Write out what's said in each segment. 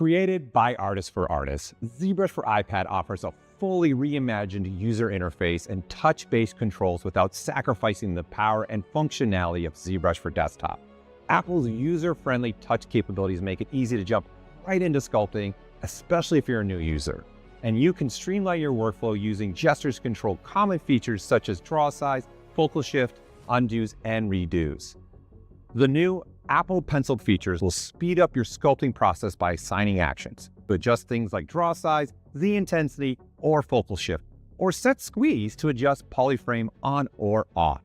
Created by artists for artists, ZBrush for iPad offers a fully reimagined user interface and touch-based controls without sacrificing the power and functionality of ZBrush for desktop. Apple's user-friendly touch capabilities make it easy to jump right into sculpting, especially if you're a new user. And you can streamline your workflow using gestures to control common features such as draw size, focal shift, undos, and redos. The new Apple Pencil features will speed up your sculpting process by assigning actions to adjust things like draw size, Z intensity, or focal shift, or set squeeze to adjust polyframe on or off.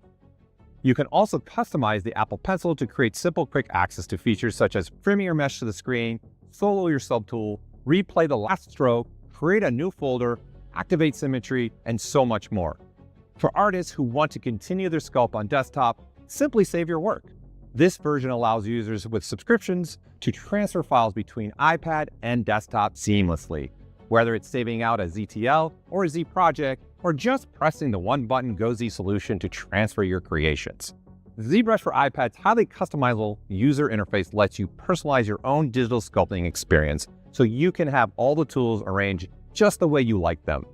You can also customize the Apple Pencil to create simple, quick access to features such as trimming your mesh to the screen, solo your subtool, replay the last stroke, create a new folder, activate symmetry, and so much more. For artists who want to continue their sculpt on desktop, simply save your work. This version allows users with subscriptions to transfer files between iPad and desktop seamlessly, whether it's saving out a ZTL or a Z project, or just pressing the one-button Go Z solution to transfer your creations. ZBrush for iPad's highly customizable user interface lets you personalize your own digital sculpting experience so you can have all the tools arranged just the way you like them.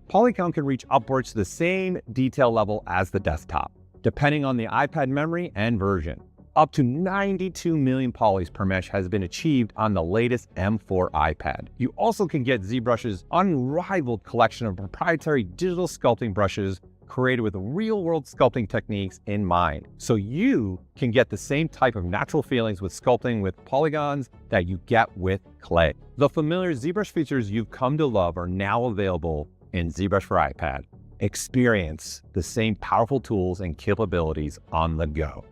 Polycount can reach upwards to the same detail level as the desktop, depending on the iPad memory and version. Up to 92 million polys per mesh has been achieved on the latest M4 iPad. You also can get ZBrush's unrivaled collection of proprietary digital sculpting brushes created with real-world sculpting techniques in mind, so you can get the same type of natural feelings with sculpting with polygons that you get with clay. The familiar ZBrush features you've come to love are now available in ZBrush for iPad. Experience the same powerful tools and capabilities on the go.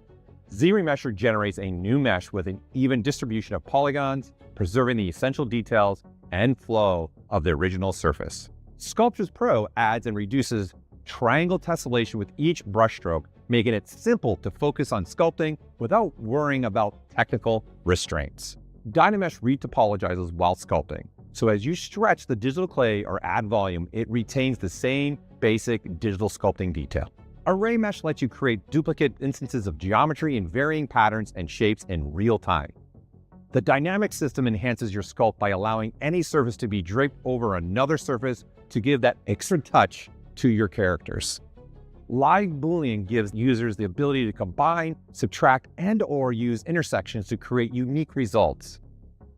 Z-Remesher generates a new mesh with an even distribution of polygons, preserving the essential details and flow of the original surface. Sculptures Pro adds and reduces triangle tessellation with each brushstroke, making it simple to focus on sculpting without worrying about technical restraints. Dynamesh retopologizes while sculpting, so as you stretch the digital clay or add volume, it retains the same basic digital sculpting detail. Array Mesh lets you create duplicate instances of geometry in varying patterns and shapes in real time. The dynamic system enhances your sculpt by allowing any surface to be draped over another surface to give that extra touch to your characters. Live Boolean gives users the ability to combine, subtract, and/or use intersections to create unique results.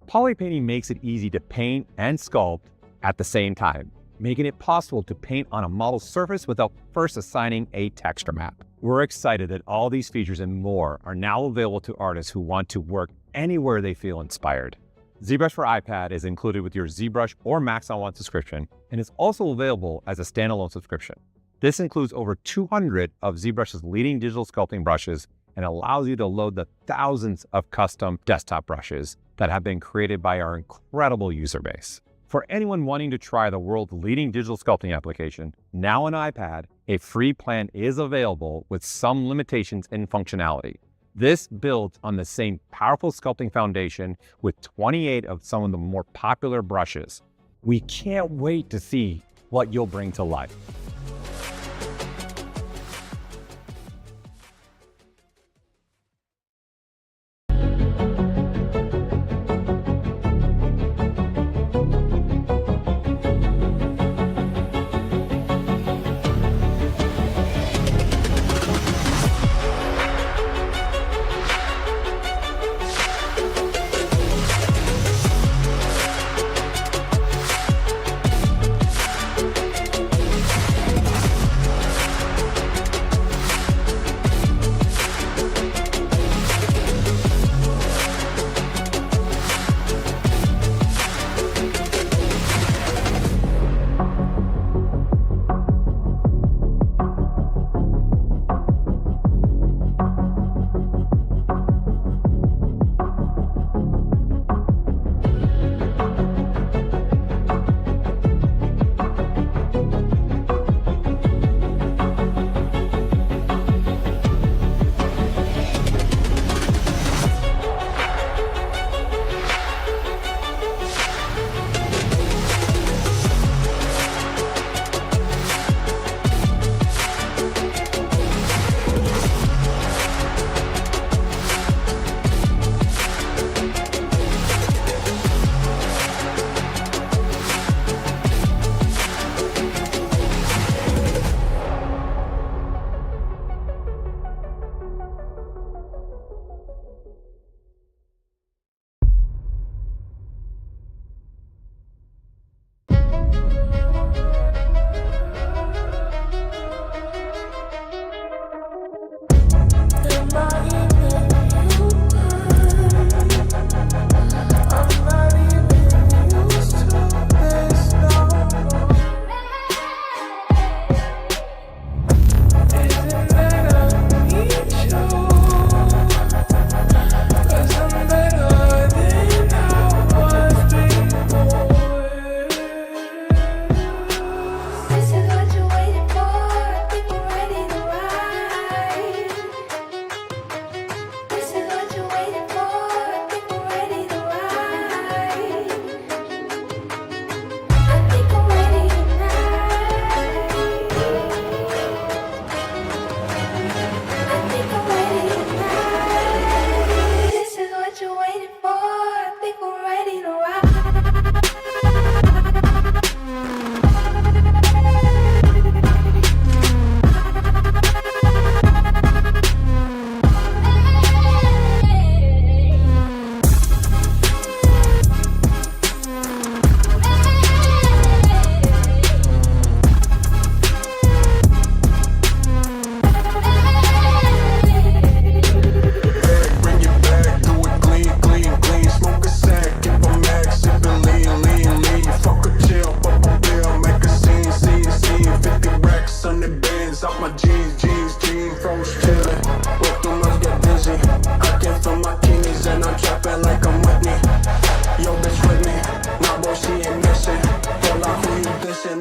Polypainting makes it easy to paint and sculpt at the same time, making it possible to paint on a model surface without first assigning a texture map. We're excited that all these features and more are now available to artists who want to work anywhere they feel inspired. ZBrush for iPad is included with your ZBrush or Maxon One subscription and is also available as a standalone subscription. This includes over 200 of ZBrush's leading digital sculpting brushes and allows you to load the thousands of custom desktop brushes that have been created by our incredible user base. For anyone wanting to try the world's leading digital sculpting application, now on iPad, a free plan is available with some limitations in functionality. This builds on the same powerful sculpting foundation with 28 of some of the more popular brushes. We can't wait to see what you'll bring to life.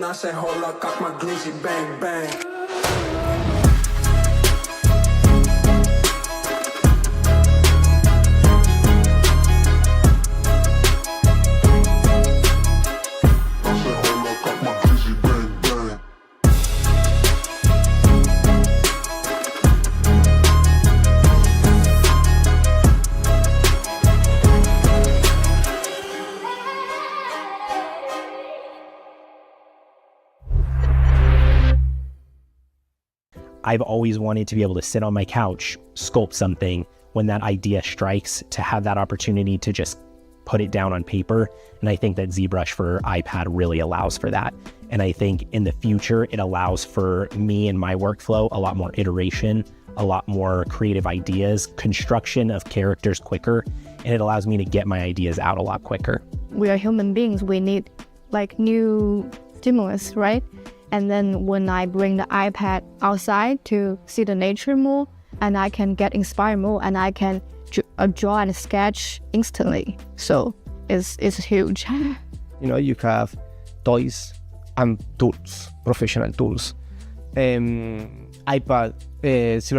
I say hold up, cock my glizzy, bang, bang. I've always wanted to be able to sit on my couch, sculpt something when that idea strikes, to have that opportunity to just put it down on paper. And I think that ZBrush for iPad really allows for that. And I think in the future, it allows for me and my workflow a lot more iteration, a lot more creative ideas, construction of characters quicker, and it allows me to get my ideas out a lot quicker. We are human beings. We need like new stimulus, right? And then when I bring the iPad outside to see the nature more, and I can get inspired more, and I can draw and sketch instantly. So it's huge. You know, you have toys and tools, professional tools. ZBrush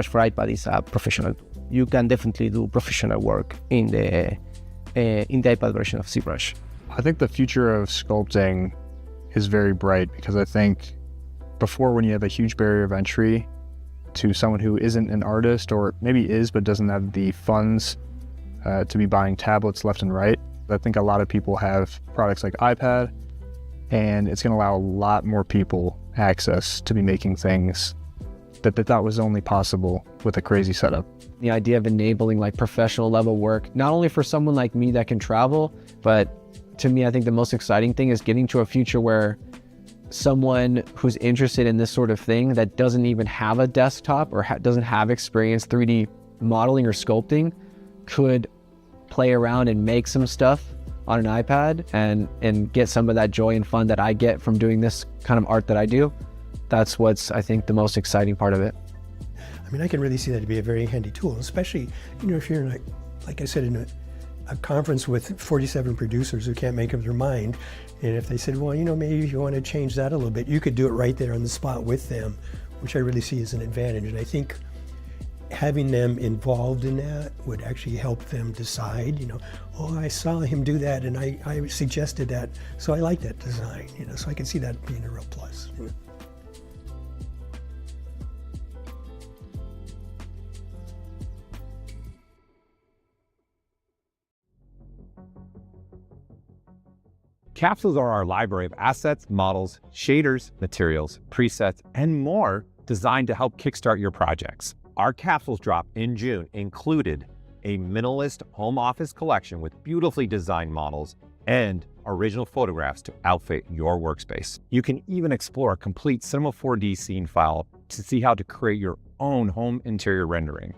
for iPad is a professional tool. You can definitely do professional work in the iPad version of ZBrush. I think the future of sculpting is very bright, because I think before, when you have a huge barrier of entry to someone who isn't an artist, or maybe is but doesn't have the funds to be buying tablets left and right, I think a lot of people have products like iPad, and it's going to allow a lot more people access to be making things that they thought was only possible with a crazy setup. The idea of enabling like professional level work, not only for someone like me that can travel, but to me, I think the most exciting thing is getting to a future where someone who's interested in this sort of thing that doesn't even have a desktop or doesn't have experience 3D modeling or sculpting could play around and make some stuff on an iPad and get some of that joy and fun that I get from doing this kind of art that I do. That's what's, I think, the most exciting part of it. I mean, I can really see that to be a very handy tool, especially, you know, if you're in like I said, in a conference with 47 producers who can't make up their mind. And if they said, well, you know, maybe if you want to change that a little bit, you could do it right there on the spot with them, which I really see as an advantage. And I think having them involved in that would actually help them decide, you know, oh, I saw him do that and I suggested that, so I like that design, you know, so I can see that being a real plus. You know? Capsules are our library of assets, models, shaders, materials, presets, and more designed to help kickstart your projects. Our capsules drop in June included a minimalist home office collection with beautifully designed models and original photographs to outfit your workspace. You can even explore a complete Cinema 4D scene file to see how to create your own home interior rendering.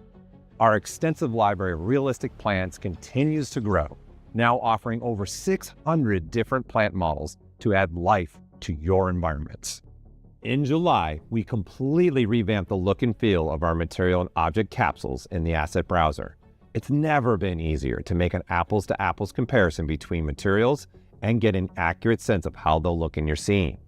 Our extensive library of realistic plants continues to grow, now offering over 600 different plant models to add life to your environments. In July, we completely revamped the look and feel of our material and object capsules in the asset browser. It's never been easier to make an apples-to-apples comparison between materials and get an accurate sense of how they'll look in your scene.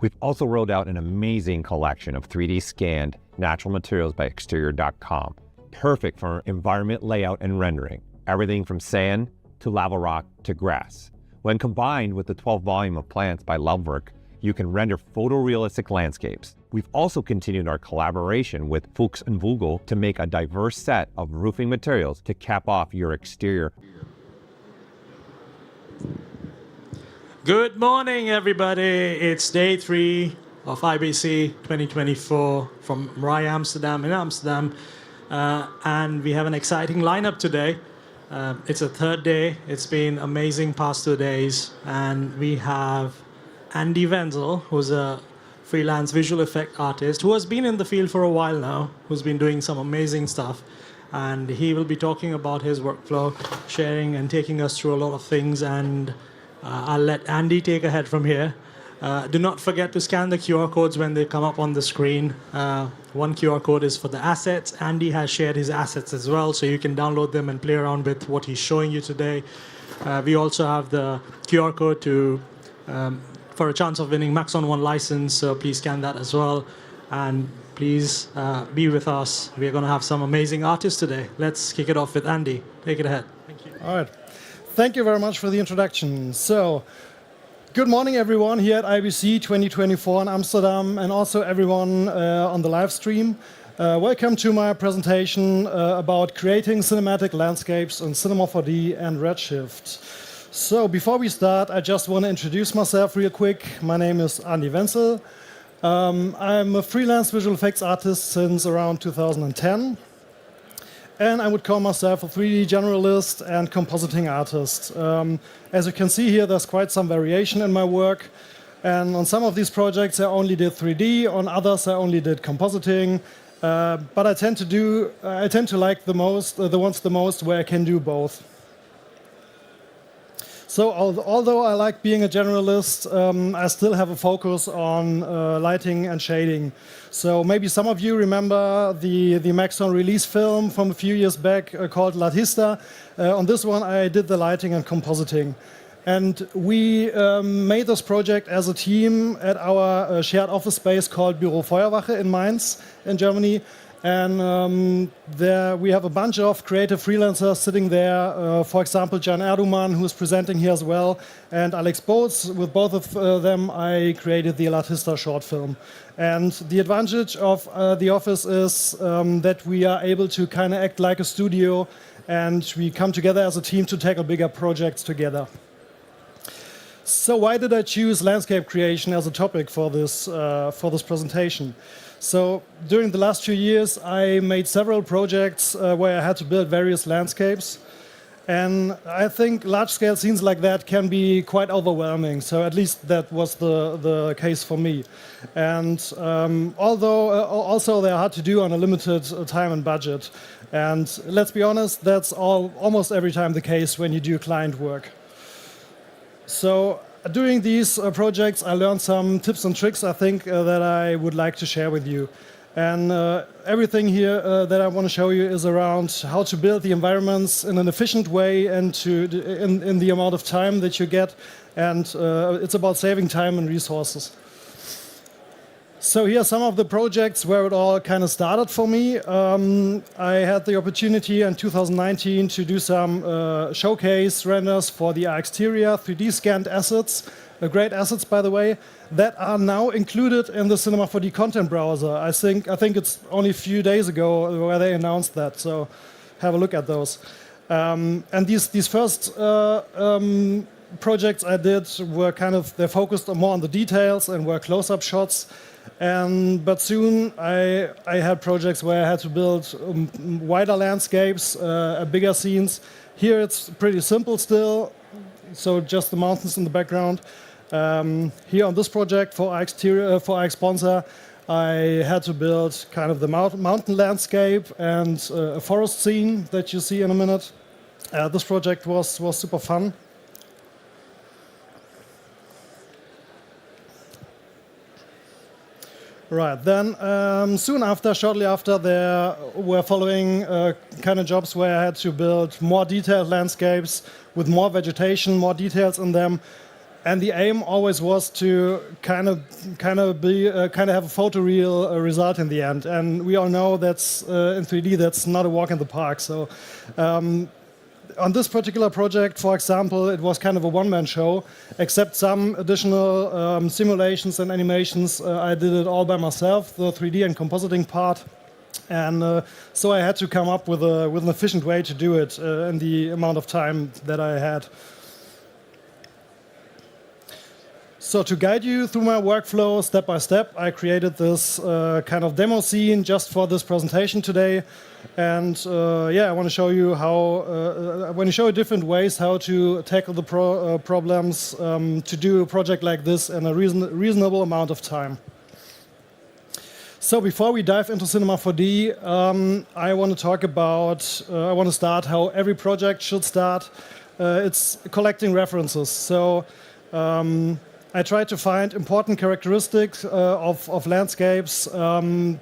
We've also rolled out an amazing collection of 3D scanned natural materials by Exterior.com, perfect for environment layout and rendering, everything from sand to lava rock to grass. When combined with the 12 volume of plants by Lovework, you can render photorealistic landscapes. We've also continued our collaboration with Fuchs and Vogel to make a diverse set of roofing materials to cap off your exterior. Good morning, everybody. It's day 3 of IBC 2024 from RAI Amsterdam in Amsterdam. And we have an exciting lineup today. It's a third day. It's been amazing past 2 days. And we have Andy Wenzel, who's a freelance visual effect artist who has been in the field for a while now, who's been doing some amazing stuff. And he will be talking about his workflow, sharing and taking us through a lot of things. And I'll let Andy take ahead from here. Do not forget to scan the QR codes when they come up on the screen. One QR code is for the assets. Andy has shared his assets as well, so you can download them and play around with what he's showing you today. We also have the QR code to for a chance of winning Maxon 1 license, so please scan that as well. And please be with us. We're going to have some amazing artists today. Let's kick it off with Andy. Take it ahead. Thank you. All right. Thank you very much for the introduction. So, good morning, everyone, here at IBC 2024 in Amsterdam, and also everyone on the live stream. Welcome to my presentation about creating cinematic landscapes in Cinema 4D and Redshift. So, before we start, I just want to introduce myself real quick. My name is Andy Wenzel. I'm a freelance visual effects artist since around 2010. And I would call myself a 3D generalist and compositing artist. As you can see here, there's quite some variation in my work. And on some of these projects, I only did 3D. On others, I only did compositing. But I tend to like the most where I can do both. So although I like being a generalist, I still have a focus on lighting and shading. So maybe some of you remember the Maxon release film from a few years back called Latista. On this one, I did the lighting and compositing. And we made this project as a team at our shared office space called Büro Feuerwache in Mainz in Germany. And there we have a bunch of creative freelancers sitting there. For example, Can Erduman, who's presenting here as well, and Alex Boats. With both of them, I created the Latista short film. And the advantage of the office is that we are able to kind of act like a studio, and we come together as a team to tackle bigger projects together. So why did I choose landscape creation as a topic for this presentation? So during the last few years, I made several projects where I had to build various landscapes. And I think large-scale scenes like that can be quite overwhelming. So at least that was the case for me. And although also they're hard to do on a limited time and budget. And let's be honest, that's almost every time the case when you do client work. So during these projects, I learned some tips and tricks, I think, that I would like to share with you. And everything here that I want to show you is around how to build the environments in an efficient way and in the amount of time that you get. And it's about saving time and resources. So here are some of the projects where it all kind of started for me. I had the opportunity in 2019 to do some showcase renders for the exterior 3D scanned assets, great assets by the way, that are now included in the Cinema 4D content browser. I think it's only a few days ago where they announced that, so have a look at those. And these first projects I did were they're focused more on the details and were close-up shots. But soon I had projects where I had to build wider landscapes, bigger scenes. Here it's pretty simple still, so just the mountains in the background. Here on this project for our sponsor, I had to build kind of the mountain landscape and a forest scene that you see in a minute. This project was super fun. Right, then shortly after, there were following kind of jobs where I had to build more detailed landscapes with more vegetation, more details in them. And the aim always was to kind of have a photoreal result in the end. And we all know that's in 3D, that's not a walk in the park. So on this particular project, for example, it was kind of a one-man show, except some additional simulations and animations. I did it all by myself, the 3D and compositing part. And so I had to come up with an efficient way to do it in the amount of time that I had. So to guide you through my workflow step by step, I created this kind of demo scene just for this presentation today. And I want to show you different ways how to tackle the problems to do a project like this in a reasonable amount of time. So before we dive into Cinema 4D, I want to start how every project should start. It's collecting references. So I try to find important characteristics of landscapes, the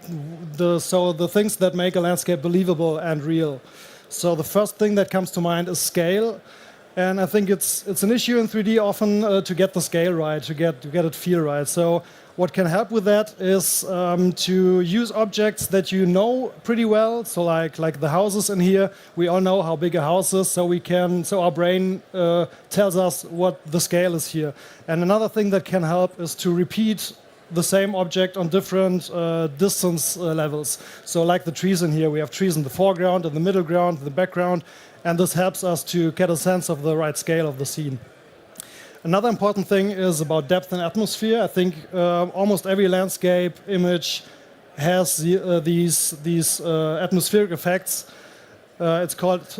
things that make a landscape believable and real. So the first thing that comes to mind is scale. And I think it's an issue in 3D often to get the scale right, to get it feel right. So what can help with that is to use objects that you know pretty well. So like the houses in here, we all know how big a house is, so our brain tells us what the scale is here. And another thing that can help is to repeat the same object on different distance levels. So like the trees in here, we have trees in the foreground, in the middle ground, in the background, and this helps us to get a sense of the right scale of the scene. Another important thing is about depth and atmosphere. I think almost every landscape image has these atmospheric effects. It's called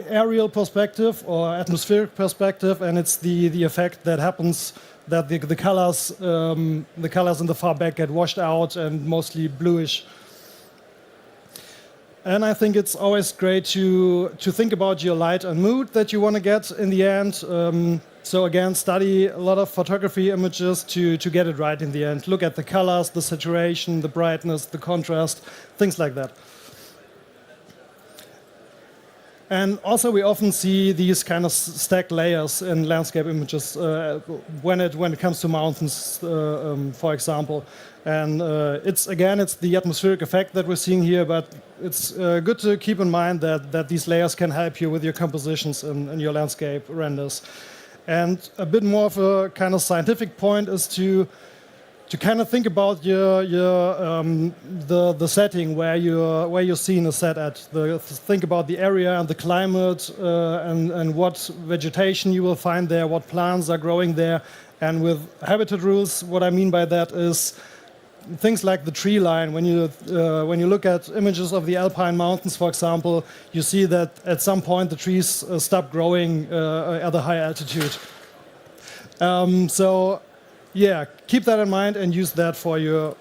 aerial perspective or atmospheric perspective, and it's the effect that happens that the colors in the far back get washed out and mostly bluish. And I think it's always great to think about your light and mood that you want to get in the end. So again, study a lot of photography images to get it right in the end. Look at the colors, the saturation, the brightness, the contrast, things like that. And also we often see these kind of stacked layers in landscape images when it comes to mountains, for example. And it's the atmospheric effect that we're seeing here, but it's good to keep in mind that these layers can help you with your compositions in your landscape renders. And a bit more of a kind of scientific point is to kind of think about the setting where your scene is set at. Think about the area and the climate and what vegetation you will find there, what plants are growing there. And with habitat rules, what I mean by that is things like the tree line. When you look at images of the Alpine mountains, for example, you see that at some point the trees stop growing at a high altitude. So yeah, keep that in mind and use that for your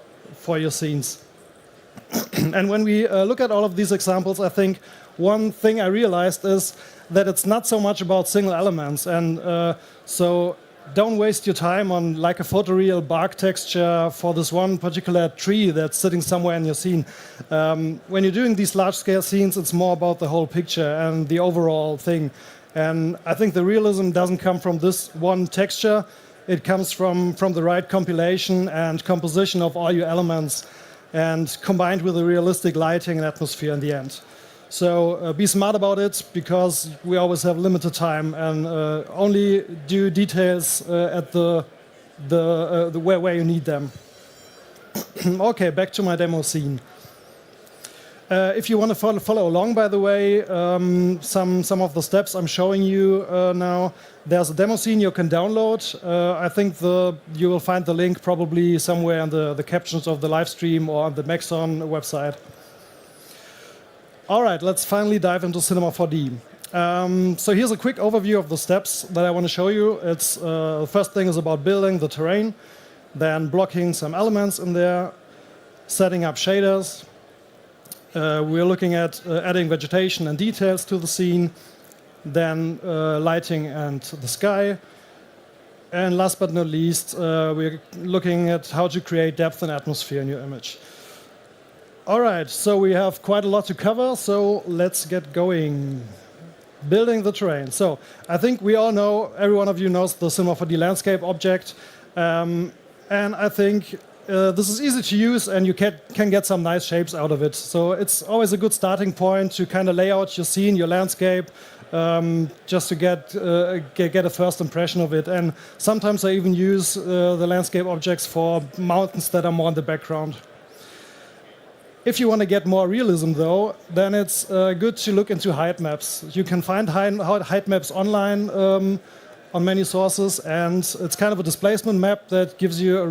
scenes. And when we look at all of these examples, I think one thing I realized is that it's not so much about single elements. And so don't waste your time on like a photoreal bark texture for this one particular tree that's sitting somewhere in your scene. When you're doing these large-scale scenes, it's more about the whole picture and the overall thing. And I think the realism doesn't come from this one texture. It comes from the right compilation and composition of all your elements and combined with a realistic lighting and atmosphere in the end. So be smart about it because we always have limited time and only do details at the where you need them. Okay, back to my demo scene. If you want to follow along, by the way, some of the steps I'm showing you now, there's a demo scene you can download. I think you will find the link probably somewhere in the captions of the live stream or on the Maxon website. All right, let's finally dive into Cinema 4D. So here's a quick overview of the steps that I want to show you. The first thing is about building the terrain, then blocking some elements in there, setting up shaders. We're looking at adding vegetation and details to the scene, then lighting and the sky. And last but not least, we're looking at how to create depth and atmosphere in your image. All right, so we have quite a lot to cover, so let's get going. Building the terrain. So I think we all know, every one of you knows the Cinema 4D landscape object. And I think this is easy to use and you can get some nice shapes out of it. So it's always a good starting point to kind of lay out your scene, your landscape, just to get a first impression of it. And sometimes I even use the landscape objects for mountains that are more in the background. If you want to get more realism, though, then it's good to look into height maps. You can find height maps online on many sources, and it's kind of a displacement map that gives you a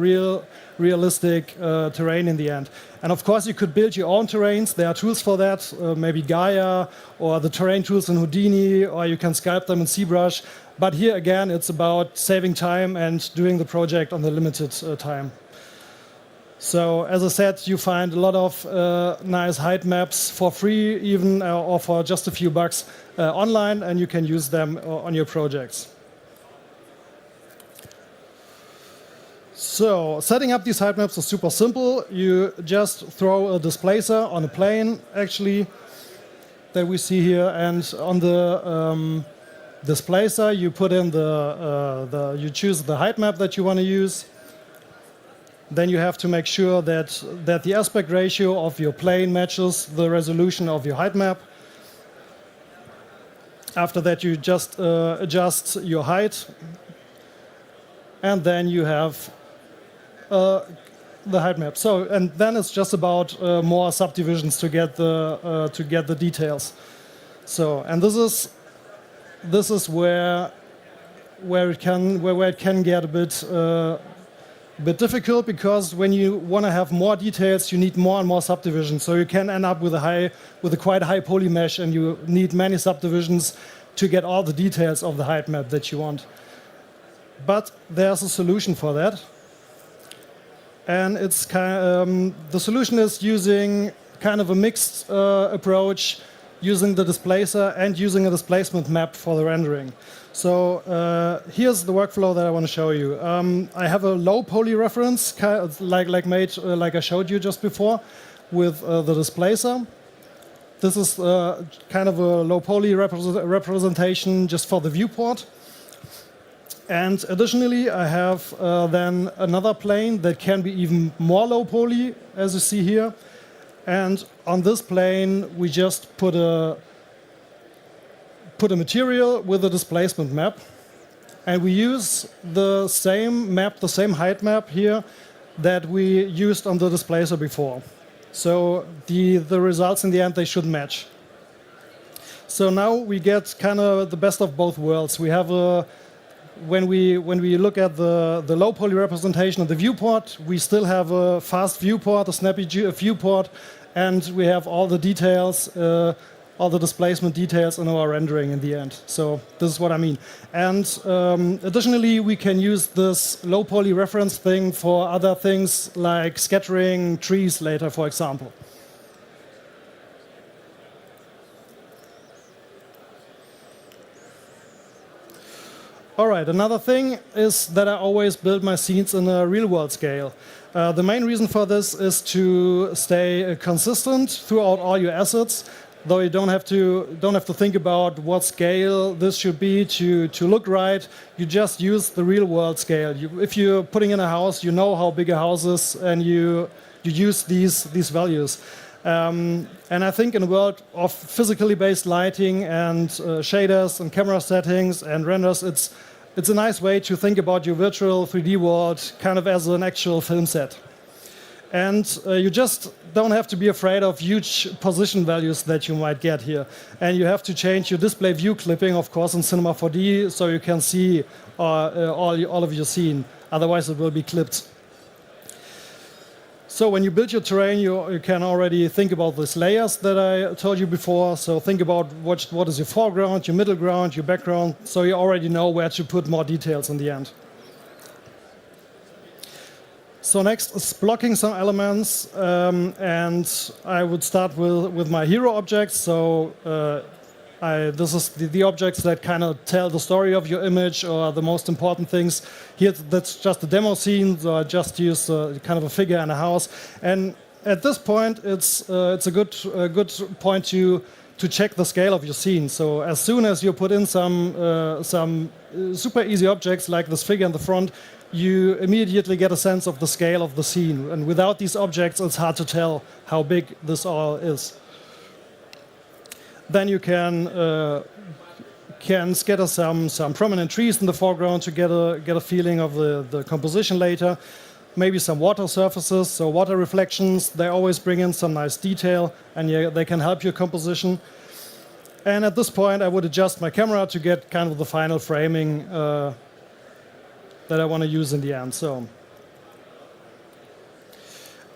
realistic terrain in the end. And of course, you could build your own terrains. There are tools for that, maybe Gaia or the terrain tools in Houdini, or you can sculpt them in ZBrush. But here again, it's about saving time and doing the project on the limited time. So as I said, you find a lot of nice height maps for free even or for just a few bucks online, and you can use them on your projects. So setting up these height maps is super simple. You just throw a displacer on a plane, actually. that we see here, and on the displacer you put in you choose the height map that you want to use. Then you have to make sure that the aspect ratio of your plane matches the resolution of your height map. After that, you just adjust your height, and then you have the height map. So, and then it's just about more subdivisions to get the details. So, and this is where it can get a bit difficult, because when you want to have more details, you need more and more subdivisions. So you can end up with a quite high poly mesh, and you need many subdivisions to get all the details of the height map that you want. But there's a solution for that, and it's the solution is using kind of a mixed approach, using the displacer and using a displacement map for the rendering. So here's the workflow that I want to show you. I have a low poly reference, like I showed you just before, with the displacer. This is kind of a low poly representation just for the viewport. And additionally, I have then another plane that can be even more low poly, as you see here. And on this plane, we just put a material with a displacement map, and we use the same map, the same height map here that we used on the displacer before. So the results in the end, they should match. So now we get kind of the best of both worlds. We have when we look at the low poly representation of the viewport, we still have a fast viewport, a snappy viewport, and we have all the details, all the displacement details in our rendering in the end. So this is what I mean. And additionally, we can use this low poly reference thing for other things like scattering trees later, for example. All right, another thing is that I always build my scenes in a real-world scale. The main reason for this is to stay consistent throughout all your assets, though you don't have to think about what scale this should be to look right. You just use the real-world scale. If you're putting in a house, you know how big a house is, and you use these values. And I think in a world of physically based lighting and shaders and camera settings and renders, it's a nice way to think about your virtual 3D world kind of as an actual film set. And you just don't have to be afraid of huge position values that you might get here. And you have to change your display view clipping, of course, in Cinema 4D, so you can see all of your scene. Otherwise, it will be clipped. So when you build your terrain, you can already think about these layers that I told you before. So think about what is your foreground, your middle ground, your background, so you already know where to put more details in the end. So next is blocking some elements, and I would start with my hero objects. So this is the objects that kind of tell the story of your image or the most important things. Here, that's just a demo scene, so I just use kind of a figure and a house. And at this point, it's a good point to check the scale of your scene. So as soon as you put in some super easy objects like this figure in the front, you immediately get a sense of the scale of the scene. And without these objects, it's hard to tell how big this all is. Then you can scatter some prominent trees in the foreground to get a feeling of the composition later. Maybe some water surfaces, so water reflections. They always bring in some nice detail, and they can help your composition. And at this point, I would adjust my camera to get kind of the final framing that I want to use in the end. So.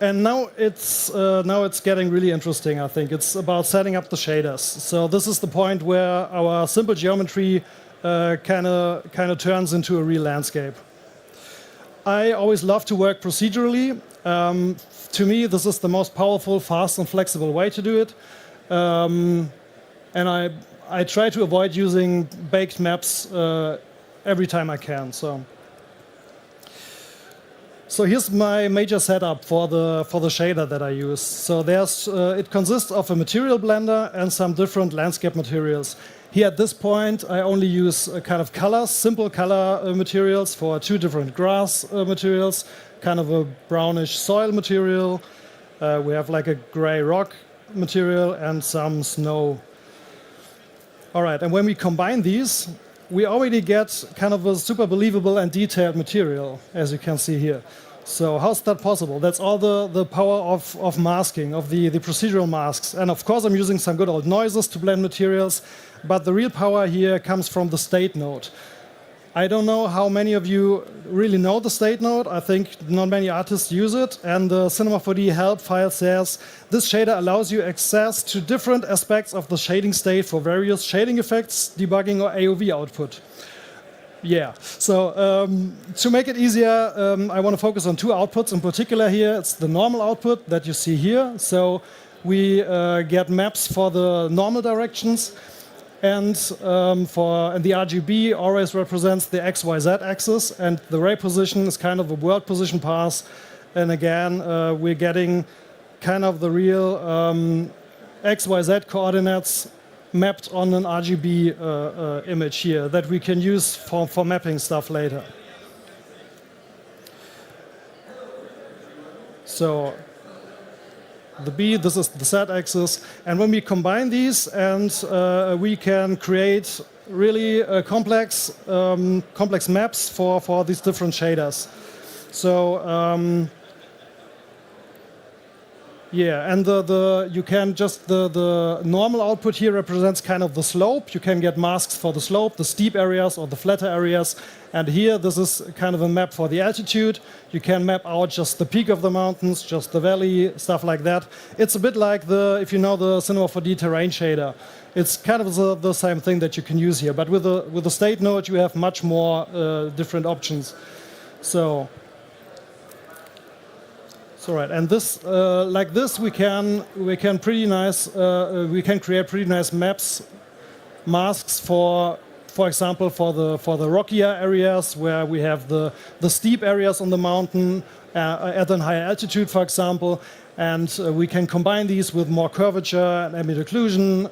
And now it's getting really interesting, I think. It's about setting up the shaders. So this is the point where our simple geometry kind of turns into a real landscape. I always love to work procedurally. To me, this is the most powerful, fast, and flexible way to do it. And I try to avoid using baked maps every time I can. So here's my major setup for the shader that I use. So there's it consists of a material blender and some different landscape materials. Here at this point, I only use kind of colors, simple color materials for 2 different grass materials, kind of a brownish soil material. We have like a gray rock material and some snow. All right, and when we combine these, we already get kind of a super believable and detailed material, as you can see here. So how's that possible? That's all the power of masking, of the procedural masks. And of course, I'm using some good old noises to blend materials, but the real power here comes from the state node. I don't know how many of you really know the state node. I think not many artists use it. And the Cinema 4D help file says, this shader allows you access to different aspects of the shading state for various shading effects, debugging, or AOV output. Yeah, so to make it easier, I want to focus on 2 outputs in particular here. It's the normal output that you see here. So we get maps for the normal directions. And the RGB always represents the XYZ axis, and the ray position is kind of a world position path. And again, we're getting kind of the real XYZ coordinates mapped on an RGB image here that we can use for mapping stuff later. So the B, this is the Z axis, and when we combine these, and we can create really complex maps for these different shaders. So yeah, and you can just the normal output here represents kind of the slope. You can get masks for the slope, the steep areas or the flatter areas. And here, this is kind of a map for the altitude. You can map out just the peak of the mountains, just the valley, stuff like that. It's a bit like if you know the Cinema 4D terrain shader. It's kind of the same thing that you can use here. But with the state node, you have much more different options. So right, and this like this we can pretty nice we can create pretty nice maps, masks for example for the rockier areas where we have the steep areas on the mountain at a higher altitude, for example, and we can combine these with more curvature and ambient occlusion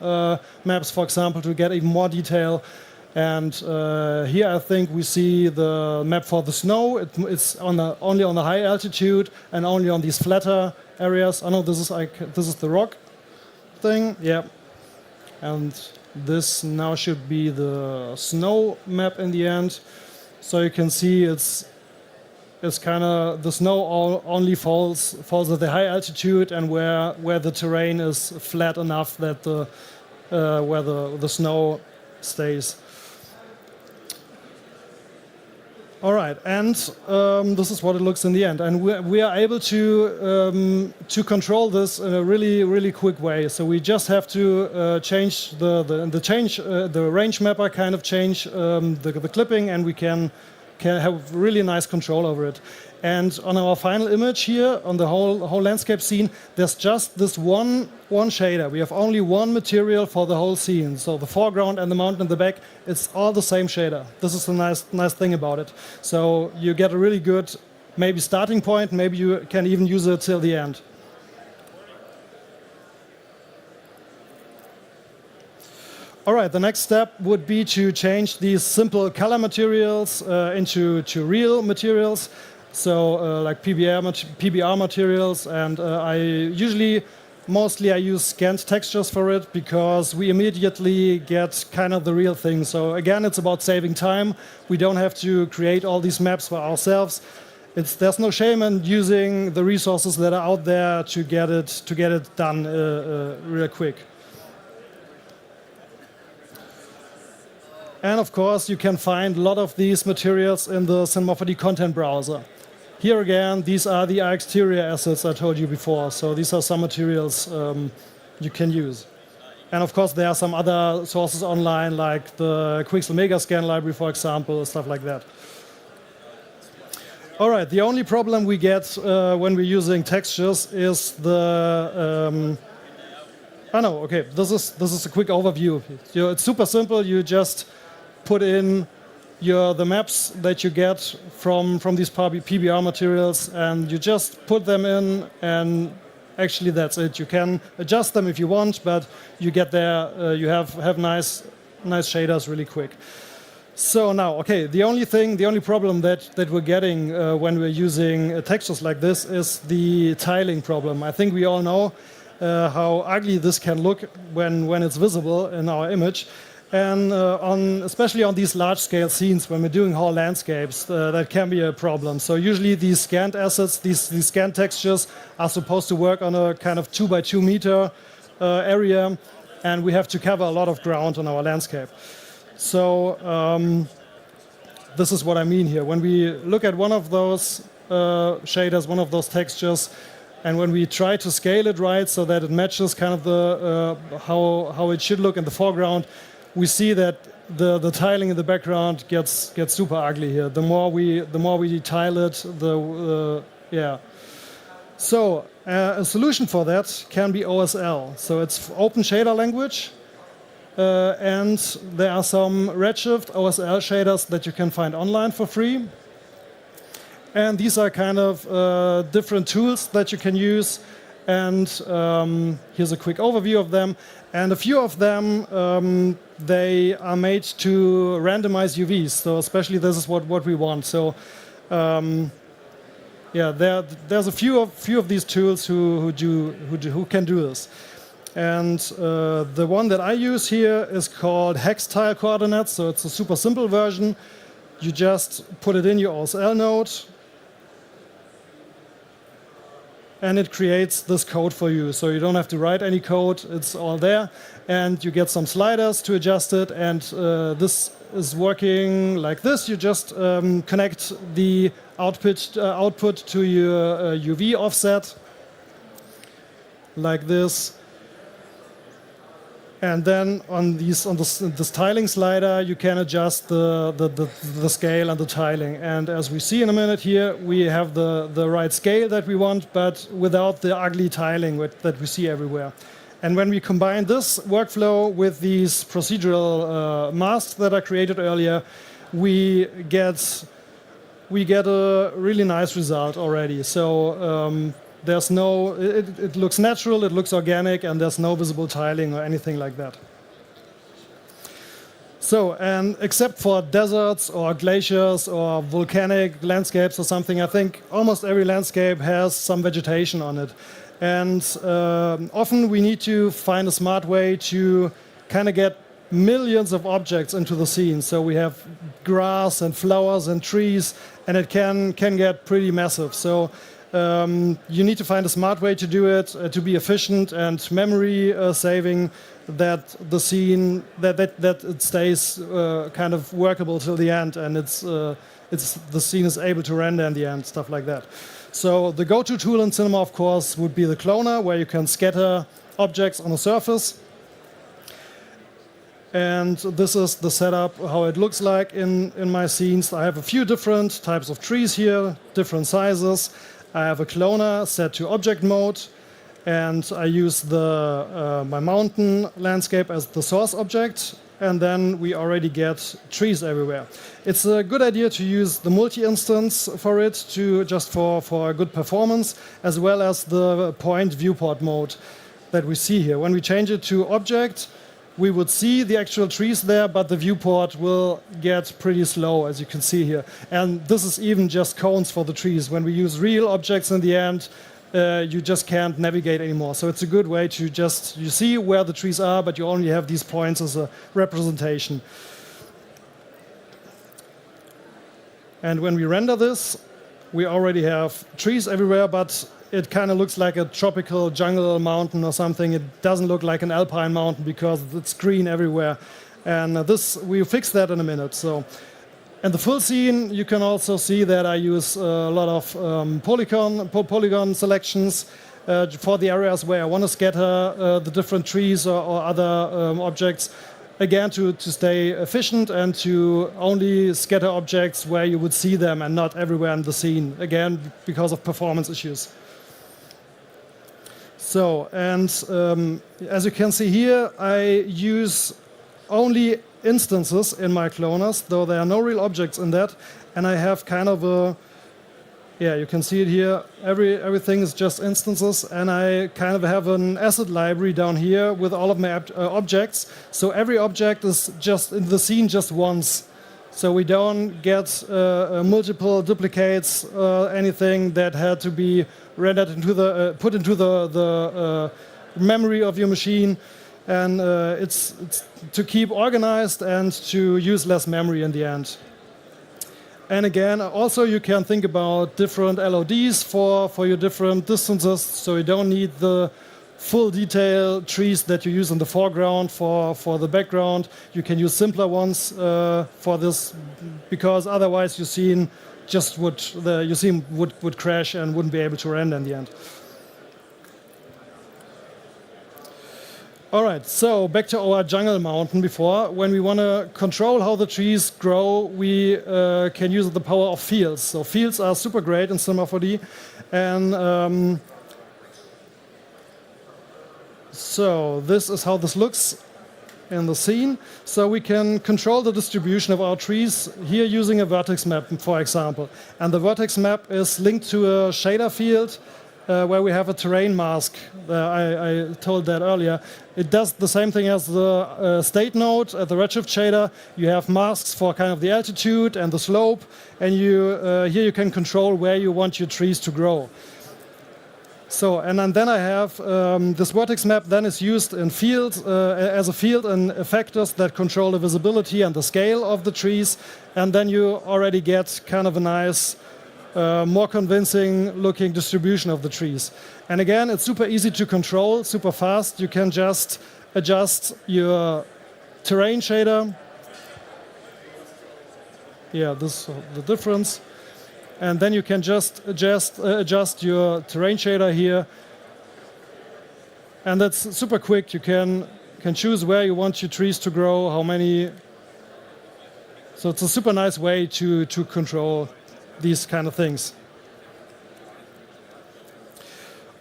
maps, for example, to get even more detail. And here I think we see the map for the snow. It's only on the high altitude and only on these flatter areas. I know this is the rock thing, yeah. And this now should be the snow map in the end. So you can see it's kind of the snow only falls at the high altitude and where the terrain is flat enough that where the snow stays. All right, and this is what it looks in the end. And we are able to control this in a really, really quick way. So we just have to change the range mapper, kind of change the clipping, and we can have really nice control over it. And on our final image here, on the whole landscape scene, there's just this one shader. We have only one material for the whole scene. So the foreground and the mountain in the back, it's all the same shader. This is the nice thing about it. So you get a really good maybe starting point. Maybe you can even use it till the end. All right, the next step would be to change these simple color materials into real materials. So like PBR materials, and I mostly use scanned textures for it because we immediately get kind of the real thing. So again, it's about saving time. We don't have to create all these maps for ourselves. There's no shame in using the resources that are out there to get it done real quick. And of course, you can find a lot of these materials in the Cinema 4D content browser. Here again, these are the exterior assets I told you before. So these are some materials you can use. And of course, there are some other sources online, like the Quixel Megascan library, for example, stuff like that. All right, the only problem we get when we're using textures is the... this is a quick overview. It's super simple. You just put in the maps that you get from these PBR materials, and you just put them in, and actually that's it. You can adjust them if you want, but you get there, you have nice shaders really quick. So now, okay, the only problem that we're getting when we're using textures like this is the tiling problem. I think we all know how ugly this can look when it's visible in our image. And especially on these large-scale scenes, when we're doing whole landscapes, that can be a problem. So usually these scanned assets, these scanned textures are supposed to work on a kind of 2 by 2 meter area, and we have to cover a lot of ground on our landscape. So this is what I mean here. When we look at one of those shaders, one of those textures, and when we try to scale it right so that it matches kind of the how it should look in the foreground, we see that the tiling in the background gets super ugly here. The more we tile it, yeah. So a solution for that can be OSL. So it's open shader language, and there are some Redshift OSL shaders that you can find online for free. And these are kind of different tools that you can use. And here's a quick overview of them. And a few of them, they are made to randomize UVs. So especially this is what we want. So yeah, there's a few of these tools who can do this. And the one that I use here is called hex tile coordinates. So it's a super simple version. You just put it in your OSL node, and it creates this code for you. So you don't have to write any code, it's all there. And you get some sliders to adjust it, and this is working like this. You just connect the output to your UV offset, like this. And then on this tiling slider, you can adjust the scale and the tiling. And as we see in a minute here, we have the right scale that we want, but without the ugly tiling that we see everywhere. And when we combine this workflow with these procedural masks that I created earlier, we get a really nice result already. So there's no, it looks natural, it looks organic, and there's no visible tiling or anything like that. So, and except for deserts or glaciers or volcanic landscapes or something, I think almost every landscape has some vegetation on it. And often we need to find a smart way to kind of get millions of objects into the scene. So we have grass and flowers and trees, and it can get pretty massive. So you need to find a smart way to do it, to be efficient and memory saving, that the scene that it stays kind of workable till the end, and the scene is able to render in the end, stuff like that. So the go-to tool in cinema, of course, would be the cloner, where you can scatter objects on a surface. And this is the setup, how it looks like in my scenes. I have a few different types of trees here, different sizes. I have a cloner set to object mode, and I use my mountain landscape as the source object, and then we already get trees everywhere. It's a good idea to use the multi-instance for it, for a good performance, as well as the point viewport mode that we see here. When we change it to object, we would see the actual trees there, but the viewport will get pretty slow, as you can see here. And this is even just cones for the trees. When we use real objects in the end, you just can't navigate anymore. So it's a good way to you see where the trees are, but you only have these points as a representation. And when we render this, we already have trees everywhere, but it kind of looks like a tropical jungle mountain or something. It doesn't look like an alpine mountain because it's green everywhere. And we'll fix that in a minute. So, in the full scene, you can also see that I use a lot of polygon selections for the areas where I want to scatter the different trees or other objects. Again, to stay efficient and to only scatter objects where you would see them and not everywhere in the scene. Again, because of performance issues. So, and as you can see here, I use only instances in my cloners, though there are no real objects in that. And I have kind of a, yeah, you can see it here. Everything is just instances, and I kind of have an asset library down here with all of my objects. So every object is just in the scene just once. So we don't get multiple duplicates, anything that had to be rendered into the put into the memory of your machine, and it's to keep organized and to use less memory in the end. And again, also you can think about different LODs for your different distances, so you don't need the full detail trees that you use in the foreground for the background. You can use simpler ones for this, because otherwise your scene just would crash and wouldn't be able to render in the end. All right, so back to our jungle mountain before. When we want to control how the trees grow, we can use the power of fields. So fields are super great in Cinema 4D. And so this is how this looks in the scene. So we can control the distribution of our trees here using a vertex map, for example. And the vertex map is linked to a shader field where we have a terrain mask. I told that earlier. It does the same thing as the state node at the Redshift shader. You have masks for kind of the altitude and the slope, and here you can control where you want your trees to grow. So, and then I have this vertex map then is used in field, as a field and effectors that control the visibility and the scale of the trees, and then you already get kind of a nice more convincing looking distribution of the trees. And again, it's super easy to control, super fast. You can just adjust your terrain shader. Yeah, this is the difference. And then you can just adjust your terrain shader here. And that's super quick. You can choose where you want your trees to grow, how many. So it's a super nice way to control these kind of things.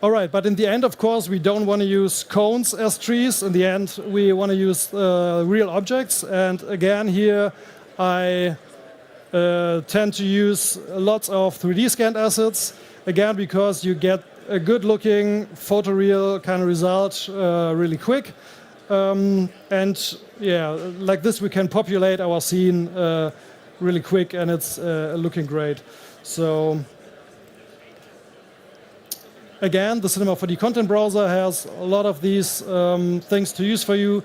All right, but in the end, of course, we don't want to use cones as trees. In the end, we want to use real objects. And again, here I tend to use lots of 3D scanned assets. Again, because you get a good looking photoreal kind of result really quick. And yeah, like this, we can populate our scene really quick, and it's looking great. So again, the Cinema 4D content browser has a lot of these things to use for you.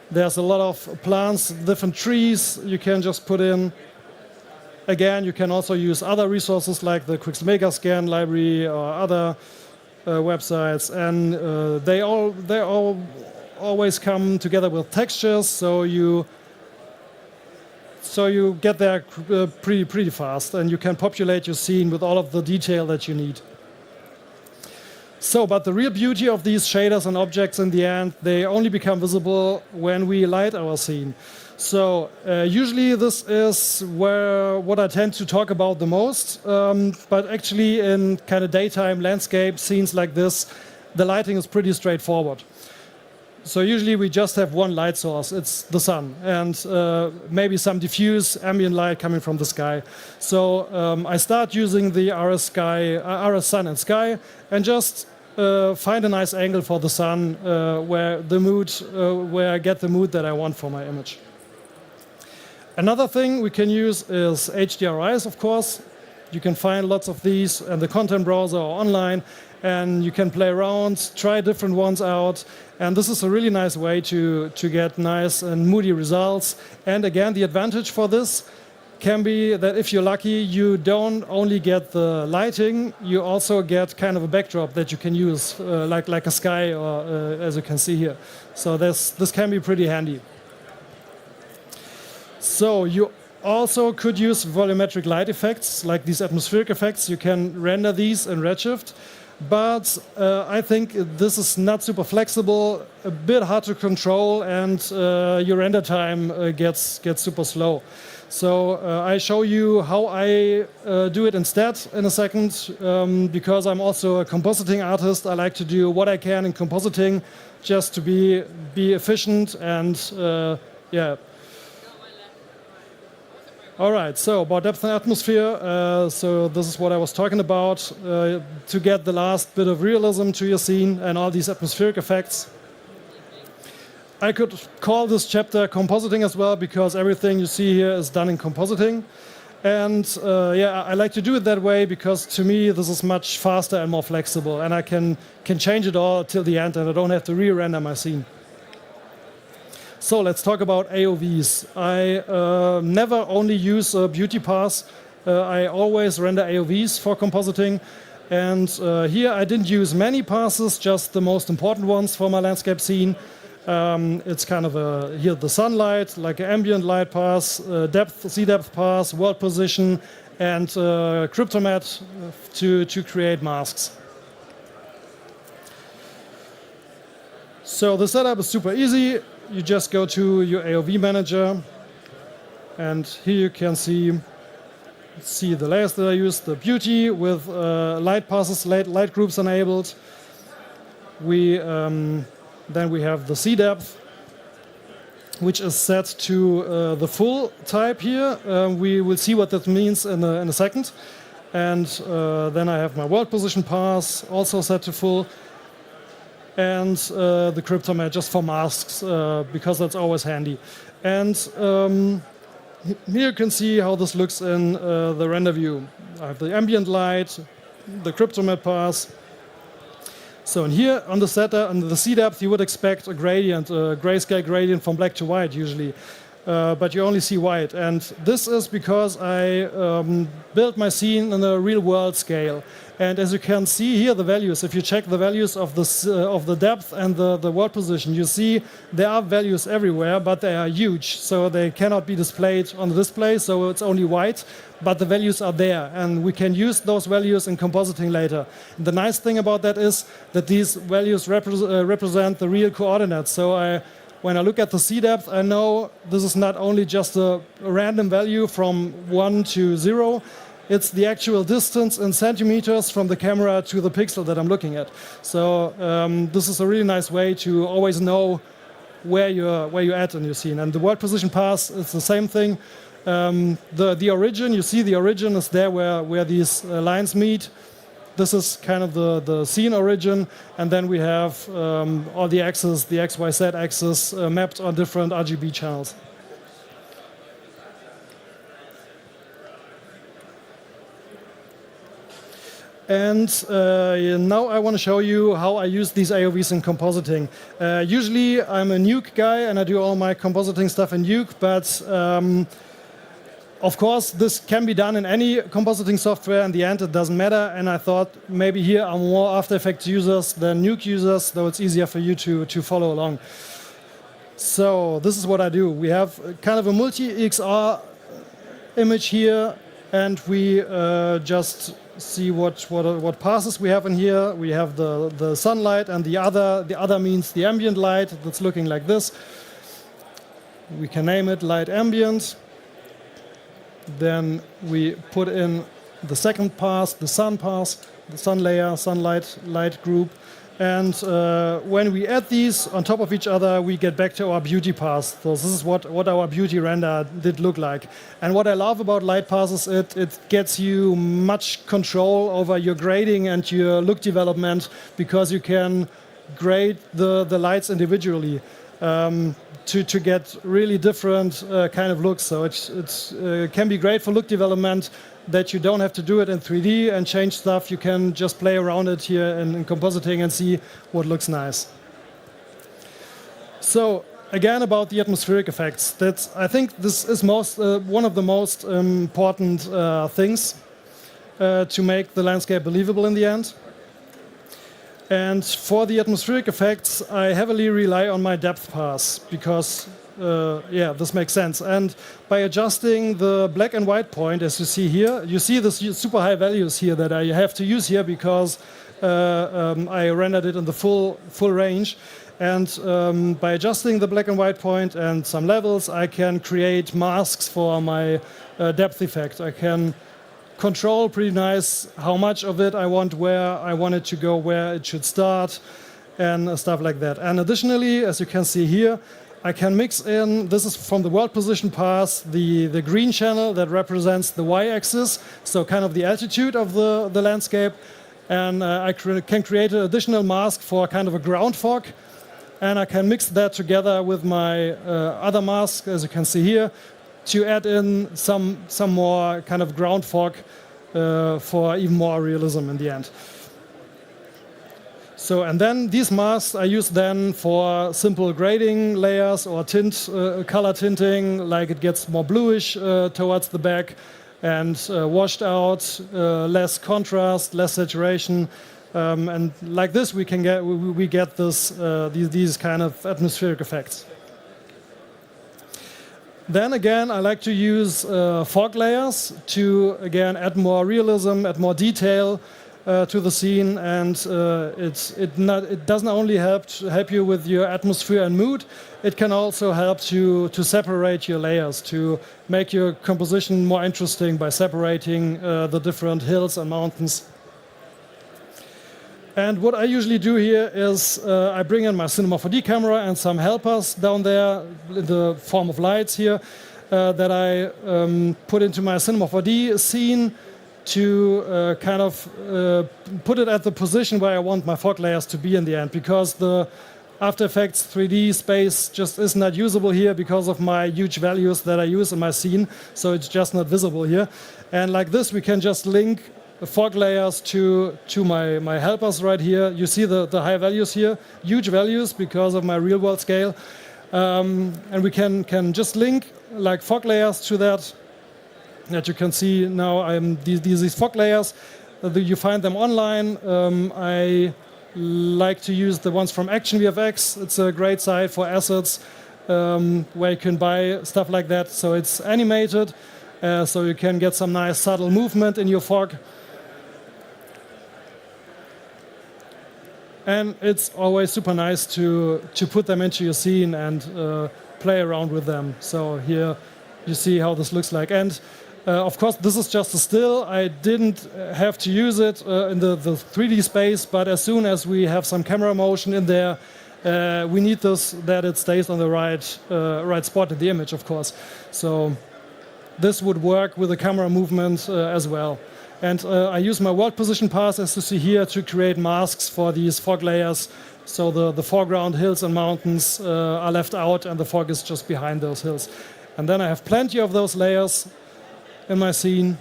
There's a lot of plants, different trees you can just put in. Again, you can also use other resources like the Quixel Mega Scan library or other websites, and they all always come together with textures, so you get there pretty fast, and you can populate your scene with all of the detail that you need. So, but the real beauty of these shaders and objects in the end, they only become visible when we light our scene. So usually this is what I tend to talk about the most, but actually in kind of daytime landscape scenes like this, the lighting is pretty straightforward. So usually we just have one light source, it's the sun, and maybe some diffuse ambient light coming from the sky. So I start using the RS sun and sky, and just find a nice angle for the sun where I get the mood that I want for my image. Another thing we can use is HDRIs, of course. You can find lots of these in the content browser or online, and you can play around, try different ones out. And this is a really nice way to get nice and moody results. And again, the advantage for this can be that if you're lucky, you don't only get the lighting, you also get kind of a backdrop that you can use, like a sky, or as you can see here. So this can be pretty handy. So you also could use volumetric light effects, like these atmospheric effects. You can render these in Redshift. But I think this is not super flexible, a bit hard to control, and your render time gets super slow. So I show you how I do it instead in a second, because I'm also a compositing artist. I like to do what I can in compositing just to be efficient and All right, so about depth and atmosphere. So this is what I was talking about, to get the last bit of realism to your scene and all these atmospheric effects. I could call this chapter compositing as well, because everything you see here is done in compositing. And yeah, I like to do it that way because to me this is much faster and more flexible, and I can change it all till the end and I don't have to re-render my scene. So let's talk about AOVs. I never only use a beauty pass. I always render AOVs for compositing. And here I didn't use many passes, just the most important ones for my landscape scene. It's kind of here the sunlight, like an ambient light pass, depth, sea depth pass, world position, and cryptomat to create masks. So the setup is super easy. You just go to your AOV manager, and here you can see the layers that I use, the beauty with light passes, light groups enabled. Then we have the sea depth, which is set to the full type here. We will see what that means in a second. And then I have my world position pass, also set to full. And the cryptomat just for masks, because that's always handy. And here you can see how this looks in the render view. I have the ambient light, the cryptomat pass. So in here on the setter, on the sea depth, you would expect a gradient, a grayscale gradient from black to white usually. But you only see white. And this is because I built my scene in a real world scale. And as you can see here, the values, if you check the values of the depth and the world position, you see there are values everywhere, but they are huge. So they cannot be displayed on the display, so it's only white, but the values are there. And we can use those values in compositing later. The nice thing about that is that these values represent the real coordinates. So when I look at the sea depth, I know this is not only just a random value from 1 to 0, it's the actual distance in centimeters from the camera to the pixel that I'm looking at. So this is a really nice way to always know where you're at in your scene. And the world position pass, it's the same thing. The origin, you see the origin is there where these lines meet. This is kind of the scene origin, and then we have all the axes, the X, Y, Z axis mapped on different RGB channels. And now I want to show you how I use these AOVs in compositing. Usually I'm a Nuke guy and I do all my compositing stuff in Nuke, but of course, this can be done in any compositing software. In the end, it doesn't matter. And I thought maybe here are more After Effects users than Nuke users, though it's easier for you to follow along. So this is what I do. We have kind of a multi-XR image here, and we just see what passes we have in here. We have the sunlight, and the other means the ambient light that's looking like this. We can name it light ambient. Then we put in the second pass, the sun layer, sunlight, light group. And when we add these on top of each other, we get back to our beauty pass. So this is what our beauty render did look like. And what I love about light passes, it gets you much control over your grading and your look development, because you can grade the lights individually. To get really different kind of looks. So it can be great for look development, that you don't have to do it in 3D and change stuff. You can just play around it here in compositing and see what looks nice. So again, about the atmospheric effects. I think this is one of the most important things to make the landscape believable in the end. And for the atmospheric effects, I heavily rely on my depth pass, because, this makes sense. And by adjusting the black and white point, as you see here, you see the super high values here that I have to use here, because I rendered it in the full range. And by adjusting the black and white point and some levels, I can create masks for my depth effect. I can control pretty nice how much of it I want, where I want it to go, where it should start, and stuff like that. And additionally, as you can see here, I can mix in, this is from the world position pass, the green channel that represents the y-axis, so kind of the altitude of the landscape. And I can create an additional mask for kind of a ground fog. And I can mix that together with my other mask, as you can see here, to add in some more kind of ground fog for even more realism in the end. So, and then these masks I use then for simple grading layers or color tinting, like it gets more bluish towards the back and washed out, less contrast, less saturation, and like this we get these kind of atmospheric effects. Then again, I like to use fog layers to again add more realism, add more detail to the scene, and it doesn't only help you with your atmosphere and mood. It can also help to separate your layers, to make your composition more interesting by separating the different hills and mountains. And what I usually do here is I bring in my Cinema 4D camera and some helpers down there in the form of lights here that I put into my Cinema 4D scene to kind of put it at the position where I want my fog layers to be in the end, because the After Effects 3D space just is not usable here because of my huge values that I use in my scene, so it's just not visible here. And like this we can just link the fog layers to my helpers right here. You see the high values here, huge values because of my real world scale. And we can just link like fog layers to that you can see now. These fog layers, you find them online. I like to use the ones from Action VFX. It's a great site for assets where you can buy stuff like that. So it's animated, so you can get some nice subtle movement in your fog. And it's always super nice to put them into your scene and play around with them. So here you see how this looks like. And of course, this is just a still. I didn't have to use it in the 3D space, but as soon as we have some camera motion in there, we need that it stays on the right spot in the image, of course. So this would work with the camera movement as well. And I use my world position pass, as you see here, to create masks for these fog layers. So the foreground hills and mountains are left out, and the fog is just behind those hills. And then I have plenty of those layers in my scene,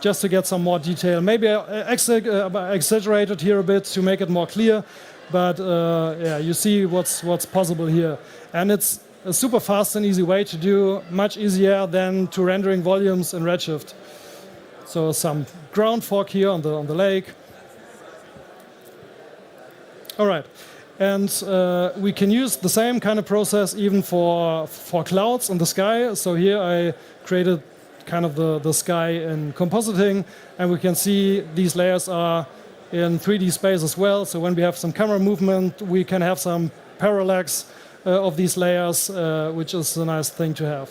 just to get some more detail. Maybe I exaggerated here a bit to make it more clear, but yeah, you see what's possible here. And it's a super fast and easy way to do, much easier than to rendering volumes in Redshift. So some ground fog here on the lake. All right, and we can use the same kind of process even for clouds in the sky. So here I created kind of the sky in compositing, and we can see these layers are in 3D space as well. So when we have some camera movement, we can have some parallax of these layers, which is a nice thing to have.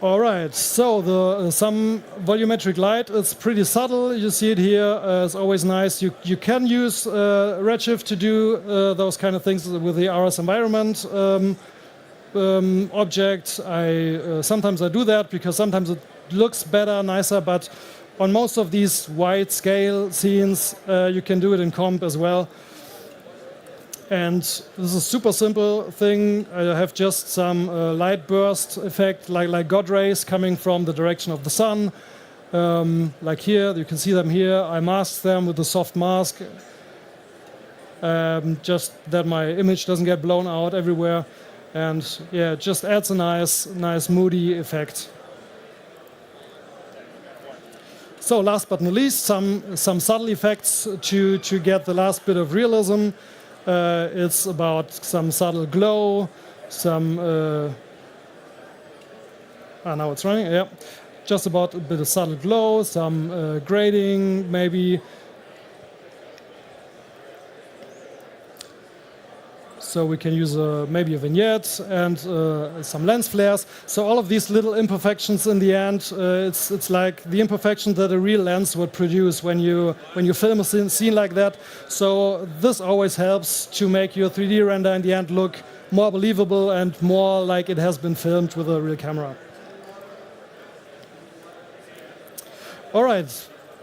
All right, so some volumetric light, it's pretty subtle. You see it here. It's always nice. You can use Redshift to do those kind of things with the RS environment object. Sometimes I do that because sometimes it looks better, nicer, but on most of these wide scale scenes, you can do it in comp as well. And this is a super simple thing. I have just some light burst effect, like God rays coming from the direction of the sun. Like here, you can see them here. I mask them with a soft mask, just that my image doesn't get blown out everywhere. And yeah, it just adds a nice moody effect. So last but not least, some subtle effects to get the last bit of realism. It's about some subtle glow, some... now it's running, yeah. Just about a bit of subtle glow, some grading, maybe. So we can use maybe a vignette and some lens flares. So all of these little imperfections in the end, it's like the imperfection that a real lens would produce when you film a scene like that. So this always helps to make your 3D render in the end look more believable and more like it has been filmed with a real camera. All right,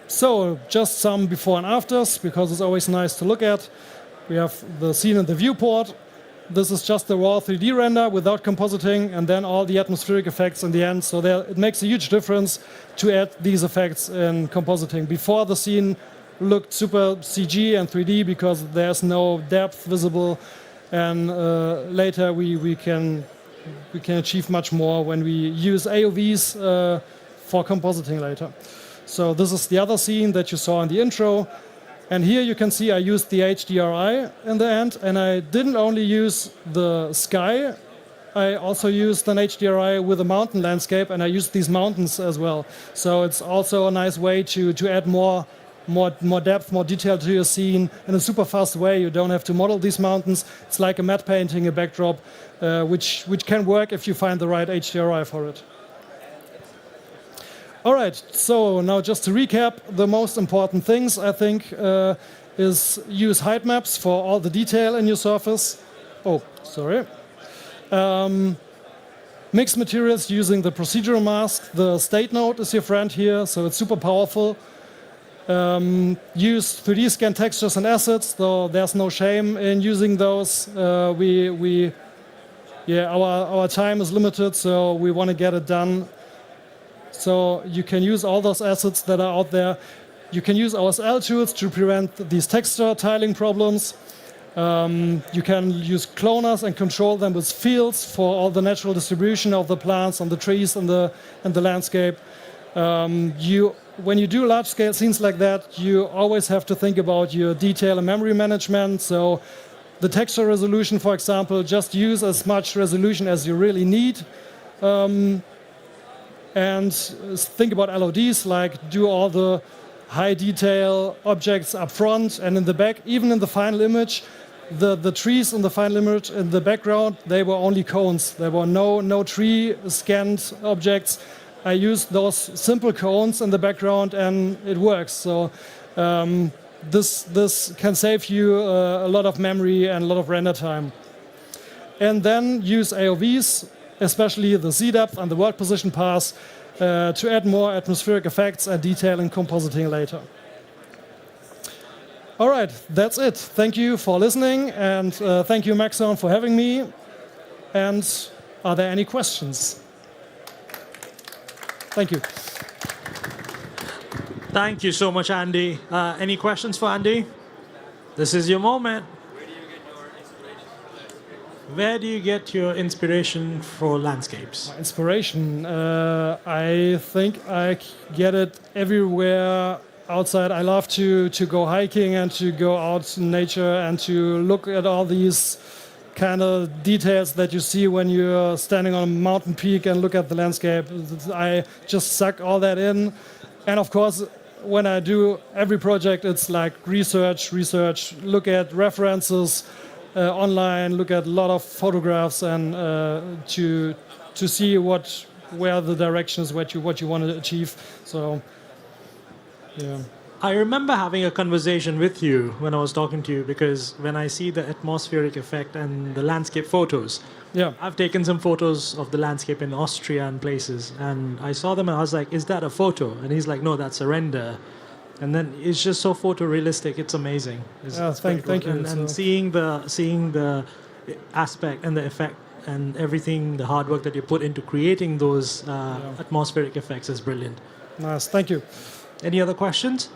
so just some before and afters, because it's always nice to look at. We have the scene in the viewport. This is just the raw 3D render without compositing, and then all the atmospheric effects in the end. So it makes a huge difference to add these effects in compositing. Before, the scene looked super CG and 3D because there's no depth visible, and later we can achieve much more when we use AOVs for compositing later. So this is the other scene that you saw in the intro. And here you can see I used the HDRI in the end, and I didn't only use the sky, I also used an HDRI with a mountain landscape, and I used these mountains as well. So it's also a nice way to add more depth, more detail to your scene in a super fast way. You don't have to model these mountains. It's like a matte painting, a backdrop, which can work if you find the right HDRI for it. All right, so now just to recap, the most important things, I think, is use height maps for all the detail in your surface. Oh, sorry. Mix materials using the procedural mask. The state node is your friend here, so it's super powerful. Use 3D scan textures and assets, though there's no shame in using those. Our time is limited, so we want to get it done. So you can use all those assets that are out there. You can use OSL tools to prevent these texture tiling problems. You can use cloners and control them with fields for all the natural distribution of the plants and the trees and the landscape. When you do large-scale scenes like that, you always have to think about your detail and memory management. So the texture resolution, for example, just use as much resolution as you really need. And think about LODs, like do all the high detail objects up front and in the back. Even in the final image, the trees in the final image in the background, they were only cones. There were no tree scanned objects. I used those simple cones in the background and it works. So this can save you a lot of memory and a lot of render time. And then use AOVs, especially the Z-depth and the world position pass, to add more atmospheric effects and detail in compositing later. All right, that's it. Thank you for listening, and thank you, Maxon, for having me. And are there any questions? Thank you. Thank you so much, Andy. Any questions for Andy? This is your moment. Where do you get your inspiration for landscapes? Inspiration? I think I get it everywhere outside. I love to go hiking and to go out in nature and to look at all these kind of details that you see when you're standing on a mountain peak and look at the landscape. I just suck all that in. And of course, when I do every project, it's like research, look at references, online, look at a lot of photographs, and to see where the direction is, what you want to achieve. So, yeah. I remember having a conversation with you when I was talking to you, because when I see the atmospheric effect and the landscape photos, yeah, I've taken some photos of the landscape in Austria and places, and I saw them and I was like, is that a photo? And he's like, no, that's a render. And then it's just so photorealistic. It's amazing. Thank you. And seeing the aspect and the effect and everything, the hard work that you put into creating those atmospheric effects is brilliant. Nice. Thank you. Any other questions?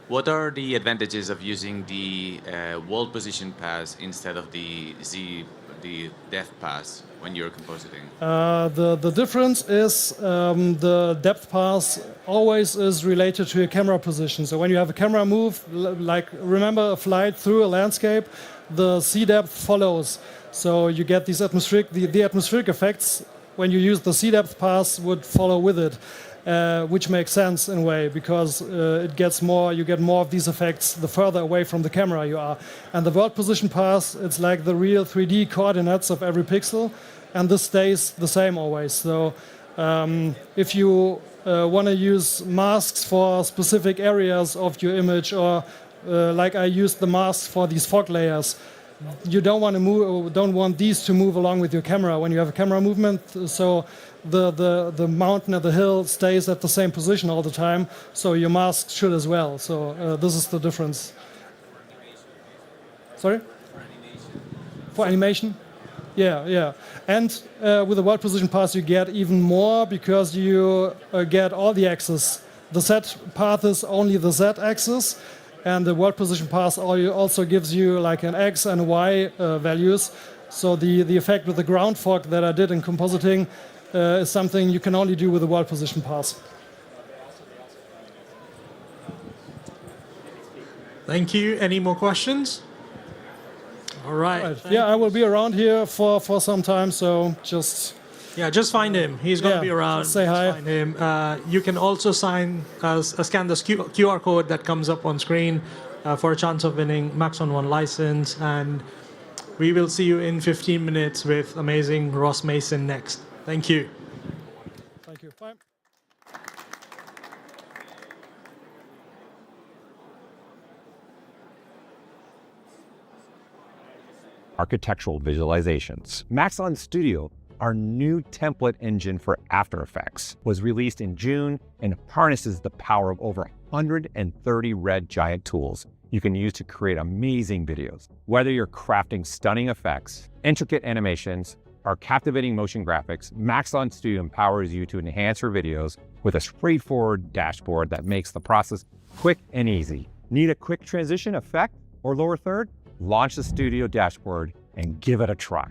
What are the advantages of using the world position pass instead of the depth pass when you're compositing? The difference is the depth pass always is related to your camera position. So when you have a camera move, like remember a flight through a landscape, the C depth follows. So you get these atmospheric, the atmospheric effects when you use the C depth pass would follow with it. which makes sense in a way because you get more of these effects the further away from the camera you are. And the world position path, it's like the real 3D coordinates of every pixel, and this stays the same always. So if you want to use masks for specific areas of your image, or like I used the masks for these fog layers, you don't want these to move along with your camera when you have a camera movement. So the mountain or the hill stays at the same position all the time. So your mask should as well. So this is the difference. Sorry? For animation? Yeah. And with the world position path, you get even more because you get all the axes. The Z path is only the Z axis. And the world position path also gives you like an X and a Y values. So the effect with the ground fog that I did in compositing is something you can only do with the world position path. Thank you. Any more questions? All right. Yeah, I will be around here for some time, so just find him. He's going to be around. Say hi. Find him. You can also scan the QR code that comes up on screen for a chance of winning Maxon 1 license. And we will see you in 15 minutes with amazing Ross Mason next. Thank you. Thank you. Bye. Architectural visualizations. Maxon Studio, our new template engine for After Effects, was released in June and harnesses the power of over 130 red giant tools you can use to create amazing videos. Whether you're crafting stunning effects, intricate animations, or captivating motion graphics, Maxon Studio empowers you to enhance your videos with a straightforward dashboard that makes the process quick and easy. Need a quick transition effect or lower third? Launch the Studio dashboard and give it a try.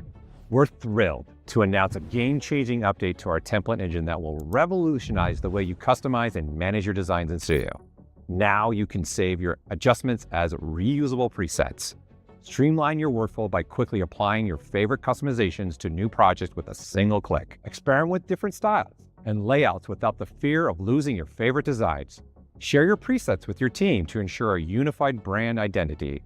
We're thrilled to announce a game-changing update to our template engine that will revolutionize the way you customize and manage your designs in Studio. Now you can save your adjustments as reusable presets. Streamline your workflow by quickly applying your favorite customizations to new projects with a single click. Experiment with different styles and layouts without the fear of losing your favorite designs. Share your presets with your team to ensure a unified brand identity.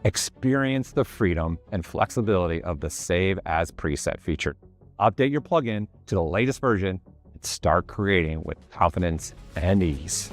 Experience the freedom and flexibility of the Save as Preset feature. Update your plugin to the latest version and start creating with confidence and ease.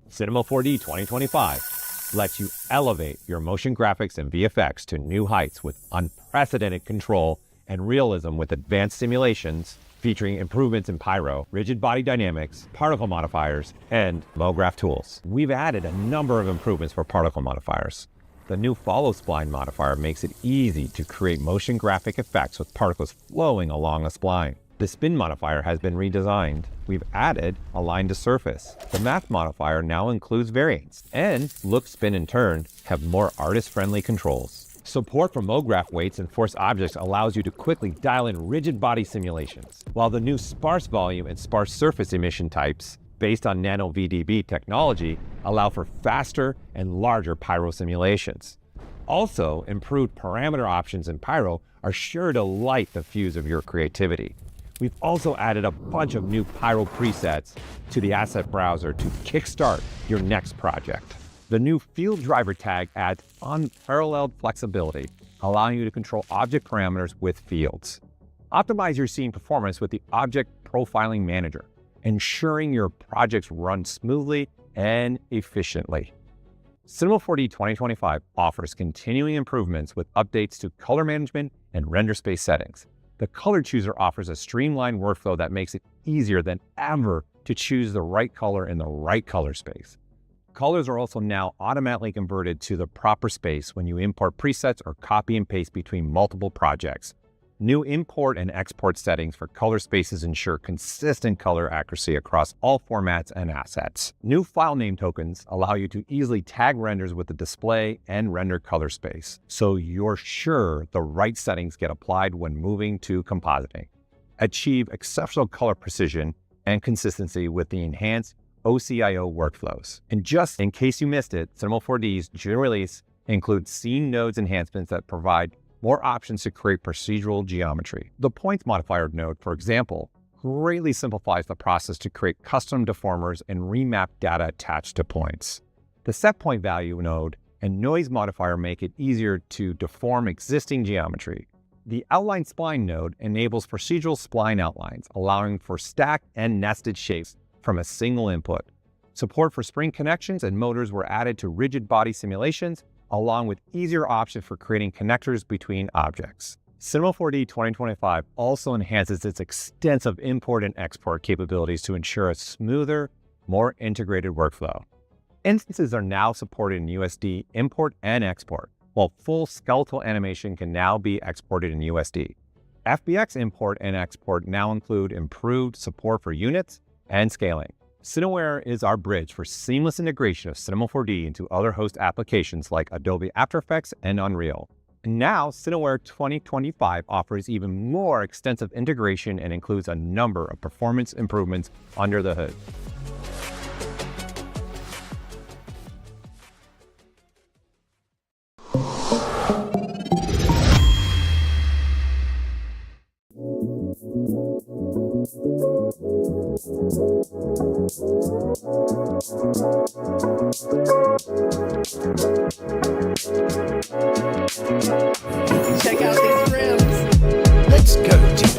Cinema 4D 2025 lets you elevate your motion graphics and VFX to new heights with unprecedented control and realism with advanced simulations, featuring improvements in pyro, rigid body dynamics, particle modifiers, and MoGraph tools. We've added a number of improvements for particle modifiers. The new follow spline modifier makes it easy to create motion graphic effects with particles flowing along a spline. The spin modifier has been redesigned. We've added align to surface. The math modifier now includes variants, and look, spin, and turn have more artist-friendly controls. Support for MoGraph weights and force objects allows you to quickly dial in rigid body simulations, while the new sparse volume and sparse surface emission types, based on nano VDB technology, allow for faster and larger pyro simulations. Also, improved parameter options in pyro are sure to light the fuse of your creativity. We've also added a bunch of new pyro presets to the asset browser to kickstart your next project. The new field driver tag adds unparalleled flexibility, allowing you to control object parameters with fields. Optimize your scene performance with the Object Profiling Manager, ensuring your projects run smoothly and efficiently. Cinema 4D 2025 offers continuing improvements with updates to color management and render space settings. The color chooser offers a streamlined workflow that makes it easier than ever to choose the right color in the right color space. Colors are also now automatically converted to the proper space when you import presets or copy and paste between multiple projects. New import and export settings for color spaces ensure consistent color accuracy across all formats and assets. New file name tokens allow you to easily tag renders with the display and render color space, so you're sure the right settings get applied when moving to compositing. Achieve exceptional color precision and consistency with the enhanced OCIO workflows. And just in case you missed it, Cinema 4D's June release includes scene nodes enhancements that provide more options to create procedural geometry. The Points Modifier node, for example, greatly simplifies the process to create custom deformers and remap data attached to points. The Set Point Value node and Noise Modifier make it easier to deform existing geometry. The Outline Spline node enables procedural spline outlines, allowing for stacked and nested shapes from a single input. Support for spring connections and motors were added to rigid body simulations, along with easier options for creating connectors between objects. Cinema 4D 2025 also enhances its extensive import and export capabilities to ensure a smoother, more integrated workflow. Instances are now supported in USD import and export, while full skeletal animation can now be exported in USD. FBX import and export now include improved support for units and scaling. Cineware is our bridge for seamless integration of Cinema 4D into other host applications like Adobe After Effects and Unreal. And now, Cineware 2025 offers even more extensive integration and includes a number of performance improvements under the hood. Check out these rims. Let's go, G.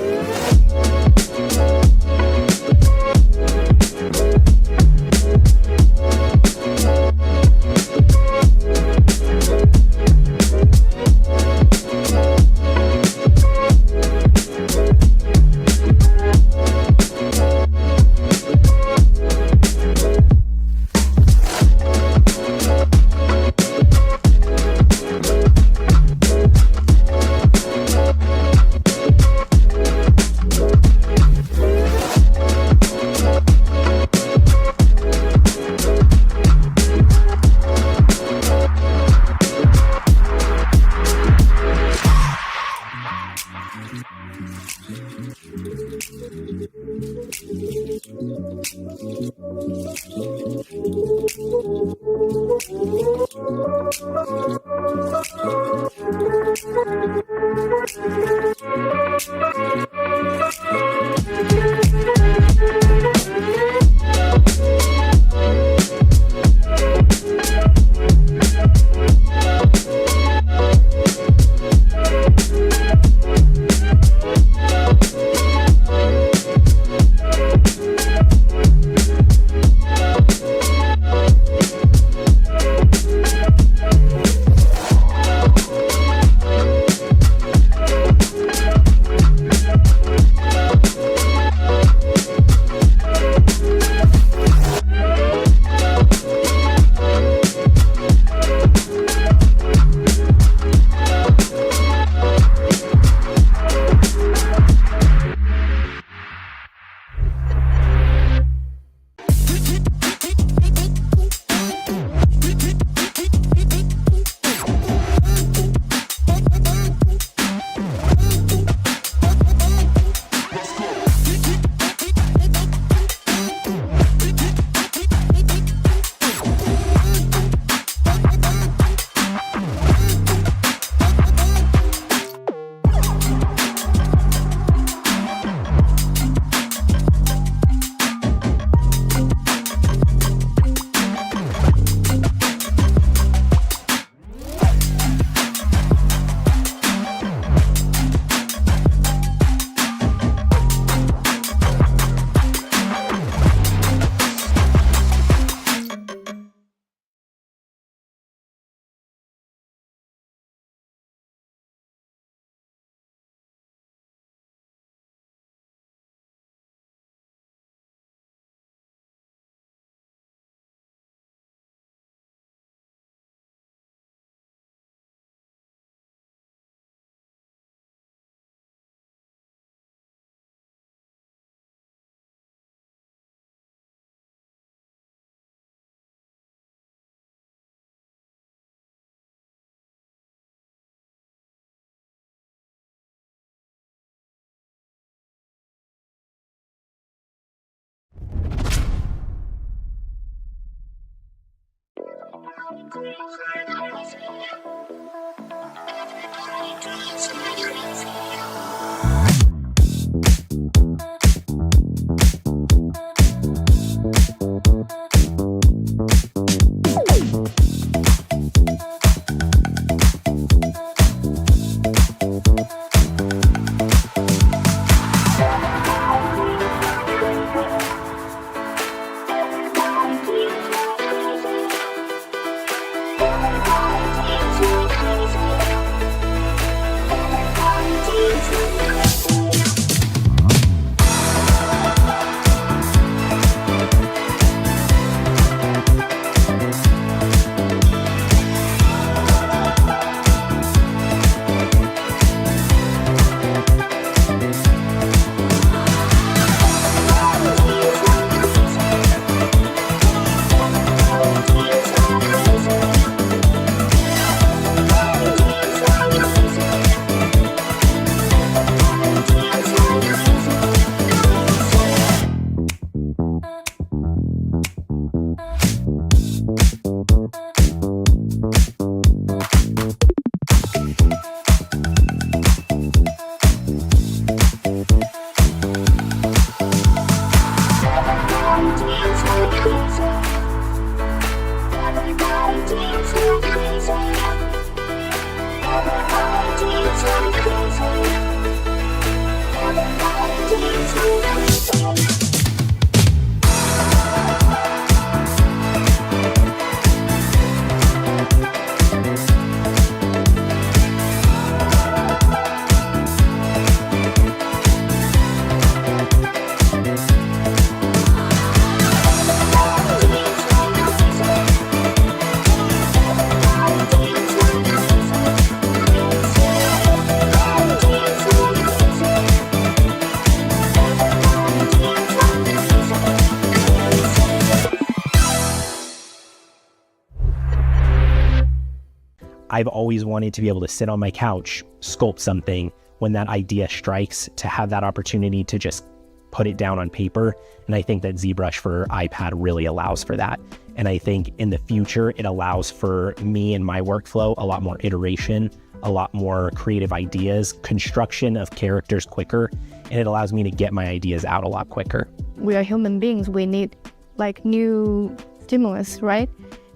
I've always wanted to be able to sit on my couch, sculpt something when that idea strikes, to have that opportunity to just put it down on paper. And I think that ZBrush for iPad really allows for that. And I think in the future, it allows for me and my workflow a lot more iteration, a lot more creative ideas, construction of characters quicker, and it allows me to get my ideas out a lot quicker. We are human beings. We need like new stimulus, right?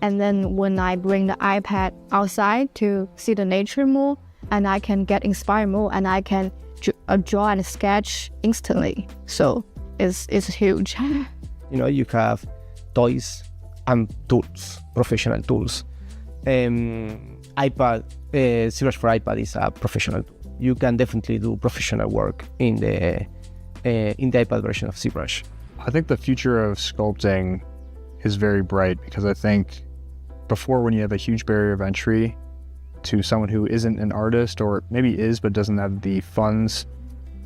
And then when I bring the iPad outside to see the nature more, and I can get inspired more, and I can draw and sketch instantly. So it's huge. You know, you have toys and tools, professional tools. ZBrush for iPad is a professional tool. You can definitely do professional work in the iPad version of ZBrush. I think the future of sculpting is very bright, because I think before, when you have a huge barrier of entry to someone who isn't an artist, or maybe is but doesn't have the funds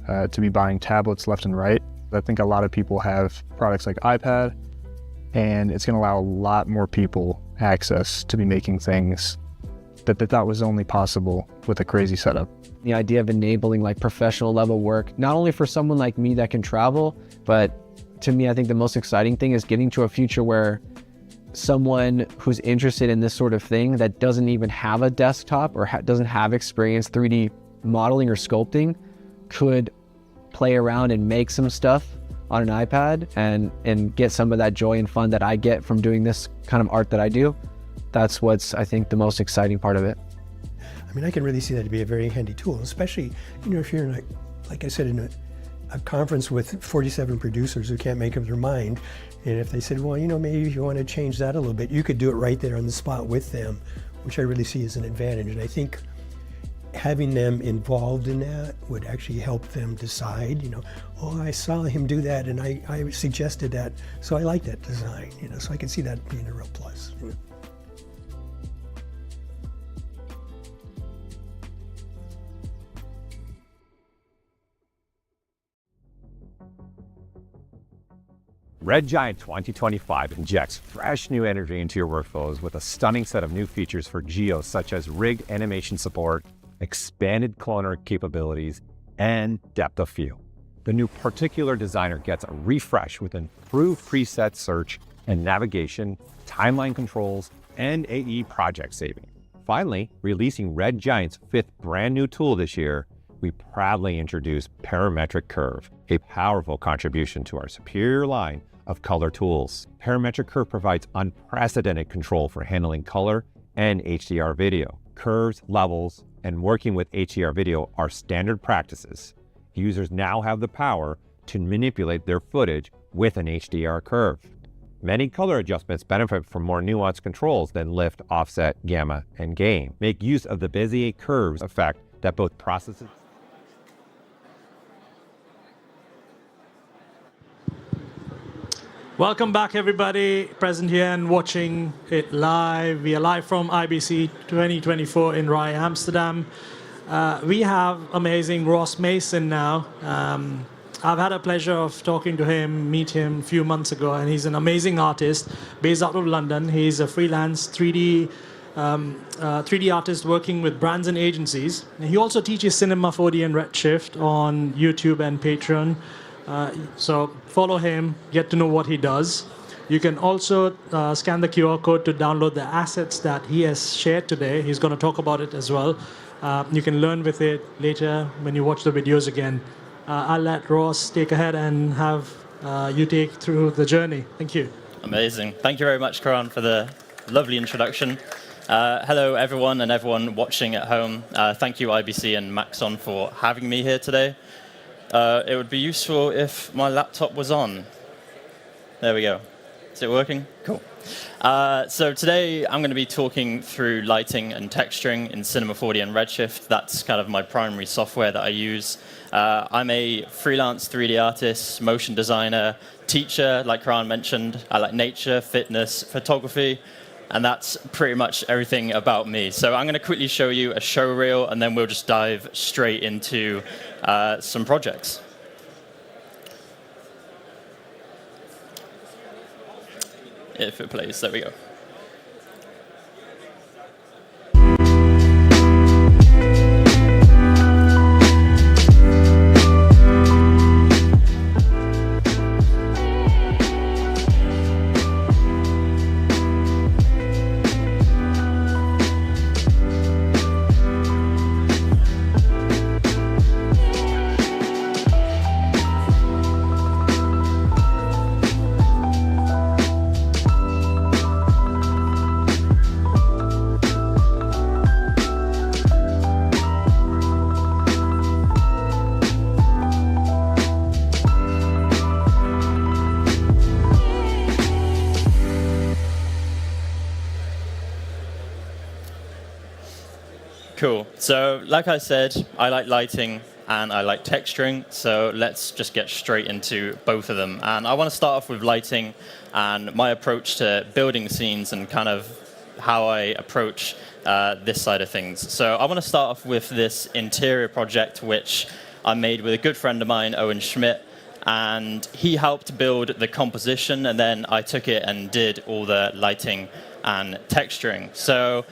to be buying tablets left and right, I think a lot of people have products like iPad, and it's going to allow a lot more people access to be making things that they thought was only possible with a crazy setup. The idea of enabling like professional level work, not only for someone like me that can travel, but to me, I think the most exciting thing is getting to a future where someone who's interested in this sort of thing that doesn't even have a desktop or doesn't have experience 3D modeling or sculpting could play around and make some stuff on an iPad and get some of that joy and fun that I get from doing this kind of art that I do. That's what's, I think, the most exciting part of it. I mean, I can really see that to be a very handy tool, especially, you know, if you're in like I said, in a conference with 47 producers who can't make up their mind. And if they said, well, you know, maybe if you want to change that a little bit, you could do it right there on the spot with them, which I really see as an advantage. And I think having them involved in that would actually help them decide, you know, oh, I saw him do that and I suggested that, so I like that design, you know, so I can see that being a real plus. You know? Red Giant 2025 injects fresh new energy into your workflows with a stunning set of new features for geos such as rig animation support, expanded cloner capabilities, and depth of field. The new Particular Designer gets a refresh with improved preset search and navigation, timeline controls, and AE project saving. Finally, releasing Red Giant's 5th brand new tool this year, we proudly introduced Parametric Curve, a powerful contribution to our superior line of color tools. Parametric Curve provides unprecedented control for handling color and HDR video. Curves, levels, and working with HDR video are standard practices. Users now have the power to manipulate their footage with an HDR curve. Many color adjustments benefit from more nuanced controls than lift, offset, gamma, and gain. Make use of the Bezier curves effect that both processes. Welcome back, everybody present here and watching it live. We are live from IBC 2024 in Rye, Amsterdam. We have amazing Ross Mason now. I've had a pleasure of talking to him, meet him a few months ago, and he's an amazing artist based out of London. He's a freelance 3D artist working with brands and agencies. And he also teaches Cinema 4D and Redshift on YouTube and Patreon. So follow him, get to know what he does. You can also scan the QR code to download the assets that he has shared today. He's going to talk about it as well. You can learn with it later when you watch the videos again. I'll let Ross take ahead and have you take through the journey. Thank you. Amazing. Thank you very much, Karan, for the lovely introduction. Hello, everyone, and everyone watching at home. Thank you, IBC and Maxon, for having me here today. It would be useful if my laptop was on. There we go. Is it working? Cool. So today I'm going to be talking through lighting and texturing in Cinema 4D and Redshift. That's kind of my primary software that I use. I'm a freelance 3D artist, motion designer, teacher, like Karan mentioned. I like nature, fitness, photography, and that's pretty much everything about me. So I'm going to quickly show you a show reel, and then we'll just dive straight into some projects. If it plays, there we go. Cool. So like I said, I like lighting and I like texturing. So let's just get straight into both of them. And I want to start off with lighting and my approach to building scenes and kind of how I approach this side of things. So I want to start off with this interior project, which I made with a good friend of mine, Owen Schmidt. And he helped build the composition, and then I took it and did all the lighting and texturing. So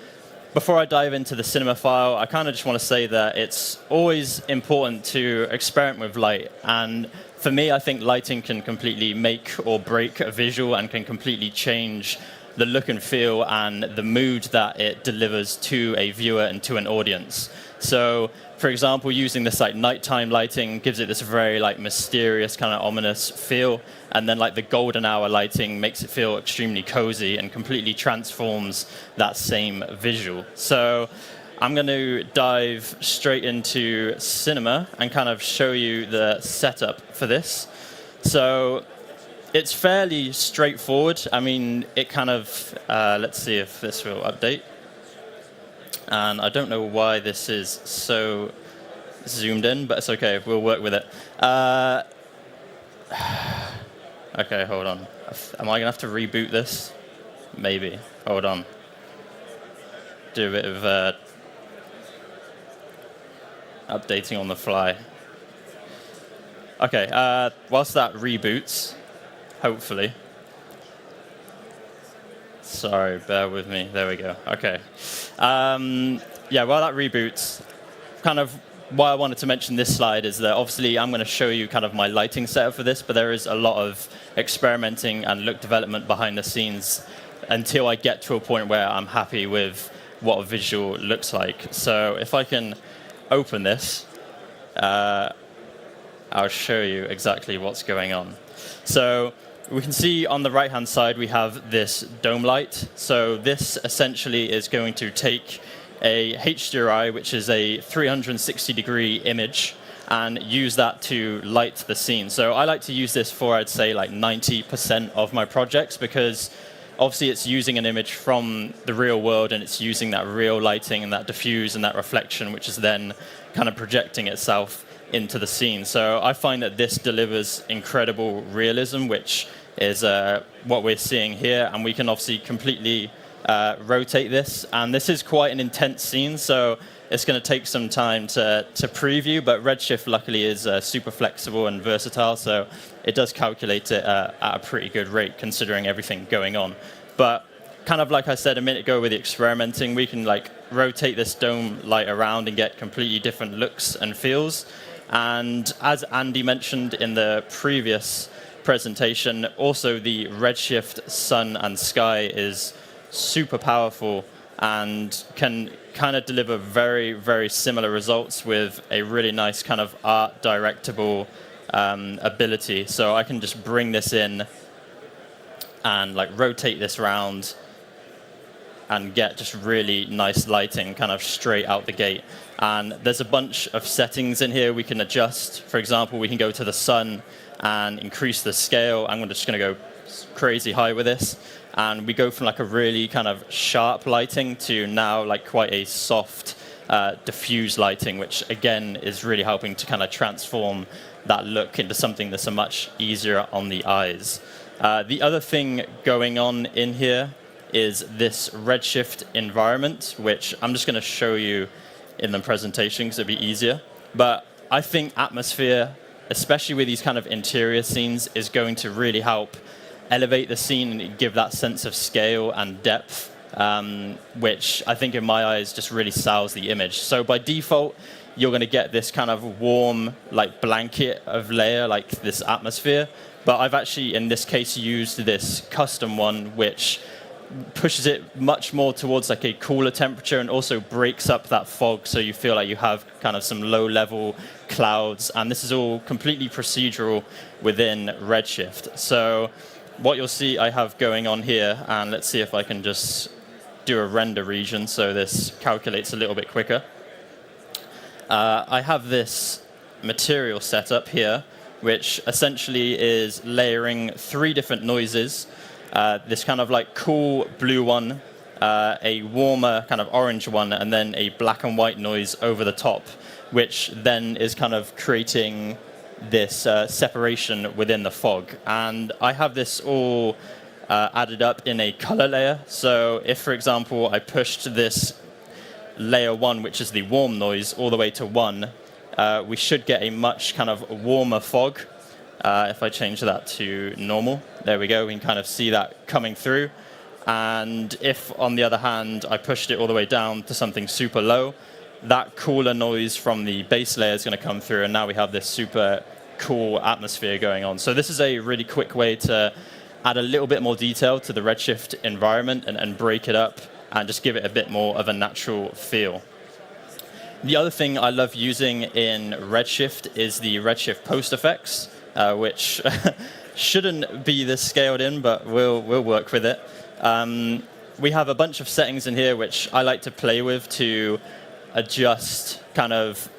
before I dive into the cinema file, I kind of just want to say that it's always important to experiment with light. And for me, I think lighting can completely make or break a visual and can completely change the look and feel and the mood that it delivers to a viewer and to an audience. So, for example, using this like nighttime lighting gives it this very like mysterious kind of ominous feel, and then like the golden hour lighting makes it feel extremely cozy and completely transforms that same visual. So I'm going to dive straight into cinema and kind of show you the setup for this. So it's fairly straightforward. I mean, it kind of, let's see if this will update. And I don't know why this is so zoomed in, but it's okay. We'll work with it. Okay, hold on. Am I going to have to reboot this? Maybe. Hold on. Do a bit of updating on the fly. Okay, whilst that reboots, hopefully. Sorry, bear with me. There we go. Okay. Yeah, while that reboots, kind of why I wanted to mention this slide is that obviously I'm going to show you kind of my lighting setup for this, but there is a lot of experimenting and look development behind the scenes until I get to a point where I'm happy with what a visual looks like. So if I can open this, I'll show you exactly what's going on. So we can see on the right-hand side, we have this dome light. So this essentially is going to take a HDRI, which is a 360-degree image, and use that to light the scene. So I like to use this for, I'd say, like 90% of my projects, because obviously it's using an image from the real world, and it's using that real lighting and that diffuse and that reflection, which is then kind of projecting itself into the scene. So I find that this delivers incredible realism, which is what we're seeing here. And we can obviously completely rotate this. And this is quite an intense scene, so it's going to take some time to preview, but Redshift luckily is super flexible and versatile, so it does calculate it at a pretty good rate considering everything going on. But kind of like I said a minute ago with the experimenting, we can like rotate this dome light around and get completely different looks and feels. And as Andy mentioned in the previous presentation, also the Redshift sun and sky is super powerful and can kind of deliver very, very similar results with a really nice kind of art directable ability. So I can just bring this in and like rotate this around and get just really nice lighting kind of straight out the gate. And there's a bunch of settings in here we can adjust. For example, we can go to the sun and increase the scale. I'm just going to go crazy high with this. And we go from like a really kind of sharp lighting to now like quite a soft, diffuse lighting, which again is really helping to kind of transform that look into something that's a much easier on the eyes. The other thing going on in here is this Redshift environment, which I'm just going to show you in the presentation because it'll be easier. But I think atmosphere, especially with these kind of interior scenes, is going to really help elevate the scene and give that sense of scale and depth, which I think in my eyes just really sells the image. So by default, you're going to get this kind of warm like blanket of layer, like this atmosphere. But I've actually, in this case, used this custom one, which pushes it much more towards like a cooler temperature and also breaks up that fog so you feel like you have kind of some low-level clouds. And this is all completely procedural within Redshift. So what you'll see I have going on here, and let's see if I can just do a render region so this calculates a little bit quicker. I have this material setup here, which essentially is layering 3 different noises. This kind of like cool blue one, a warmer kind of orange one, and then a black and white noise over the top, which then is kind of creating this separation within the fog. And I have this all added up in a color layer. So if, for example, I pushed this layer 1, which is the warm noise, all the way to 1, we should get a much kind of warmer fog. If I change that to normal, there we go, we can kind of see that coming through. And if, on the other hand, I pushed it all the way down to something super low, that cooler noise from the base layer is going to come through, and now we have this super cool atmosphere going on. So this is a really quick way to add a little bit more detail to the Redshift environment and break it up and just give it a bit more of a natural feel. The other thing I love using in Redshift is the Redshift post effects, which shouldn't be this scaled in, but we'll work with it. We have a bunch of settings in here which I like to play with to adjust kind of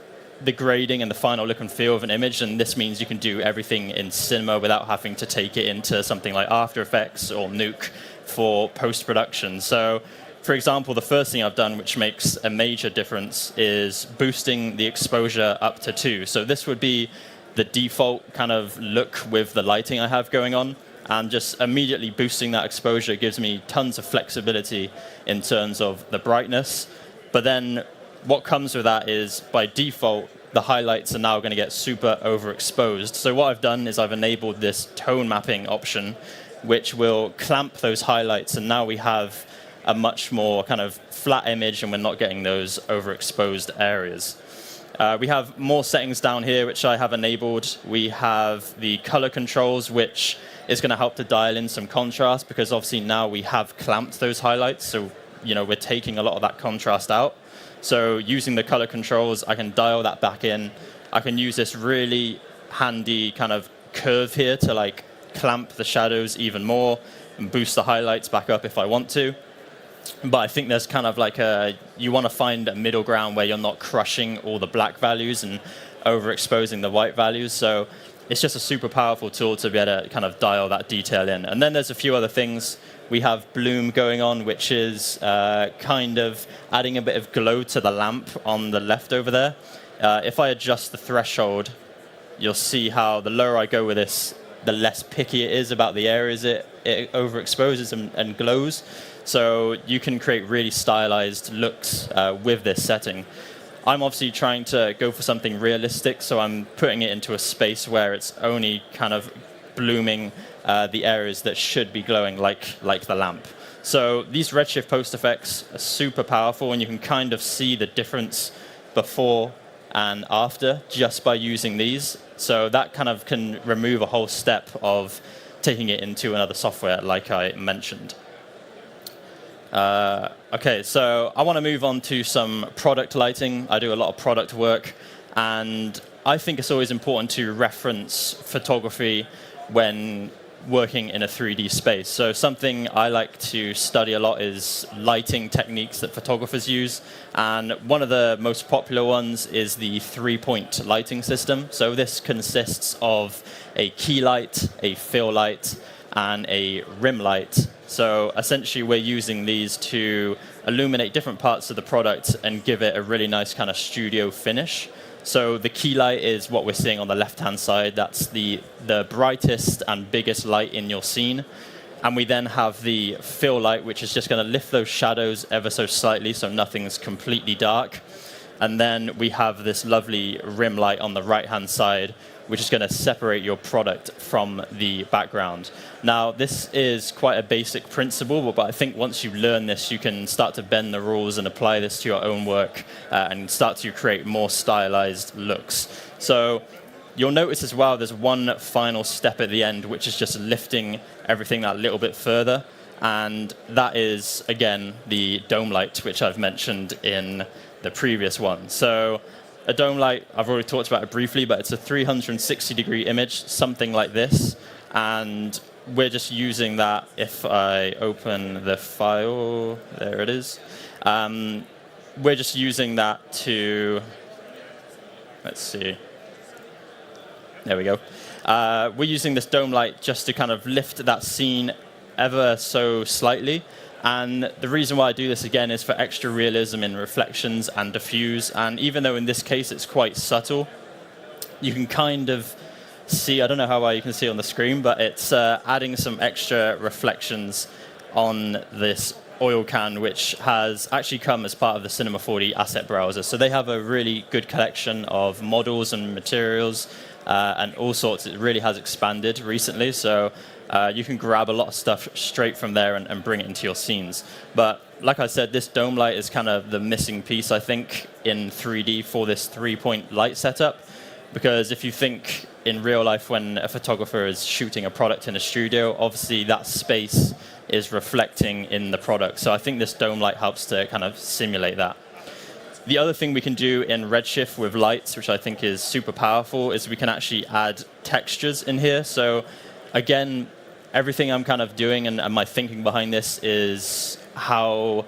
the grading and the final look and feel of an image, and this means you can do everything in cinema without having to take it into something like After Effects or Nuke for post-production. So, for example, the first thing I've done, which makes a major difference, is boosting the exposure up to 2. So this would be the default kind of look with the lighting I have going on, and just immediately boosting that exposure gives me tons of flexibility in terms of the brightness. But then what comes with that is, by default, the highlights are now going to get super overexposed. So what I've done is I've enabled this tone mapping option, which will clamp those highlights, and now we have a much more kind of flat image, and we're not getting those overexposed areas. We have more settings down here, which I have enabled. We have the color controls, which is going to help to dial in some contrast, because obviously now we have clamped those highlights, so we're taking a lot of that contrast out. So using the color controls, I can dial that back in. I can use this really handy kind of curve here to like clamp the shadows even more and boost the highlights back up if I want to. But I think there's kind of like you want to find a middle ground where you're not crushing all the black values and overexposing the white values. So it's just a super powerful tool to be able to kind of dial that detail in. And then there's a few other things. We have bloom going on, which is kind of adding a bit of glow to the lamp on the left over there. If I adjust the threshold, you'll see how the lower I go with this, the less picky it is about the areas it overexposes and glows. So you can create really stylized looks with this setting. I'm obviously trying to go for something realistic, so I'm putting it into a space where it's only kind of blooming the areas that should be glowing like the lamp. So these Redshift post effects are super powerful, and you can kind of see the difference before and after just by using these. So that kind of can remove a whole step of taking it into another software, like I mentioned. Okay, so I want to move on to some product lighting. I do a lot of product work, and I think it's always important to reference photography when working in a 3D space. So something I like to study a lot is lighting techniques that photographers use, and one of the most popular ones is the 3-point lighting system. So this consists of a key light, a fill light, and a rim light. So essentially we're using these to illuminate different parts of the product and give it a really nice kind of studio finish. So the key light is what we're seeing on the left-hand side. That's the brightest and biggest light in your scene. And we then have the fill light, which is just going to lift those shadows ever so slightly so nothing's completely dark. And then we have this lovely rim light on the right-hand side, which is going to separate your product from the background. Now, this is quite a basic principle, but I think once you learn this, you can start to bend the rules and apply this to your own work and start to create more stylized looks. So you'll notice as well, there's one final step at the end, which is just lifting everything that little bit further. And that is, again, the dome light, which I've mentioned in the previous one. So a dome light, I've already talked about it briefly, but it's a 360-degree image, something like this. And we're just using that. If I open the file, there it is. We're just using that to, let's see. There we go. We're using this dome light just to kind of lift that scene ever so slightly. And the reason why I do this, again, is for extra realism in reflections and diffuse. And even though in this case it's quite subtle, you can kind of see, I don't know how well you can see on the screen, but it's adding some extra reflections on this oil can, which has actually come as part of the Cinema 4D asset browser. So they have a really good collection of models and materials and all sorts. It really has expanded recently. So you can grab a lot of stuff straight from there and bring it into your scenes. But like I said, this dome light is kind of the missing piece, I think, in 3D for this 3-point light setup. Because if you think in real life when a photographer is shooting a product in a studio, obviously that space is reflecting in the product. So I think this dome light helps to kind of simulate that. The other thing we can do in Redshift with lights, which I think is super powerful, is we can actually add textures in here. So again, everything I'm kind of doing and my thinking behind this is how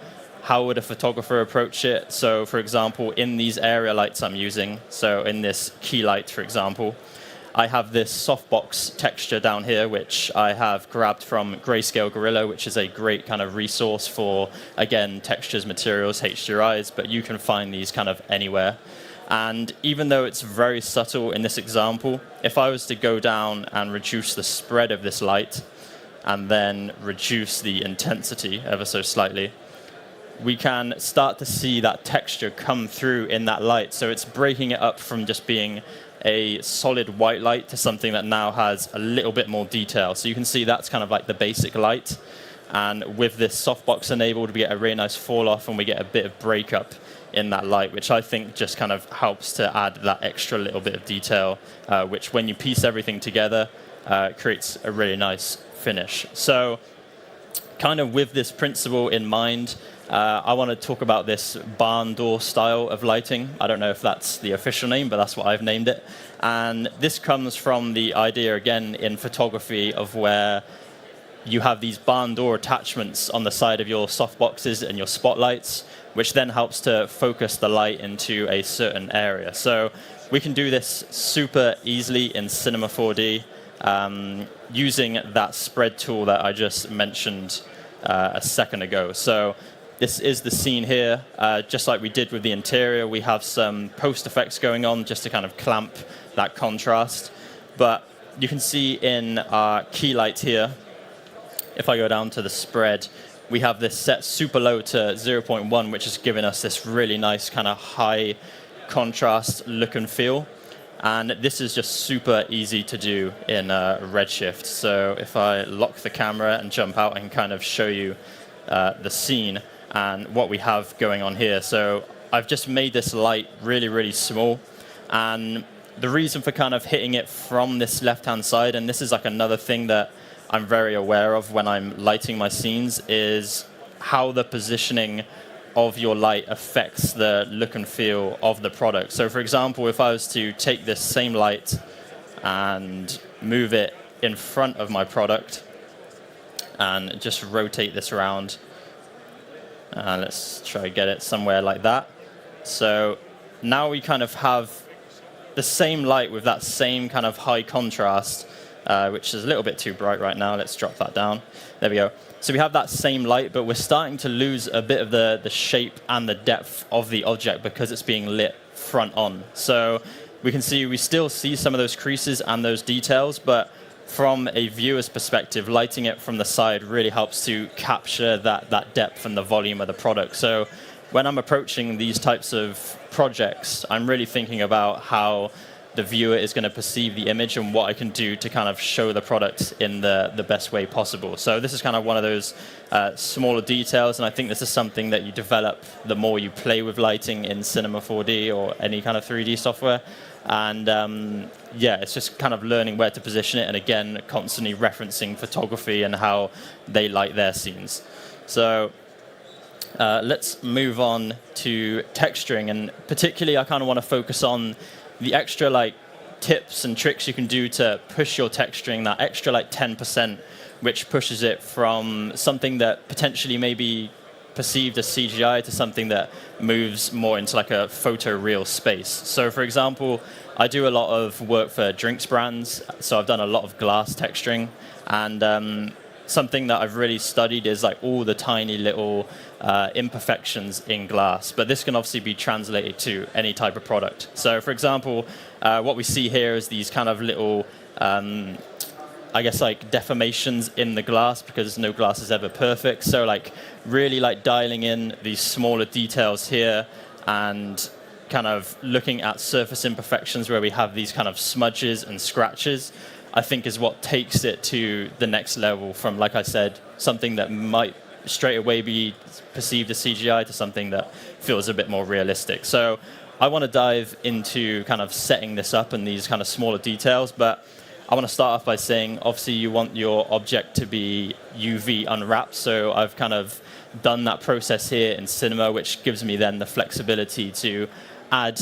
would a photographer approach it? So for example, in these area lights I'm using, so in this key light, for example, I have this softbox texture down here, which I have grabbed from Grayscale Gorilla, which is a great kind of resource for, again, textures, materials, HDRIs, but you can find these kind of anywhere. And even though it's very subtle in this example, if I was to go down and reduce the spread of this light and then reduce the intensity ever so slightly, we can start to see that texture come through in that light. So it's breaking it up from just being a solid white light to something that now has a little bit more detail. So you can see that's kind of like the basic light. And with this softbox enabled, we get a really nice fall off and we get a bit of breakup in that light, which I think just kind of helps to add that extra little bit of detail, which when you piece everything together, creates a really nice finish. So kind of with this principle in mind, I want to talk about this barn door style of lighting. I don't know if that's the official name, but that's what I've named it. And this comes from the idea, again, in photography of where you have these barn door attachments on the side of your softboxes and your spotlights, which then helps to focus the light into a certain area. So we can do this super easily in Cinema 4D using that spread tool that I just mentioned a second ago. So this is the scene here. Just like we did with the interior, we have some post effects going on just to kind of clamp that contrast. But you can see in our key light here, if I go down to the spread, we have this set super low to 0.1, which is giving us this really nice kind of high contrast look and feel. And this is just super easy to do in Redshift. So if I lock the camera and jump out, I can kind of show you the scene and what we have going on here. So I've just made this light really, really small. And the reason for kind of hitting it from this left-hand side, and this is like another thing that I'm very aware of when I'm lighting my scenes, is how the positioning of your light affects the look and feel of the product. So for example, if I was to take this same light and move it in front of my product and just rotate this around, let's try to get it somewhere like that. So now we kind of have the same light with that same kind of high contrast, which is a little bit too bright right now. Let's drop that down. There we go. So we have that same light, but we're starting to lose a bit of the shape and the depth of the object because it's being lit front on. So we can see, we still see some of those creases and those details, but from a viewer's perspective, lighting it from the side really helps to capture that depth and the volume of the product. So when I'm approaching these types of projects, I'm really thinking about how the viewer is going to perceive the image and what I can do to kind of show the product in the best way possible. So this is kind of one of those smaller details, and I think this is something that you develop the more you play with lighting in Cinema 4D or any kind of 3D software. And yeah, it's just kind of learning where to position it, and again, constantly referencing photography and how they light their scenes. So let's move on to texturing, and particularly I kind of want to focus on the extra like tips and tricks you can do to push your texturing, that extra like 10%, which pushes it from something that potentially may be perceived as CGI to something that moves more into like a photoreal space. So for example, I do a lot of work for drinks brands, so I've done a lot of glass texturing, and something that I've really studied is like all the tiny little imperfections in glass, but this can obviously be translated to any type of product. So for example, what we see here is these kind of little I guess like deformations in the glass, because no glass is ever perfect. So like really like dialing in these smaller details here and kind of looking at surface imperfections where we have these kind of smudges and scratches, I think is what takes it to the next level from, like I said, something that might straight away be perceived as CGI to something that feels a bit more realistic. So I want to dive into kind of setting this up and these kind of smaller details, but I want to start off by saying, obviously you want your object to be UV unwrapped, so I've kind of done that process here in Cinema, which gives me then the flexibility to add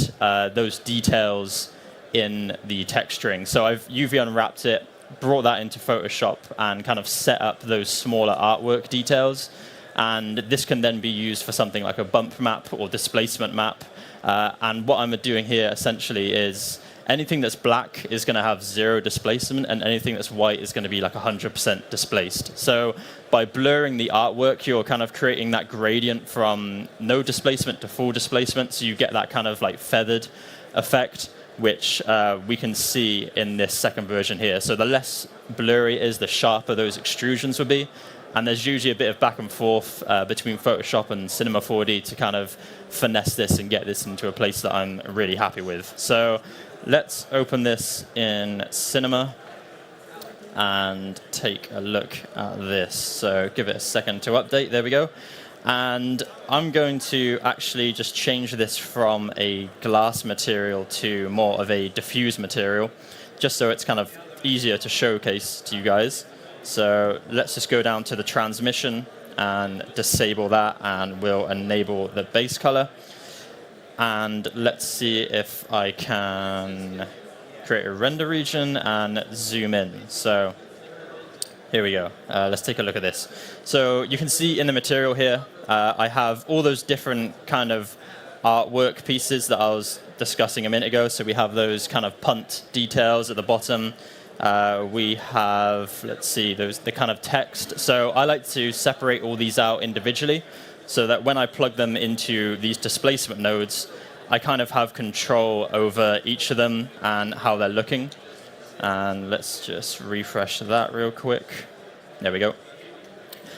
those details in the texturing. So I've UV unwrapped it, brought that into Photoshop, and kind of set up those smaller artwork details. And this can then be used for something like a bump map or displacement map. And what I'm doing here essentially is anything that's black is going to have 0 displacement, and anything that's white is going to be like 100% displaced. So by blurring the artwork, you're kind of creating that gradient from no displacement to full displacement, so you get that kind of like feathered effect, which we can see in this second version here. So the less blurry it is, the sharper those extrusions will be. And there's usually a bit of back and forth between Photoshop and Cinema 4D to kind of finesse this and get this into a place that I'm really happy with. So let's open this in Cinema and take a look at this. So give it a second to update. There we go. And I'm going to actually just change this from a glass material to more of a diffuse material, just so it's kind of easier to showcase to you guys. So let's just go down to the transmission and disable that, and we'll enable the base color. And let's see if I can create a render region and zoom in. So here we go. Let's take a look at this. So you can see in the material here, I have all those different kind of artwork pieces that I was discussing a minute ago. So we have those kind of punt details at the bottom. We have, let's see, the kind of text. So I like to separate all these out individually so that when I plug them into these displacement nodes, I kind of have control over each of them and how they're looking. And let's just refresh that real quick. There we go.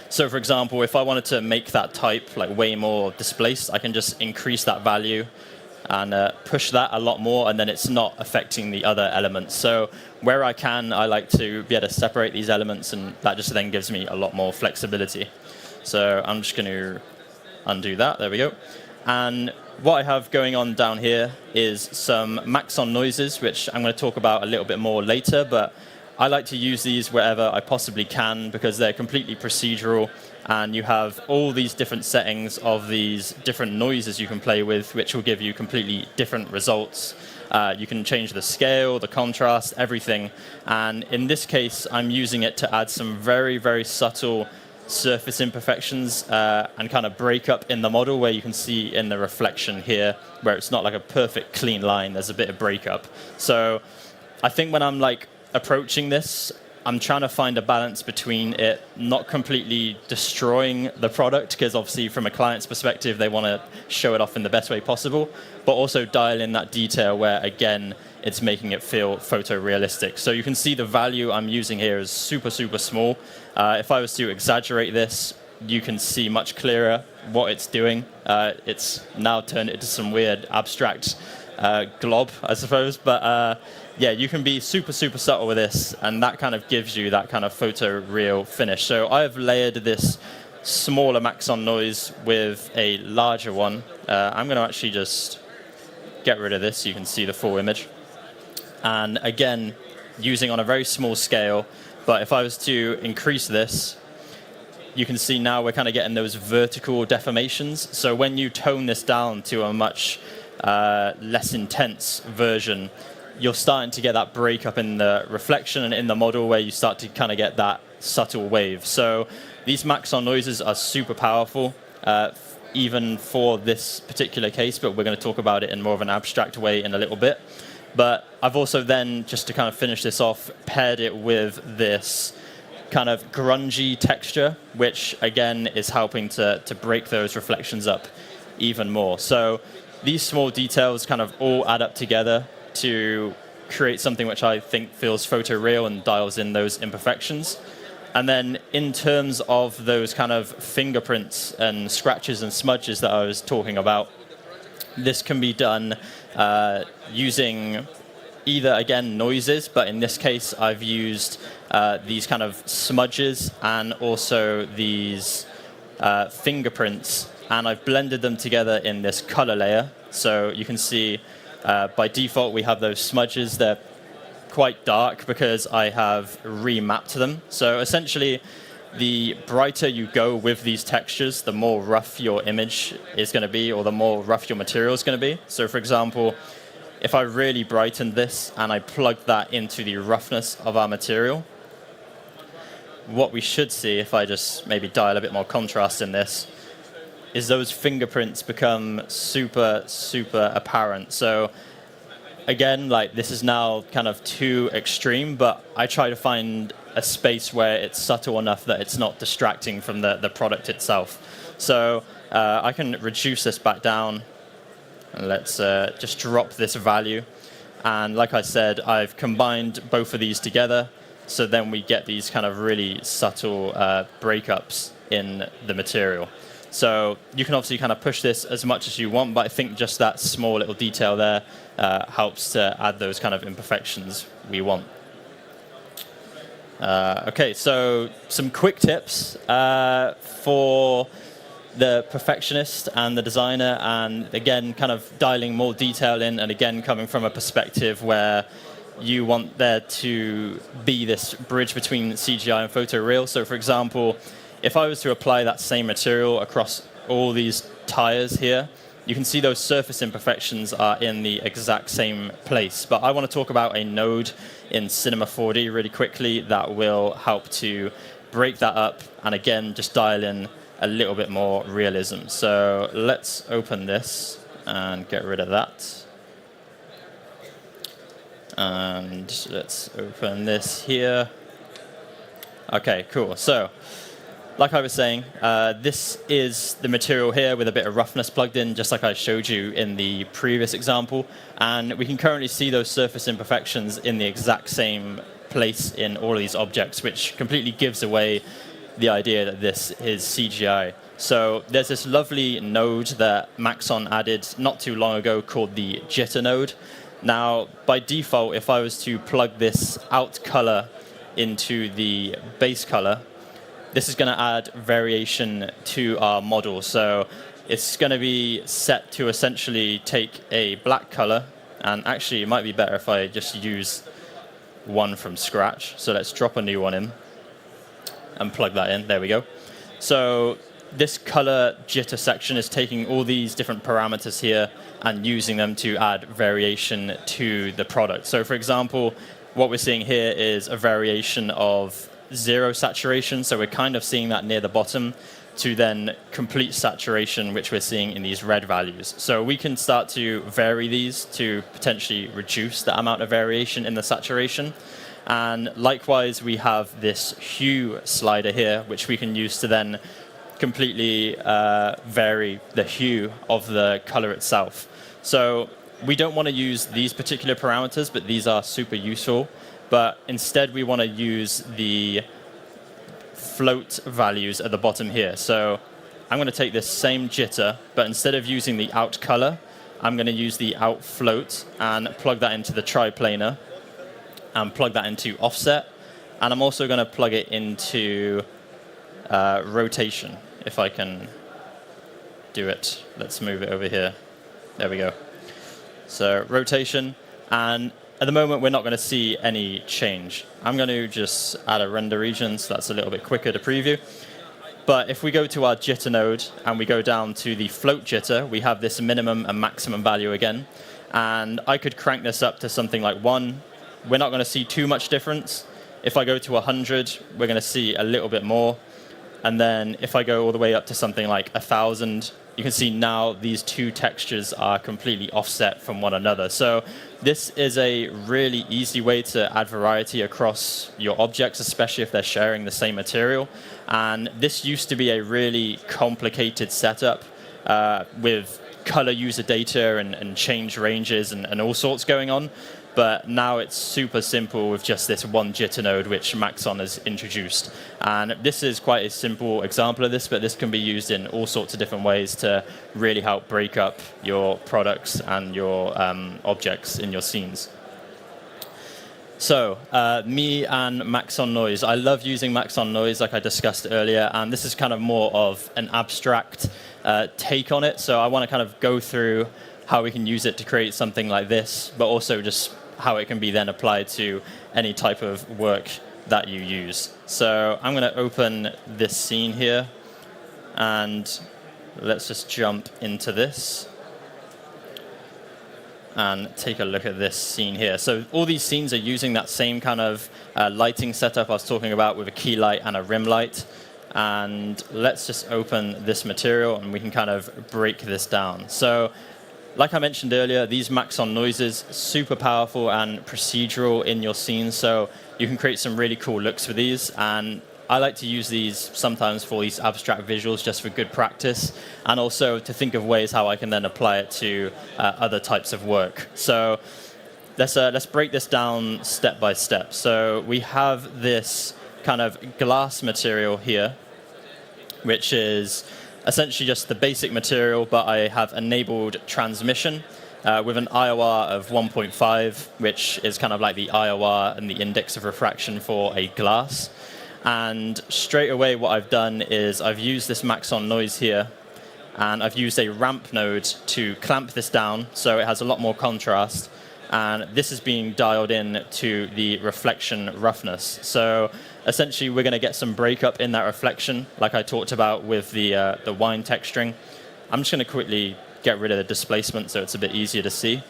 So for example, if I wanted to make that type like way more displaced, I can just increase that value and push that a lot more, and then it's not affecting the other elements. So where I can, I like to be able to separate these elements, and that just then gives me a lot more flexibility. So I'm just going to undo that. There we go. And what I have going on down here is some Maxon noises, which I'm going to talk about a little bit more later, but I like to use these wherever I possibly can because they're completely procedural, and you have all these different settings of these different noises you can play with, which will give you completely different results. You can change the scale, the contrast, everything. And in this case, I'm using it to add some very, very subtle surface imperfections and kind of break up in the model, where you can see in the reflection here, where it's not like a perfect clean line, there's a bit of breakup. So I think when I'm like approaching this, I'm trying to find a balance between it not completely destroying the product, because obviously from a client's perspective, they want to show it off in the best way possible, but also dial in that detail where, again, it's making it feel photorealistic. So you can see the value I'm using here is super, super small. If I was to exaggerate this, you can see much clearer what it's doing. It's now turned into some weird abstract glob, I suppose. But yeah, you can be super, super subtle with this, and that kind of gives you that kind of photoreal finish. So I've layered this smaller Maxon noise with a larger one. I'm going to actually just get rid of this so you can see the full image. And again, using on a very small scale, but if I was to increase this, you can see now we're kind of getting those vertical deformations. So when you tone this down to a much less intense version, you're starting to get that breakup in the reflection and in the model, where you start to kind of get that subtle wave. So these Maxon noises are super powerful, even for this particular case, but we're going to talk about it in more of an abstract way in a little bit. But I've also then, just to kind of finish this off, paired it with this kind of grungy texture, which again is helping to break those reflections up even more. So these small details kind of all add up together to create something which I think feels photoreal and dials in those imperfections. And then in terms of those kind of fingerprints and scratches and smudges that I was talking about, this can be done using either, again, noises, but in this case I've used these kind of smudges and also these fingerprints, and I've blended them together in this color layer. So you can see by default we have those smudges. They're quite dark because I have remapped them. So essentially, the brighter you go with these textures, the more rough your image is going to be, or the more rough your material is going to be. So for example, if I really brightened this and I plugged that into the roughness of our material, what we should see, if I just maybe dial a bit more contrast in this, is those fingerprints become super, super apparent. So again, like, this is now kind of too extreme, but I try to find a space where it's subtle enough that it's not distracting from the product itself. So I can reduce this back down, and let's just drop this value. And like I said, I've combined both of these together, so then we get these kind of really subtle breakups in the material. So you can obviously kind of push this as much as you want, but I think just that small little detail there helps to add those kind of imperfections we want. Okay, so some quick tips for the perfectionist and the designer, and again, kind of dialing more detail in, and again, coming from a perspective where you want there to be this bridge between CGI and photoreal. So for example, if I was to apply that same material across all these tires here, you can see those surface imperfections are in the exact same place. But I want to talk about a node in Cinema 4D really quickly that will help to break that up and again just dial in a little bit more realism. So let's open this and get rid of that. And let's open this here. Okay, cool. So like I was saying, this is the material here with a bit of roughness plugged in, just like I showed you in the previous example. And we can currently see those surface imperfections in the exact same place in all of these objects, which completely gives away the idea that this is CGI. So there's this lovely node that Maxon added not too long ago called the Jitter Node. Now, by default, if I was to plug this out color into the base color, this is going to add variation to our model. So it's going to be set to essentially take a black color, and actually it might be better if I just use one from scratch. So let's drop a new one in and plug that in. There we go. So this color jitter section is taking all these different parameters here and using them to add variation to the product. So for example, what we're seeing here is a variation of 0 saturation. So we're kind of seeing that near the bottom, to then complete saturation, which we're seeing in these red values. So we can start to vary these to potentially reduce the amount of variation in the saturation. And likewise, we have this hue slider here, which we can use to then completely vary the hue of the color itself. So we don't want to use these particular parameters, but these are super useful. But instead, we want to use the float values at the bottom here. So I'm going to take this same jitter, but instead of using the out color, I'm going to use the out float and plug that into the triplanar and plug that into offset. And I'm also going to plug it into rotation, if I can do it. Let's move it over here. There we go. So rotation, and at the moment we're not going to see any change. I'm going to just add a render region, so that's a little bit quicker to preview. But if we go to our jitter node and we go down to the float jitter, we have this minimum and maximum value again. And I could crank this up to something like 1. We're not going to see too much difference. If I go to 100, we're going to see a little bit more. And then if I go all the way up to something like 1,000, you can see now these two textures are completely offset from one another. So this is a really easy way to add variety across your objects, especially if they're sharing the same material. And this used to be a really complicated setup with color user data and change ranges and all sorts going on. But now it's super simple with just this one jitter node, which Maxon has introduced. And this is quite a simple example of this, but this can be used in all sorts of different ways to really help break up your products and your objects in your scenes. So me and Maxon noise. I love using Maxon noise, like I discussed earlier, and this is kind of more of an abstract take on it. So I want to kind of go through how we can use it to create something like this, but also just how it can be then applied to any type of work that you use. So I'm going to open this scene here, and let's just jump into this and take a look at this scene here. So all these scenes are using that same kind of lighting setup I was talking about with a key light and a rim light. And let's just open this material and we can kind of break this down. So like I mentioned earlier, these Maxon noises, super powerful and procedural in your scenes, so you can create some really cool looks with these. And I like to use these sometimes for these abstract visuals just for good practice, and also to think of ways how I can then apply it to other types of work. So let's break this down step by step. So we have this kind of glass material here, which is essentially just the basic material, but I have enabled transmission with an IOR of 1.5, which is kind of like the IOR and the index of refraction for a glass. And straight away what I've done is I've used this Maxon noise here, and I've used a ramp node to clamp this down so it has a lot more contrast. and this is being dialed in to the reflection roughness. So essentially, we're going to get some breakup in that reflection, like I talked about with the wine texturing. I'm just going to quickly get rid of the displacement so it's a bit easier to see.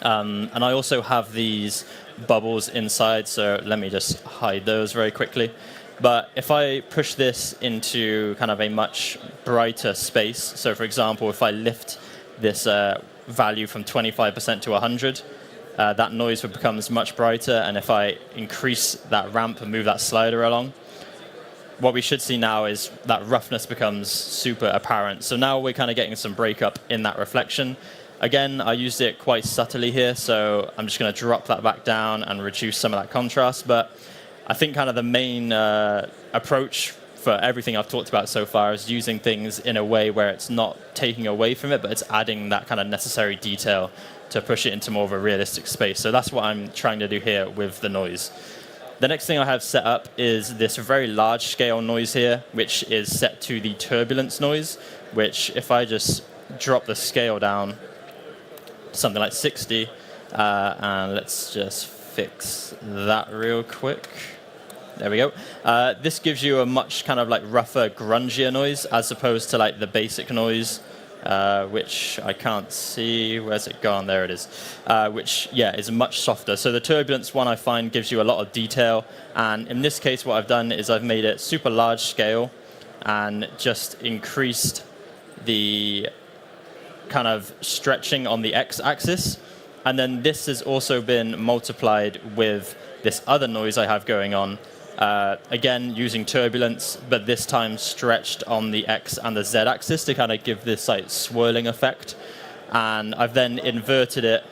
And I also have these bubbles inside, so let me just hide those very quickly. But if I push this into kind of a much brighter space, so for example, if I lift this value from 25% to 100, that noise becomes much brighter, and if I increase that ramp and move that slider along, what we should see now is that roughness becomes super apparent. So now we're kind of getting some breakup in that reflection. Again, I used it quite subtly here, so I'm just going to drop that back down and reduce some of that contrast. But I think kind of the main approach for everything I've talked about so far is using things in a way where it's not taking away from it, but it's adding that kind of necessary detail to push it into more of a realistic space. So that's what I'm trying to do here with the noise. The next thing I have set up is this very large scale noise here, which is set to the turbulence noise, which if I just drop the scale down something like 60, and let's just fix that real quick. There we go. This gives you a much kind of like rougher, grungier noise as opposed to like the basic noise, which I can't see. Where's it gone? There it is. Which, yeah, is much softer. So the turbulence one I find gives you a lot of detail. And in this case, what I've done is I've made it super large scale and just increased the kind of stretching on the x-axis, and then this has also been multiplied with this other noise I have going on, again using turbulence, but this time stretched on the x and the z-axis to kind of give this like swirling effect. And I've then inverted it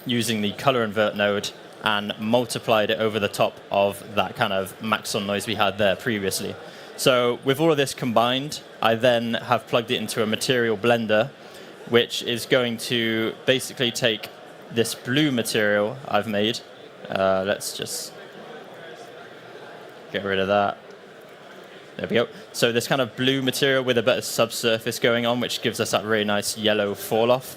using the color invert node and multiplied it over the top of that kind of Maxon noise we had there previously. So with all of this combined, I then have plugged it into a material blender, which is going to basically take this blue material I've made. Let's just get rid of that. There we go. So this kind of blue material with a bit of subsurface going on, which gives us that really nice yellow fall off,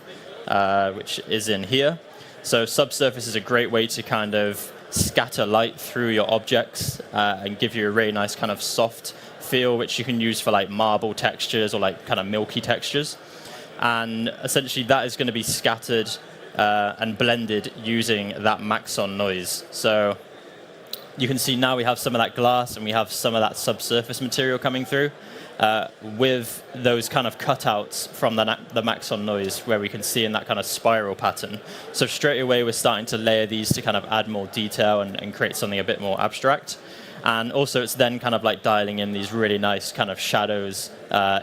which is in here. So subsurface is a great way to kind of scatter light through your objects and give you a really nice kind of soft feel, which you can use for like marble textures or like kind of milky textures. And essentially that is going to be scattered and blended using that Maxon noise. So you can see now we have some of that glass and we have some of that subsurface material coming through with those kind of cutouts from the Maxon noise where we can see in that kind of spiral pattern. So straight away we're starting to layer these to kind of add more detail and create something a bit more abstract. And also it's then kind of like dialing in these really nice kind of shadows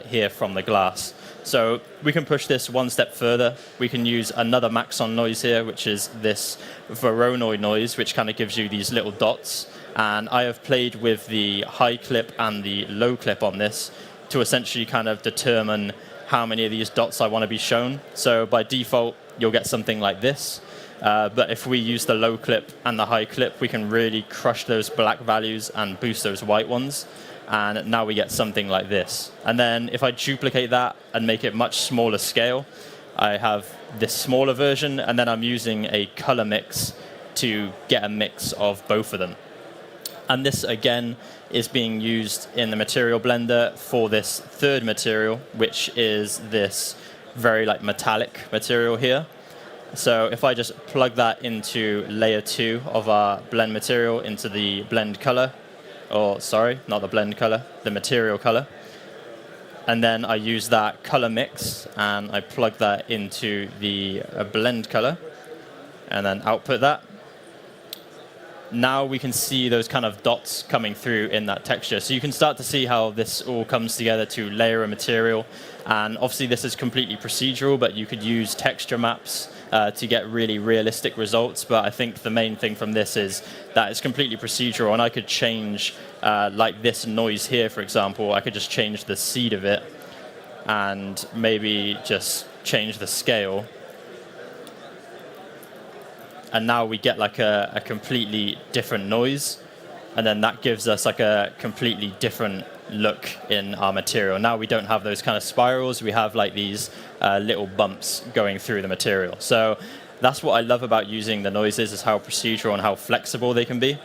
here from the glass. So we can push this one step further. We can use another Maxon noise here, which is this Voronoi noise, which kind of gives you these little dots. And I have played with the high clip and the low clip on this to essentially kind of determine how many of these dots I want to be shown. So by default, you'll get something like this. But if we use the low clip and the high clip, we can really crush those black values and boost those white ones. And now we get something like this. And then if I duplicate that and make it much smaller scale, I have this smaller version, and then I'm using a color mix to get a mix of both of them. And this, again, is being used in the material blender for this third material, which is this very like metallic material here. So if I just plug that into layer 2 of our blend material into the blend color, or sorry, not the blend color, the material color. And then I use that color mix and I plug that into the blend color and then output that. Now we can see those kind of dots coming through in that texture. So you can start to see how this all comes together to layer a material. And obviously this is completely procedural, but you could use texture maps to get really realistic results. But I think the main thing from this is that it's completely procedural, and I could change, like this noise here, for example, I could just change the seed of it and maybe just change the scale. And now we get like a completely different noise. And then that gives us like a completely different look in our material. Now we don't have those kind of spirals. We have like these little bumps going through the material. So that's what I love about using the noises, is how procedural and how flexible they can be.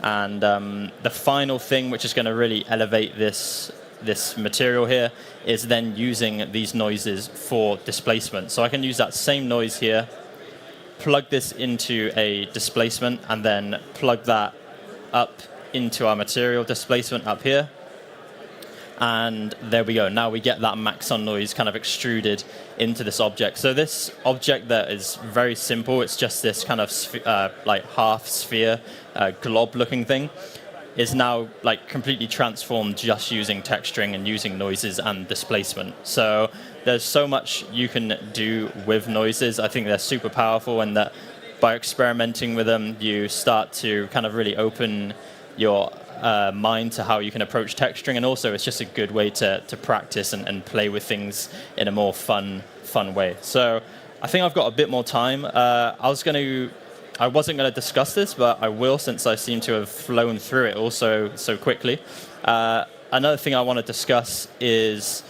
And the final thing, which is going to really elevate this material here, is then using these noises for displacement. So I can use that same noise here, plug this into a displacement, and then plug that up into our material displacement up here. And there we go. Now we get that Maxon noise kind of extruded into this object. So this object that is very simple, it's just this kind of like half sphere, glob looking thing, is now like completely transformed just using texturing and using noises and displacement. So there's so much you can do with noises. I think they're super powerful, and that by experimenting with them, you start to kind of really open your mind to how you can approach texturing, and also it's just a good way to practice and play with things in a more fun way. So I think I've got a bit more time. I wasn't going to discuss this, but I will, since I seem to have flown through it also so quickly. Another thing I want to discuss is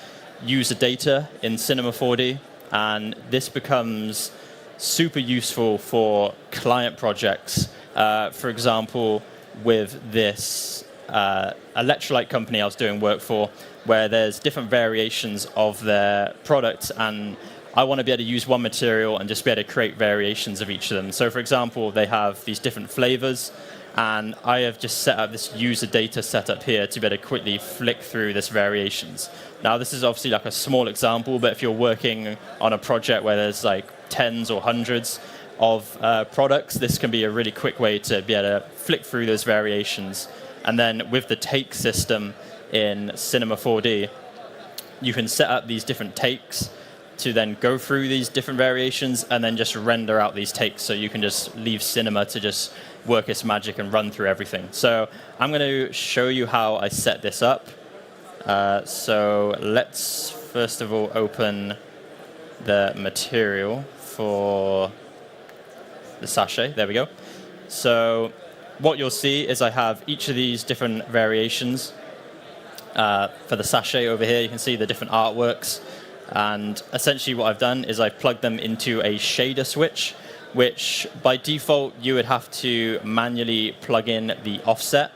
user data in Cinema 4D, and this becomes super useful for client projects. For example, with this electrolyte company I was doing work for, where there's different variations of their products, and I want to be able to use one material and just be able to create variations of each of them. So for example, they have these different flavors, and I have just set up this user data setup here to be able to quickly flick through this variations. Now this is obviously like a small example, but if you're working on a project where there's like tens or hundreds of products, this can be a really quick way to be able to flick through those variations. And then with the take system in Cinema 4D, you can set up these different takes to then go through these different variations and then just render out these takes, so you can just leave Cinema to just work its magic and run through everything. So I'm going to show you how I set this up. So let's first of all open the material for the sachet. There we go. So what you'll see is I have each of these different variations. For the sachet over here, you can see the different artworks. And essentially what I've done is I've plugged them into a shader switch, which by default you would have to manually plug in the offset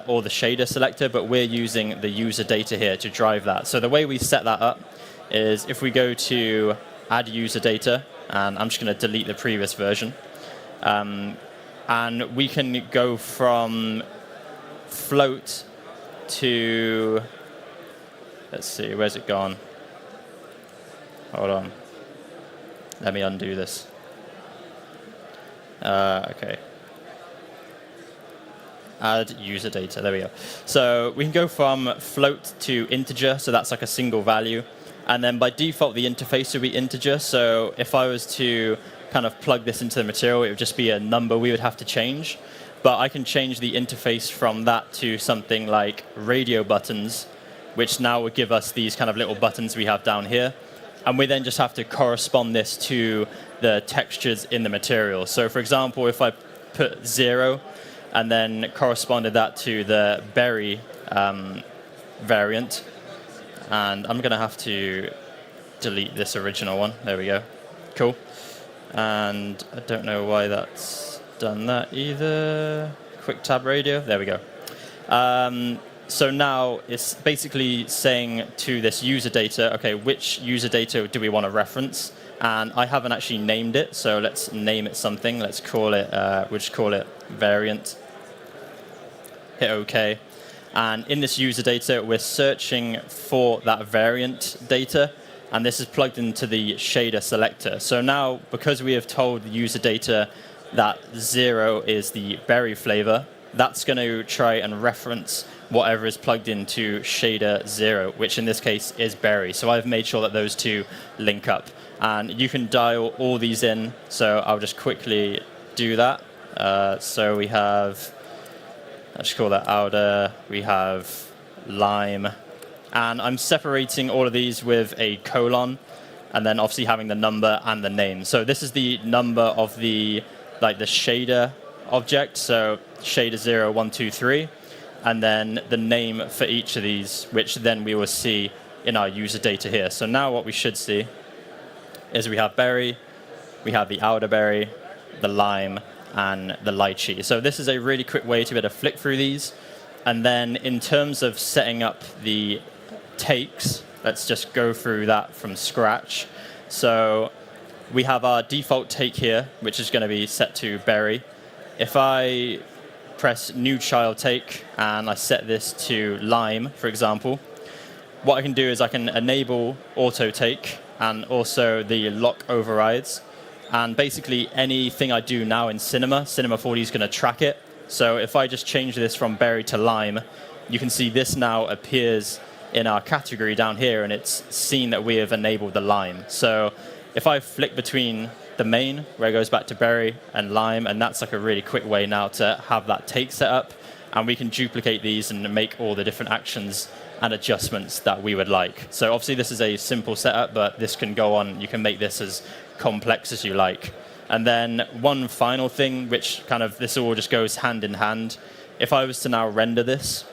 or the shader selector, but we're using the user data here to drive that. So the way we set that up is if we go to add user data, and I'm just going to delete the previous version, and we can go from float to, let's see, where's it gone? Hold on. Let me undo this. Okay. Add user data. There we go. So we can go from float to integer. So that's like a single value. And then by default, the interface would be integer. So if I was to kind of plug this into the material, it would just be a number we would have to change. But I can change the interface from that to something like radio buttons, which now would give us these kind of little buttons we have down here. And we then just have to correspond this to the textures in the material. So for example, if I put 0 and then corresponded that to the berry variant, and I'm going to have to delete this original one. There we go. Cool. And I don't know why that's done that either. Quick tab radio. There we go. So now it's basically saying to this user data, okay, which user data do we want to reference? And I haven't actually named it, so let's name it something. Let's call it, we'll just call it variant. Hit OK. And in this user data, we're searching for that variant data, and this is plugged into the shader selector. So now, because we have told the user data that 0 is the berry flavor, that's going to try and reference whatever is plugged into shader 0, which in this case is berry. So I've made sure that those two link up. And you can dial all these in, so I'll just quickly do that. So we have, let's call that outer, we have lime. And I'm separating all of these with a colon, and then obviously having the number and the name. So this is the number of the shader object, so shader 0, 1, 2, 3. and then the name for each of these, which then we will see in our user data here. So now what we should see is we have berry, we have the elderberry, the lime, and the lychee. So this is a really quick way to be able to flick through these. And then in terms of setting up the takes, let's just go through that from scratch. So we have our default take here, which is going to be set to berry. If I press new child take and I set this to lime, for example, what I can do is I can enable auto take and also the lock overrides. And basically anything I do now in Cinema 4D is going to track it. So if I just change this from berry to lime, you can see this now appears in our category down here, and it's seen that we have enabled the lime. So if I flick between the main, where it goes back to berry and lime, and that's like a really quick way now to have that take set up, and we can duplicate these and make all the different actions and adjustments that we would like. So obviously this is a simple setup, but this can go on, you can make this as complex as you like. And then one final thing, which kind of this all just goes hand in hand. If I was to now render this,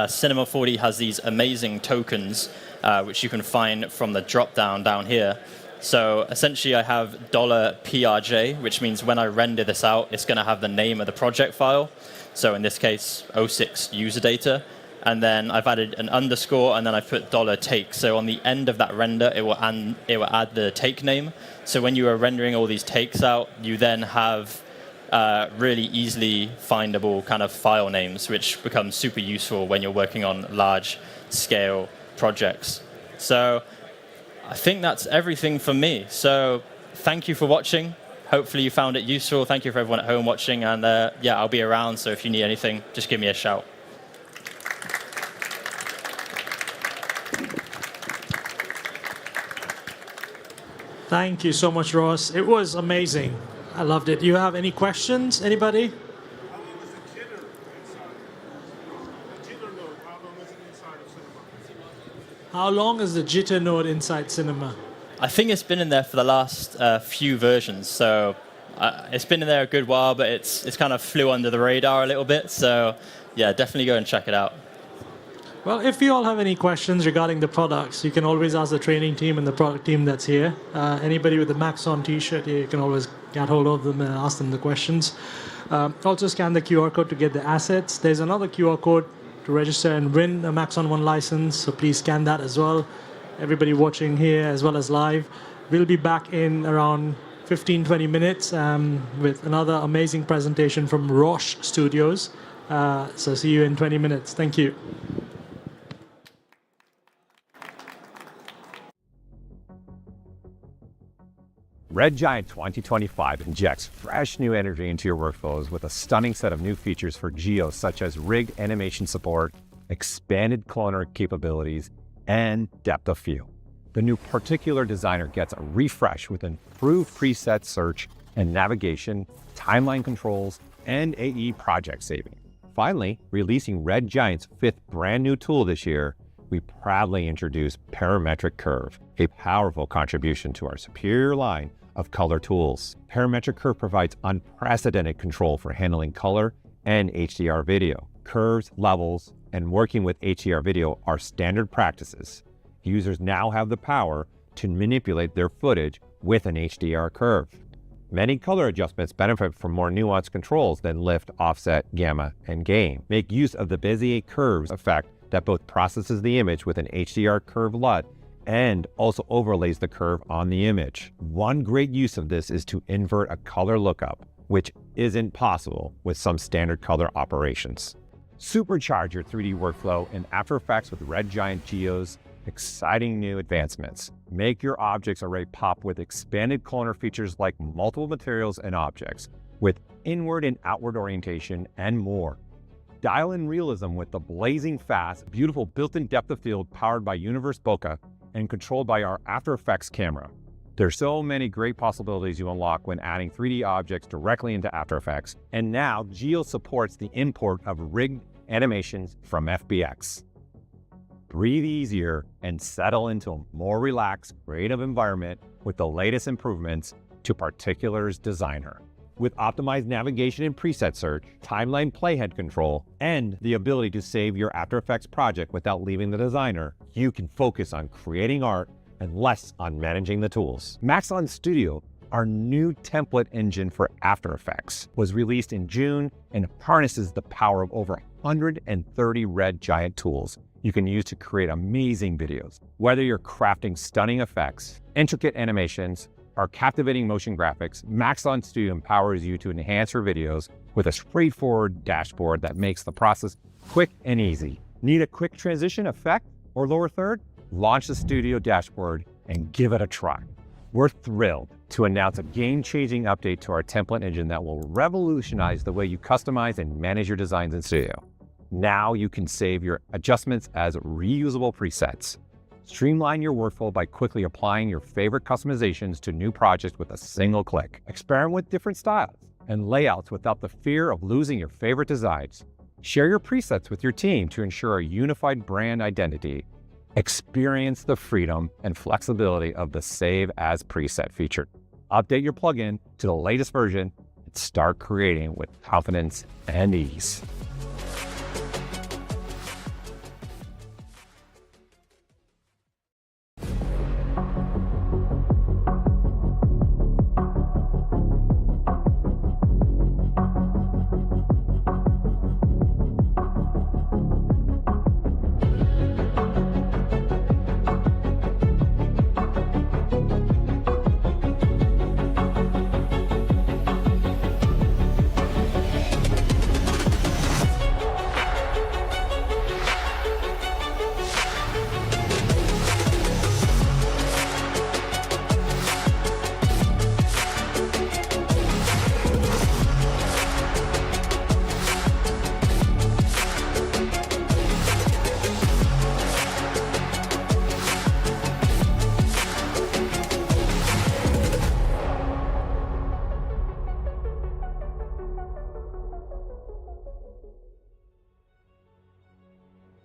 Cinema 4D has these amazing tokens, which you can find from the drop down here. So essentially I have $PRJ, which means when I render this out, it's going to have the name of the project file. So in this case, 06 user data. And then I've added an underscore, and then I put $take. So on the end of that render, it will add the take name. So when you are rendering all these takes out, you then have really easily findable kind of file names, which becomes super useful when you're working on large scale projects. So I think that's everything from me. So thank you for watching. Hopefully you found it useful. Thank you for everyone at home watching. And yeah, I'll be around. So if you need anything, just give me a shout. Thank you so much, Ross. It was amazing. I loved it. Do you have any questions? Anybody? How long is the Jitter Node inside Cinema? I think it's been in there for the last few versions. So it's been in there a good while, but it's kind of flew under the radar a little bit. So yeah, definitely go and check it out. Well, if you all have any questions regarding the products, you can always ask the training team and the product team that's here. Anybody with a Maxon t-shirt, you can always get hold of them and ask them the questions. Also scan the QR code to get the assets. There's another QR code to register and win a Maxon 1 license, so please scan that as well. Everybody watching here as well as live. We'll be back in around 15-20 minutes with another amazing presentation from Roche Studios. So see you in 20 minutes. Thank you. Red Giant 2025 injects fresh new energy into your workflows with a stunning set of new features for geos such as rig animation support, expanded cloner capabilities, and depth of field. The new Particular Designer gets a refresh with improved preset search and navigation, timeline controls, and AE project saving. Finally, releasing Red Giant's 5th brand new tool this year, we proudly introduce Parametric Curve, a powerful contribution to our superior line of color tools. Parametric Curve provides unprecedented control for handling color and HDR video. Curves, levels, and working with HDR video are standard practices. Users now have the power to manipulate their footage with an HDR curve. Many color adjustments benefit from more nuanced controls than lift, offset, gamma, and gain. Make use of the Bezier curves effect that both processes the image with an HDR curve LUT and also overlays the curve on the image. One great use of this is to invert a color lookup, which isn't possible with some standard color operations. Supercharge your 3D workflow in After Effects with Red Giant Geo's exciting new advancements. Make your objects array pop with expanded cloner features like multiple materials and objects, with inward and outward orientation, and more. Dial in realism with the blazing fast, beautiful built-in depth of field powered by Universe Bokeh and controlled by our After Effects camera. There's so many great possibilities you unlock when adding 3D objects directly into After Effects, and now Geo supports the import of rigged animations from FBX. Breathe easier and settle into a more relaxed, creative environment with the latest improvements to Particular's Designer. With optimized navigation and preset search, timeline playhead control, and the ability to save your After Effects project without leaving the designer, you can focus on creating art and less on managing the tools. Maxon Studio, our new template engine for After Effects, was released in June and harnesses the power of over 130 Red Giant tools you can use to create amazing videos. Whether you're crafting stunning effects, intricate animations, or captivating motion graphics, Maxon Studio empowers you to enhance your videos with a straightforward dashboard that makes the process quick and easy. Need a quick transition effect or lower third? Launch the Studio dashboard and give it a try. We're thrilled to announce a game-changing update to our template engine that will revolutionize the way you customize and manage your designs in Studio. Now you can save your adjustments as reusable presets. Streamline your workflow by quickly applying your favorite customizations to new projects with a single click. Experiment with different styles and layouts without the fear of losing your favorite designs. Share your presets with your team to ensure a unified brand identity. Experience the freedom and flexibility of the Save as Preset feature. Update your plugin to the latest version and start creating with confidence and ease.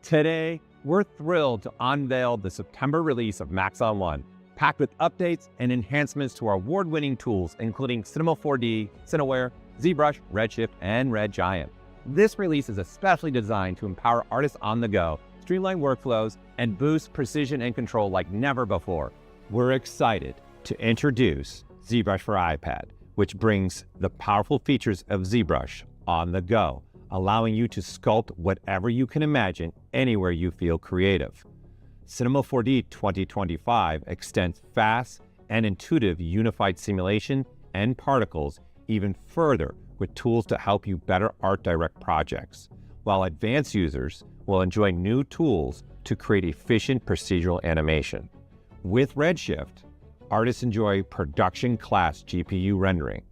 Today, we're thrilled to unveil the September release of Maxon 1, packed with updates and enhancements to our award-winning tools, including Cinema 4D, Cineware, ZBrush, Redshift, and Red Giant. This release is especially designed to empower artists on the go, streamline workflows, and boost precision and control like never before. We're excited to introduce ZBrush for iPad, which brings the powerful features of ZBrush on the go, allowing you to sculpt whatever you can imagine anywhere you feel creative. Cinema 4D 2025 extends fast and intuitive unified simulation and particles even further with tools to help you better art direct projects, while advanced users will enjoy new tools to create efficient procedural animation. With Redshift, artists enjoy production class GPU rendering,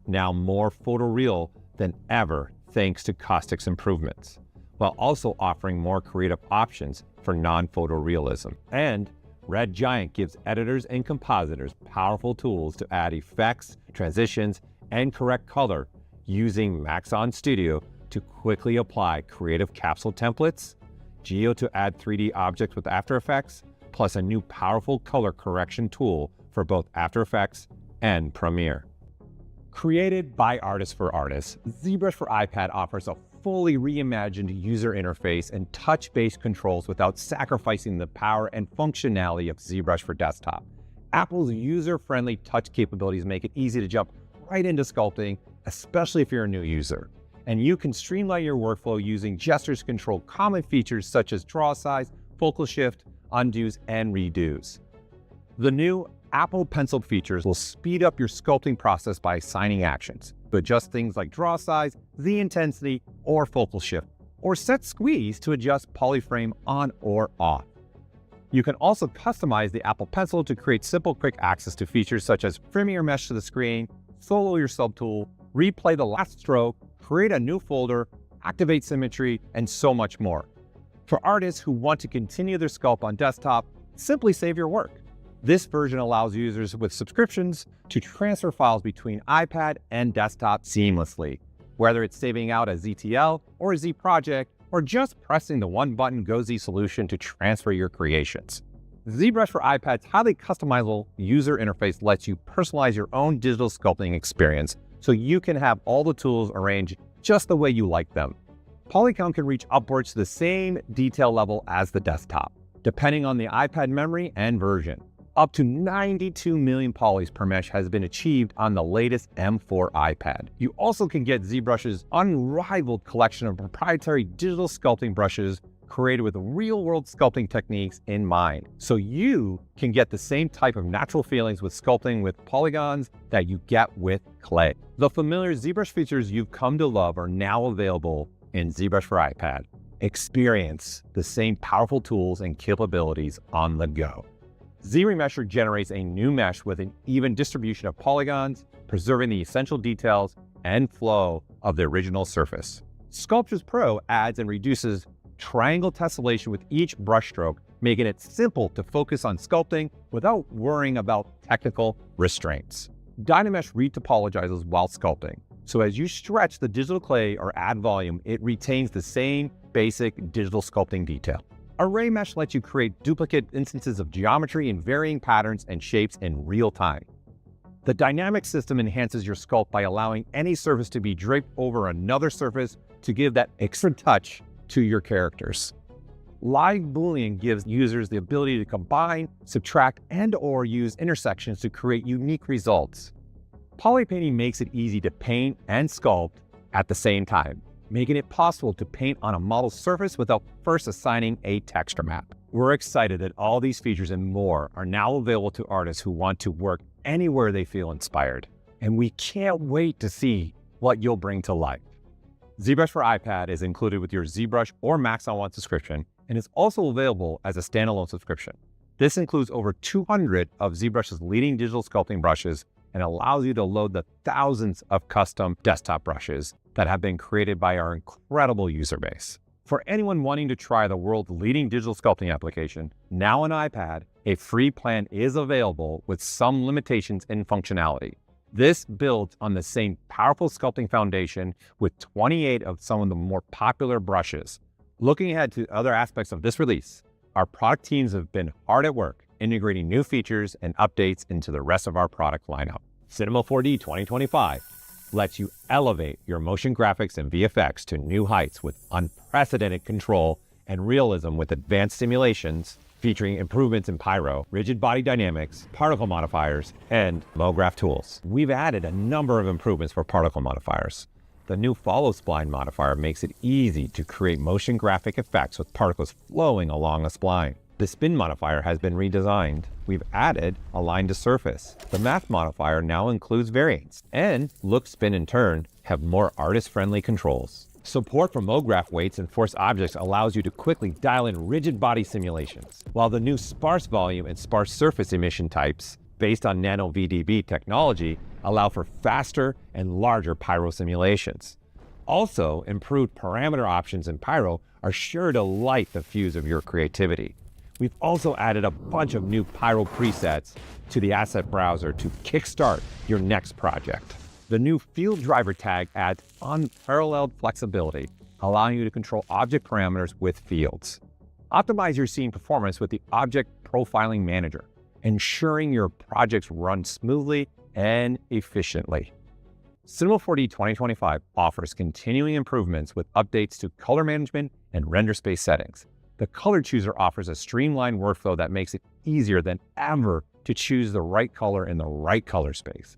now more photoreal than ever thanks to caustics improvements, while also offering more creative options for non-photorealism. And Red Giant gives editors and compositors powerful tools to add effects, transitions, and correct color using Maxon Studio to quickly apply creative capsule templates, Geo to add 3D objects with After Effects, plus a new powerful color correction tool for both After Effects and Premiere. Created by artists for artists, ZBrush for iPad offers a fully reimagined user interface and touch-based controls without sacrificing the power and functionality of ZBrush for desktop. Apple's user-friendly touch capabilities make it easy to jump right into sculpting, especially if you're a new user. And you can streamline your workflow using gestures to control common features such as draw size, focal shift, undos, and redos. The new Apple Pencil features will speed up your sculpting process by assigning actions to adjust things like draw size, Z intensity, or focal shift, or set squeeze to adjust polyframe on or off. You can also customize the Apple Pencil to create simple quick access to features such as trimming your mesh to the screen, solo your subtool, replay the last stroke, create a new folder, activate symmetry, and so much more. For artists who want to continue their sculpt on desktop, simply save your work. This version allows users with subscriptions to transfer files between iPad and desktop seamlessly, whether it's saving out a ZTL or a Z project, or just pressing the one-button Go Z solution to transfer your creations. ZBrush for iPad's highly customizable user interface lets you personalize your own digital sculpting experience so you can have all the tools arranged just the way you like them. Polycount can reach upwards to the same detail level as the desktop, depending on the iPad memory and version. Up to 92 million polys per mesh has been achieved on the latest M4 iPad. You also can get ZBrush's unrivaled collection of proprietary digital sculpting brushes created with real-world sculpting techniques in mind, so you can get the same type of natural feelings with sculpting with polygons that you get with clay. The familiar ZBrush features you've come to love are now available in ZBrush for iPad. Experience the same powerful tools and capabilities on the go. ZRemesher generates a new mesh with an even distribution of polygons, preserving the essential details and flow of the original surface. Sculptures Pro adds and reduces triangle tessellation with each brushstroke, making it simple to focus on sculpting without worrying about technical restraints. Dynamesh retopologizes while sculpting, so as you stretch the digital clay or add volume, it retains the same basic digital sculpting detail. Array Mesh lets you create duplicate instances of geometry in varying patterns and shapes in real time. The dynamic system enhances your sculpt by allowing any surface to be draped over another surface to give that extra touch to your characters. Live Boolean gives users the ability to combine, subtract, and/or use intersections to create unique results. Polypainting makes it easy to paint and sculpt at the same time, making it possible to paint on a model surface without first assigning a texture map. We're excited that all these features and more are now available to artists who want to work anywhere they feel inspired. And we can't wait to see what you'll bring to life. ZBrush for iPad is included with your ZBrush or Maxon One subscription and is also available as a standalone subscription. This includes over 200 of ZBrush's leading digital sculpting brushes and allows you to load the thousands of custom desktop brushes that have been created by our incredible user base. For anyone wanting to try the world's leading digital sculpting application, now on iPad, a free plan is available with some limitations in functionality. This builds on the same powerful sculpting foundation with 28 of some of the more popular brushes. Looking ahead to other aspects of this release, our product teams have been hard at work integrating new features and updates into the rest of our product lineup. Cinema 4D 2025 lets you elevate your motion graphics and VFX to new heights with unprecedented control and realism with advanced simulations featuring improvements in pyro, rigid body dynamics, particle modifiers, and MoGraph tools. We've added a number of improvements for particle modifiers. The new follow spline modifier makes it easy to create motion graphic effects with particles flowing along a spline. The spin modifier has been redesigned. We've added align to surface. The math modifier now includes variants, and look, spin, and turn have more artist-friendly controls. Support for MoGraph weights and force objects allows you to quickly dial in rigid body simulations, while the new sparse volume and sparse surface emission types, based on nano VDB technology, allow for faster and larger pyro simulations. Also, improved parameter options in pyro are sure to light the fuse of your creativity. We've also added a bunch of new pyro presets to the asset browser to kickstart your next project. The new field driver tag adds unparalleled flexibility, allowing you to control object parameters with fields. Optimize your scene performance with the Object Profiling Manager, ensuring your projects run smoothly and efficiently. Cinema 4D 2025 offers continuing improvements with updates to color management and render space settings. The color chooser offers a streamlined workflow that makes it easier than ever to choose the right color in the right color space.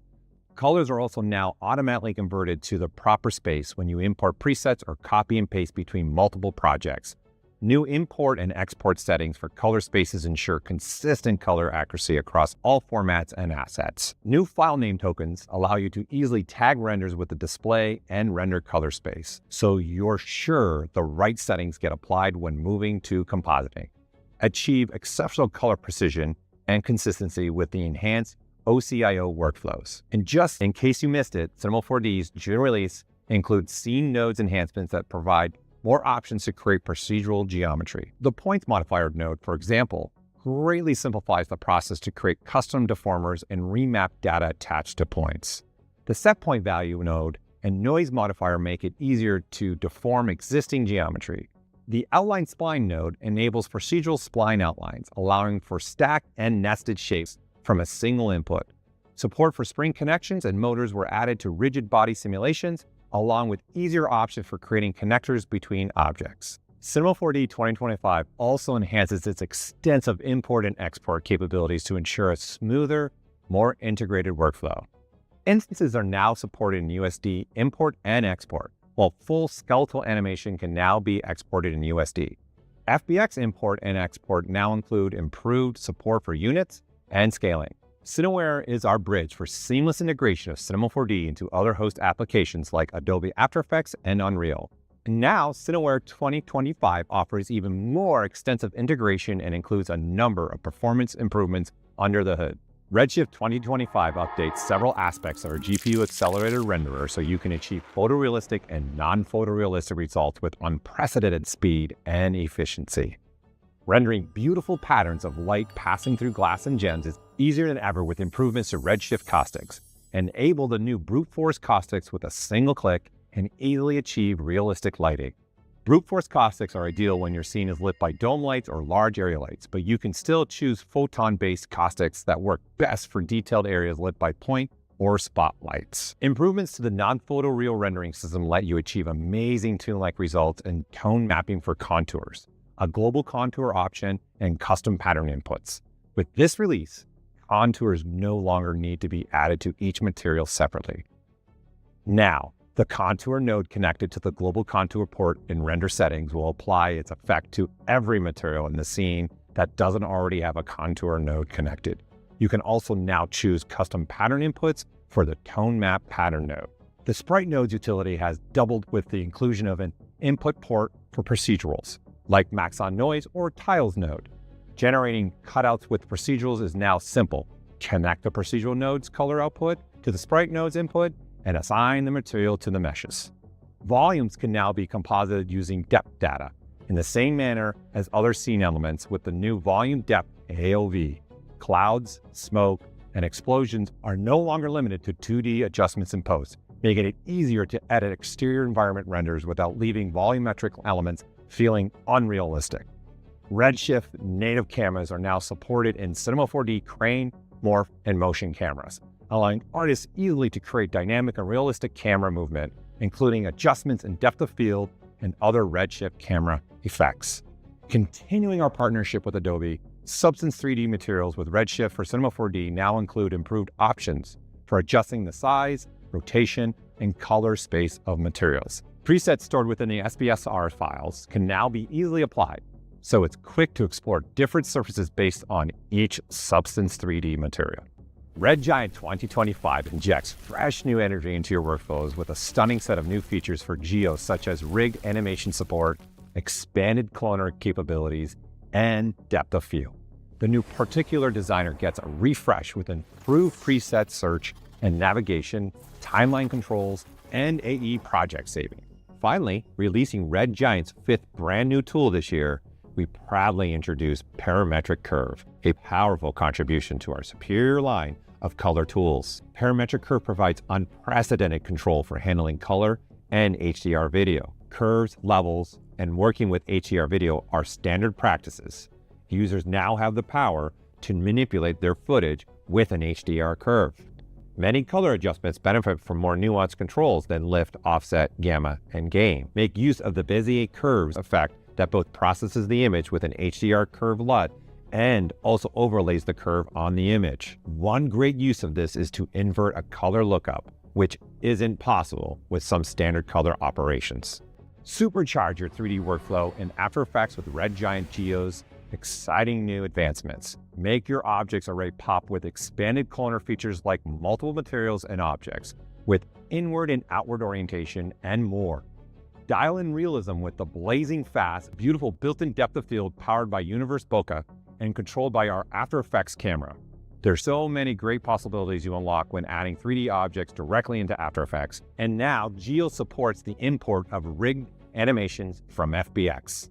Colors are also now automatically converted to the proper space when you import presets or copy and paste between multiple projects. New import and export settings for color spaces ensure consistent color accuracy across all formats and assets. New file name tokens allow you to easily tag renders with the display and render color space, so you're sure the right settings get applied when moving to compositing. Achieve exceptional color precision and consistency with the enhanced OCIO workflows. And just in case you missed it, Cinema 4D's June release includes scene nodes enhancements that provide more options to create procedural geometry. The points modifier node, for example, greatly simplifies the process to create custom deformers and remap data attached to points. The set point value node and noise modifier make it easier to deform existing geometry. The Outline Spline node enables procedural spline outlines, allowing for stacked and nested shapes from a single input. Support for spring connections and motors were added to rigid body simulations, along with easier options for creating connectors between objects. Cinema 4D 2025 also enhances its extensive import and export capabilities to ensure a smoother, more integrated workflow. Instances are now supported in USD import and export, while full skeletal animation can now be exported in USD. FBX import and export now include improved support for units and scaling. Cineware is our bridge for seamless integration of Cinema 4D into other host applications like Adobe After Effects and Unreal. And now, Cineware 2025 offers even more extensive integration and includes a number of performance improvements under the hood. Redshift 2025 updates several aspects of our GPU-accelerated renderer so you can achieve photorealistic and non-photorealistic results with unprecedented speed and efficiency. Rendering beautiful patterns of light passing through glass and gems is easier than ever with improvements to Redshift caustics. Enable the new brute force caustics with a single click and easily achieve realistic lighting. Brute force caustics are ideal when your scene is lit by dome lights or large area lights, but you can still choose photon-based caustics that work best for detailed areas lit by point or spotlights. Improvements to the non-photoreal rendering system let you achieve amazing toon-like results and tone mapping for contours, a global contour option, and custom pattern inputs. With this release, contours no longer need to be added to each material separately. Now, the contour node connected to the global contour port in render settings will apply its effect to every material in the scene that doesn't already have a contour node connected. You can also now choose custom pattern inputs for the tone map pattern node. The sprite nodes utility has doubled with the inclusion of an input port for procedurals, like Maxon noise or tiles node. Generating cutouts with procedurals is now simple. Connect the procedural node's color output to the sprite node's input and assign the material to the meshes. Volumes can now be composited using depth data in the same manner as other scene elements with the new volume depth AOV. Clouds, smoke, and explosions are no longer limited to 2D adjustments in post, making it easier to edit exterior environment renders without leaving volumetric elements feeling unrealistic. Redshift native cameras are now supported in Cinema 4D crane, morph, and motion cameras, allowing artists easily to create dynamic and realistic camera movement, including adjustments in depth of field and other Redshift camera effects. Continuing our partnership with Adobe, Substance 3D materials with Redshift for Cinema 4D now include improved options for adjusting the size, rotation, and color space of materials. Presets stored within the SBSR files can now be easily applied, so it's quick to explore different surfaces based on each Substance 3D material. Red Giant 2025 injects fresh new energy into your workflows with a stunning set of new features for geos such as rig animation support, expanded cloner capabilities, and depth of field. The new Particular Designer gets a refresh with improved preset search and navigation, timeline controls, and AE project saving. Finally, releasing Red Giant's 5th brand new tool this year, we proudly introduce Parametric Curve, a powerful contribution to our superior line of color tools. Parametric Curve provides unprecedented control for handling color and HDR video. Curves, levels, and working with HDR video are standard practices. Users now have the power to manipulate their footage with an HDR curve. Many color adjustments benefit from more nuanced controls than lift, offset, gamma, and gain. Make use of the Bezier curves effect that both processes the image with an HDR curve LUT and also overlays the curve on the image. One great use of this is to invert a color lookup, which isn't possible with some standard color operations. Supercharge your 3D workflow in After Effects with Red Giant Geo's exciting new advancements. Make your objects array pop with expanded cloner features like multiple materials and objects, with inward and outward orientation, and more. Dial in realism with the blazing fast, beautiful built-in depth of field powered by Universe Bokeh and controlled by our After Effects camera. There's so many great possibilities you unlock when adding 3D objects directly into After Effects, and now Geo supports the import of rigged animations from FBX.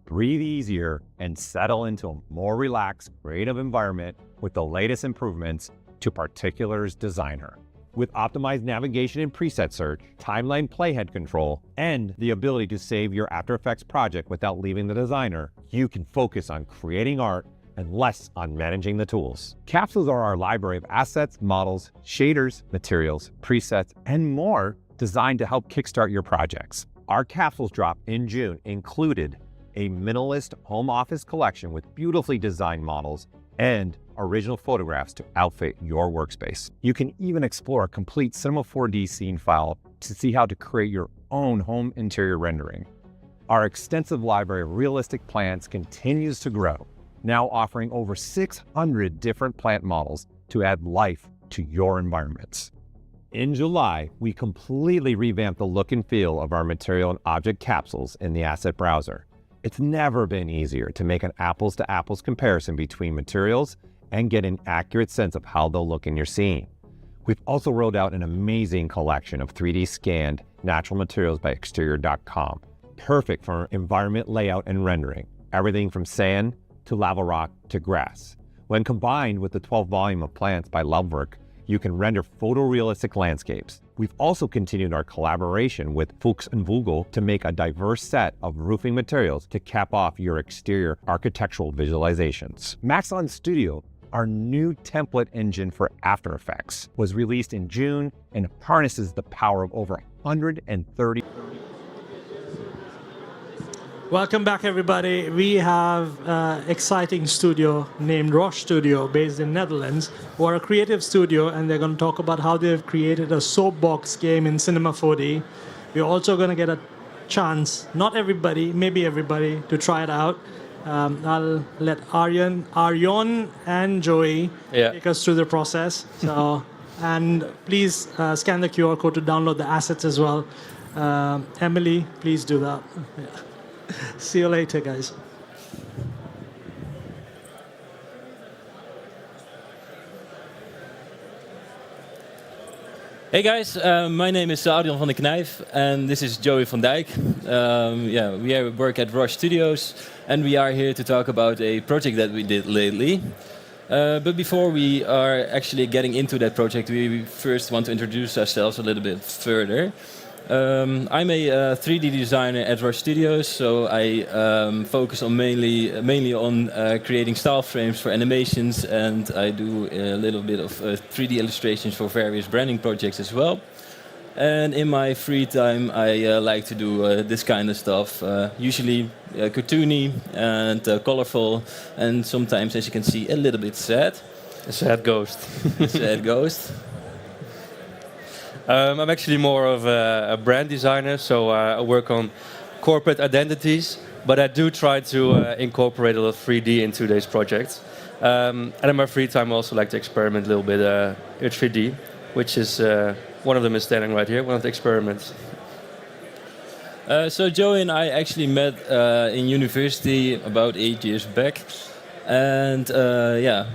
Breathe easier and settle into a more relaxed, creative environment with the latest improvements to Particulars Designer. With optimized navigation and preset search, timeline playhead control, and the ability to save your After Effects project without leaving the designer, you can focus on creating art and less on managing the tools. Capsules are our library of assets, models, shaders, materials, presets, and more designed to help kickstart your projects. Our capsules drop in June included a minimalist home office collection with beautifully designed models and original photographs to outfit your workspace. You can even explore a complete Cinema 4D scene file to see how to create your own home interior rendering. Our extensive library of realistic plants continues to grow, now offering over 600 different plant models to add life to your environments. In July, we completely revamped the look and feel of our material and object capsules in the asset browser. It's never been easier to make an apples-to-apples comparison between materials and get an accurate sense of how they'll look in your scene. We've also rolled out an amazing collection of 3D scanned natural materials by Exterior.com, perfect for environment layout and rendering, everything from sand to lava rock to grass. When combined with the 12 volume of plants by Lovework, you can render photorealistic landscapes. We've also continued our collaboration with Fuchs & Vogel to make a diverse set of roofing materials to cap off your exterior architectural visualizations. Maxon Studio, our new template engine for After Effects, was released in June and harnesses the power of over 130. Welcome back, everybody. We have an exciting studio named Roche Studio based in Netherlands, who are a creative studio, and they're going to talk about how they've created a Soapbox game in Cinema 4D. We're also going to get a chance, not everybody, maybe everybody, to try it out. I'll let Aryon and Joey take us through the process. So, and please scan the QR code to download the assets as well. Emily, please do that. Yeah. See you later, guys. Hey guys, my name is Arjan van de Knijf and this is Joey van Dijk. We work at Roche Studios and we are here to talk about a project that we did lately. But before we are actually getting into that project, we first want to introduce ourselves a little bit further. I'm a 3D designer at Roche Studios, so I focus on mainly on creating style frames for animations, and I do a little bit of 3D illustrations for various branding projects as well. And in my free time, I like to do this kind of stuff, usually cartoony and colorful, and sometimes, as you can see, a little bit sad. A sad ghost. A sad ghost. I'm actually more of a brand designer, so I work on corporate identities, but I do try to incorporate a lot of 3D into these projects. And in my free time I also like to experiment a little bit with 3D, which is one of them is standing right here, one of the experiments. So Joey and I actually met in university about 8 years back. And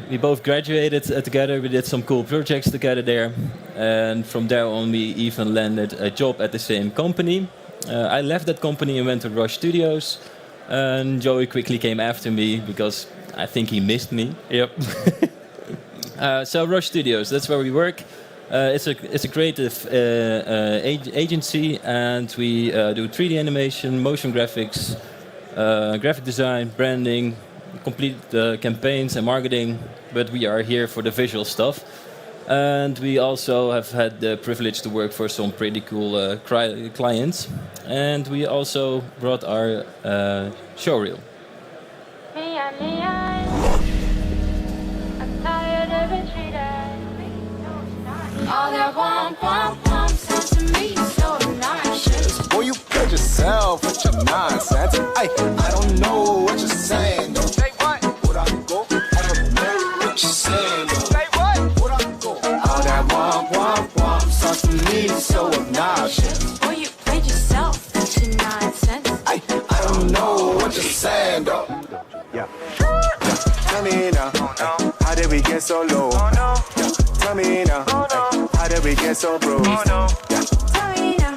we both graduated together. We did some cool projects together there. And from there on, we even landed a job at the same company. I left that company and went to Roche Studios. And Joey quickly came after me because I think he missed me. Yep. So Roche Studios, that's where we work. It's a creative agency, and we do 3D animation, motion graphics, graphic design, branding, complete campaigns and marketing, but we are here for the visual stuff. And we also have had the privilege to work for some pretty cool clients. And we also brought our showreel. All that womp sounds to me so obnoxious. Boy, you played yourself with your nonsense. Ay, I don't know what you're saying. Say what? Would I go? I don't know what you're saying. Say what? Would I go? All that womp sounds to me so obnoxious. Boy, you played yourself with your nonsense. Ay, I don't know what you're saying, though. Yeah. Tell me now, how did we get so low? Yeah. Tell me now, how did we get so broke? Yeah. Tell me now.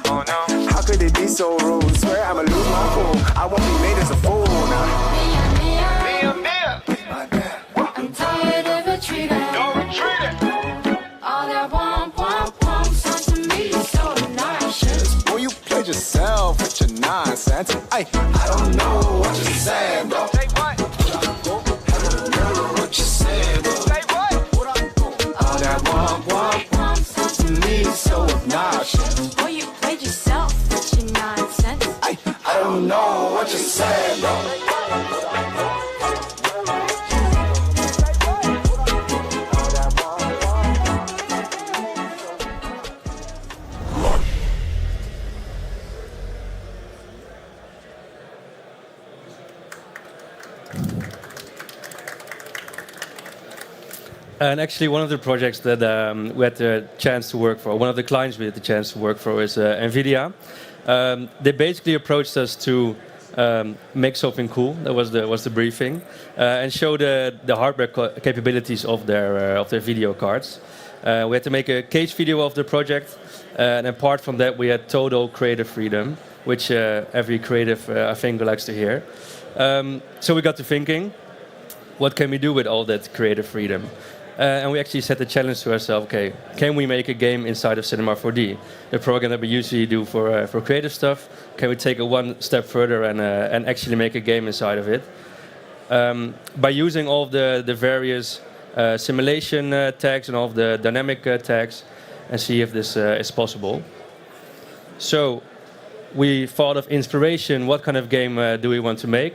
How could it be so rude? Swear I'ma lose my cool. I won't be made as a fool now. I'm tired of retreating. Don't retreat it. All that womp nonsense. I don't know what you're saying, bro. Say what? What you saying, bro? Say what? All that womp sounds to me so obnoxious. Boy, you played yourself with your nonsense. I don't know what you're saying, bro. And actually, one of the projects that we had the chance to work for, one of the clients we had the chance to work for, is NVIDIA. They basically approached us to make something cool. That was the briefing, and show the hardware capabilities of their video cards. We had to make a case video of the project, and apart from that, we had total creative freedom, which every creative I think likes to hear. So we got to thinking, what can we do with all that creative freedom? And we actually set the challenge to ourselves, okay, can we make a game inside of Cinema 4D? The program that we usually do for creative stuff, can we take it one step further and actually make a game inside of it? By using all of the various simulation tags and all of the dynamic tags, and see if this is possible. So we thought of inspiration, what kind of game do we want to make?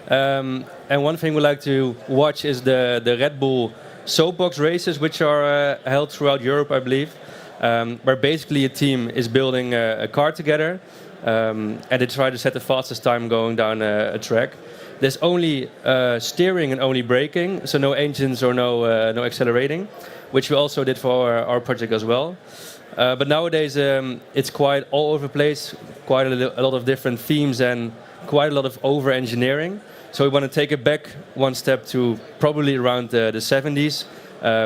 And one thing we like to watch is the Red Bull Soapbox races, which are held throughout Europe, I believe, where basically a team is building a car together, and they try to set the fastest time going down a track. There's only steering and only braking, so no engines or no accelerating, which we also did for our project as well. But nowadays it's quite all over the place, quite a lot of different themes and quite a lot of over-engineering. So we want to take it back one step to probably around the 70s,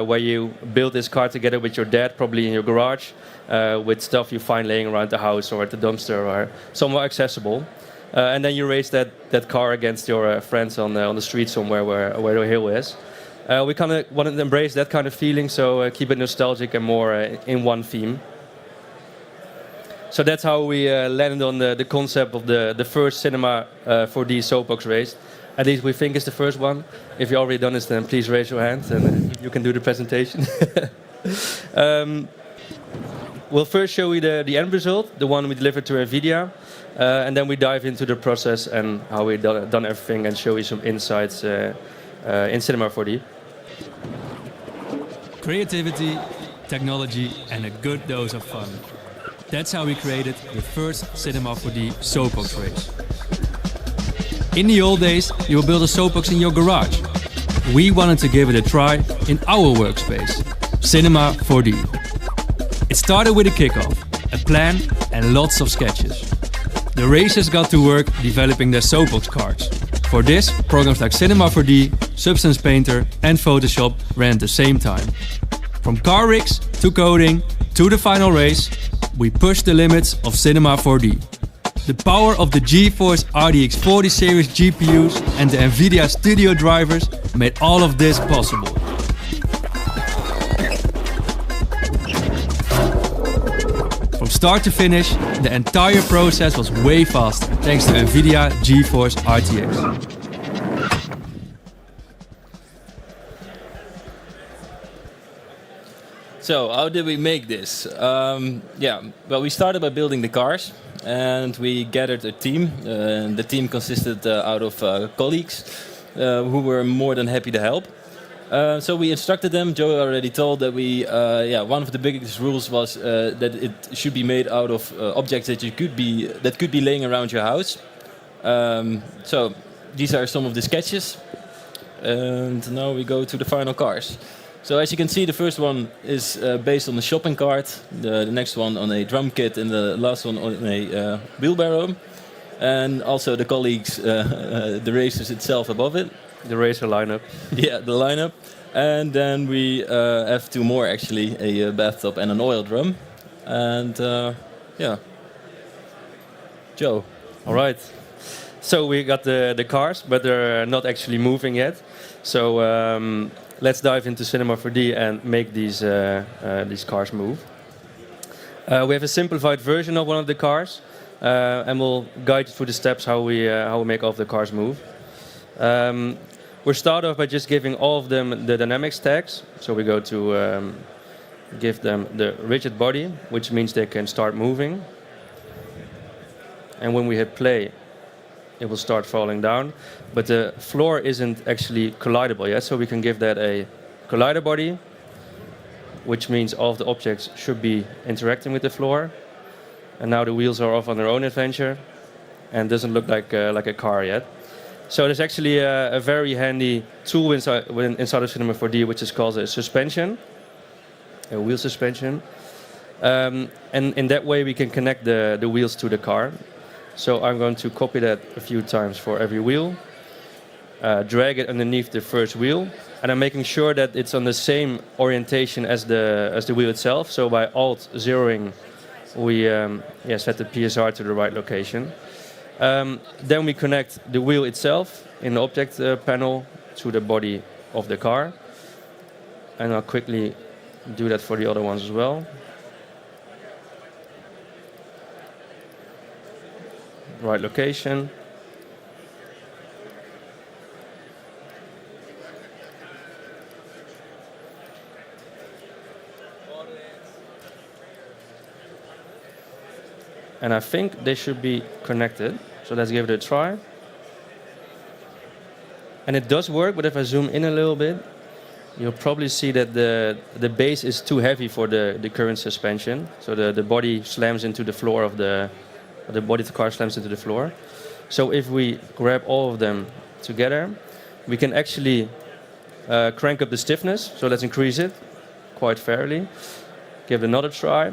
where you build this car together with your dad, probably in your garage, with stuff you find laying around the house or at the dumpster or somewhere accessible. And then you race that car against your friends on the street somewhere where the hill is. We kind of wanted to embrace that kind of feeling, so keep it nostalgic and more in one theme. So that's how we landed on the concept of the first Cinema 4D Soapbox race. At least we think it's the first one. If you've already done this, then please raise your hand and you can do the presentation. We'll first show you the end result, the one we delivered to NVIDIA, and then we dive into the process and how we've done everything and show you some insights in Cinema 4D. Creativity, technology, and a good dose of fun. That's how we created the first Cinema 4D Soapbox race. In the old days, you would build a soapbox in your garage. We wanted to give it a try in our workspace, Cinema 4D. It started with a kickoff, a plan, and lots of sketches. The racers got to work developing their soapbox cards. For this, programs like Cinema 4D, Substance Painter, and Photoshop ran at the same time. From car rigs to coding to the final race, we pushed the limits of Cinema 4D. The power of the GeForce RTX 40 series GPUs and the NVIDIA Studio drivers made all of this possible. From start to finish, the entire process was way faster thanks to NVIDIA GeForce RTX. So how did we make this? Well, we started by building the cars, and we gathered a team. The team consisted out of colleagues who were more than happy to help. So we instructed them. Joe already told that one of the biggest rules was that it should be made out of objects that could be laying around your house. So these are some of the sketches, and now we go to the final cars. So as you can see, the first one is based on the shopping cart, the next one on a drum kit, and the last one on a wheelbarrow. And also the colleagues, the racers itself above it. The racer lineup. Yeah, the lineup. And then we have two more actually, a bathtub and an oil drum. And Joe. All right. So we got the cars, but they're not actually moving yet. So let's dive into Cinema 4D and make these cars move. We have a simplified version of one of the cars. and we'll guide you through the steps how we make all of the cars move. We'll start off by just giving all of them the dynamics tags. So we go to give them the rigid body, which means they can start moving. And when we hit play, it will start falling down. But the floor isn't actually collidable yet, so we can give that a collider body, which means all of the objects should be interacting with the floor. And now the wheels are off on their own adventure, and doesn't look like a car yet. So there's actually a very handy tool inside of Cinema 4D, which is called a suspension, a wheel suspension. And in that way, we can connect the wheels to the car. So I'm going to copy that a few times for every wheel, drag it underneath the first wheel, and I'm making sure that it's on the same orientation as the wheel itself. So by Alt zeroing, we set the PSR to the right location. Then we connect the wheel itself in the object panel to the body of the car. And I'll quickly do that for the other ones as well. Right location. And I think they should be connected. So let's give it a try. And it does work, but if I zoom in a little bit, you'll probably see that the base is too heavy for the current suspension. So the body slams into the floor of the body of the car slams into the floor. So if we grab all of them together, we can actually crank up the stiffness. So let's increase it quite fairly. Give it another try.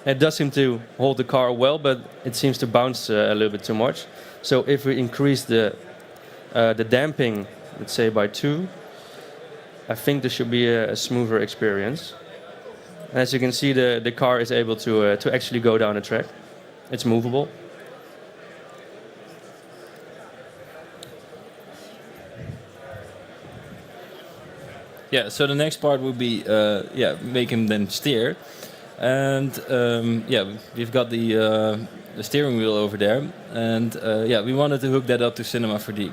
It does seem to hold the car well, but it seems to bounce a little bit too much. So if we increase the damping, let's say by 2, I think this should be a smoother experience. And as you can see, the car is able to actually go down a track. It's movable. Yeah, so the next part would be make him then steer. And we've got the steering wheel over there, and we wanted to hook that up to Cinema 4D.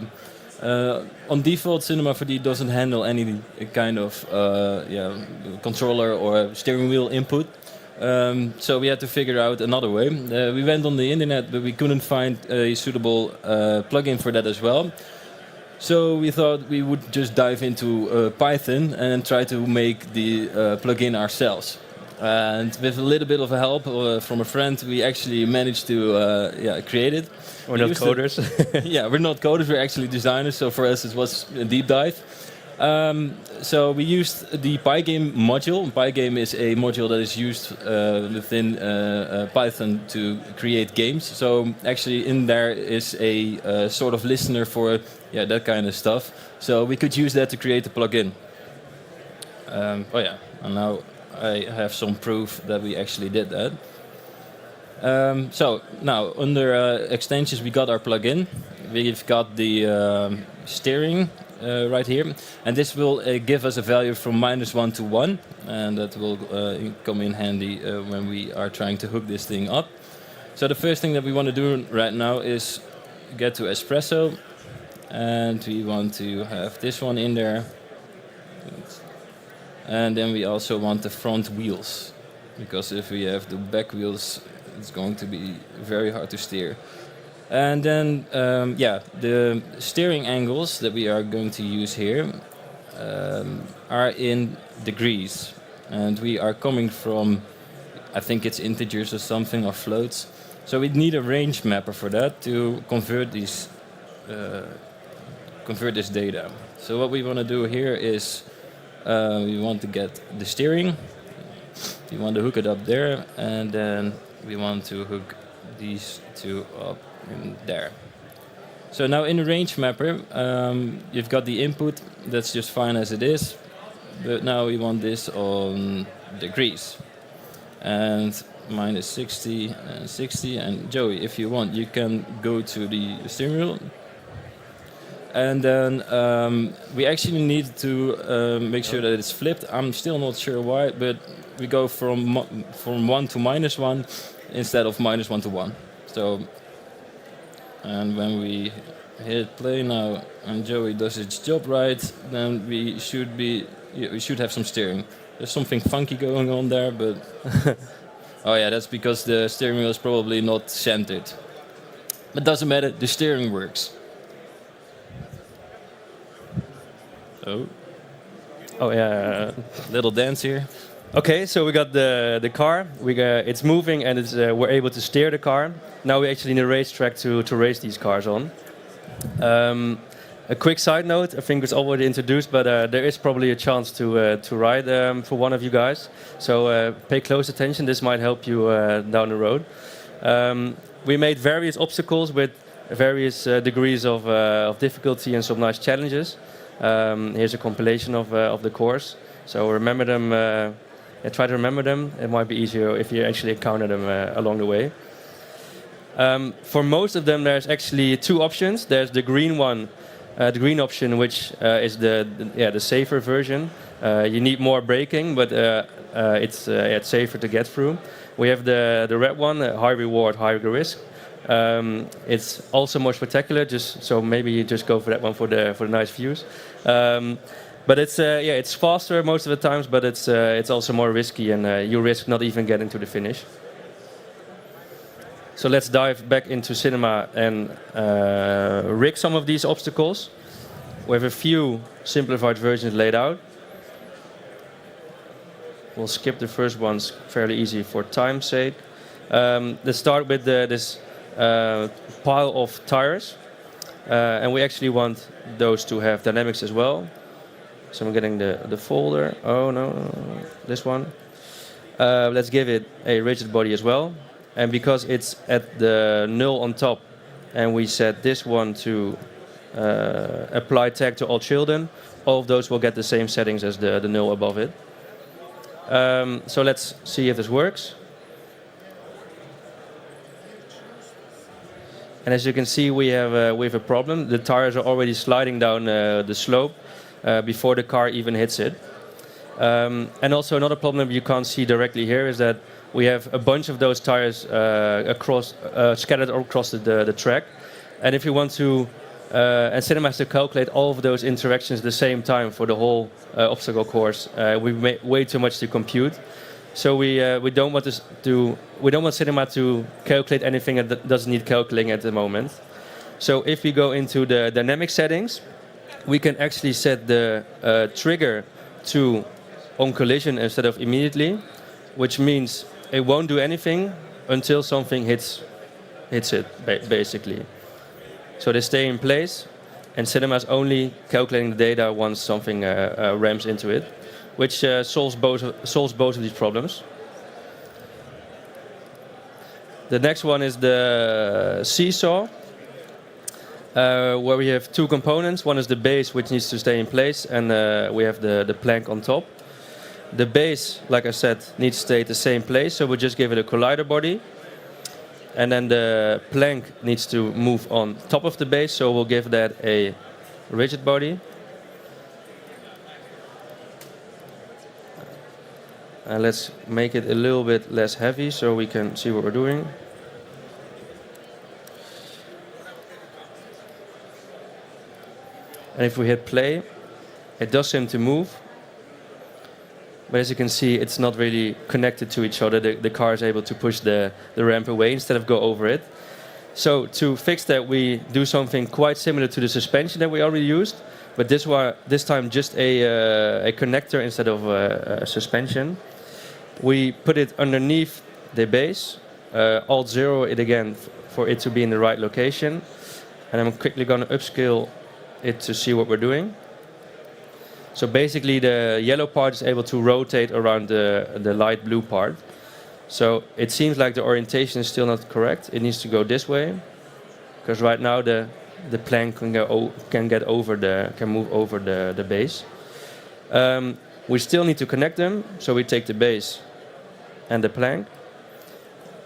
On default, Cinema 4D doesn't handle any kind of controller or steering wheel input, so we had to figure out another way. We went on the internet, but we couldn't find a suitable plugin for that as well. So we thought we would just dive into Python and try to make the plugin ourselves. And with a little bit of help from a friend, we actually managed to create it. We're not coders. We're not coders. We're actually designers. So for us, it was a deep dive. So we used the Pygame module. Pygame is a module that is used within Python to create games. So actually, in there is a sort of listener for that kind of stuff. So we could use that to create the plugin. And now I have some proof that we actually did that. So now under extensions, we got our plugin. We've got the steering right here, and this will give us a value from -1 to 1, and that will come in handy when we are trying to hook this thing up. So the first thing that we want to do right now is get to espresso, and we want to have this one in there. And then we also want the front wheels, because if we have the back wheels, it's going to be very hard to steer. And then, the steering angles that we are going to use here are in degrees. And we are coming from, I think it's integers or something, or floats. So we need a range mapper for that to convert this data. So what we want to do here is we want to get the steering. We want to hook it up there, and then we want to hook these two up in there. So now in the range mapper, you've got the input. That's just fine as it is. But now we want this on degrees. And mine is 60 and 60. And Joey, if you want, you can go to the steering wheel. And then we actually need to make sure that it's flipped. I'm still not sure why, but we go from 1 to -1, instead of -1 to 1. So, and when we hit play now and Joey does its job right, then we should have some steering. There's something funky going on there, but oh yeah, that's because the steering wheel is probably not centered. But doesn't matter, the steering works. Oh yeah, little dance here. Okay, so we got the car. It's moving and we're able to steer the car. Now we're actually in a racetrack to race these cars on. A quick side note, I think it's already introduced, but there is probably a chance to ride for one of you guys. So pay close attention. This might help you down the road. We made various obstacles with various degrees of difficulty and some nice challenges. Here's a compilation of the course. So remember them. Try to remember them. It might be easier if you actually encounter them along the way. For most of them, there's actually two options. There's the green one, the green option, which is the safer version. You need more braking, but it's safer to get through. We have the red one, high reward, high risk. It's also more spectacular. So maybe you just go for that one for the nice views. But it's faster most of the times, but it's also more risky, and you risk not even getting to the finish. So let's dive back into Cinema and rig some of these obstacles. We have a few simplified versions laid out. We'll skip the first ones, fairly easy for time's sake. Let's start with this pile of tires. And we actually want those to have dynamics as well. So I'm getting the folder. Oh no, this one. Let's give it a rigid body as well. And because it's at the null on top, and we set this one to apply tag to all children, all of those will get the same settings as the null above it. So let's see if this works. And as you can see, we have a problem. The tires are already sliding down the slope before the car even hits it. And also another problem you can't see directly here is that we have a bunch of those tires scattered across the track. And if you want to, and Cinema has to calculate all of those interactions at the same time for the whole obstacle course, we make way too much to compute. So we don't want Cinema to calculate anything that doesn't need calculating at the moment. So if we go into the dynamic settings, we can actually set the trigger to on collision instead of immediately, which means it won't do anything until something hits it, basically. So they stay in place, and Cinema is only calculating the data once something rams into it, which solves both of these problems. The next one is the seesaw, where we have two components. One is the base, which needs to stay in place, and we have the plank on top. The base, like I said, needs to stay at the same place, so we'll just give it a collider body. And then the plank needs to move on top of the base, so we'll give that a rigid body. And let's make it a little bit less heavy so we can see what we're doing. And if we hit play, it does seem to move. But as you can see, it's not really connected to each other. The car is able to push the ramp away instead of go over it. So to fix that, we do something quite similar to the suspension that we already used, but this time just a connector instead of a suspension. We put it underneath the base, Alt-0 it again for it to be in the right location. And I'm quickly going to upscale it to see what we're doing. So basically the yellow part is able to rotate around the light blue part. So it seems like the orientation is still not correct. It needs to go this way, because right now the plank can move over the base. We still need to connect them, so we take the base and the plank.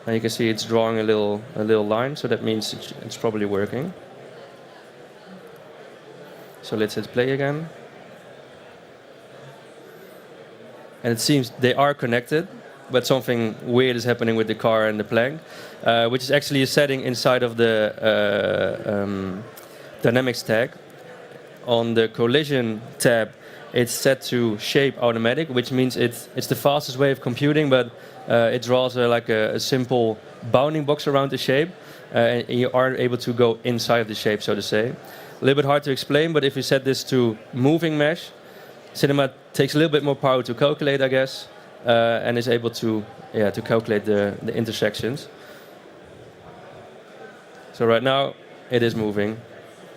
And you can see it's drawing a little line, so that means it's probably working. So let's hit play again. And it seems they are connected. but something weird is happening with the car and the plank, which is actually a setting inside of the dynamics tag. On the collision tab, it's set to shape automatic, which means it's the fastest way of computing, but it draws like a simple bounding box around the shape, and you are able to go inside the shape, so to say. A little bit hard to explain, but if you set this to moving mesh, Cinema takes a little bit more power to calculate, I guess, and is able to calculate the intersections. So right now it is moving,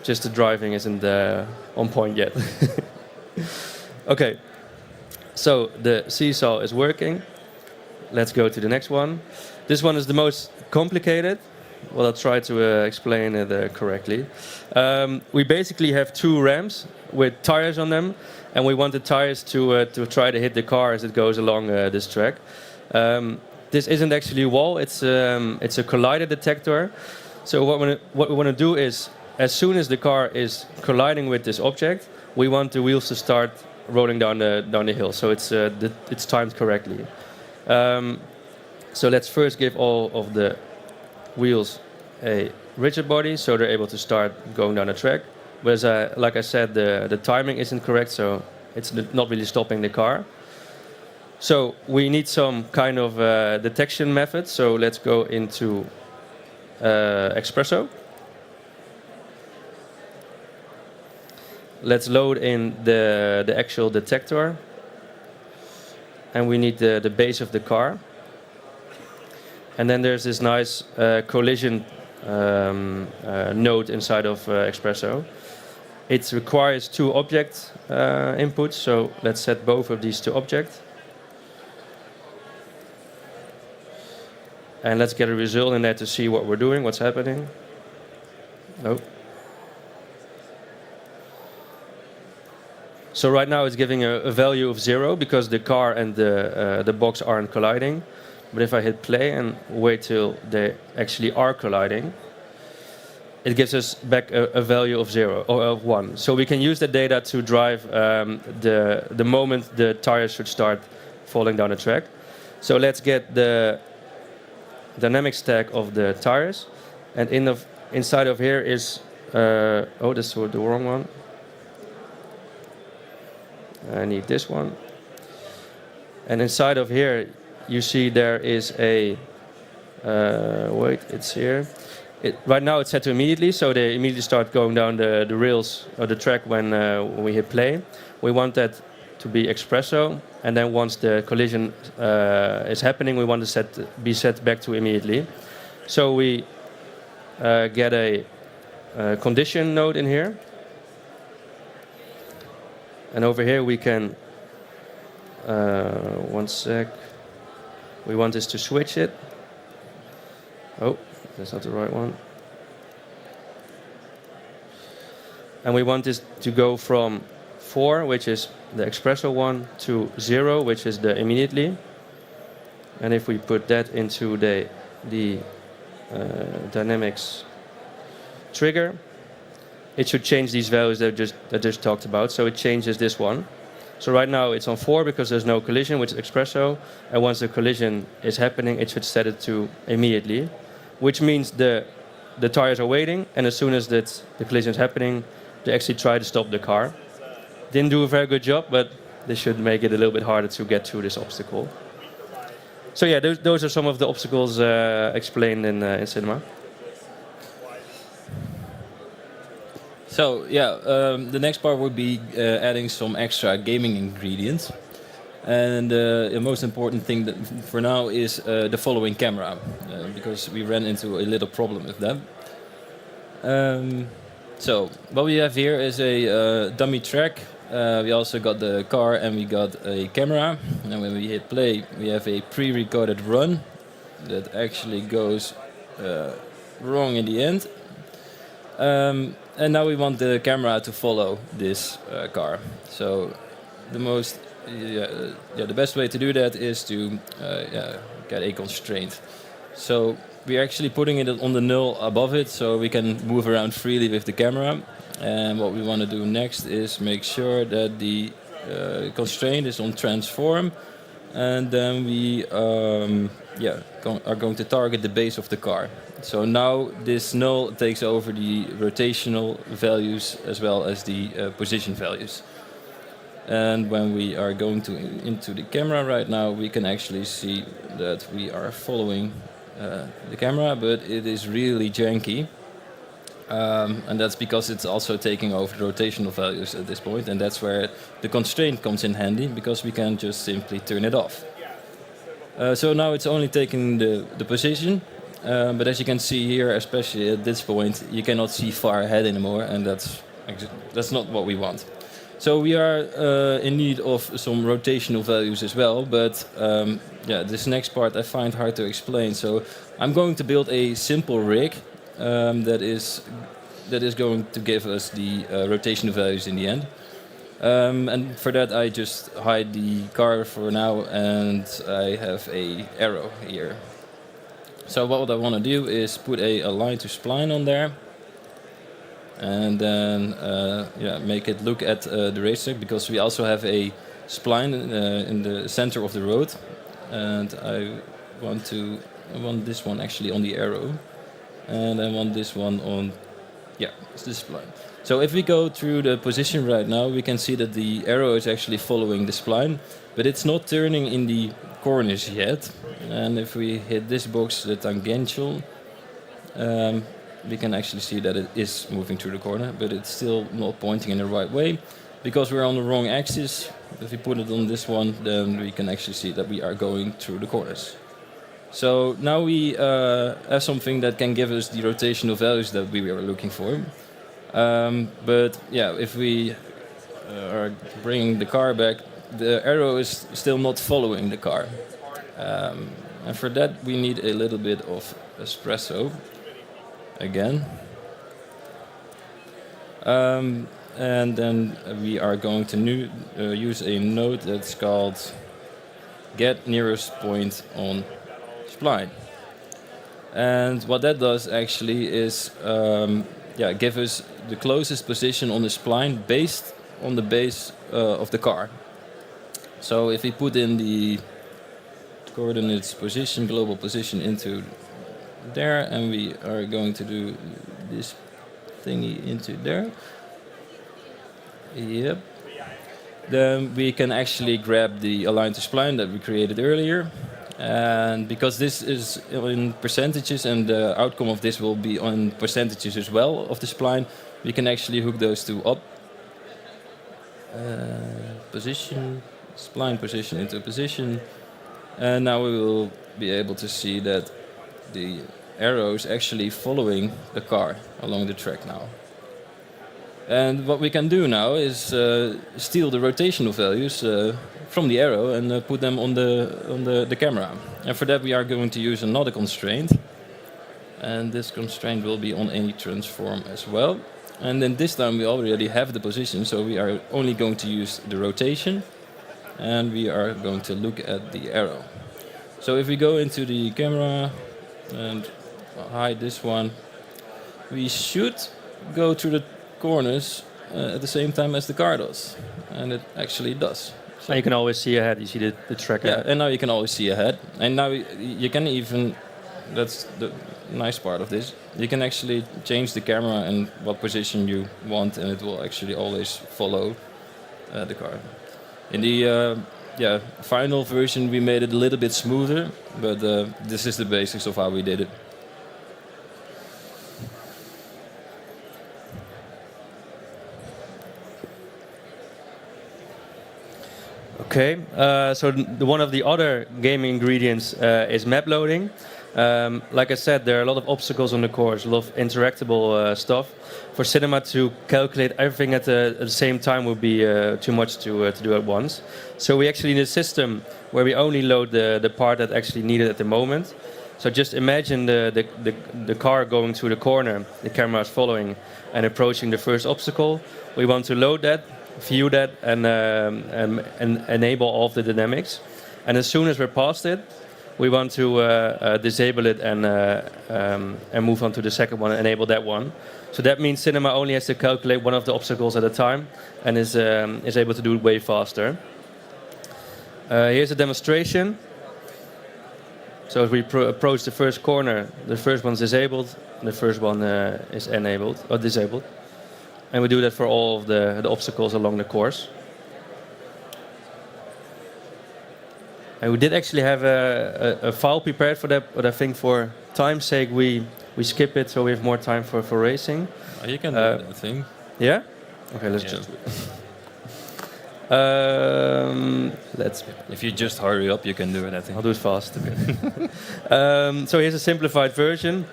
just the driving isn't on point yet. Okay, so the seesaw is working. Let's go to the next one. This one is the most complicated. Well, I'll try to explain it correctly. We basically have two ramps with tires on them, and we want the tires to try to hit the car as it goes along this track. This isn't actually a wall, it's a collider detector. So what we want to do is, as soon as the car is colliding with this object, we want the wheels to start rolling down the hill. So it's timed correctly. So let's first give all of the wheels a rigid body, so they're able to start going down the track. Whereas, like I said, the timing isn't correct, so it's not really stopping the car. So we need some kind of detection method. So let's go into Espresso. Let's load in the actual detector, and we need the base of the car. And then there's this nice collision node inside of Espresso. It requires two object inputs, so let's set both of these to object. And let's get a result in there to see what we're doing, what's happening. Nope. So right now it's giving a value of 0 because the car and the box aren't colliding. But if I hit play and wait till they actually are colliding, it gives us back a value of 0 or of 1. So we can use the data to drive the moment the tires should start falling down the track. So let's get the dynamic stack of the tires, and inside of here is oh, that's the wrong one. I need this one. And inside of here, you see there is a wait, it's here. Right now it's set to immediately, so they immediately start going down the rails or the track when we hit play. We want that to be Espresso, and then once the collision is happening, we want to be set back to immediately. So we get a condition node in here, and over here we can one sec. We want this to switch it. Oh, that's not the right one. And we want this to go from 4, which is the Espresso one, to 0, which is the immediately. And if we put that into the dynamics trigger, it should change these values that I just talked about. So it changes this one. So right now it's on 4 because there's no collision, which is Espresso. And once the collision is happening, it should set it to immediately, which means the tires are waiting, and as soon as the collision is happening, they actually try to stop the car. Didn't do a very good job, but they should make it a little bit harder to get through this obstacle. So yeah, those are some of the obstacles explained in Cinema. So yeah, the next part would be adding some extra gaming ingredients. And the most important thing that for now is the following camera, because we ran into a little problem with that. So what we have here is a dummy track. We also got the car and we got a camera. And when we hit play, we have a pre-recorded run that actually goes wrong in the end. And now we want the camera to follow this car. So the best way to do that is to get a constraint. So we're actually putting it on the null above it, so we can move around freely with the camera. And what we want to do next is make sure that the constraint is on transform, and then we are going to target the base of the car. So now this null takes over the rotational values as well as the position values. And when we are going into the camera right now, we can actually see that we are following the camera, but it is really janky. And that's because it's also taking over the rotational values at this point, and that's where the constraint comes in handy, because we can just simply turn it off. So now it's only taking the position, but as you can see here, especially at this point, you cannot see far ahead anymore, and that's not what we want. So we are in need of some rotational values as well, but this next part I find hard to explain. So I'm going to build a simple rig that is going to give us the rotational values in the end. And for that I just hide the car for now, and I have a arrow here. So what I want to do is put a align to spline on there, and then make it look at the racetrack, because we also have a spline in the center of the road, and I want this one actually on the arrow, and I want this one on it's this spline. So if we go through the position right now, we can see that the arrow is actually following the spline, but it's not turning in the corners yet. And if we hit this box, the tangential, we can actually see that it is moving through the corner, but it's still not pointing in the right way because we're on the wrong axis. If we put it on this one, then we can actually see that we are going through the corners. So now we have something that can give us the rotational values that we were looking for. But if we are bringing the car back, the arrow is still not following the car. And for that we need a little bit of espresso again. And then we are going to use a node that's called get nearest point on spline. And what that does actually is give us the closest position on the spline based on the base of the car. So if we put in the coordinates position, global position into there, and we are going to do this thingy into there. Yep. Then we can actually grab the align to spline that we created earlier. And because this is in percentages and the outcome of this will be on percentages as well of the spline, we can actually hook those two up. Position, spline position into position. And now we will be able to see that the arrow is actually following the car along the track now. And what we can do now is steal the rotational values from the arrow and put them on the camera. And for that we are going to use another constraint. And this constraint will be on any transform as well. And then this time we already have the position, so we are only going to use the rotation. And we are going to look at the arrow. So if we go into the camera and hide this one, we should go through the corners at the same time as the car does, and it actually does. So you can always see ahead. You see the track ahead. Yeah, and now you can always see ahead. And now you can even, that's the nice part of this, you can actually change the camera and what position you want, and it will actually always follow the car. In the final version we made it a little bit smoother, but this is the basics of how we did it. Okay, so one of the other gaming ingredients is map loading. Like I said, there are a lot of obstacles on the course, a lot of interactable stuff. For cinema to calculate everything at the same time would be too much to do at once. So we actually need a system where we only load the part that actually needed at the moment. So just imagine the car going through the corner, the camera is following and approaching the first obstacle. We want to load that, view that, and enable all of the dynamics. And as soon as we're past it, we want to disable it and move on to the second one and enable that one. So that means cinema only has to calculate one of the obstacles at a time and is able to do it way faster. Here's a demonstration. So if we approach the first corner, the first one's disabled, and the first one is enabled or disabled. And we do that for all of the obstacles along the course. And we did actually have a file prepared for that, but I think for time's sake we skip it so we have more time for racing. You can do that thing. Yeah? Okay, let's just do it. If you just hurry up, you can do it, I think. I'll do it fast. Okay. So here's a simplified version.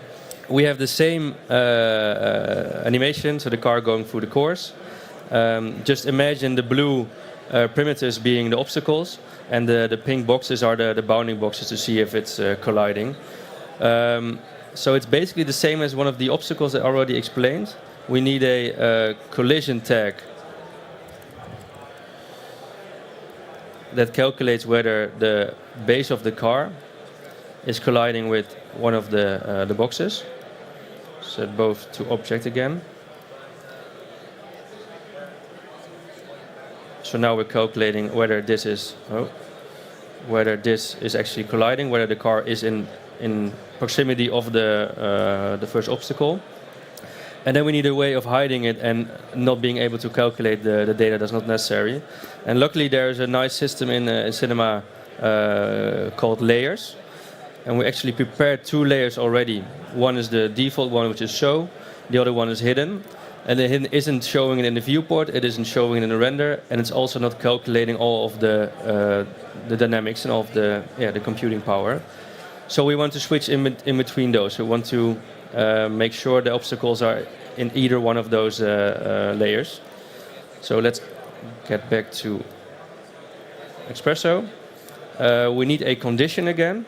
We have the same animation, so the car going through the course. Just imagine the blue perimeters being the obstacles, and the pink boxes are the bounding boxes to see if it's colliding. So it's basically the same as one of the obstacles that I already explained. We need a collision tag that calculates whether the base of the car is colliding with one of the boxes. Set both to object again. So now we're calculating whether this is actually colliding, whether the car is in proximity of the first obstacle. And then we need a way of hiding it and not being able to calculate the data that's not necessary. And luckily there's a nice system in Cinema called layers. And we actually prepared 2 layers already. One is the default one, which is show. The other one is hidden. And the hidden isn't showing it in the viewport, it isn't showing it in the render, and it's also not calculating all of the dynamics and all of the computing power. So we want to switch in between those. We want to make sure the obstacles are in either one of those layers. So let's get back to Espresso. We need a condition again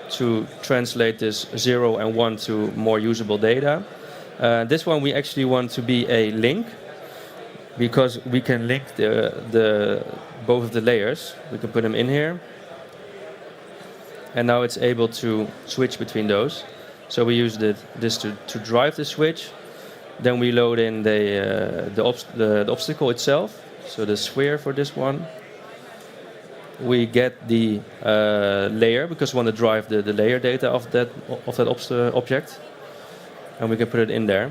to translate this 0 and 1 to more usable data. This one we actually want to be a link, because we can link both of the layers. We can put them in here, and now it's able to switch between those. So we use this to drive the switch. Then we load in the obstacle itself, so the sphere for this one. We get the layer, because we want to drive the layer data of that object. And we can put it in there.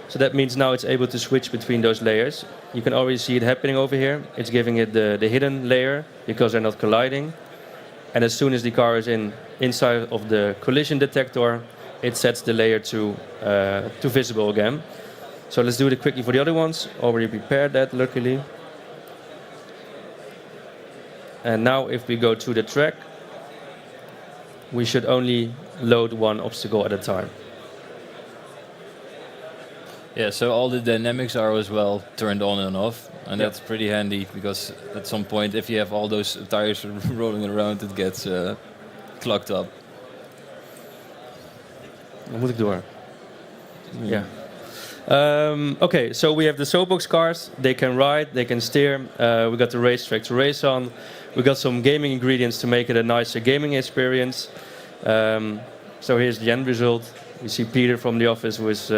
So that means now it's able to switch between those layers. You can already see it happening over here. It's giving it the hidden layer because they're not colliding. And as soon as the car is inside of the collision detector, it sets the layer to visible again. So let's do it quickly for the other ones. Already prepared that, luckily. And now if we go to the track, we should only load one obstacle at a time. Yeah, so all the dynamics are as well turned on and off, and that's pretty handy, because at some point, if you have all those tires rolling around, it gets clogged up. Dan moet ik door. Yeah. Okay, so we have the Soapbox cars. They can ride, they can steer. We got the racetrack to race on. We got some gaming ingredients to make it a nicer gaming experience. So here's the end result. We see Peter from the office who is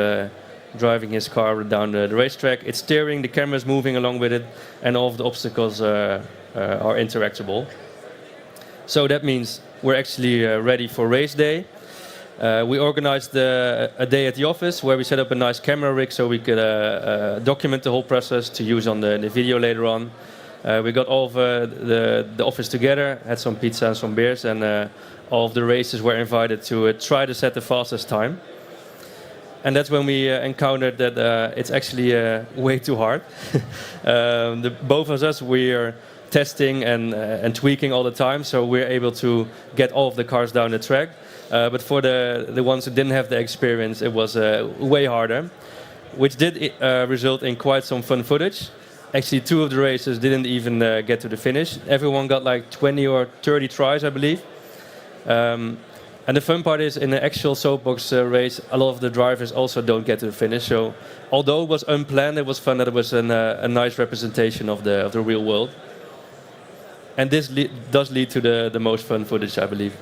driving his car down the racetrack. It's steering, the camera is moving along with it, and all of the obstacles are interactable. So that means we're actually ready for race day. We organized a day at the office where we set up a nice camera rig so we could document the whole process to use on the video later on. We got all of the office together, had some pizza and some beers, and all of the racers were invited to try to set the fastest time. And that's when we encountered that it's actually way too hard. Both of us, we are testing and tweaking all the time, so we're able to get all of the cars down the track. But for the ones who didn't have the experience, it was way harder, which did result in quite some fun footage. Actually, 2 of the racers didn't even get to the finish. Everyone got like 20 or 30 tries, I believe. And the fun part is, in the actual Soapbox race, a lot of the drivers also don't get to the finish. So, although it was unplanned, it was fun that it was a nice representation of the real world. And this does lead to the most fun footage, I believe.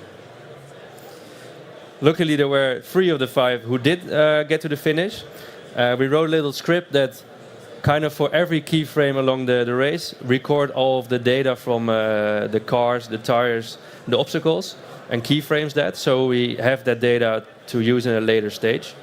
Luckily, there were 3 of the 5 who did get to the finish. We wrote a little script that kind of for every keyframe along the race, record all of the data from the cars, the tires, the obstacles, and keyframes that, so we have that data to use in a later stage.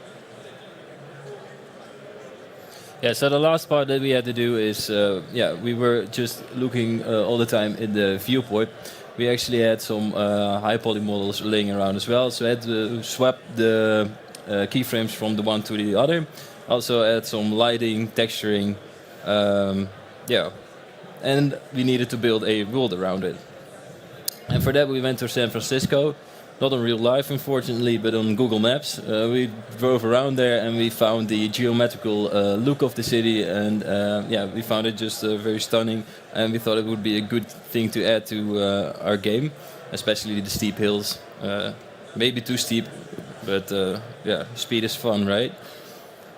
Yeah, so the last part that we had to do is, we were just looking all the time in the viewport. We actually had some high poly models laying around as well, so we had to swap the keyframes from the one to the other. Also add some lighting, texturing, and we needed to build a world around it. And for that we went to San Francisco, not in real life unfortunately, but on Google Maps. We drove around there and we found the geometrical look of the city, and we found it just very stunning, and we thought it would be a good thing to add to our game, especially the steep hills. Maybe too steep, but speed is fun, right?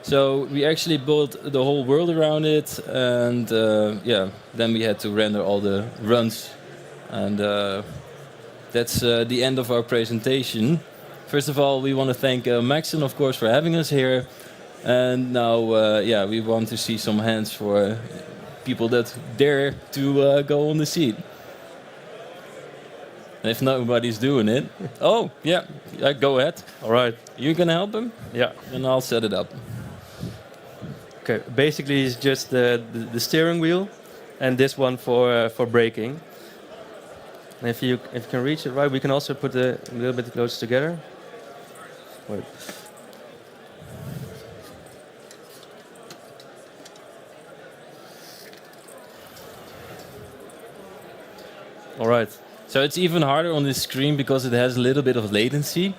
So we actually built the whole world around it, and then we had to render all the runs, and that's the end of our presentation. First of all, we want to thank Maxon, of course, for having us here, and now we want to see some hands for people that dare to go on the seat. And if nobody's doing it, go ahead. All right. You can help him? Yeah. And I'll set it up. Okay, basically it's just the steering wheel and this one for braking. And if you can reach it right, we can also put a little bit close together. Wait. All right. So it's even harder on this screen because it has a little bit of latency.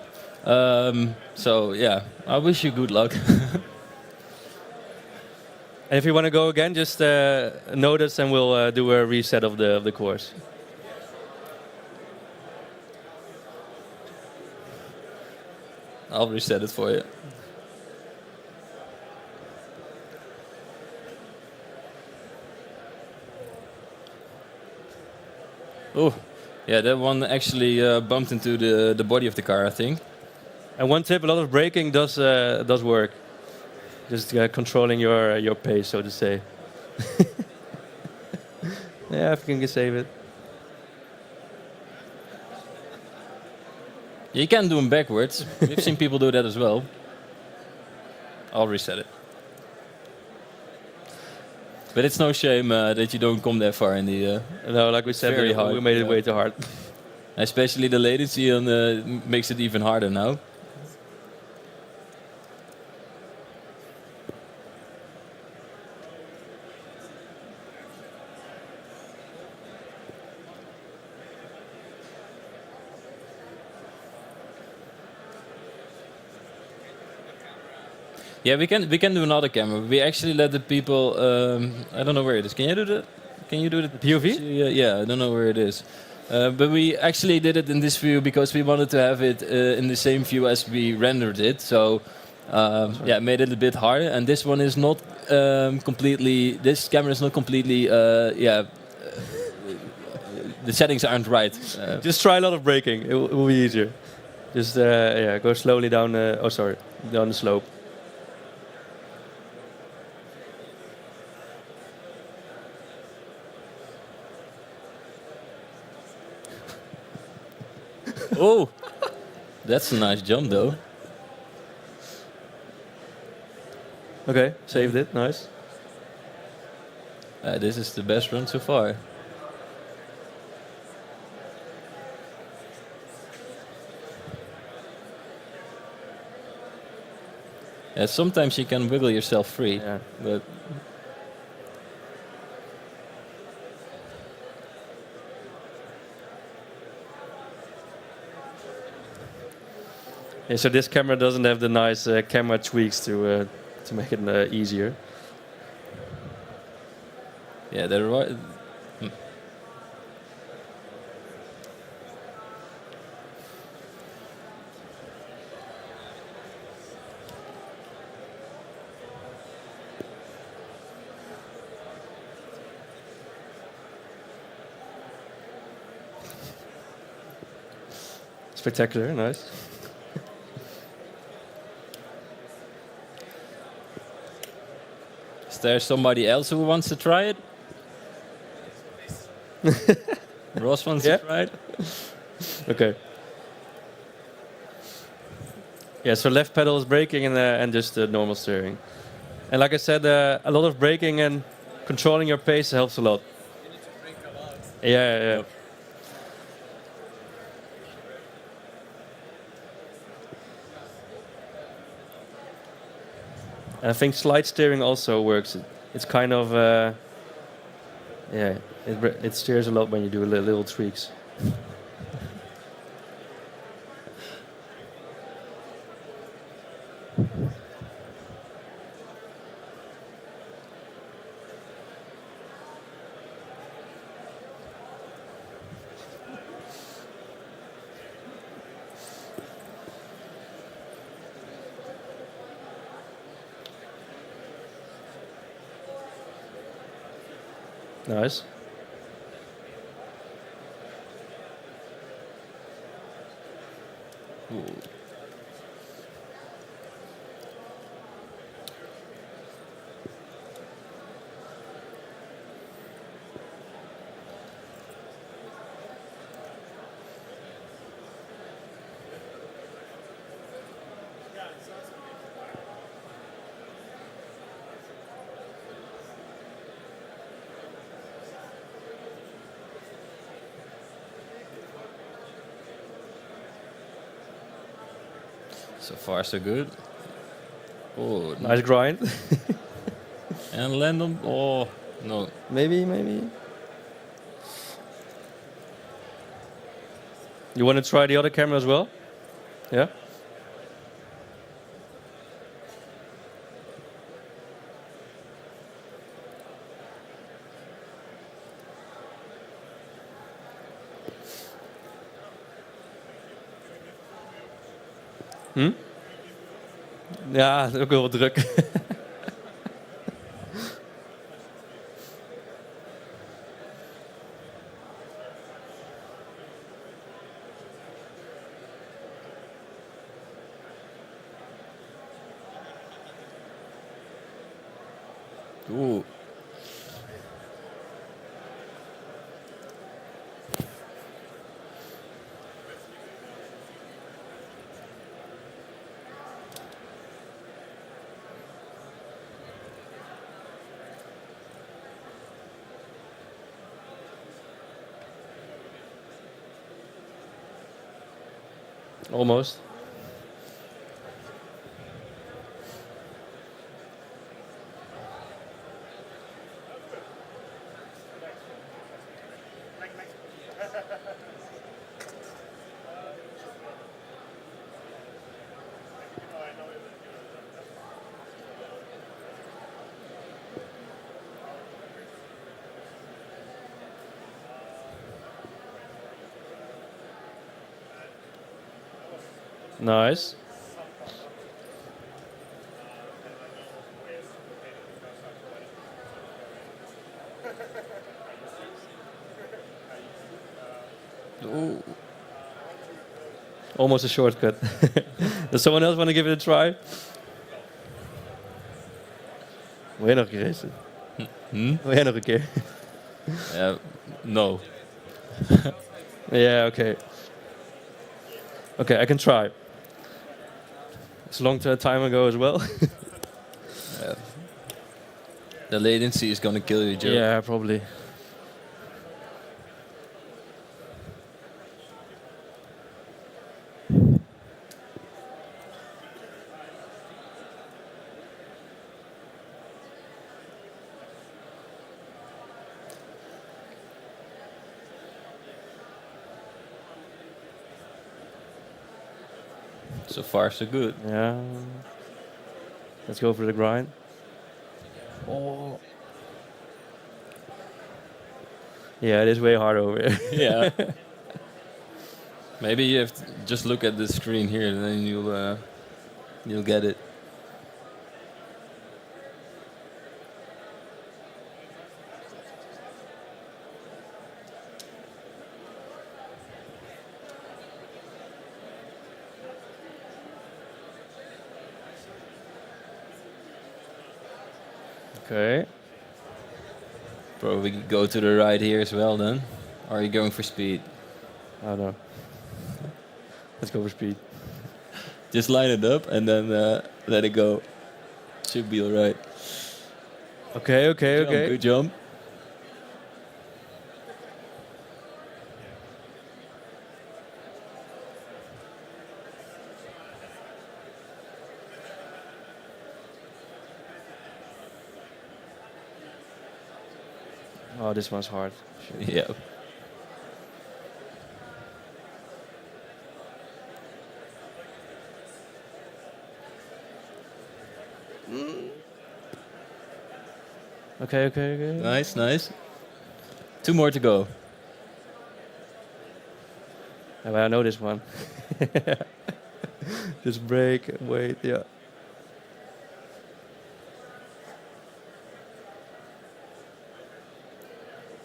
I wish you good luck. And if you want to go again, just notice and we'll do a reset of the course. I'll reset it for you. Oh, yeah, that one actually bumped into the body of the car, I think. And one tip, a lot of braking does work. Just controlling your pace, so to say. Yeah, if you can save it. You can do them backwards. We've seen people do that as well. I'll reset it. But it's no shame that you don't come that far in the... no, like we said, we made it way too hard. Especially the latency makes it even harder now. Yeah, we can do another camera. We actually let the people. I don't know where it is. Can you do that? Can you do the POV? Yeah, I don't know where it is. But we actually did it in this view because we wanted to have it in the same view as we rendered it. So it made it a bit harder. And this one is not completely. This camera is not completely. The settings aren't right. Just try a lot of braking. It will be easier. Just go slowly down. Down the slope. Oh, that's a nice jump, though. Okay, saved it. Nice. This is the best run so far. Yeah, sometimes you can wiggle yourself free, but. Yeah, so this camera doesn't have the nice camera tweaks to make it easier. Yeah, they're right. Spectacular, nice. there somebody else who wants to try it? Ross wants to try it? Okay. Yeah, so left pedal is braking and just normal steering. And like I said, a lot of braking and controlling your pace helps a lot. Yeah. And I think slide steering also works. It's kind of, it steers a lot when you do little tweaks. Nice. Ooh. So far, so good. Oh, nice grind. And land on. Oh, no. Maybe. You want to try the other camera as well? Yeah? Ja, dat is ook wel wat druk. Oeh. Almost. Nice. Ooh. Almost a shortcut. Does someone else want to give it a try? Wil jij nog een keer racen? Wil jij nog een keer? No. Yeah, okay. Okay, I can try. It's a long time ago as well. The latency is gonna kill you, Joe. Yeah, probably. So far, so good. Yeah. Let's go for the grind. Oh. Yeah, it is way hard over here. Yeah. Maybe you have to just look at the screen here, and then you'll get it. Okay. Probably go to the right here as well then. Or are you going for speed? I don't know. Let's go for speed. Just line it up and then let it go. Should be alright. Okay, okay, okay. Good jump. Oh, this one's hard. Yeah. Okay, okay, okay. Nice, nice. 2 more to go. Yeah, but I know this one. Just break, wait, yeah.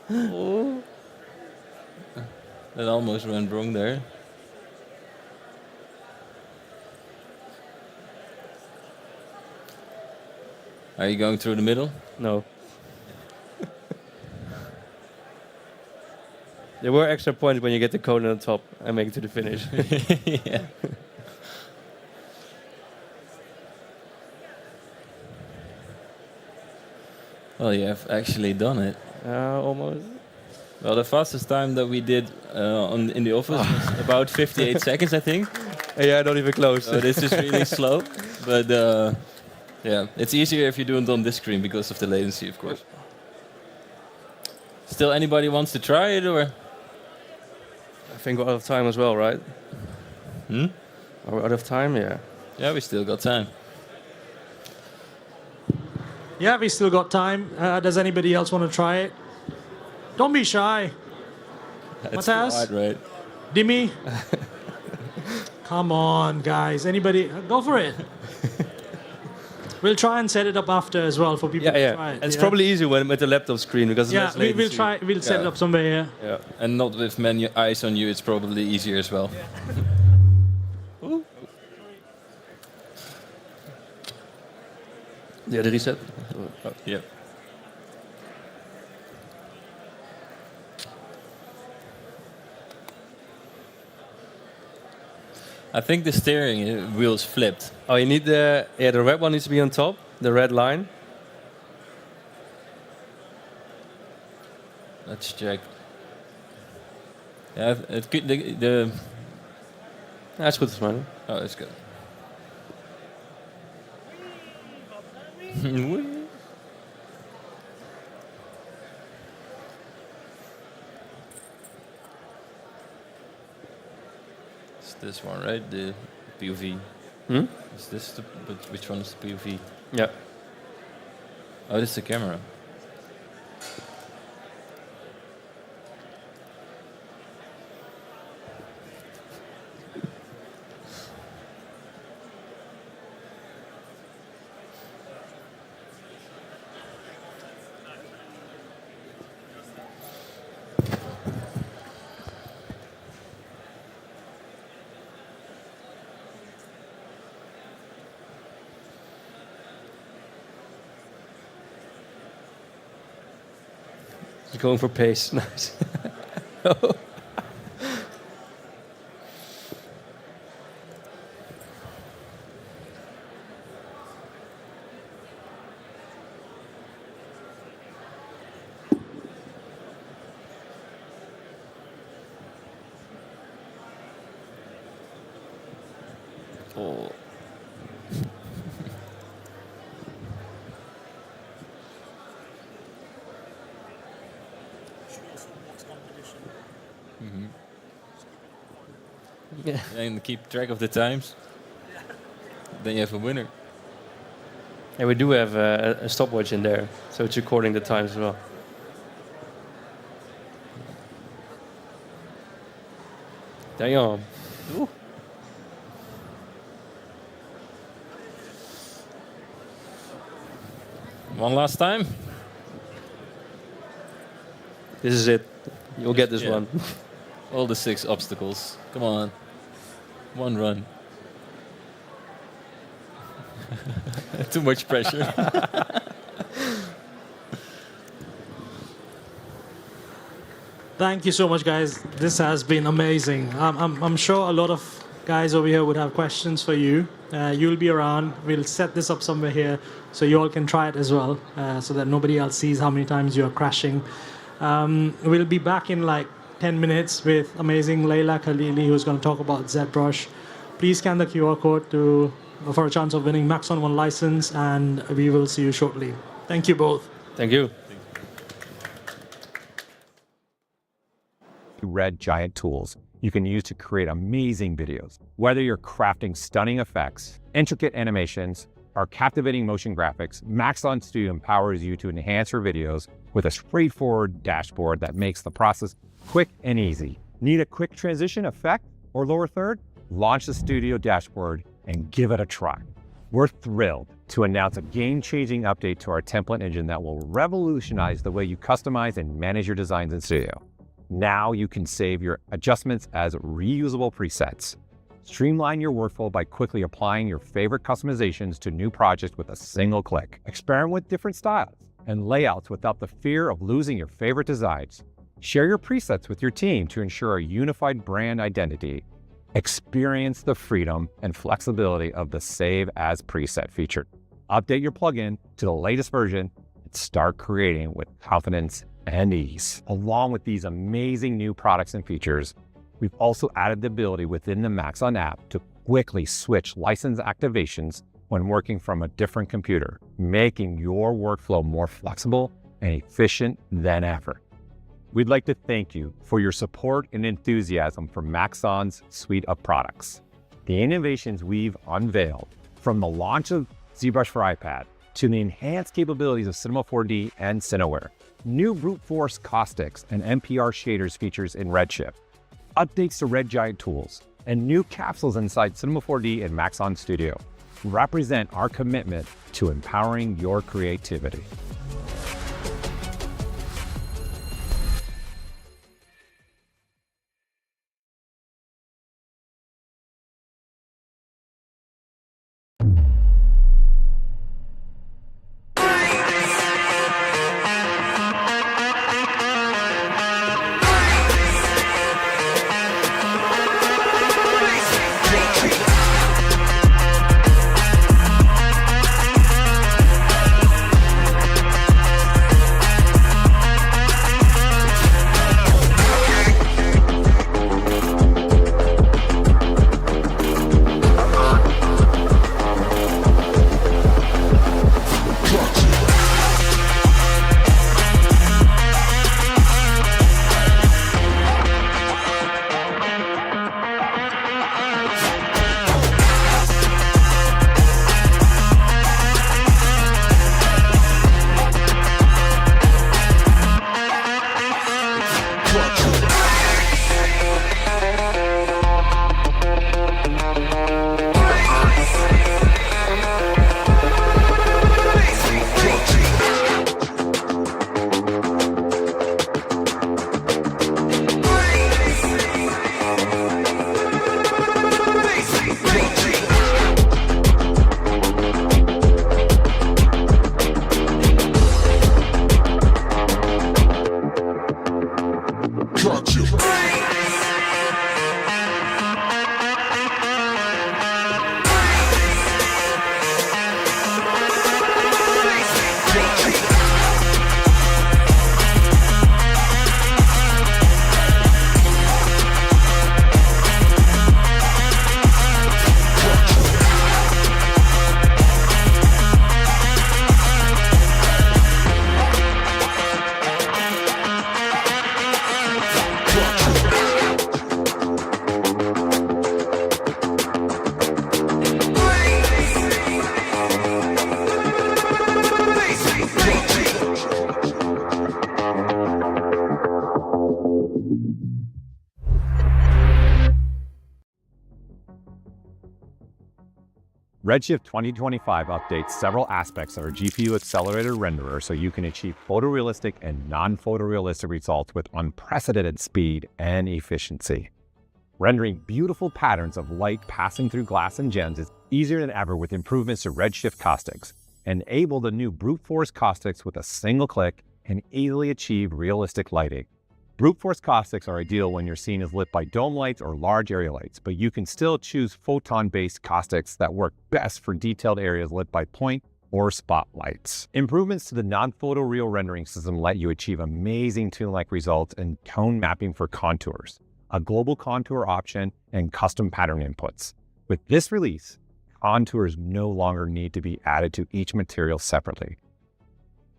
Oh. That almost went wrong there. Are you going through the middle? No. There were extra points when you get the cone on the top and make it to the finish. Yeah. Well, you have actually done it. Almost. Well, the fastest time that we did in the office was about 58 seconds, I think. Yeah, not even close. So this is really slow, but yeah, it's easier if you do it on this screen because of the latency, of course. Still, anybody wants to try it, or? I think we're out of time as well, right? Hmm? Are we out of time? Yeah. Yeah, we still got time. Yeah, we still got time. Does anybody else want to try it? Don't be shy. It's Matthias? hard, right? Dimi? Come on, guys. Anybody? Go for it. We'll try and set it up after as well for people to try it. It's probably easier when with the laptop screen because yeah, we'll try. We'll set it up somewhere here. Yeah, and not with many eyes on you. It's probably easier as well. Ooh. Yeah, the reset. Oh, yeah. I think the steering wheel is flipped. Oh, you need the red one needs to be on top, the red line. Let's check. Yeah, it could the That's good, man. Oh, it's good. It's this one, right? The POV. Hmm? Is this the, but which one is the POV? Yeah. Oh, this is the camera. Going for pace, nice. Oh. Yeah. And keep track of the times. Then you have a winner. And we do have a stopwatch in there, so it's recording the times as well. Damn. Ooh. One last time. This is it. You'll get this one. All the 6 obstacles. Come on. One run. Too much pressure. Thank you so much, guys. This has been amazing. I'm sure a lot of guys over here would have questions for you. You'll be around. We'll set this up somewhere here so you all can try it as well, so that nobody else sees how many times you are crashing. We'll be back in like 10 minutes with amazing Leila Khalili, who's going to talk about ZBrush. Please scan the QR code for a chance of winning Maxon 1 license, and we will see you shortly. Thank you both. Thank you. Red Giant tools you can use to create amazing videos. Whether you're crafting stunning effects, intricate animations, or captivating motion graphics, Maxon Studio empowers you to enhance your videos with a straightforward dashboard that makes the process quick and easy. Need a quick transition effect or lower third? Launch the Studio dashboard and give it a try. We're thrilled to announce a game-changing update to our template engine that will revolutionize the way you customize and manage your designs in Studio. Now you can save your adjustments as reusable presets. Streamline your workflow by quickly applying your favorite customizations to new projects with a single click. Experiment with different styles and layouts without the fear of losing your favorite designs. Share your presets with your team to ensure a unified brand identity. Experience the freedom and flexibility of the Save as Preset feature. Update your plugin to the latest version and start creating with confidence and ease. Along with these amazing new products and features, we've also added the ability within the Maxon app to quickly switch license activations when working from a different computer, making your workflow more flexible and efficient than ever. We'd like to thank you for your support and enthusiasm for Maxon's suite of products. The innovations we've unveiled, from the launch of ZBrush for iPad to the enhanced capabilities of Cinema 4D and Cineware, new brute force caustics and NPR shaders features in Redshift, updates to Red Giant tools, and new capsules inside Cinema 4D and Maxon Studio represent our commitment to empowering your creativity. Redshift 2025 updates several aspects of our GPU-accelerated renderer so you can achieve photorealistic and non-photorealistic results with unprecedented speed and efficiency. Rendering beautiful patterns of light passing through glass and gems is easier than ever with improvements to Redshift caustics. Enable the new brute force caustics with a single click and easily achieve realistic lighting. Brute force caustics are ideal when your scene is lit by dome lights or large area lights, but you can still choose photon-based caustics that work best for detailed areas lit by point or spotlights. Improvements to the non-photoreal rendering system let you achieve amazing toon-like results in tone mapping for contours, a global contour option, and custom pattern inputs. With this release, contours no longer need to be added to each material separately.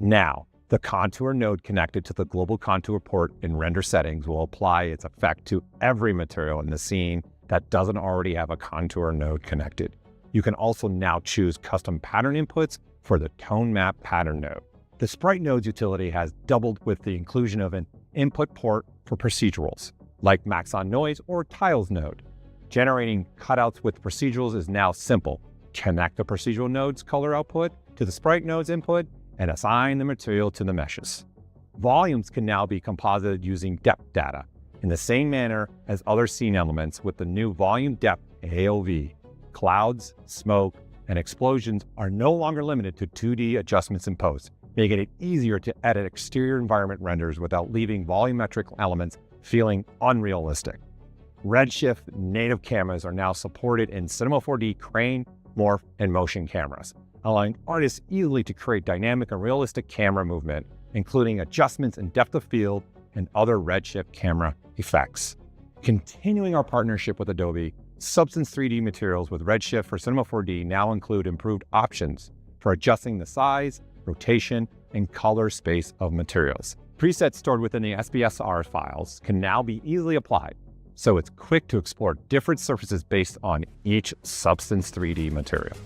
Now, the contour node connected to the global contour port in render settings will apply its effect to every material in the scene that doesn't already have a contour node connected. You can also now choose custom pattern inputs for the tone map pattern node. The sprite nodes utility has doubled with the inclusion of an input port for procedurals, like Maxon noise or tiles node. Generating cutouts with procedurals is now simple. Connect the procedural node's color output to the sprite node's input and assign the material to the meshes. Volumes can now be composited using depth data in the same manner as other scene elements with the new volume depth AOV. Clouds, smoke, and explosions are no longer limited to 2D adjustments in post, making it easier to edit exterior environment renders without leaving volumetric elements feeling unrealistic. Redshift native cameras are now supported in Cinema 4D crane, morph, and motion cameras, allowing artists easily to create dynamic and realistic camera movement, including adjustments in depth of field and other Redshift camera effects. Continuing our partnership with Adobe, Substance 3D materials with Redshift for Cinema 4D now include improved options for adjusting the size, rotation, and color space of materials. Presets stored within the SBSR files can now be easily applied, so it's quick to explore different surfaces based on each Substance 3D material.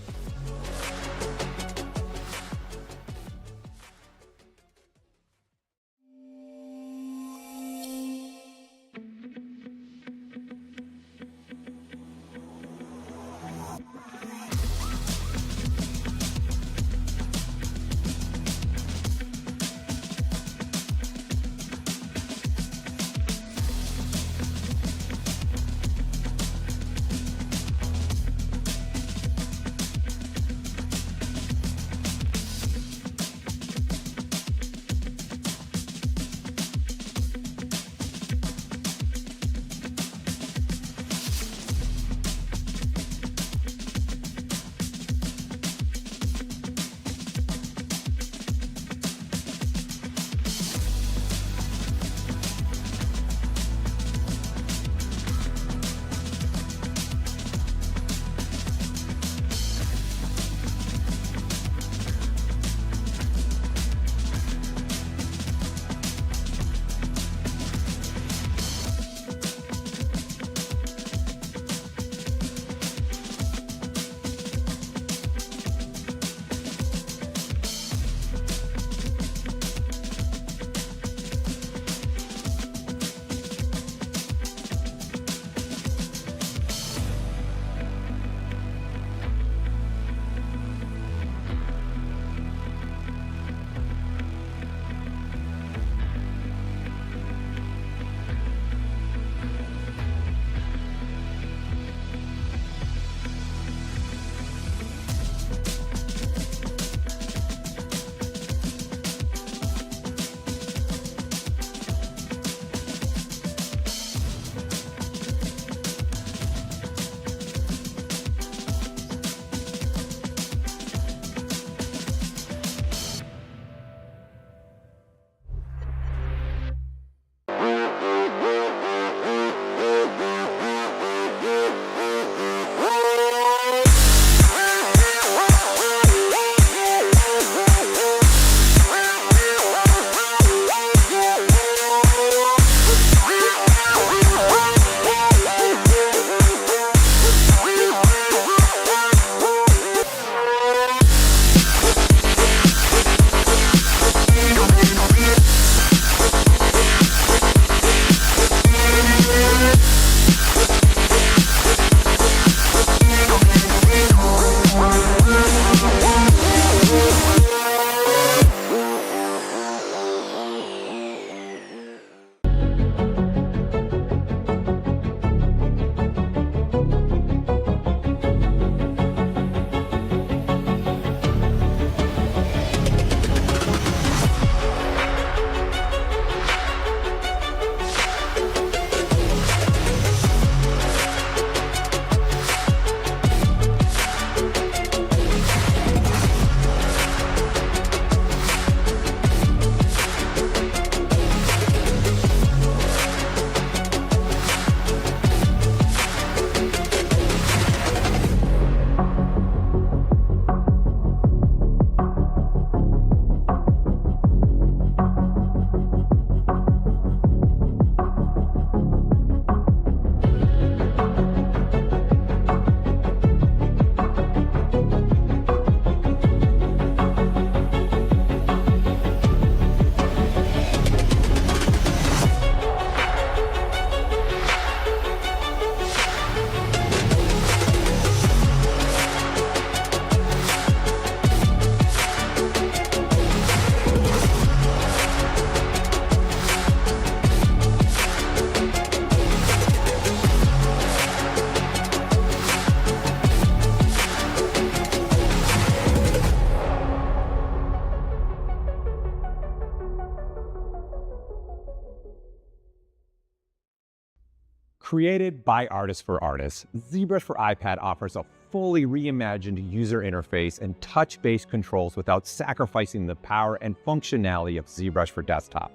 Created by artists for artists, ZBrush for iPad offers a fully reimagined user interface and touch-based controls without sacrificing the power and functionality of ZBrush for desktop.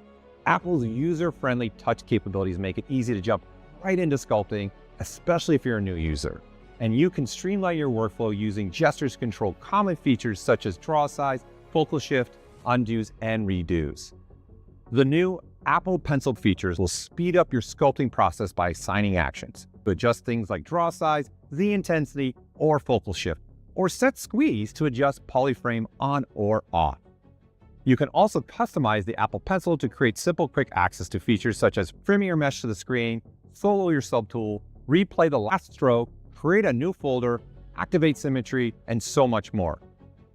Apple's user-friendly touch capabilities make it easy to jump right into sculpting, especially if you're a new user. And you can streamline your workflow using gestures to control common features such as draw size, focal shift, undos, and redos. The new Apple Pencil features will speed up your sculpting process by assigning actions to adjust things like draw size, Z intensity, or focal shift, or set squeeze to adjust polyframe on or off. You can also customize the Apple Pencil to create simple, quick access to features such as trimming your mesh to the screen, solo your subtool, replay the last stroke, create a new folder, activate symmetry, and so much more.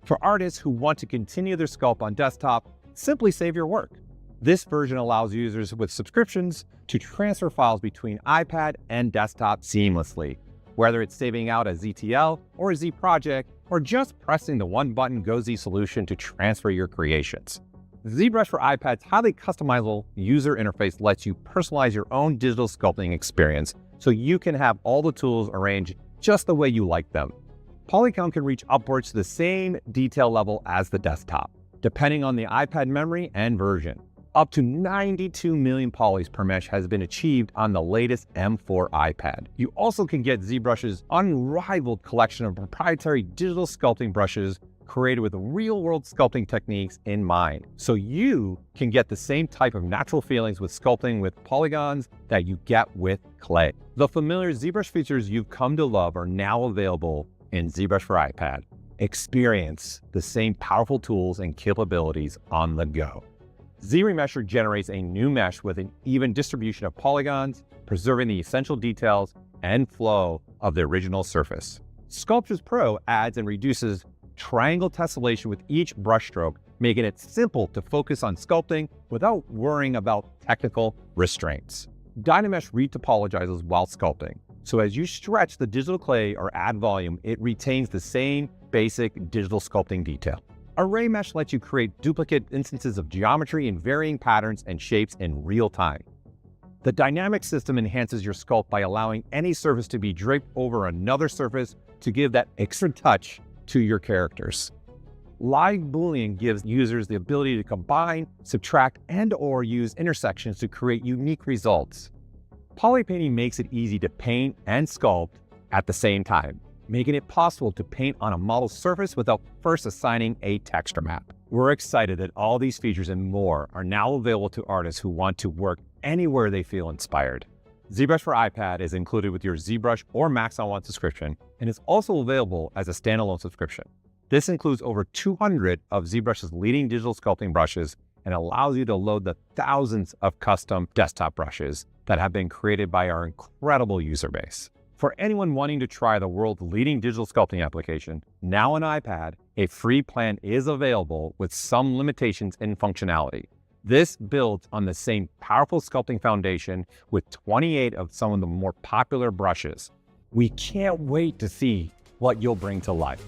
For artists who want to continue their sculpt on desktop, simply save your work. This version allows users with subscriptions to transfer files between iPad and desktop seamlessly, whether it's saving out a ZTL or a Z project, or just pressing the one-button Go Z solution to transfer your creations. ZBrush for iPad's highly customizable user interface lets you personalize your own digital sculpting experience so you can have all the tools arranged just the way you like them. Poly count can reach upwards to the same detail level as the desktop, depending on the iPad memory and version. Up to 92 million polys per mesh has been achieved on the latest M4 iPad. You also can get ZBrush's unrivaled collection of proprietary digital sculpting brushes created with real-world sculpting techniques in mind, so you can get the same type of natural feelings with sculpting with polygons that you get with clay. The familiar ZBrush features you've come to love are now available in ZBrush for iPad. Experience the same powerful tools and capabilities on the go. ZRemesher generates a new mesh with an even distribution of polygons, preserving the essential details and flow of the original surface. Sculptures Pro adds and reduces triangle tessellation with each brushstroke, making it simple to focus on sculpting without worrying about technical restraints. Dynamesh retopologizes while sculpting, so as you stretch the digital clay or add volume, it retains the same basic digital sculpting detail. Array Mesh lets you create duplicate instances of geometry in varying patterns and shapes in real time. The dynamic system enhances your sculpt by allowing any surface to be draped over another surface to give that extra touch to your characters. Live Boolean gives users the ability to combine, subtract, and/or use intersections to create unique results. Polypainting makes it easy to paint and sculpt at the same time, making it possible to paint on a model surface without first assigning a texture map. We're excited that all these features and more are now available to artists who want to work anywhere they feel inspired. ZBrush for iPad is included with your ZBrush or Maxon One subscription and is also available as a standalone subscription. This includes over 200 of ZBrush's leading digital sculpting brushes and allows you to load the thousands of custom desktop brushes that have been created by our incredible user base. For anyone wanting to try the world's leading digital sculpting application, now on iPad, a free plan is available with some limitations in functionality. This builds on the same powerful sculpting foundation with 28 of some of the more popular brushes. We can't wait to see what you'll bring to life.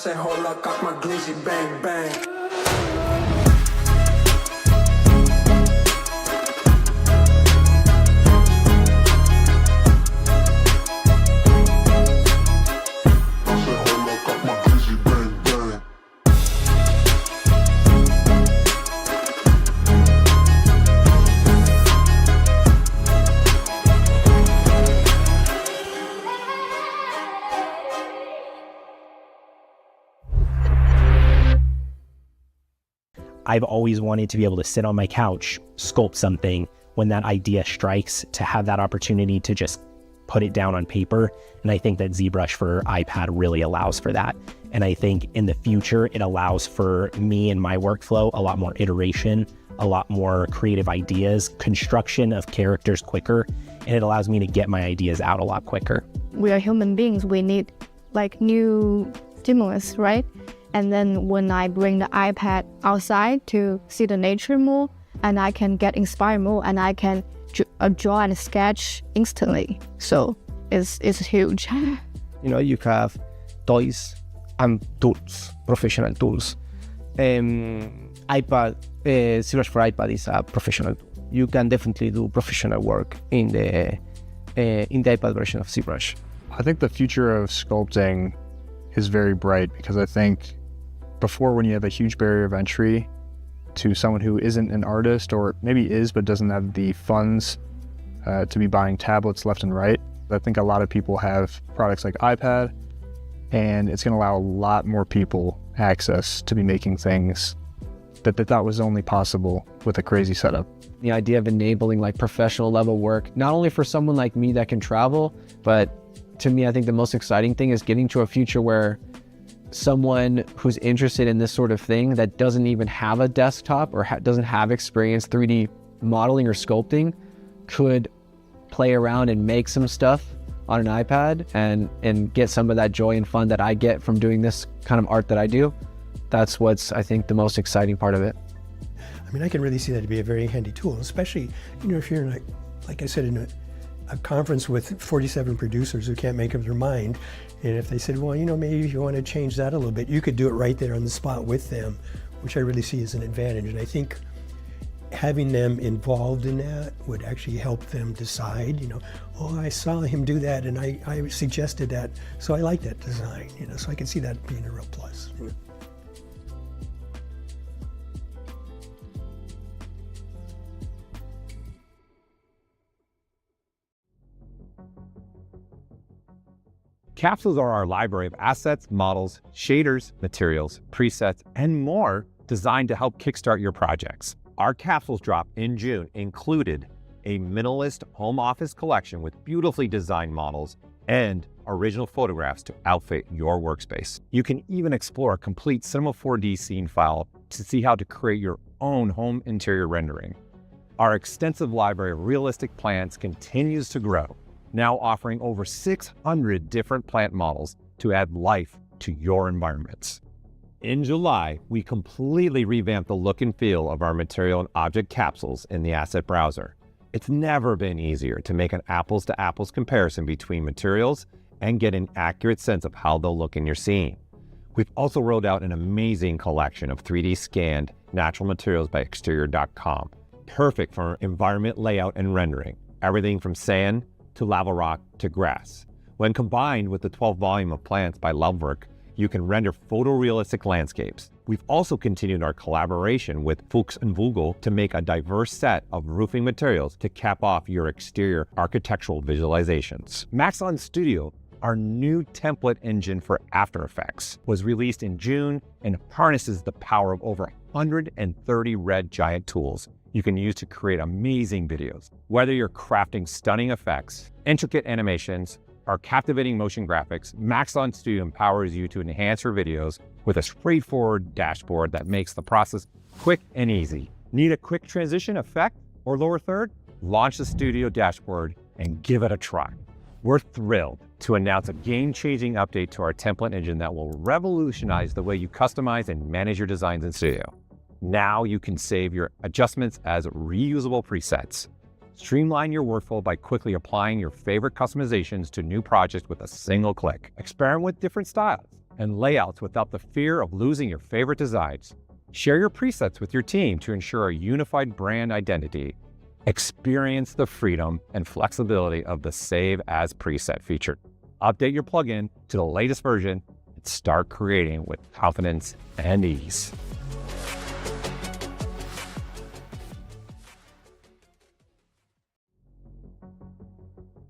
say, hold up, cock my glizzy, bang, bang. I've always wanted to be able to sit on my couch, sculpt something when that idea strikes, to have that opportunity to just put it down on paper. And I think that ZBrush for iPad really allows for that. And I think in the future, it allows for me and my workflow a lot more iteration, a lot more creative ideas, construction of characters quicker, and it allows me to get my ideas out a lot quicker. We are human beings. We need like new stimulus, right? And then when I bring the iPad outside to see the nature more, and I can get inspired more, and I can draw and sketch instantly. So it's huge. You know, you have toys and tools, professional tools. ZBrush for iPad is a professional tool. You can definitely do professional work in the iPad version of ZBrush. I think the future of sculpting is very bright, because I think before, when you have a huge barrier of entry to someone who isn't an artist, or maybe is but doesn't have the funds to be buying tablets left and right, I think a lot of people have products like iPad, and it's going to allow a lot more people access to be making things that they thought was only possible with a crazy setup. The idea of enabling like professional level work, not only for someone like me that can travel, but to me, I think the most exciting thing is getting to a future where someone who's interested in this sort of thing that doesn't even have a desktop or doesn't have experience 3D modeling or sculpting could play around and make some stuff on an iPad and get some of that joy and fun that I get from doing this kind of art that I do. That's what's, I think, the most exciting part of it. I mean, I can really see that to be a very handy tool, especially, you know, if you're in like I said, in a conference with 47 producers who can't make up their mind. And if they said, well, you know, maybe if you want to change that a little bit, you could do it right there on the spot with them, which I really see as an advantage. And I think having them involved in that would actually help them decide, you know, oh, I saw him do that and I suggested that, so I like that design, you know, so I can see that being a real plus. You know? Capsules are our library of assets, models, shaders, materials, presets, and more designed to help kickstart your projects. Our capsules drop in June included a minimalist home office collection with beautifully designed models and original photographs to outfit your workspace. You can even explore a complete Cinema 4D scene file to see how to create your own home interior rendering. Our extensive library of realistic plants continues to grow, now offering over 600 different plant models to add life to your environments. In July, we completely revamped the look and feel of our material and object capsules in the asset browser. It's never been easier to make an apples-to-apples comparison between materials and get an accurate sense of how they'll look in your scene. We've also rolled out an amazing collection of 3D scanned natural materials by exterior.com, perfect for environment layout and rendering, everything from sand to lava rock to grass. When combined with the 12 volume of plants by Lovework, you can render photorealistic landscapes. We've also continued our collaboration with Fuchs and Vogel to make a diverse set of roofing materials to cap off your exterior architectural visualizations. Maxon Studio, our new template engine for After Effects, was released in June and harnesses the power of over 130 red giant tools you can use to create amazing videos. Whether you're crafting stunning effects, intricate animations, or captivating motion graphics, Maxon Studio empowers you to enhance your videos with a straightforward dashboard that makes the process quick and easy. Need a quick transition effect or lower third? Launch the Studio dashboard and give it a try. We're thrilled to announce a game-changing update to our template engine that will revolutionize the way you customize and manage your designs in Studio. Now you can save your adjustments as reusable presets. Streamline your workflow by quickly applying your favorite customizations to new projects with a single click. Experiment with different styles. and layouts without the fear of losing your favorite designs. Share your presets with your team to ensure a unified brand identity. Experience the freedom and flexibility of the Save as Preset feature. Update your plugin to the latest version and start creating with confidence and ease.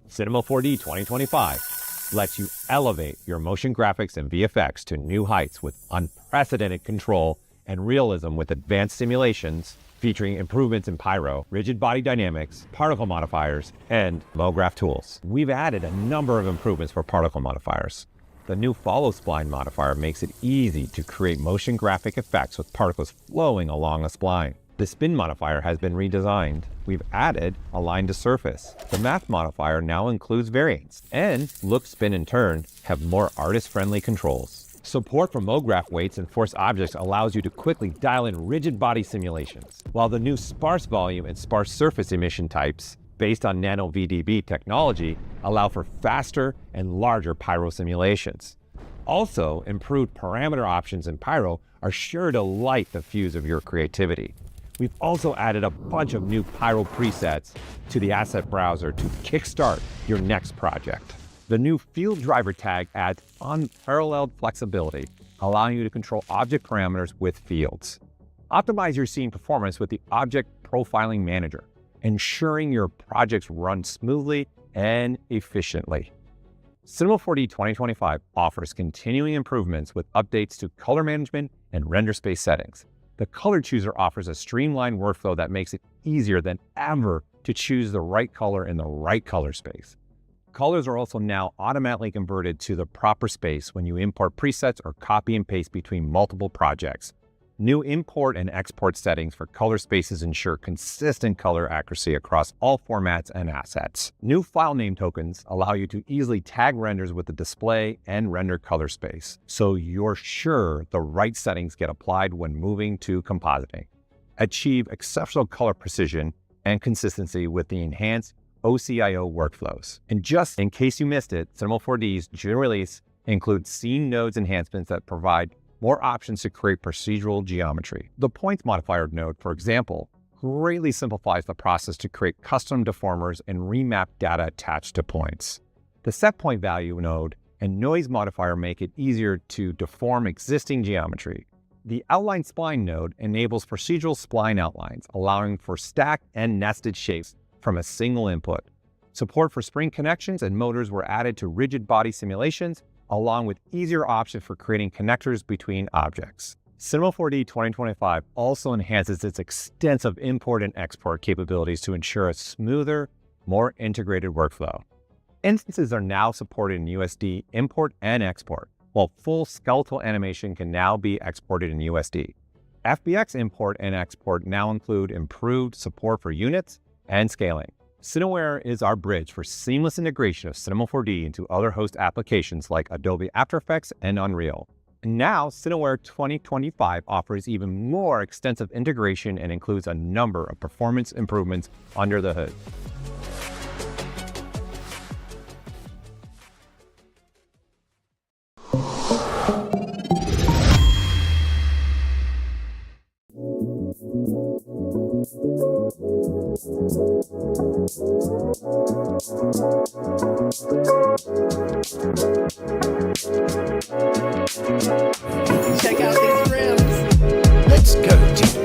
Cinema 4D 2025 lets you elevate your motion graphics and VFX to new heights with unprecedented control and realism with advanced simulations featuring improvements in pyro, rigid body dynamics, particle modifiers, and MoGraph tools. We've added a number of improvements for particle modifiers. The new follow spline modifier makes it easy to create motion graphic effects with particles flowing along a spline. The spin modifier has been redesigned. We've added align to surface. The math modifier now includes variants, and look, spin, and turn have more artist-friendly controls. Support for MoGraph weights and force objects allows you to quickly dial in rigid body simulations, while the new sparse volume and sparse surface emission types, based on nano VDB technology, allow for faster and larger pyro simulations. Also, improved parameter options in pyro are sure to light the fuse of your creativity. We've also added a bunch of new pyro presets to the asset browser to kickstart your next project. The new field driver tag adds unparalleled flexibility, allowing you to control object parameters with fields. Optimize your scene performance with the Object Profiling Manager, ensuring your projects run smoothly and efficiently. Cinema 4D 2025 offers continuing improvements with updates to color management and render space settings. The color chooser offers a streamlined workflow that makes it easier than ever to choose the right color in the right color space. Colors are also now automatically converted to the proper space when you import presets or copy and paste between multiple projects. New import and export settings for color spaces ensure consistent color accuracy across all formats and assets. New file name tokens allow you to easily tag renders with the display and render color space, so you're sure the right settings get applied when moving to compositing. Achieve exceptional color precision and consistency with the enhanced OCIO workflows. And just in case you missed it, Cinema 4D's June release includes scene nodes enhancements that provide more options to create procedural geometry. The points modifier node, for example, greatly simplifies the process to create custom deformers and remap data attached to points. The set point value node and noise modifier make it easier to deform existing geometry. The outline spline node enables procedural spline outlines, allowing for stacked and nested shapes from a single input. Support for spring connections and motors were added to rigid body simulations, along with easier options for creating connectors between objects. Cinema 4D 2025 also enhances its extensive import and export capabilities to ensure a smoother, more integrated workflow. Instances are now supported in USD import and export, while full skeletal animation can now be exported in USD. FBX import and export now include improved support for units and scaling. Cineware is our bridge for seamless integration of Cinema 4D into other host applications like Adobe After Effects and Unreal. And now, Cineware 2025 offers even more extensive integration and includes a number of performance improvements under the hood. Check out these rims. Let's go, G.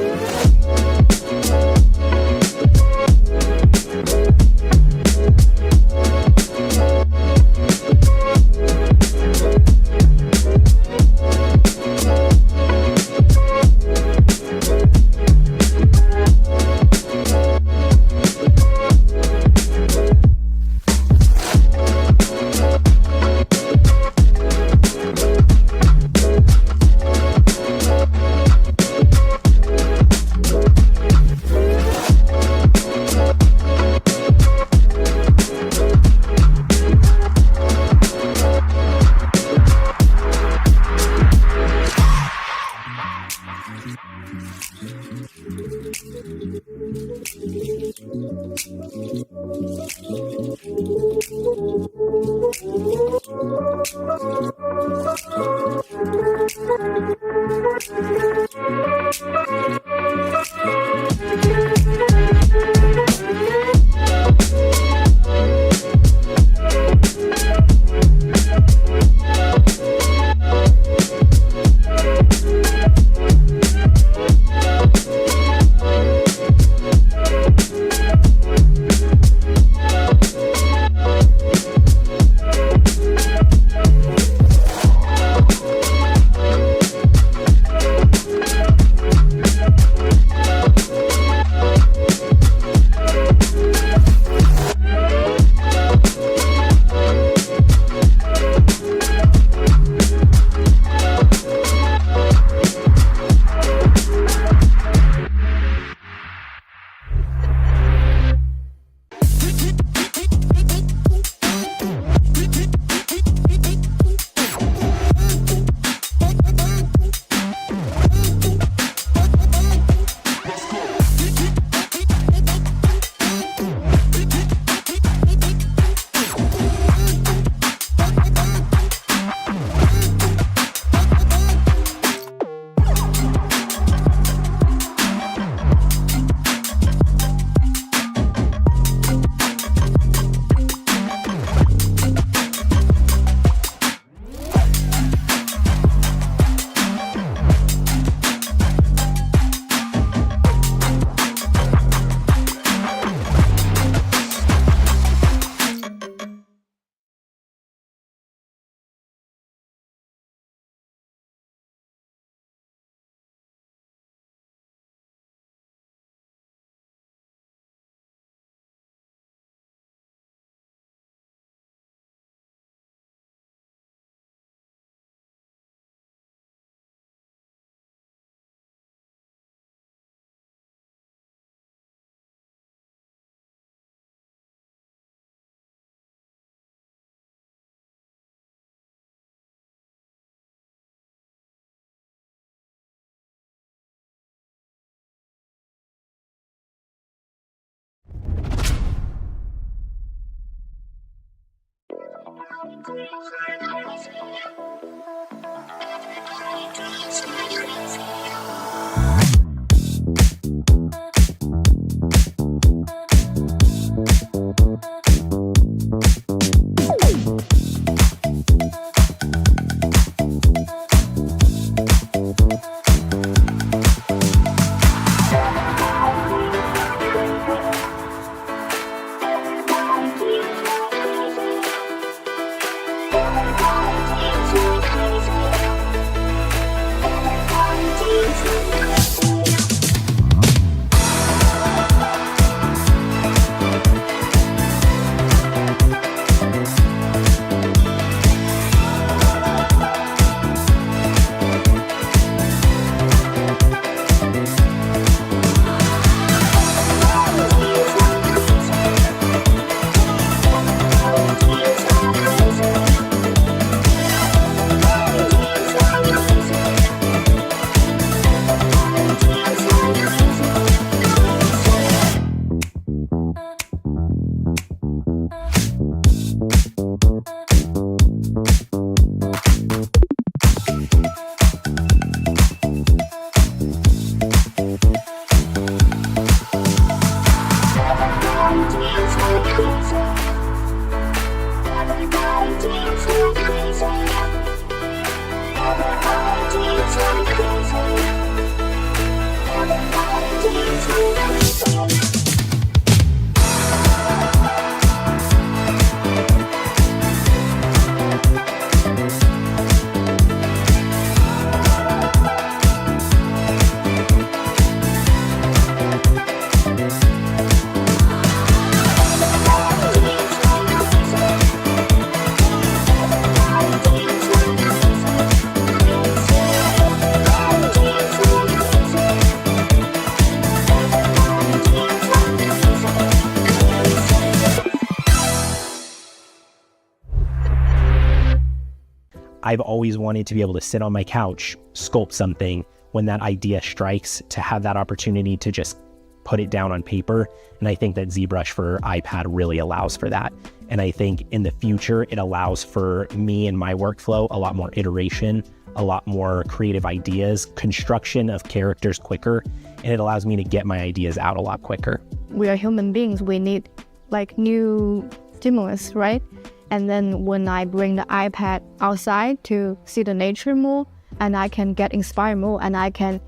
I've always wanted to be able to sit on my couch, sculpt something when that idea strikes, to have that opportunity to just put it down on paper. And I think that ZBrush for iPad really allows for that. And I think in the future, it allows for me and my workflow a lot more iteration, a lot more creative ideas, construction of characters quicker, and it allows me to get my ideas out a lot quicker. We are human beings. We need like new stimulus, right? And then when I bring the iPad outside to see the nature more, and I can get inspired more, and I can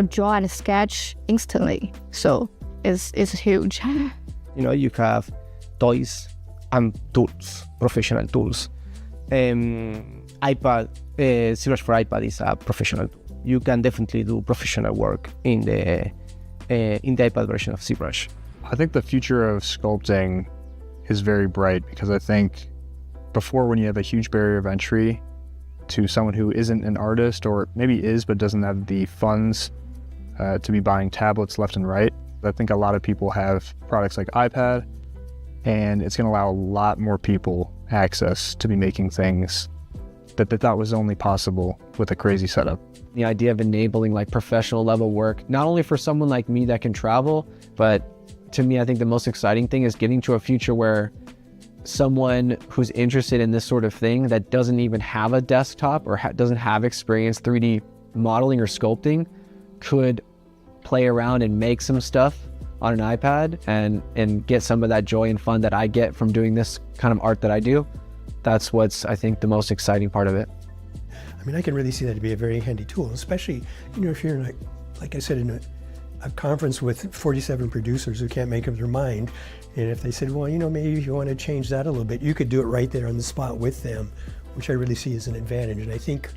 draw and sketch instantly. So it's huge. You know, you have toys and tools, professional tools. iPad, ZBrush for iPad is a professional tool. You can definitely do professional work in the iPad version of ZBrush. I think the future of sculpting is very bright because I think before, when you have a huge barrier of entry to someone who isn't an artist, or maybe is but doesn't have the funds to be buying tablets left and right, I think a lot of people have products like iPad, and it's going to allow a lot more people access to be making things that they thought was only possible with a crazy setup. The idea of enabling like professional level work, not only for someone like me that can travel, but to me, I think the most exciting thing is getting to a future where someone who's interested in this sort of thing that doesn't even have a desktop or doesn't have experience 3D modeling or sculpting could play around and make some stuff on an iPad and get some of that joy and fun that I get from doing this kind of art that I do. That's what's, I think, the most exciting part of it. I mean, I can really see that to be a very handy tool, especially, you know, if you're in like I said, in a conference with 47 producers who can't make up their mind, and if they said, well, you know, maybe if you want to change that a little bit, you could do it right there on the spot with them, which I really see as an advantage. And I think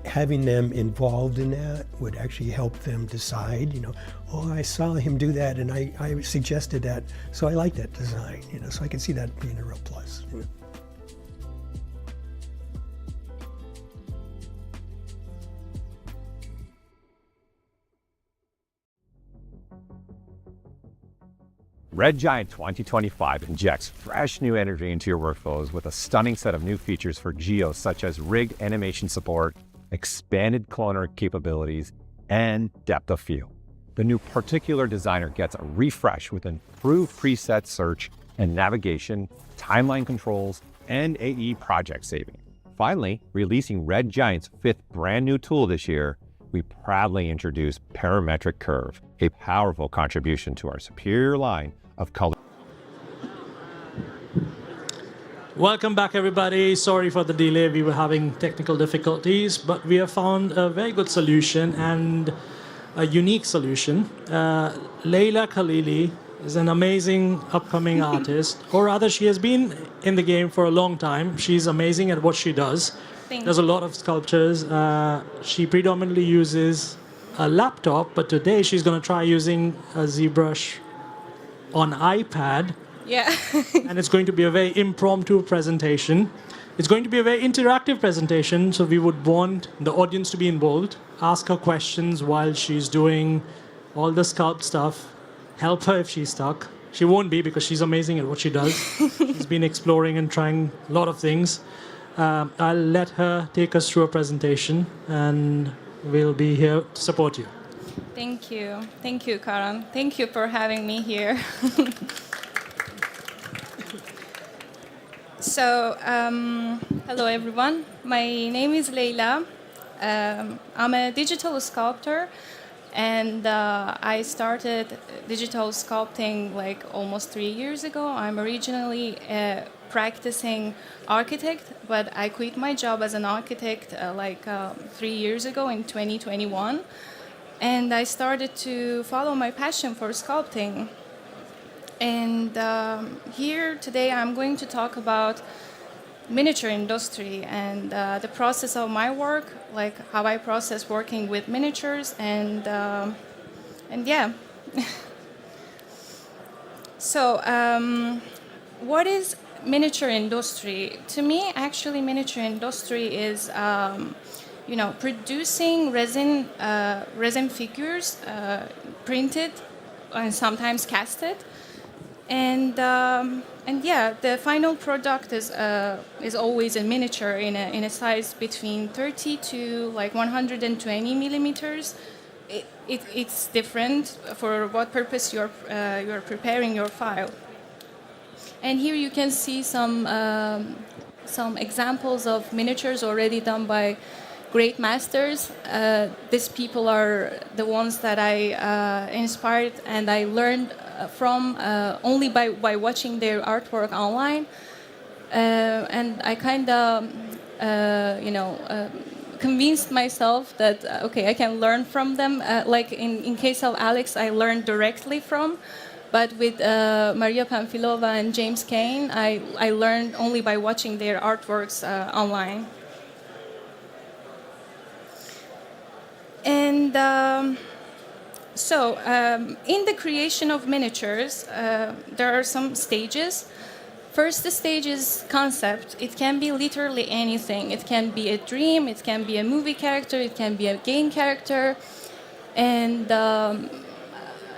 having them involved in that would actually help them decide, you know, oh, I saw him do that and I suggested that, so I like that design, you know, so I can see that being a real plus. You know? Red Giant 2025 injects fresh new energy into your workflows with a stunning set of new features for geos such as rig animation support, expanded cloner capabilities, and depth of field. The new Particular Designer gets a refresh with improved preset search and navigation, timeline controls, and AE project saving. Finally, releasing Red Giant's 5th brand new tool this year, we proudly introduce Parametric Curve, a powerful contribution to our superior line of color. Welcome back, everybody. Sorry for the delay. We were having technical difficulties, but we have found a very good solution and a unique solution. Leila Khalili is an amazing upcoming artist, or rather, she has been in the game for a long time. She's amazing at what she does. There's a lot of sculptures. She predominantly uses a laptop, but today she's going to try using a ZBrush on iPad. Yeah. And it's going to be a very impromptu presentation. It's going to be a very interactive presentation, so we would want the audience to be involved, ask her questions while she's doing all the sculpt stuff, help her if she's stuck. She won't be because she's amazing at what she does. She's been exploring and trying a lot of things. I'll let her take us through a presentation, and we'll be here to support you. Thank you. Thank you, Karan. Thank you for having me here. So, hello everyone. My name is Leila. I'm a digital sculptor, and I started digital sculpting like almost 3 years ago. I'm originally a practicing architect, but I quit my job as an architect 3 years ago in 2021, and I started to follow my passion for sculpting. And here today I'm going to talk about miniature industry and the process of my work, like how I process working with miniatures, and yeah. So what is miniature industry? To me, actually, miniature industry is producing resin figures, printed and sometimes casted. And yeah, the final product is always a miniature in a size between 30 to like 120 millimeters. It's different for what purpose you're preparing your file. And here you can see some examples of miniatures already done by great masters. These people are the ones that I inspired and I learned from only by watching their artwork online. And I kind of, convinced myself that, okay, I can learn from them. Like in case of Alex, I learned directly from. But with Maria Pamfilova and James Kane, I learned only by watching their artworks online. And in the creation of miniatures, there are some stages. First stage is concept. It can be literally anything. It can be a dream, it can be a movie character, it can be a game character, and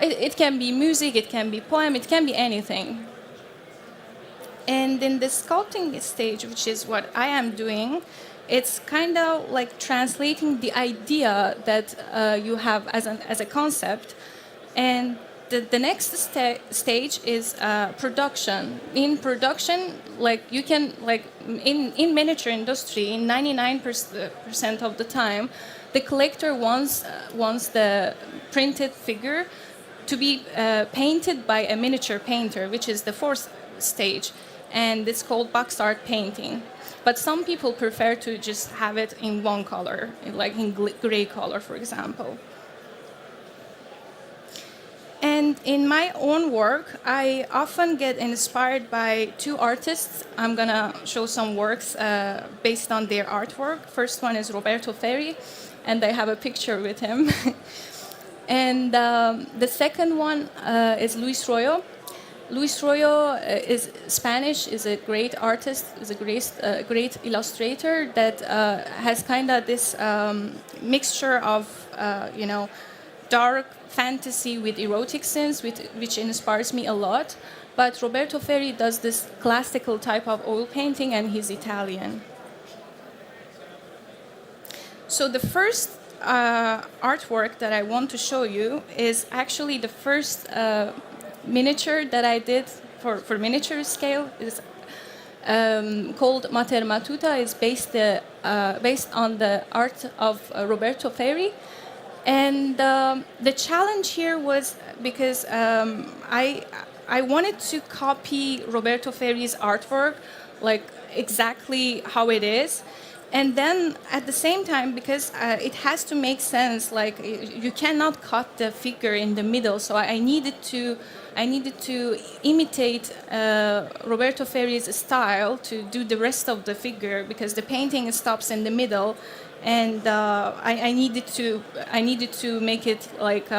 it can be music, it can be poem, it can be anything. And in the sculpting stage, which is what I am doing, it's kind of like translating the idea that you have as a concept. And the next stage is production. In production, like you can, like in miniature industry, in 99% of the time, the collector wants the printed figure to be painted by a miniature painter, which is the fourth stage, and it's called box art painting. But some people prefer to just have it in one color, like in gray color, for example. And in my own work, I often get inspired by two artists. I'm going to show some works based on their artwork. First one is Roberto Ferri, and I have a picture with him. And the second one is Luis Royo. Luis Royo is Spanish, is a great artist, is a great illustrator that has kind of this mixture of, dark fantasy with erotic scenes, which inspires me a lot. But Roberto Ferri does this classical type of oil painting, and he's Italian. So the first artwork that I want to show you is actually the first miniature that I did for miniature scale. Is called Mater Matuta. Is based on the art of Roberto Ferri. And the challenge here was because I wanted to copy Roberto Ferri's artwork, like exactly how it is. And then at the same time, because it has to make sense, like you cannot cut the figure in the middle. So I needed to imitate Roberto Ferri's style to do the rest of the figure, because the painting stops in the middle. And I needed to make it like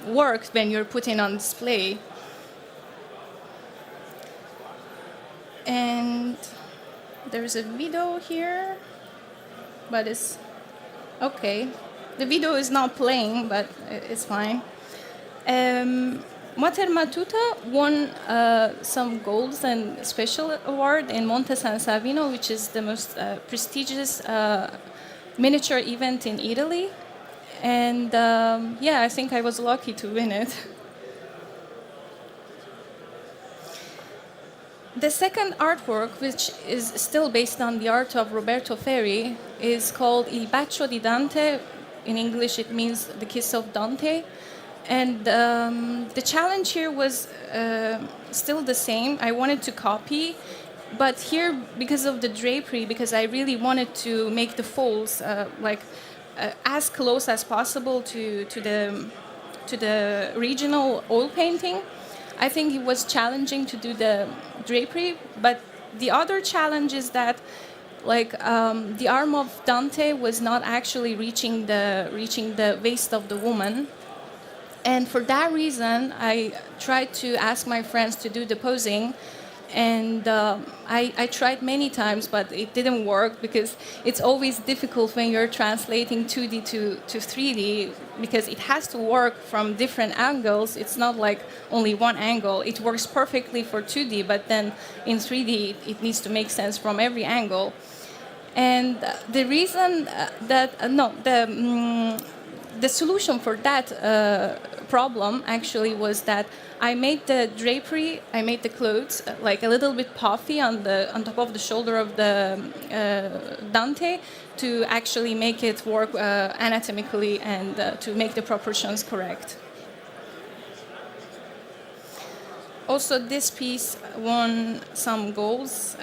work when you're putting on display. And there's a video here, but it's okay. The video is not playing, but it's fine. Mater Matuta won some golds and special award in Monte San Savino, which is the most prestigious miniature event in Italy, and I think I was lucky to win it. The second artwork, which is still based on the art of Roberto Ferri, is called Il Bacio di Dante. In English, it means the kiss of Dante. And the challenge here was still the same. I wanted to copy. But here, because of the drapery, because I really wanted to make the folds as close as possible to the regional oil painting, I think it was challenging to do the drapery. But the other challenge is that, the arm of Dante was not actually reaching the waist of the woman. And for that reason, I tried to ask my friends to do the posing. And I tried many times, but it didn't work, because it's always difficult when you're translating 2D to 3D, because it has to work from different angles. It's not like only one angle. It works perfectly for 2D, but then in 3D, it needs to make sense from every angle. And the reason the the solution for that problem actually was that I made the drapery, I made the clothes like a little bit puffy on top of the shoulder of the Dante to actually make it work anatomically and to make the proportions correct. Also, this piece won some goals.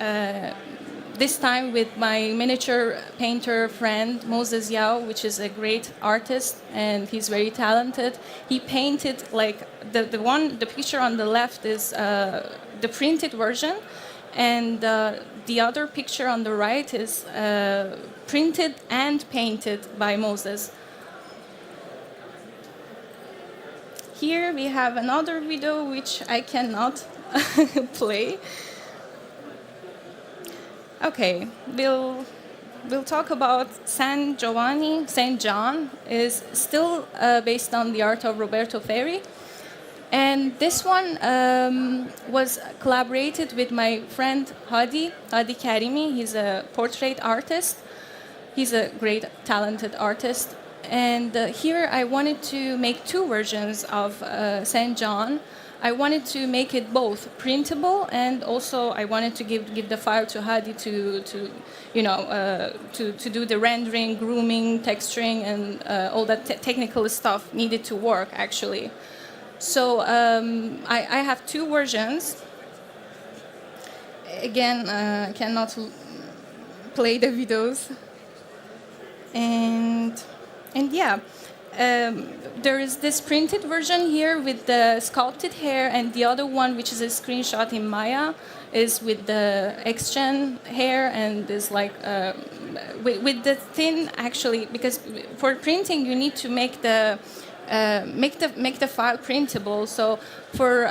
This time with my miniature painter friend Moses Yao, which is a great artist and he's very talented. He painted like the picture on the left is the printed version, and the other picture on the right is printed and painted by Moses. Here we have another video which I cannot play. Okay, we'll talk about San Giovanni. Saint John is still based on the art of Roberto Ferri. And this one was collaborated with my friend Hadi Karimi. He's a portrait artist. He's a great, talented artist. And here I wanted to make two versions of Saint John. I wanted to make it both printable, and also I wanted to give the file to Hadi to do the rendering, grooming, texturing, and all that technical stuff needed to work actually. So I have two versions. Again, I cannot play the videos, and yeah. There is this printed version here with the sculpted hair, and the other one, which is a screenshot in Maya, is with the X-Gen hair and is like with the thin actually, because for printing you need to make the file printable. So for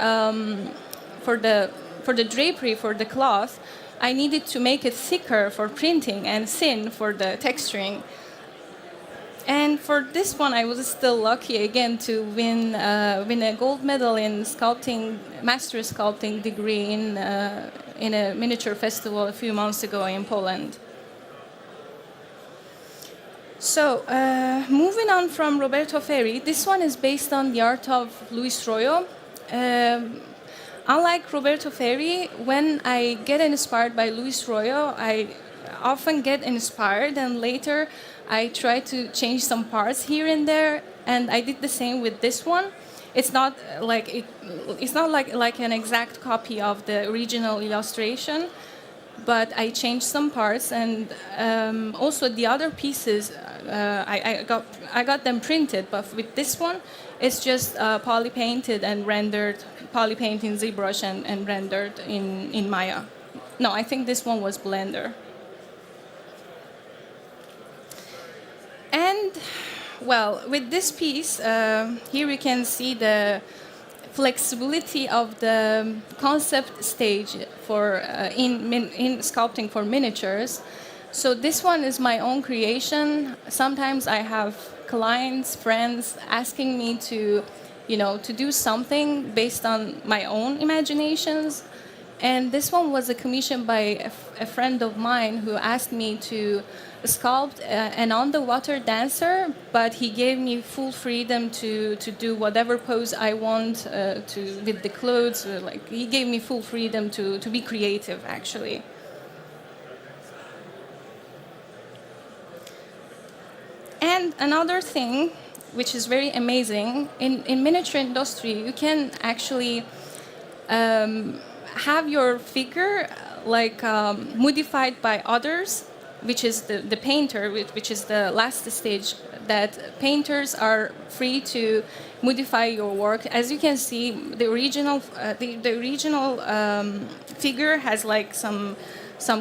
the drapery, for the cloth, I needed to make it thicker for printing and thin for the texturing. And for this one, I was still lucky again to win a gold medal in sculpting, master sculpting degree in a miniature festival a few months ago in Poland. So moving on from Roberto Ferri, this one is based on the art of Luis Royo. Unlike Roberto Ferri, when I get inspired by Luis Royo, I often get inspired and later I try to change some parts here and there, and I did the same with this one. It's not like an exact copy of the original illustration, but I changed some parts, and also the other pieces I got them printed. But with this one, it's just poly painted and rendered, poly paint in ZBrush and rendered in Maya. No, I think this one was Blender. And, well, with this piece, here we can see the flexibility of the concept stage for in sculpting for miniatures. So this one is my own creation. Sometimes I have clients, friends asking me to do something based on my own imaginations. And this one was a commission by a friend of mine who asked me to sculpt an underwater dancer, but he gave me full freedom to do whatever pose I want with the clothes. Like he gave me full freedom to be creative, actually. And another thing, which is very amazing, in miniature industry, you can actually have your figure modified by others, which is the painter, which is the last stage, that painters are free to modify your work. As you can see, the original figure has like some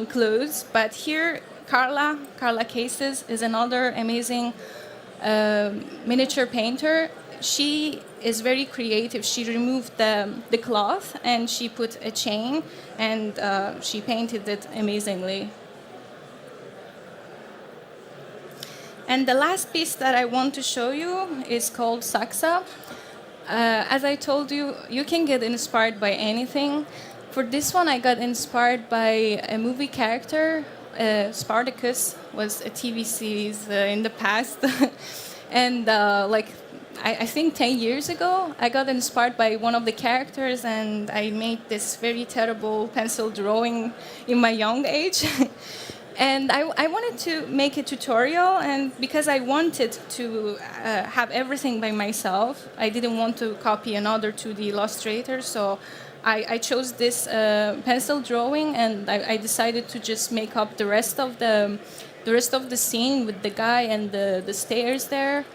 clothes, but here Carla Cases is another amazing miniature painter. She is very creative. She removed the cloth and she put a chain, and she painted it amazingly. And the last piece that I want to show you is called Saksa. As I told you, you can get inspired by anything. For this one, I got inspired by a movie character. Spartacus was a TV series in the past. And I think 10 years ago, I got inspired by one of the characters, and I made this very terrible pencil drawing in my young age. And I wanted to make a tutorial, and because I wanted to have everything by myself, I didn't want to copy another 2D illustrator, so I chose this pencil drawing, and I decided to just make up the rest of the scene with the guy and the stairs there.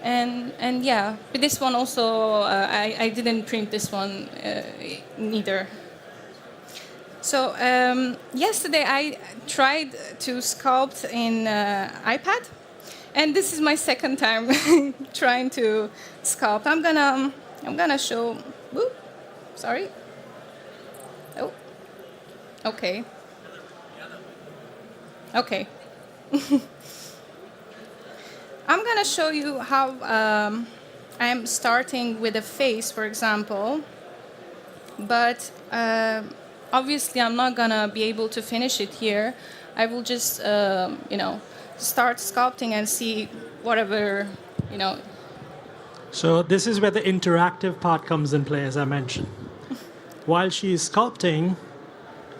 And yeah, but this one also, I didn't print this one neither. So yesterday I tried to sculpt in iPad, and this is my second time trying to sculpt. I'm gonna show. Whoop, sorry. Oh. Okay. Okay. I'm gonna show you how I'm starting with a face, for example, but. Obviously, I'm not gonna be able to finish it here. I will just, start sculpting and see whatever, So this is where the interactive part comes in play, as I mentioned. While she's sculpting,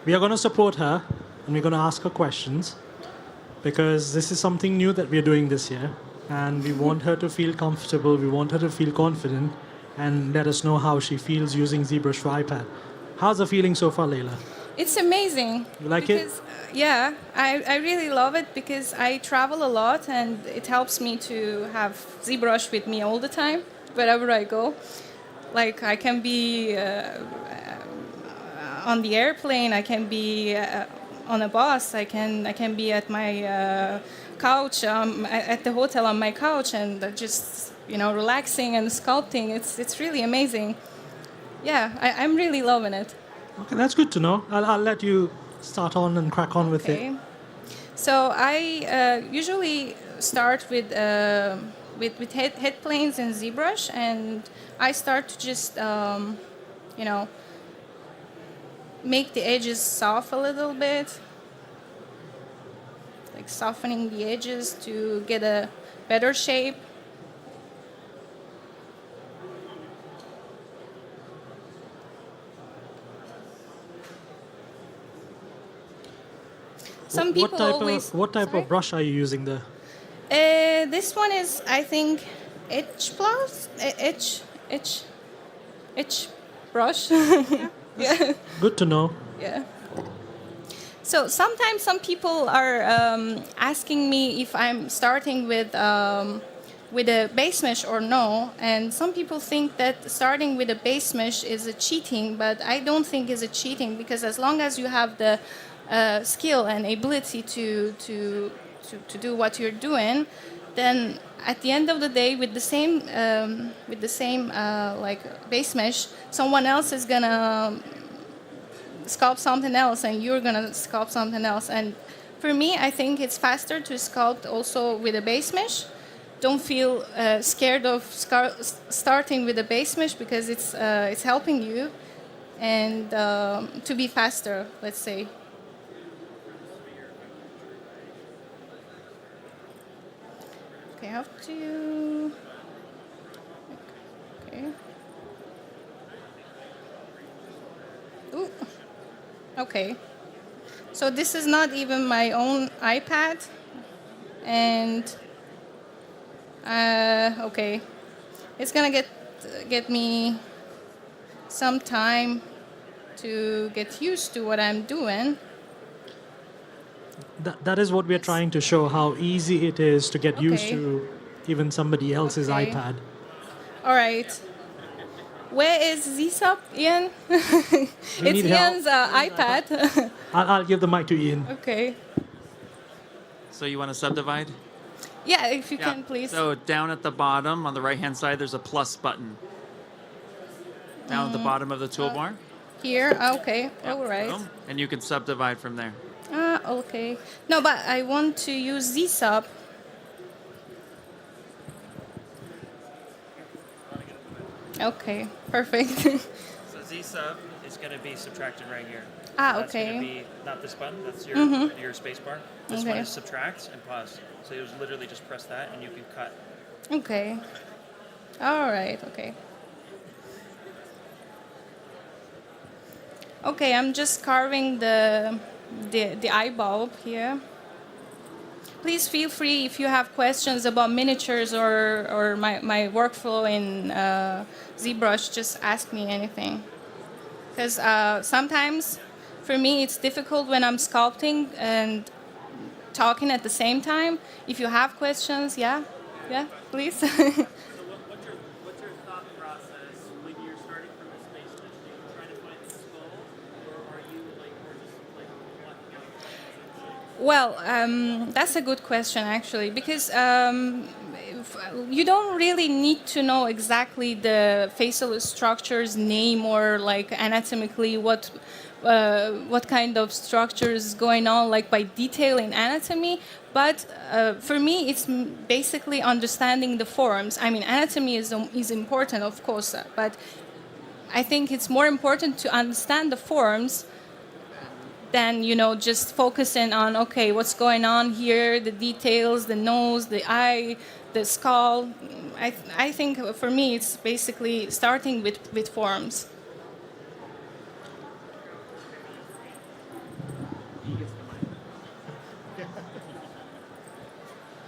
we are going to support her, and we're going to ask her questions, because this is something new that we're doing this year, and we want her to feel comfortable, we want her to feel confident, and let us know how she feels using ZBrush for iPad. How's the feeling so far, Leila? It's amazing. You like it? Yeah, I really love it because I travel a lot, and it helps me to have ZBrush with me all the time, wherever I go. Like, I can be on the airplane, I can be on a bus, I can be at my couch, at the hotel on my couch, and just, relaxing and sculpting. It's really amazing. Yeah, I'm really loving it. Okay, that's good to know. I'll let you start on and crack on with it. So I usually start with head planes in ZBrush, and I start to just, make the edges soft a little bit, like softening the edges to get a better shape. Some people what type of brush are you using there? This one is, I think, Edge brush. Yeah. Good to know. Yeah. So sometimes some people are asking me if I'm starting with a base mesh or no, and some people think that starting with a base mesh is a cheating, but I don't think it's a cheating, because as long as you have the skill and ability to do what you're doing, then at the end of the day, with the same like base mesh, someone else is gonna sculpt something else, and you're gonna sculpt something else. And for me, I think it's faster to sculpt also with a base mesh. Don't feel scared of starting with a base mesh, because it's helping you and to be faster, let's say. Okay, how do you... Okay. Ooh. Okay. So this is not even my own iPad. And... okay. It's gonna get me some time to get used to what I'm doing. That is what we're trying to show, how easy it is to get used to even somebody else's iPad. All right. Where is ZSub, Ian? It's Ian's iPad. I'll give the mic to Ian. Okay. So you want to subdivide? Yeah, if you can, please. So down at the bottom, on the right-hand side, there's a plus button. Down at the bottom of the toolbar. Here, okay, all right. Boom. And you can subdivide from there. Okay. No, but I want to use ZSub. Okay, perfect. So ZSub is going to be subtracted right here. Okay. That's going to be not this button, that's your, your space bar. This one is subtract and pause. So you literally just press that and you can cut. Okay. All right. Okay. Okay, I'm just carving the eye bulb here. Please feel free if you have questions about miniatures or my workflow in ZBrush, just ask me anything. Because sometimes, for me, it's difficult when I'm sculpting and talking at the same time. If you have questions, yeah, please. What's your thought process when you're starting from a space dish? Are you trying to find the skull, or are you like more just like blocking out? Well, that's a good question actually, because you don't really need to know exactly the facial structure's name or like anatomically what kind of structure is going on, like by detail in anatomy. But for me, it's basically understanding the forms. I mean, anatomy is important, of course, but I think it's more important to understand the forms than, you know, just focusing on, okay, what's going on here, the details, the nose, the eye, the skull. I think for me, it's basically starting with forms.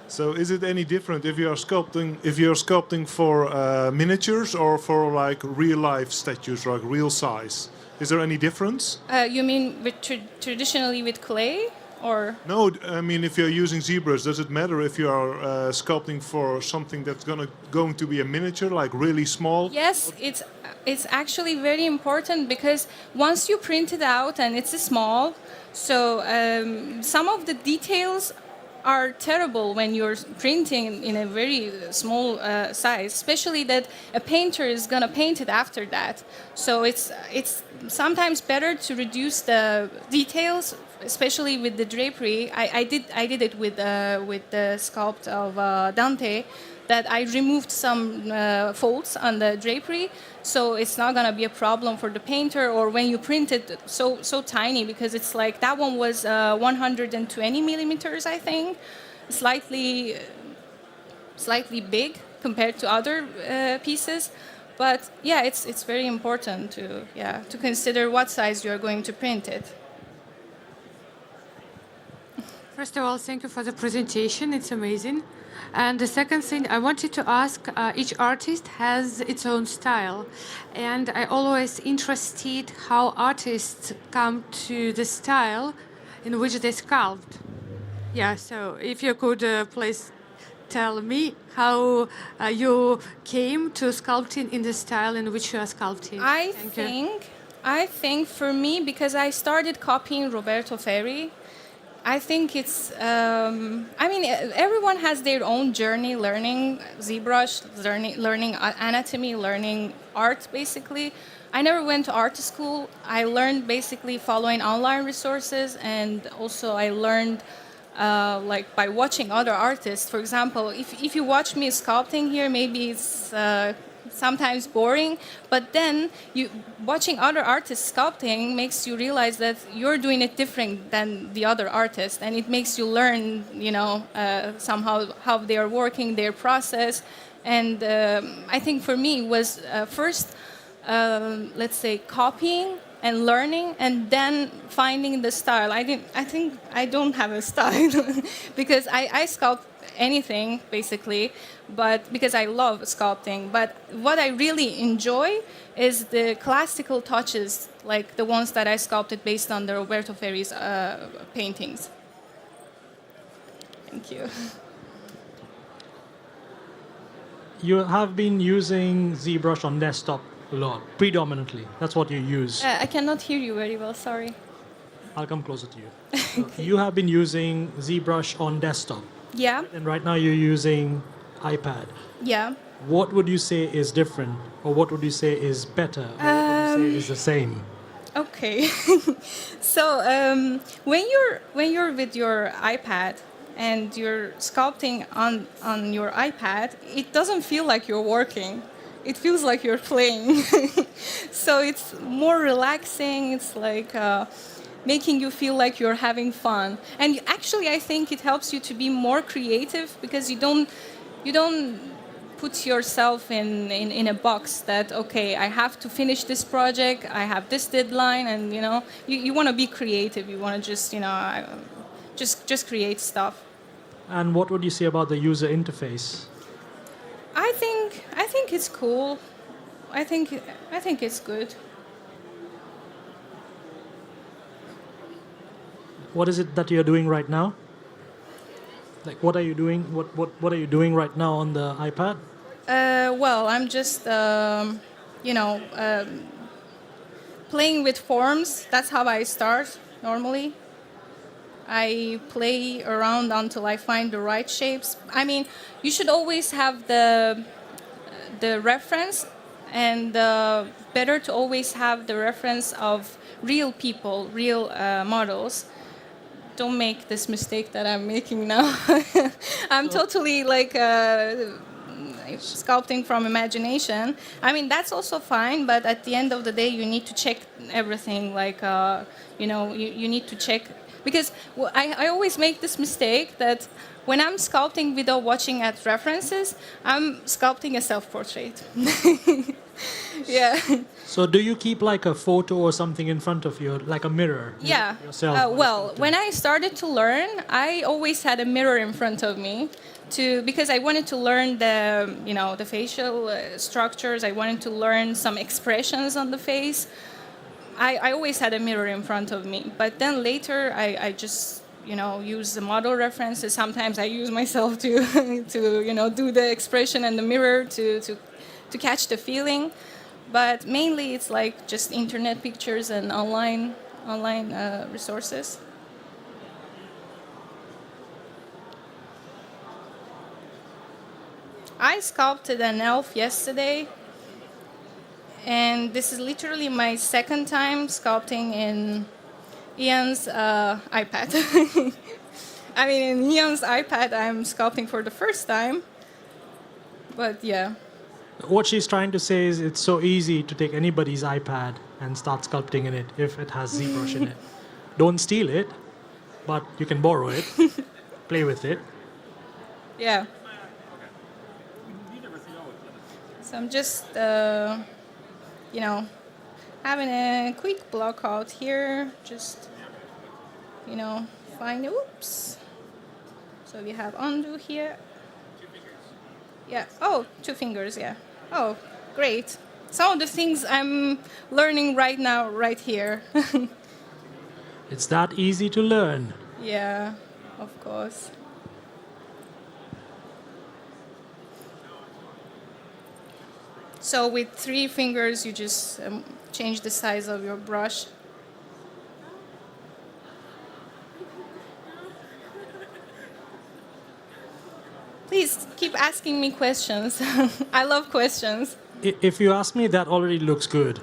So is it any different if you're sculpting for miniatures or for like real life statues, like real size? Is there any difference? You mean with traditionally with clay, or? No, I mean if you're using ZBrush, does it matter if you are sculpting for something that's going to be a miniature, like really small? Yes, it's actually very important, because once you print it out and it's small, so some of the details are terrible when you're printing in a very small size, especially that a painter is going to paint it after that. So it's sometimes better to reduce the details, especially with the drapery. I did it with the sculpt of Dante, that I removed some folds on the drapery, so it's not gonna be a problem for the painter. Or when you print it so tiny, because it's like that one was 120 millimeters, I think, slightly big compared to other pieces. But yeah, it's very important to consider what size you are going to print it. First of all, thank you for the presentation. It's amazing. And the second thing, I wanted to ask, each artist has its own style. And I always interested how artists come to the style in which they sculpt. Yeah, so if you could please tell me how you came to sculpting in the style in which you are sculpting. I think for me, because I started copying Roberto Ferri, I think it's, I mean, everyone has their own journey learning ZBrush, learning anatomy, learning art, basically. I never went to art school. I learned basically following online resources, and also I learned like by watching other artists. For example, if you watch me sculpting here, maybe it's sometimes boring, but then watching other artists sculpting makes you realize that you're doing it different than the other artist, and it makes you learn, you know, somehow how they are working, their process. And I think for me it was first, let's say, copying and learning, and then finding the style. I think I don't have a style because I sculpt anything basically, but because I love sculpting. But what I really enjoy is the classical touches, like the ones that I sculpted based on the Roberto Ferri's paintings. Thank you. You have been using ZBrush on desktop a lot, predominantly. That's what you use. I cannot hear you very well, sorry. I'll come closer to you. So you have been using ZBrush on desktop. Yeah. And right now you're using iPad. Yeah. What would you say is different, or what would you say is better, or what would you say is the same? Okay. So when you're with your iPad and you're sculpting on your iPad, it doesn't feel like you're working. It feels like you're playing. So it's more relaxing. It's like making you feel like you're having fun. And actually, I think it helps you to be more creative, because you don't put yourself in a box that, okay, I have to finish this project, I have this deadline, and you want to be creative. You want to just create stuff. And what would you say about the user interface? I think it's cool. I think it's good. What is it that you're doing right now? Like, what are you doing? What are you doing right now on the iPad? Well, I'm just playing with forms. That's how I start normally. I play around until I find the right shapes. I mean, you should always have the reference, and better to always have the reference of real people, real models. Don't make this mistake that I'm making now. I'm totally like sculpting from imagination. I mean, that's also fine, but at the end of the day, you need to check everything. Like, you need to check. Because I always make this mistake that when I'm sculpting without watching at references, I'm sculpting a self-portrait. Yeah. So do you keep like a photo or something in front of you, like a mirror? Yeah. Yourself. Well, when I started to learn, I always had a mirror in front of me, because I wanted to learn the facial structures. I wanted to learn some expressions on the face. I always had a mirror in front of me, but then later I just use the model references. Sometimes I use myself to do the expression and the mirror to catch the feeling, but mainly it's like just internet pictures and online resources. I sculpted an elf yesterday. And this is literally my second time sculpting in Ian's iPad. I mean, in Ian's iPad, I'm sculpting for the first time. But yeah. What she's trying to say is it's so easy to take anybody's iPad and start sculpting in it if it has ZBrush in it. Don't steal it, but you can borrow it, play with it. Yeah. So I'm just... having a quick block out here, just, find, oops. So we have undo here. Yeah, oh, 2 fingers, yeah. Oh, great. Some of the things I'm learning right now, right here. It's that easy to learn. Yeah, of course. So with 3 fingers, you just change the size of your brush. Please keep asking me questions. I love questions. If you ask me, that already looks good.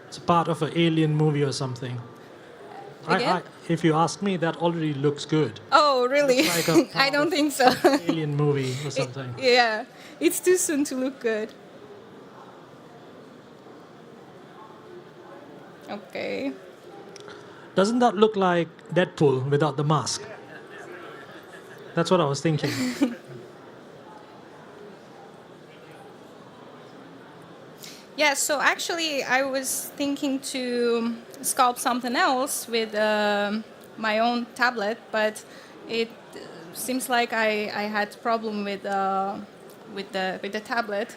It's part of an alien movie or something. If you ask me, that already looks good. Oh, really? Looks like I don't think so. Alien movie or something. Yeah, it's too soon to look good. Okay. Doesn't that look like Deadpool without the mask? That's what I was thinking. Yeah, so actually I was thinking to sculpt something else with my own tablet, but it seems like I had problem with the tablet.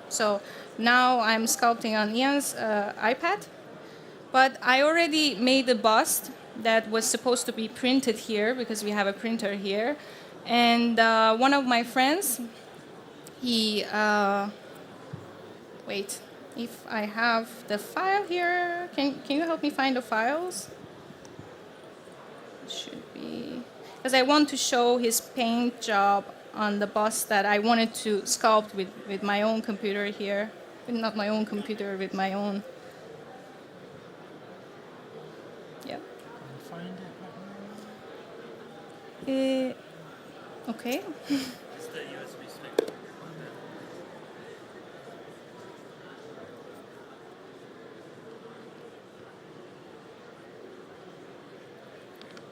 So now I'm sculpting on Ian's iPad, but I already made a bust that was supposed to be printed here because we have a printer here, and one of my friends, he wait, if I have the file here, can you help me find the files? It should be, because I want to show his paint job on the bust that I wanted to sculpt with my own computer here. Not my own computer, with my own. Yeah. Okay.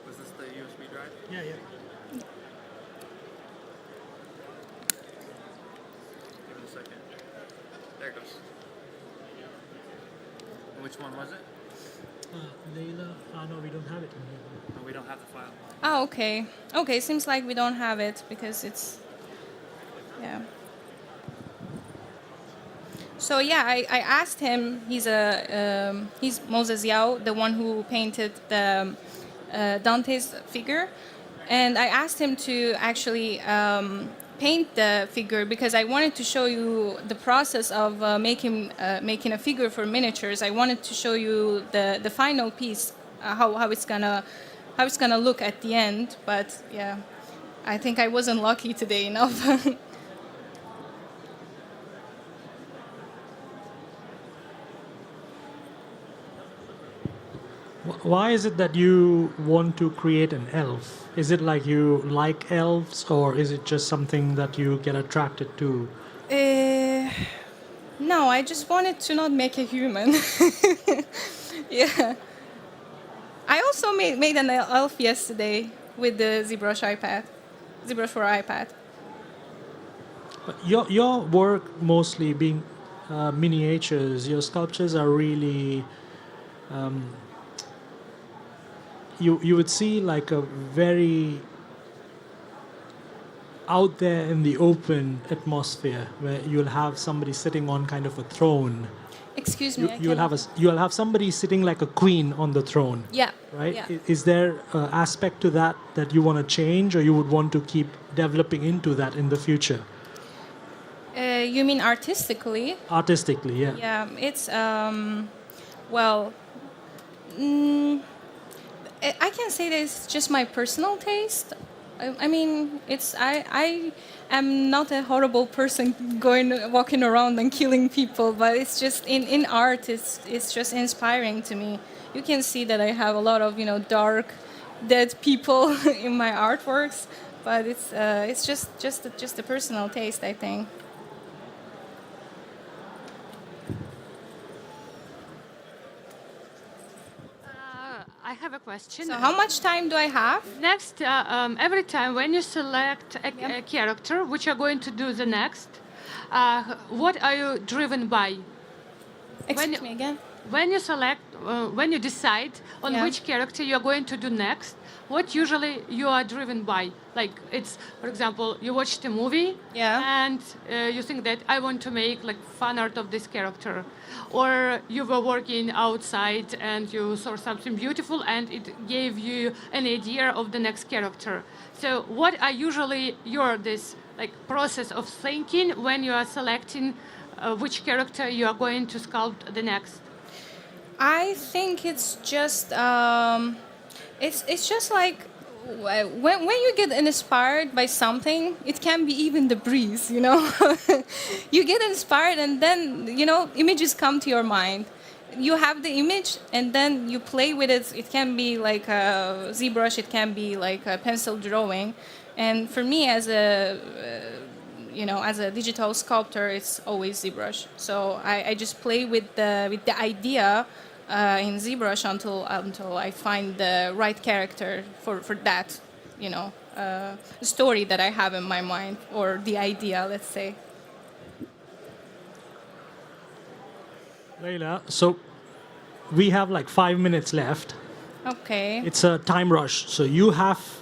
Was this the USB drive? Yeah, yeah. There it goes. Which one was it? Layla, no, we don't have it in here. No, we don't have the file. Oh, okay. Okay, seems like we don't have it because it's, yeah. So yeah, I asked him. He's Moses Yao, the one who painted the Dante's figure, and I asked him to actually paint the figure because I wanted to show you the process of making a figure for miniatures. I wanted to show you the final piece, how it's gonna look at the end. But yeah, I think I wasn't lucky today enough. Why is it that you want to create an elf? Is it like you like elves, or is it just something that you get attracted to? No, I just wanted to not make a human. Yeah. I also made an elf yesterday with the ZBrush for iPad. But your work mostly being miniatures, your sculptures are really... You would see like a very out there in the open atmosphere where you'll have somebody sitting on kind of a throne. Excuse me. You'll have somebody sitting like a queen on the throne. Yeah. Right. Yeah. Is there an aspect to that you want to change, or you would want to keep developing into that in the future? You mean artistically? Artistically, yeah. Yeah. It's well. I can say that it's just my personal taste. I mean, I am not a horrible person walking around and killing people, but it's just in art, it's just inspiring to me. You can see that I have a lot of dark, dead people in my artworks, but it's just a personal taste, I think. I have a question. So how much time do I have? Next, every time when you select a character, which you're going to do the next, what are you driven by? Excuse me again? When you select, when you decide on which character you're going to do next, what usually you are driven by? Like it's, for example, you watched a movie and you think that I want to make like fan art of this character. Or you were working outside and you saw something beautiful and it gave you an idea of the next character. So what are usually this like process of thinking when you are selecting which character you are going to sculpt the next? I think it's just it's just like when you get inspired by something, it can be even the breeze, You get inspired and then, images come to your mind. You have the image and then you play with it. It can be like a ZBrush, it can be like a pencil drawing. And for me as a digital sculptor, it's always ZBrush. So I just play with the idea in ZBrush until I find the right character for that, story that I have in my mind, or the idea, let's say. Layla, so we have like 5 minutes left. Okay. It's a time rush, so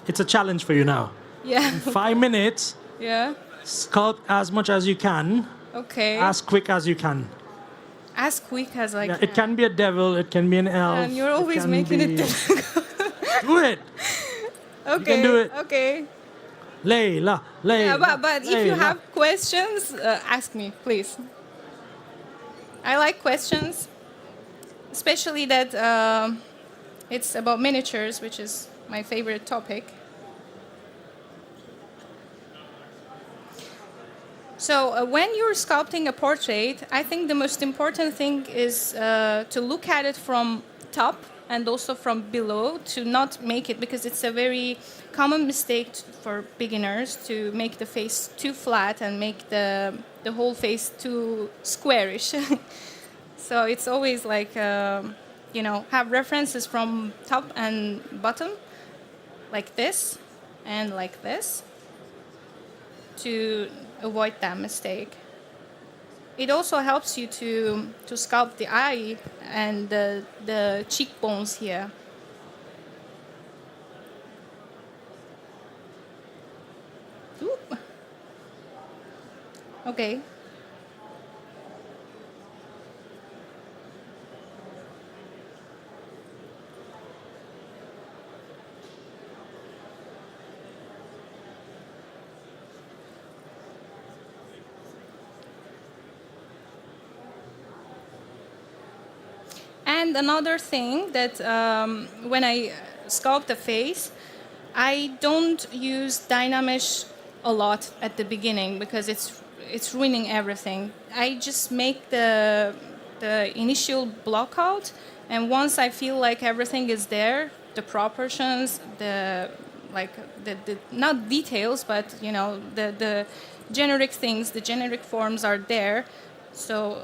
it's a challenge for you now. Yeah. In 5 minutes, Yeah. sculpt as much as you can, Okay. as quick as you can. As quick as I can. It can be a devil, it can be an elf. And you're always can making it be- difficult. Do it! Okay. can do it. Okay. Layla. Yeah, but if you Layla. have questions, ask me, please. I like questions, especially that it's about miniatures, which is my favorite topic. So when you're sculpting a portrait, I think the most important thing is to look at it from top and also from below, to not make it, because it's a very common mistake for beginners to make the face too flat and make the whole face too squarish. So it's always like, have references from top and bottom, like this and like this, to avoid that mistake. it also helps you to sculpt the eye and the cheekbones here. Oop. Okay. And another thing that when I sculpt a face, I don't use Dynamesh a lot at the beginning because it's ruining everything. I just make the initial block out, and once I feel like everything is there, the proportions, the not details, but you know the generic things, the generic forms are there, so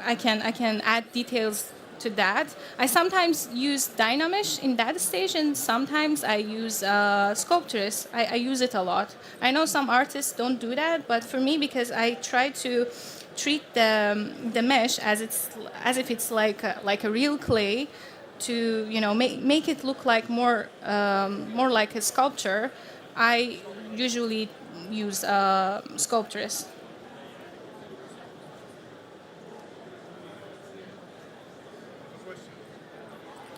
I can add details to that. I sometimes use Dynamesh in that stage, and sometimes I use Sculptress. I use it a lot. I know some artists don't do that, but for me, because I try to treat the mesh as if it's like a real clay, to make it look like more like a sculpture, I usually use Sculptress.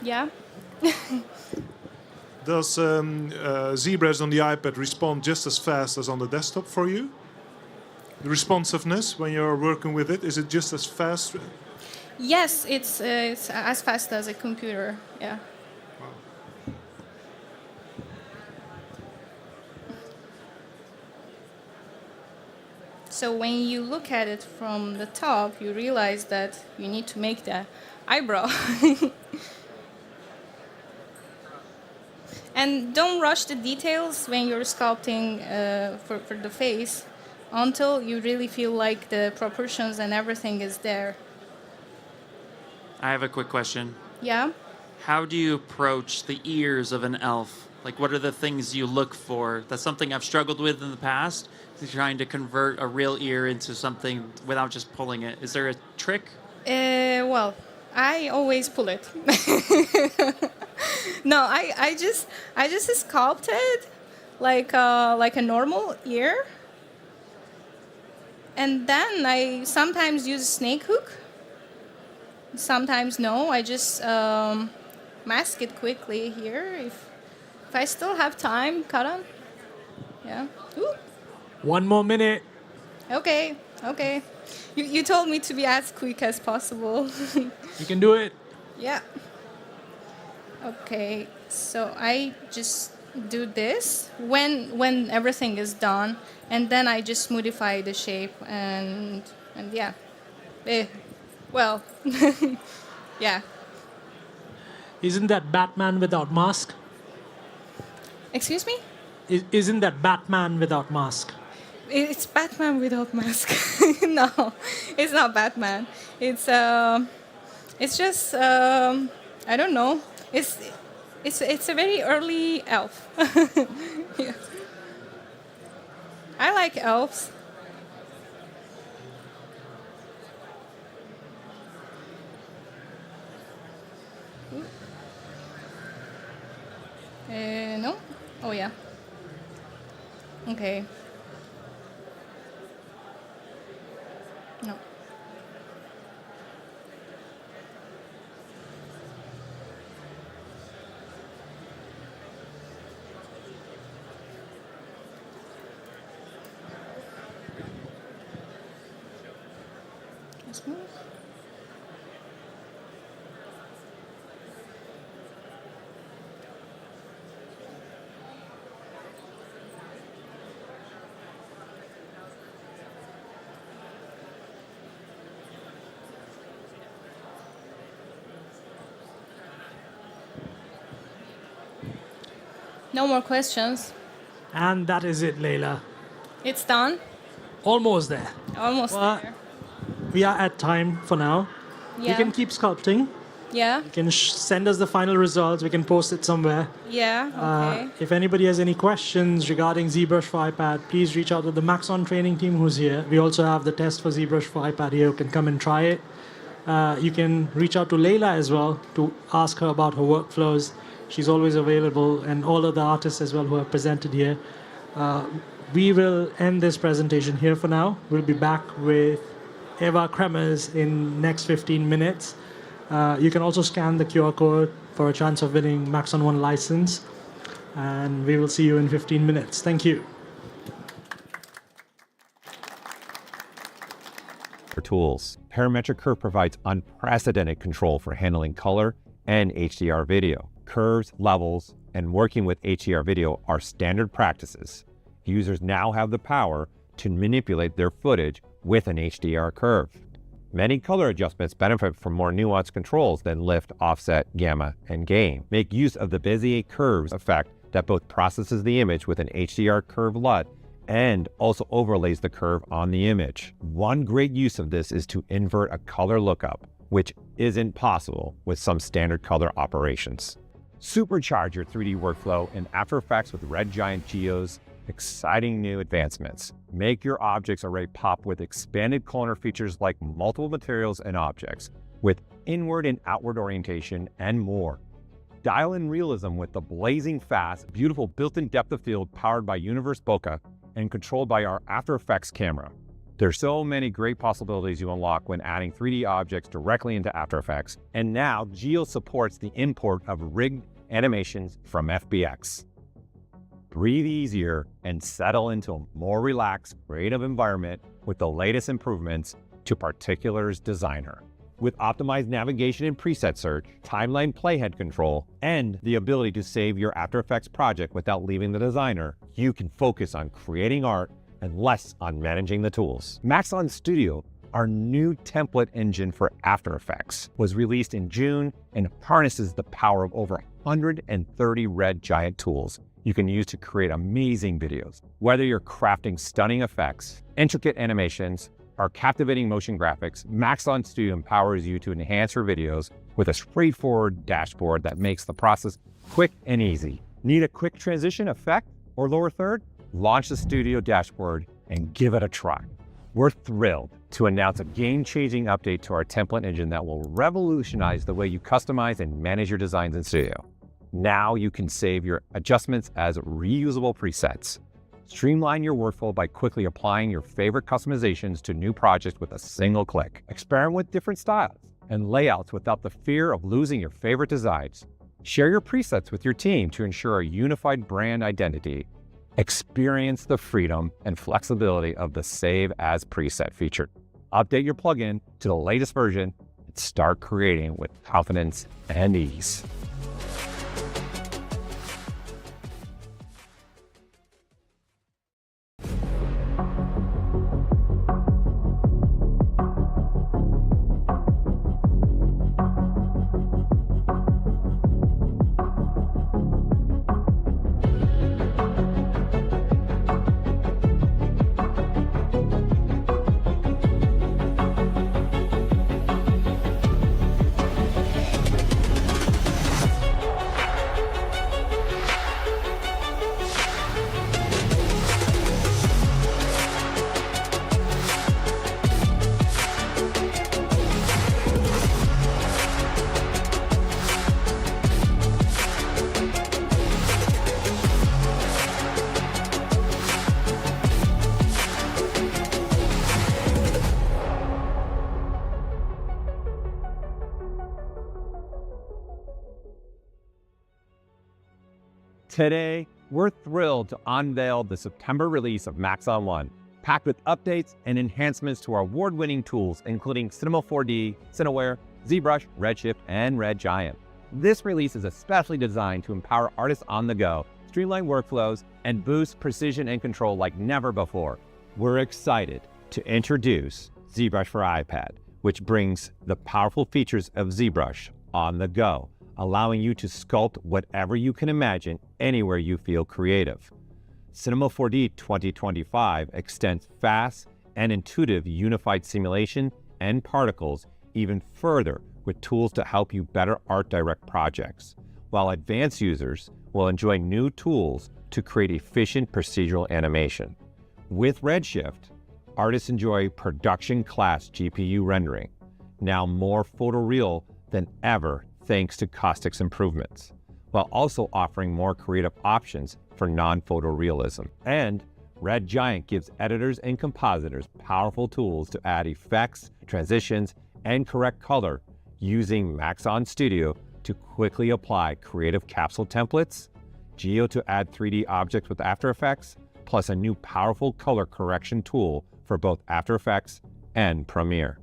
Yeah. Does ZBrush on the iPad respond just as fast as on the desktop for you? The responsiveness when you're working with it, is it just as fast? Yes, it's as fast as a computer. Yeah. So when you look at it from the top, you realize that you need to make the eyebrow. And don't rush the details when you're sculpting for the face until you really feel like the proportions and everything is there. I have a quick question. Yeah? How do you approach the ears of an elf? Like, what are the things you look for? That's something I've struggled with in the past, is trying to convert a real ear into something without just pulling it. Is there a trick? Well, I always pull it. No, I just sculpted like a normal ear, and then I sometimes use a snake hook. Sometimes no, I just mask it quickly here if I still have time. Cut on. Yeah. Ooh. 1 more minute. Okay. You told me to be as quick as possible. You can do it. Yeah. Okay, so I just do this when everything is done, and then I just modify the shape and yeah. Well, yeah. Isn't that Batman without mask? Excuse me? Isn't that Batman without mask? It's Batman without mask. No, it's not Batman. It's just I don't know. It's a very early elf. Yeah. I like elves. No? Oh yeah. Okay. No. Let's move. No more questions. And that is it, Leila. It's done. Almost there. Almost there. We are at time for now. Yeah. You can keep sculpting. Yeah. You can send us the final results. We can post it somewhere. Yeah. Okay. If anybody has any questions regarding ZBrush for iPad, please reach out to the Maxon training team who's here. We also have the test for ZBrush for iPad here. You can come and try it. You can reach out to Leila as well to ask her about her workflows. She's always available, and all of the artists as well who have presented here. We will end this presentation here for now. We'll be back with Eva Kramers in next 15 minutes. You can also scan the QR code for a chance of winning Maxon 1 license. And we will see you in 15 minutes. Thank you. For tools, Parametric Curve provides unprecedented control for handling color and HDR video. Curves, levels, and working with HDR video are standard practices. Users now have the power to manipulate their footage with an HDR curve. Many color adjustments benefit from more nuanced controls than lift, offset, gamma, and gain. Make use of the Bezier curves effect that both processes the image with an HDR curve LUT and also overlays the curve on the image. One great use of this is to invert a color lookup, which isn't possible with some standard color operations. Supercharge your 3D workflow in After Effects with Red Giant Geo's exciting new advancements. Make your objects array pop with expanded corner features like multiple materials and objects, with inward and outward orientation and more. Dial in realism with the blazing fast, beautiful built-in depth of field powered by Universe Bokeh and controlled by our After Effects camera. There's so many great possibilities you unlock when adding 3D objects directly into After Effects, and now Geo supports the import of rigged animations from FBX. Breathe easier and settle into a more relaxed, creative environment with the latest improvements to Particulars Designer. With optimized navigation and preset search, timeline playhead control, and the ability to save your After Effects project without leaving the designer, you can focus on creating art and less on managing the tools. Maxon Studio, our new template engine for After Effects, was released in June and harnesses the power of over 130 Red Giant tools you can use to create amazing videos. Whether you're crafting stunning effects, intricate animations, or captivating motion graphics, Maxon Studio empowers you to enhance your videos with a straightforward dashboard that makes the process quick and easy. Need a quick transition effect or lower third? Launch the Studio dashboard and give it a try. We're thrilled to announce a game-changing update to our template engine that will revolutionize the way you customize and manage your designs in Studio. Now you can save your adjustments as reusable presets. Streamline your workflow by quickly applying your favorite customizations to new projects with a single click. Experiment with different styles and layouts without the fear of losing your favorite designs. Share your presets with your team to ensure a unified brand identity. Experience the freedom and flexibility of the Save as Preset feature. Update your plugin to the latest version and start creating with confidence and ease. Today, we're thrilled to unveil the September release of Maxon 1, packed with updates and enhancements to our award-winning tools, including Cinema 4D, Cineware, ZBrush, Redshift, and Red Giant. This release is especially designed to empower artists on the go, streamline workflows, and boost precision and control like never before. We're excited to introduce ZBrush for iPad, which brings the powerful features of ZBrush on the go, allowing you to sculpt whatever you can imagine anywhere you feel creative. Cinema 4D 2025 extends fast and intuitive unified simulation and particles even further with tools to help you better art direct projects, while advanced users will enjoy new tools to create efficient procedural animation. With Redshift, artists enjoy production-class GPU rendering, now more photoreal than ever thanks to caustics improvements, while also offering more creative options for non-photorealism. And Red Giant gives editors and compositors powerful tools to add effects, transitions, and correct color using Maxon Studio to quickly apply creative capsule templates, Geo to add 3D objects with After Effects, plus a new powerful color correction tool for both After Effects and Premiere.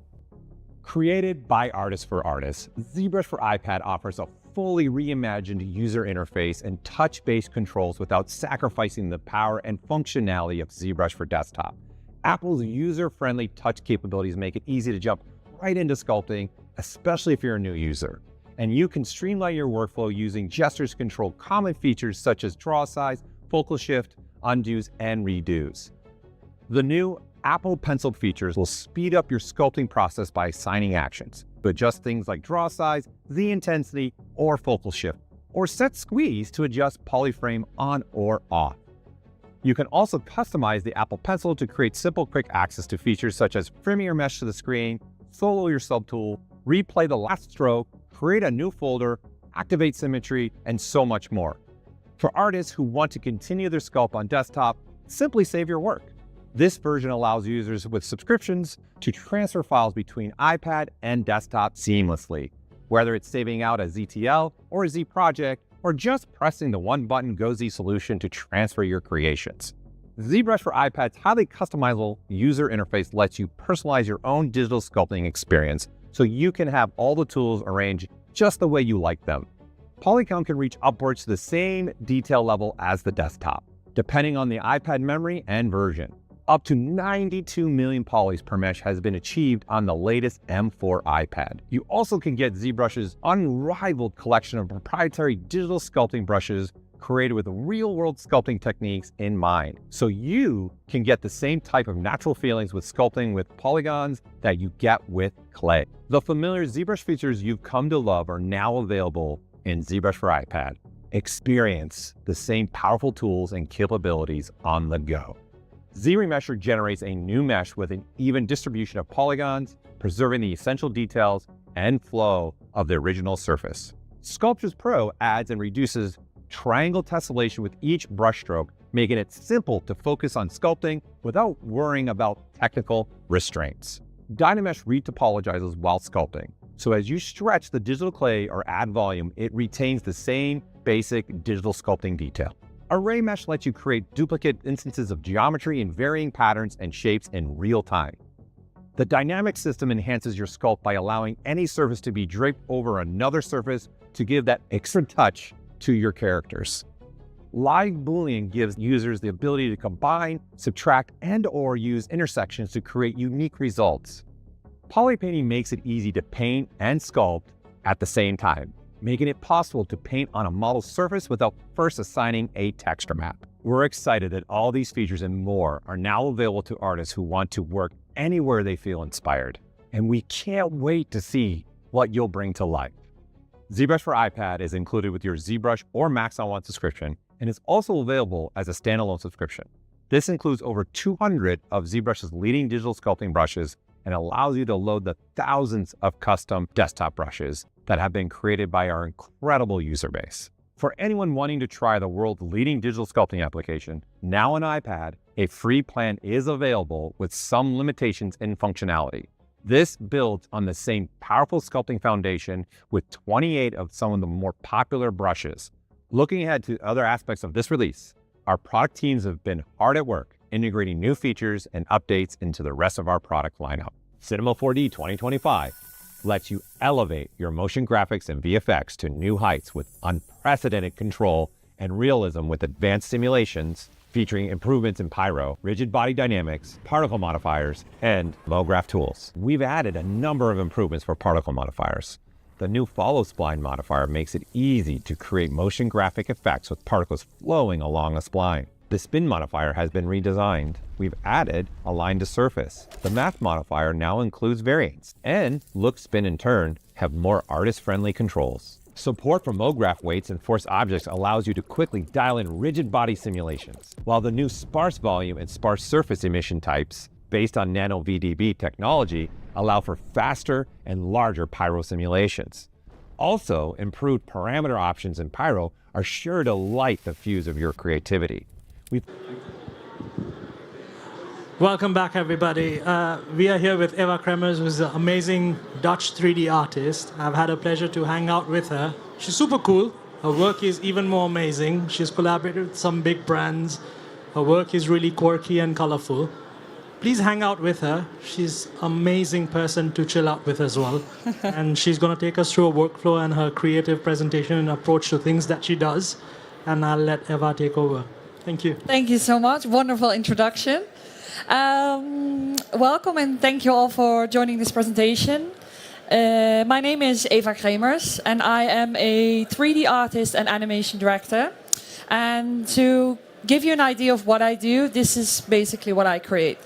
Created by artists for artists, ZBrush for iPad offers a fully reimagined user interface and touch-based controls without sacrificing the power and functionality of ZBrush for desktop. Apple's user-friendly touch capabilities make it easy to jump right into sculpting, especially if you're a new user. And you can streamline your workflow using gestures to control common features such as draw size, focal shift, undos, and redos. The new Apple Pencil features will speed up your sculpting process by assigning actions. Adjust things like draw size, Z intensity, or focal shift, or set squeeze to adjust polyframe on or off. You can also customize the Apple Pencil to create simple, quick access to features such as trimming your mesh to the screen, solo your subtool, replay the last stroke, create a new folder, activate symmetry, and so much more. For artists who want to continue their sculpt on desktop, simply save your work. This version allows users with subscriptions to transfer files between iPad and desktop seamlessly, whether it's saving out a ZTL or a Z project, or just pressing the one-button Go Z solution to transfer your creations. ZBrush for iPad's highly customizable user interface lets you personalize your own digital sculpting experience so you can have all the tools arranged just the way you like them. Polycount can reach upwards to the same detail level as the desktop, depending on the iPad memory and version. Up to 92 million polys per mesh has been achieved on the latest M4 iPad. You also can get ZBrush's unrivaled collection of proprietary digital sculpting brushes created with real-world sculpting techniques in mind, so you can get the same type of natural feelings with sculpting with polygons that you get with clay. The familiar ZBrush features you've come to love are now available in ZBrush for iPad. Experience the same powerful tools and capabilities on the go. ZRemesher generates a new mesh with an even distribution of polygons, preserving the essential details and flow of the original surface. Sculptures Pro adds and reduces triangle tessellation with each brushstroke, making it simple to focus on sculpting without worrying about technical restraints. Dynamesh retopologizes while sculpting, so as you stretch the digital clay or add volume, it retains the same basic digital sculpting detail. Array Mesh lets you create duplicate instances of geometry in varying patterns and shapes in real time. The dynamic system enhances your sculpt by allowing any surface to be draped over another surface to give that extra touch to your characters. Live Boolean gives users the ability to combine, subtract, and/or use intersections to create unique results. Polypainting makes it easy to paint and sculpt at the same time, making it possible to paint on a model surface without first assigning a texture map. We're excited that all these features and more are now available to artists who want to work anywhere they feel inspired. And we can't wait to see what you'll bring to life. ZBrush for iPad is included with your ZBrush or Maxon One subscription and is also available as a standalone subscription. This includes over 200 of ZBrush's leading digital sculpting brushes and allows you to load the thousands of custom desktop brushes that have been created by our incredible user base. For anyone wanting to try the world's leading digital sculpting application, now on iPad, a free plan is available with some limitations in functionality. This builds on the same powerful sculpting foundation with 28 of some of the more popular brushes. Looking ahead to other aspects of this release, our product teams have been hard at work integrating new features and updates into the rest of our product lineup. Cinema 4D 2025 lets you elevate your motion graphics and VFX to new heights with unprecedented control and realism with advanced simulations featuring improvements in pyro, rigid body dynamics, particle modifiers, and low graph tools. We've added a number of improvements for particle modifiers. The new follow spline modifier makes it easy to create motion graphic effects with particles flowing along a spline. The spin modifier has been redesigned. We've added align to surface. The math modifier now includes variants, and look, spin, and turn have more artist-friendly controls. Support for MoGraph weights and force objects allows you to quickly dial in rigid body simulations, while the new sparse volume and sparse surface emission types, based on Nano VDB technology, allow for faster and larger pyro simulations. Also, improved parameter options in Pyro are sure to light the fuse of your creativity. Welcome back, everybody. We are here with Eva Kramers, who's an amazing Dutch 3D artist. I've had a pleasure to hang out with her. She's super cool. Her work is even more amazing. She's collaborated with some big brands. Her work is really quirky and colorful. Please hang out with her. She's an amazing person to chill out with as well. And she's going to take us through a workflow and her creative presentation and approach to things that she does. And I'll let Eva take over. Thank you. Thank you so much. Wonderful introduction. Welcome and thank you all for joining this presentation. My name is Eva Kramers and I am a 3D artist and animation director. And to give you an idea of what I do, this is basically what I create.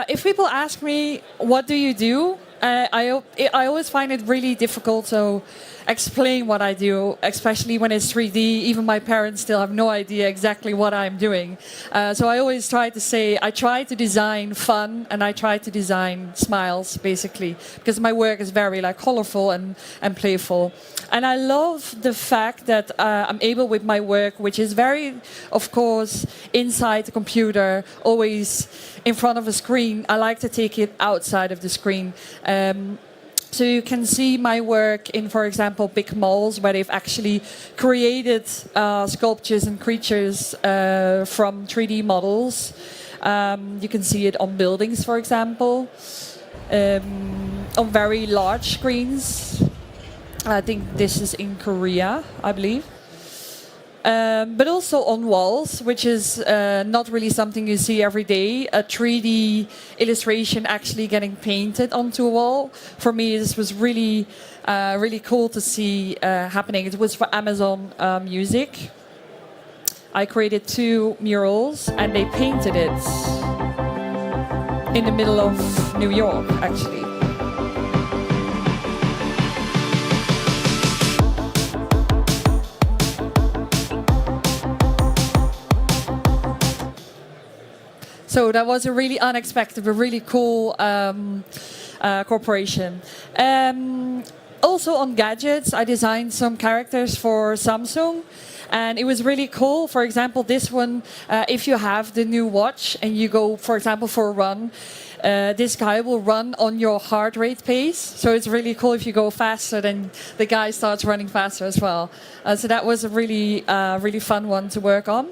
If people ask me, what do you do? I always find it really difficult to explain what I do, especially when it's 3D. Even my parents still have no idea exactly what I'm doing. So I always try to say, I try to design fun and I try to design smiles, basically, because my work is very colorful and playful. And I love the fact that I'm able with my work, which is very, of course, inside the computer, always in front of a screen. I like to take it outside of the screen. So you can see my work in, for example, big malls where they've actually created sculptures and creatures from 3D models. You can see it on buildings, for example, on very large screens. I think this is in Korea, I believe. But also on walls, which is not really something you see every day. A 3D illustration actually getting painted onto a wall. For me, this was really, really cool to see happening. It was for Amazon Music. I created 2 murals and they painted it in the middle of New York, actually. So that was a really unexpected, a really cool cooperation. Also on gadgets, I designed some characters for Samsung. And it was really cool. For example, this one, if you have the new watch and you go, for example, for a run, this guy will run on your heart rate pace. So it's really cool if you go faster, then the guy starts running faster as well. So that was a really, really fun one to work on.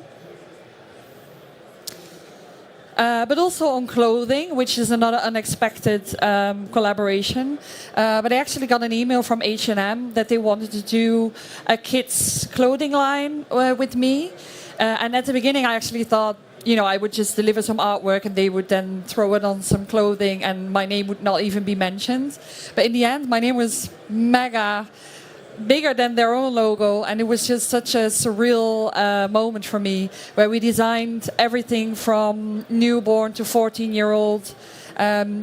But also on clothing, which is another unexpected collaboration. But I actually got an email from H&M that they wanted to do a kids' clothing line with me. And at the beginning, I actually thought, I would just deliver some artwork and they would then throw it on some clothing and my name would not even be mentioned. But in the end, my name was mega bigger than their own logo, and it was just such a surreal moment for me, where we designed everything from newborn to 14-year-old,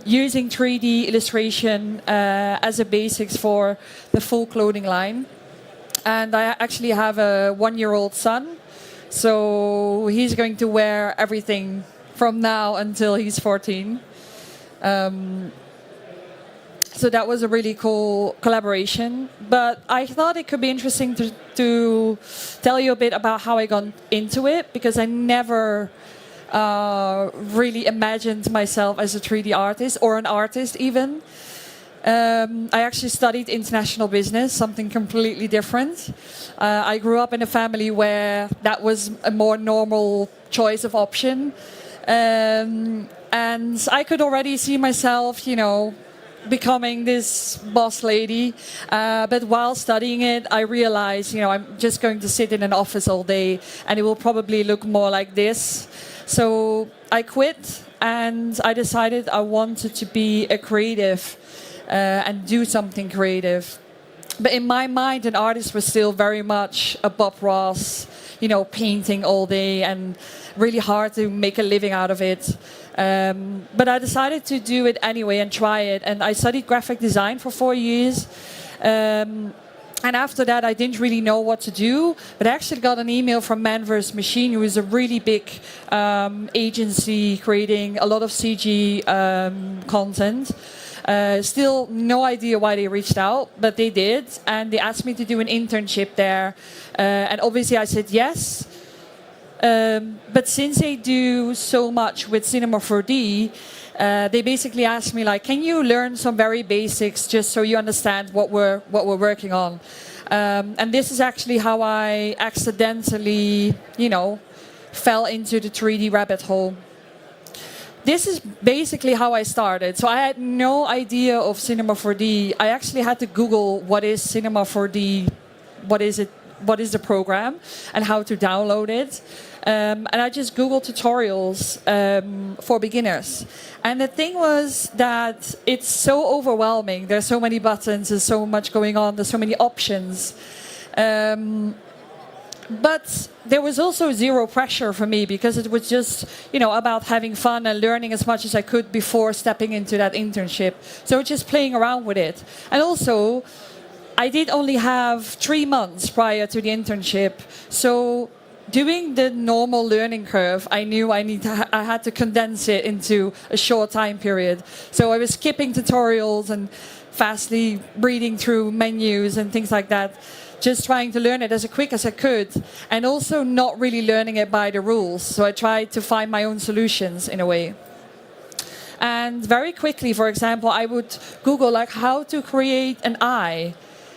using 3D illustration as a basics for the full clothing line. And I actually have a 1-year-old son, so he's going to wear everything from now until he's 14. So that was a really cool collaboration. But I thought it could be interesting to tell you a bit about how I got into it, because I never really imagined myself as a 3D artist or an artist even. I actually studied international business, something completely different. I grew up in a family where that was a more normal choice of option. And I could already see myself, you know, becoming this boss lady. But while studying it, I realized, you know, I'm just going to sit in an office all day and it will probably look more like this. So I quit and I decided I wanted to be a creative and do something creative. But in my mind, an artist was still very much a Bob Ross, you know, painting all day and really hard to make a living out of it. But I decided to do it anyway and try it. And I studied graphic design for 4 years. And after that, I didn't really know what to do. But I actually got an email from Man vs. Machine, who is a really big agency creating a lot of CG content. Still no idea why they reached out, but they did. And they asked me to do an internship there. And obviously I said yes. But since they do so much with Cinema 4D, they basically asked me, like, can you learn some very basics just so you understand what we're working on? And this is actually how I accidentally, you know, fell into the 3D rabbit hole. This is basically how I started. So I had no idea of Cinema 4D. I actually had to Google what is Cinema 4D, what is it, what is the program, and how to download it. And I just Googled tutorials for beginners. And the thing was that it's so overwhelming. There's so many buttons, there's so much going on, there's so many options. But there was also zero pressure for me because it was just, you know, about having fun and learning as much as I could before stepping into that internship. So just playing around with it. And also, I did only have 3 months prior to the internship. So doing the normal learning curve, I knew I had to condense it into a short time period. So I was skipping tutorials and fastly reading through menus and things like that, just trying to learn it as quick as I could, and also not really learning it by the rules. So I tried to find my own solutions in a way. And very quickly, for example, I would Google like how to create an eye.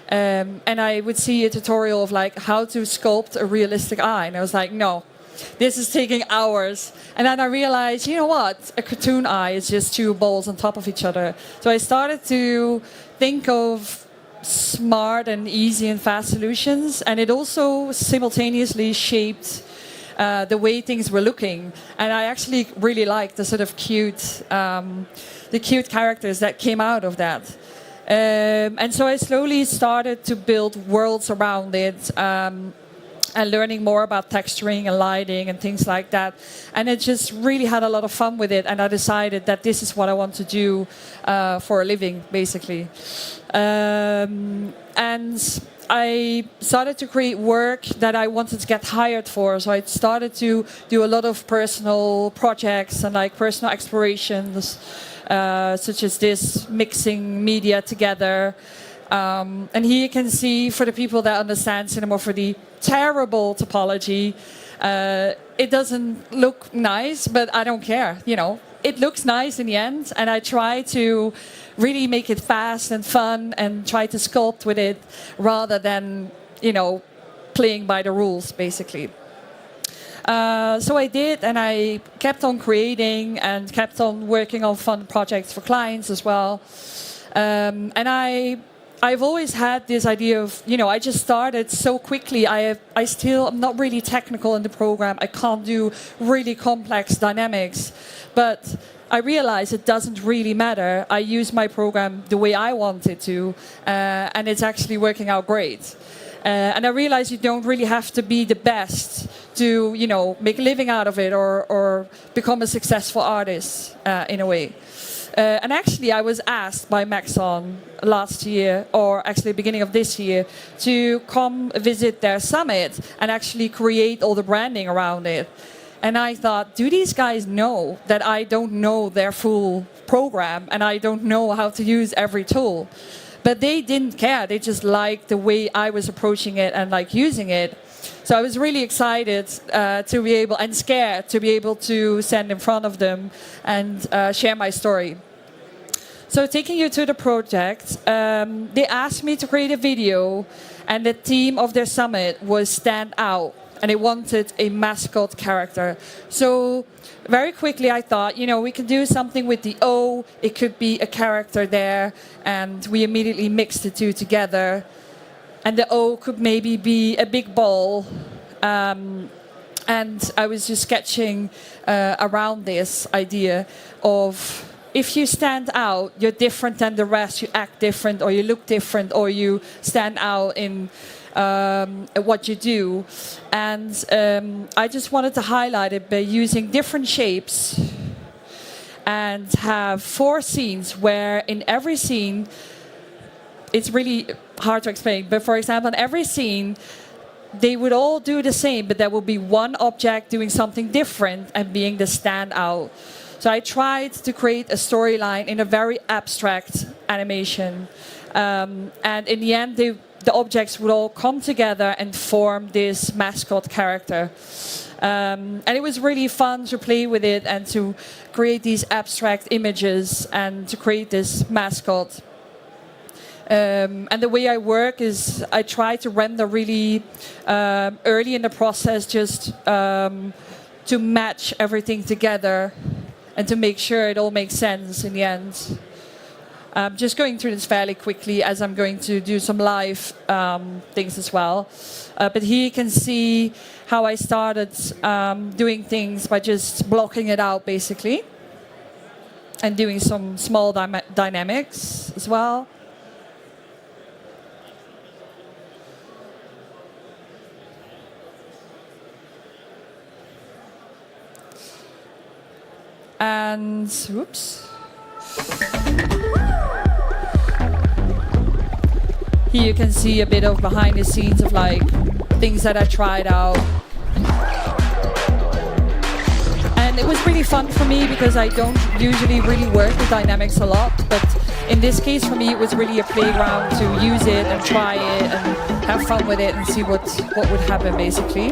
And I would see a tutorial of like how to sculpt a realistic eye. And I was like, no, this is taking hours. And then I realized, you know what? A cartoon eye is just 2 balls on top of each other. So I started to think of smart and easy and fast solutions. And it also simultaneously shaped the way things were looking. And I actually really liked the sort of cute characters that came out of that. And so I slowly started to build worlds around it and learning more about texturing and lighting and things like that. And it just really had a lot of fun with it. And I decided that this is what I want to do for a living, basically. And I started to create work that I wanted to get hired for. So I started to do a lot of personal projects and like personal explorations. Such as this, mixing media together. And here you can see, for the people that understand Cinema 4D, terrible topology. It doesn't look nice, but I don't care. You know, it looks nice in the end, and I try to really make it fast and fun and try to sculpt with it rather than, you know, playing by the rules, basically. So I did, and I kept on creating and kept on working on fun projects for clients as well. And I've always had this idea of, you know, I just started so quickly. I'm not really technical in the program. I can't do really complex dynamics. But I realized it doesn't really matter. I use my program the way I want it to, and it's actually working out great. And I realized you don't really have to be the best to, you know, make a living out of it or become a successful artist in a way. And actually, I was asked by Maxon last year, or actually beginning of this year, to come visit their summit and actually create all the branding around it. And I thought, do these guys know that I don't know their full program and I don't know how to use every tool? But they didn't care. They just liked the way I was approaching it and like using it. So I was really excited to be able, and scared to be able to stand in front of them and share my story. So taking you to the project, they asked me to create a video, and the theme of their summit was stand out, and they wanted a mascot character. So very quickly I thought, you know, we could do something with the O, it could be a character there, and we immediately mixed the two together. And the O could maybe be a big ball. And I was just sketching around this idea of, if you stand out, you're different than the rest, you act different, or you look different, or you stand out in what you do. And I just wanted to highlight it by using different shapes and have 4 scenes where in every scene, it's really hard to explain, but for example, in every scene, they would all do the same, but there will be one object doing something different and being the standout. So I tried to create a storyline in a very abstract animation. And in the end, the objects would all come together and form this mascot character. And it was really fun to play with it and to create these abstract images and to create this mascot. And the way I work is I try to render really early in the process, just to match everything together and to make sure it all makes sense in the end. Just going through this fairly quickly as I'm going to do some live things as well. But here you can see how I started doing things by just blocking it out basically and doing some small dynamics as well. And, whoops. Here you can see a bit of behind the scenes of like things that I tried out. And it was really fun for me because I don't usually really work with dynamics a lot, but in this case for me it was really a playground to use it and try it and have fun with it and see what would happen basically.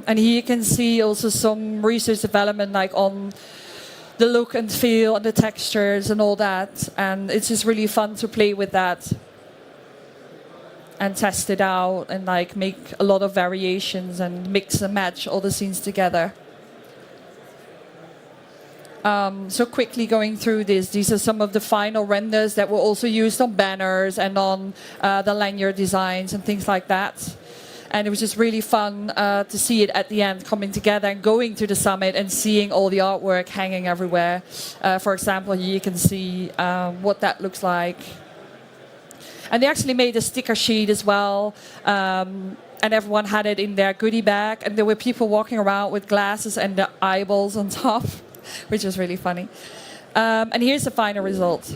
And here you can see also some research development like on the look and feel and the textures and all that. And it's just really fun to play with that and test it out and like make a lot of variations and mix and match all the scenes together. So quickly going through this, these are some of the final renders that were also used on banners and on the lanyard designs and things like that. And it was just really fun to see it at the end coming together and going to the summit and seeing all the artwork hanging everywhere. For example, here you can see what that looks like. And they actually made a sticker sheet as well. And everyone had it in their goodie bag. And there were people walking around with glasses and the eyeballs on top, which was really funny. And here's the final result.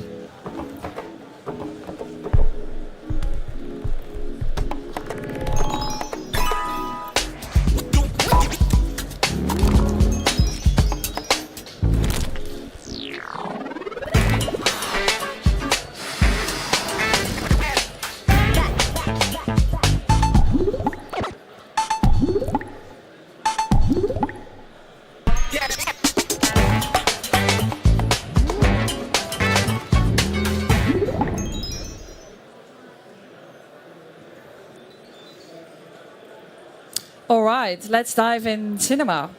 All right, let's dive in cinema.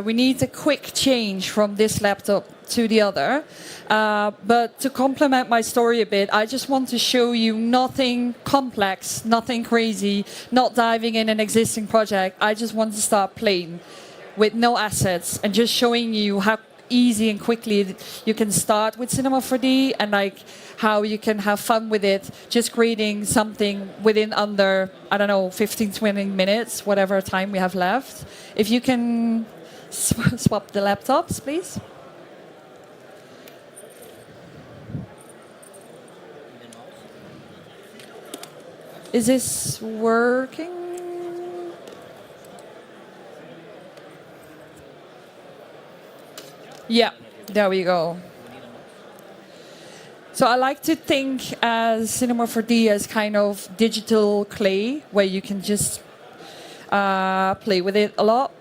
We need a quick change from this laptop to the other. But to complement my story a bit, I just want to show you nothing complex, nothing crazy, not diving in an existing project. I just want to start playing with no assets and just showing you how easy and quickly you can start with Cinema 4D and like how you can have fun with it, just creating something within under, I don't know, 15, 20 minutes, whatever time we have left. If you can swap the laptops, please. Is this working? Yeah, there we go. So I like to think as Cinema 4D as kind of digital clay, where you can just play with it a lot.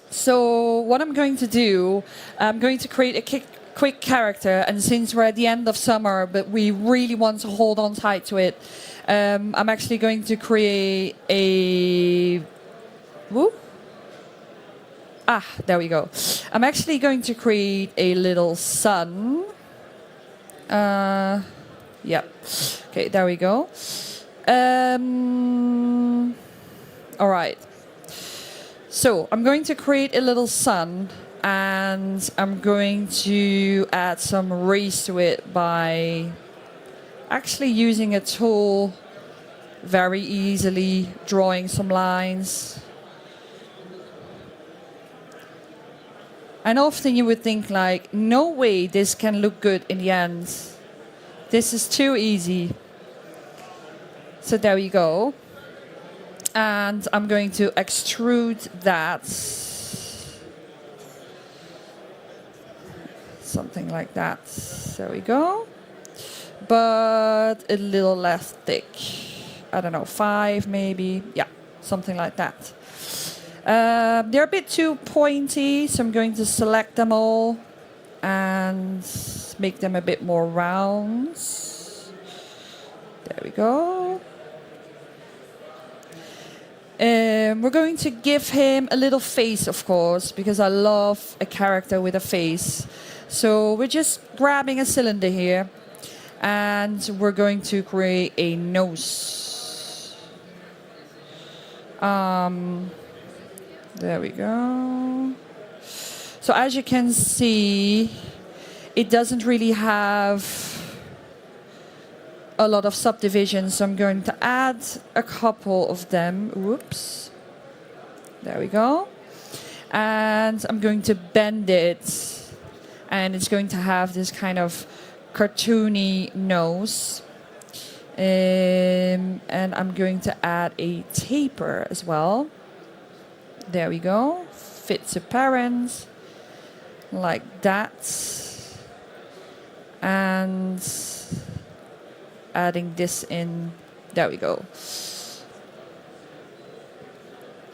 So what I'm going to do, I'm going to create a quick character, and since we're at the end of summer, but we really want to hold on tight to it, I'm actually going to create a... Woo? Ah, there we go. I'm actually going to create a little sun. Yeah. Okay, there we go. All right. So I'm going to create a little sun, and I'm going to add some rays to it by actually using a tool, very easily drawing some lines. And often you would think like, no way this can look good in the end. This is too easy. So there we go. And I'm going to extrude that. Something like that. There we go. But a little less thick. I don't know, 5 maybe. Yeah, something like that. They're a bit too pointy, so I'm going to select them all and make them a bit more round. There we go. We're going to give him a little face, of course, because I love a character with a face. So we're just grabbing a cylinder here, and we're going to create a nose. There we go. So as you can see, it doesn't really have a lot of subdivisions. So I'm going to add a couple of them. Whoops. There we go. And I'm going to bend it. And it's going to have this kind of cartoony nose. And I'm going to add a taper as well. There we go. Fits apparent. Like that. And adding this in. There we go.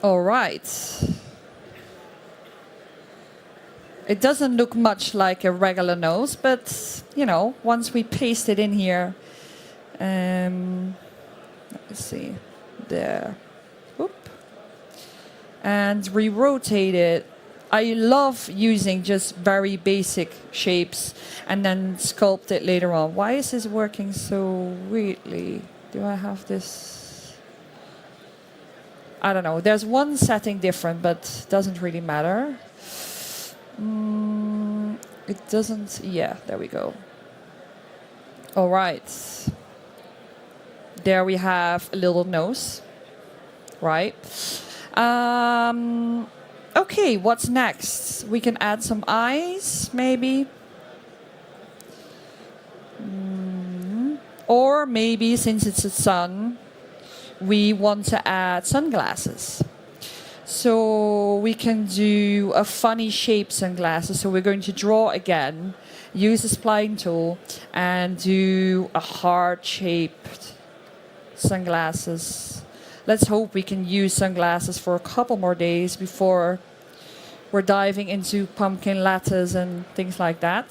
All right. It doesn't look much like a regular nose, but, you know, once we paste it in here, let's see, there, whoop, and re-rotate it. I love using just very basic shapes and then sculpt it later on. Why is this working so weirdly? Do I have this? I don't know. There's one setting different, but doesn't really matter. It doesn't, yeah, there we go. All right. There we have a little nose, right? Okay, what's next? We can add some eyes, maybe. Or maybe, since it's a sun, we want to add sunglasses. So we can do a funny shape sunglasses. So we're going to draw again, use the spline tool, and do a heart-shaped sunglasses. Let's hope we can use sunglasses for a couple more days before we're diving into pumpkin lattes and things like that.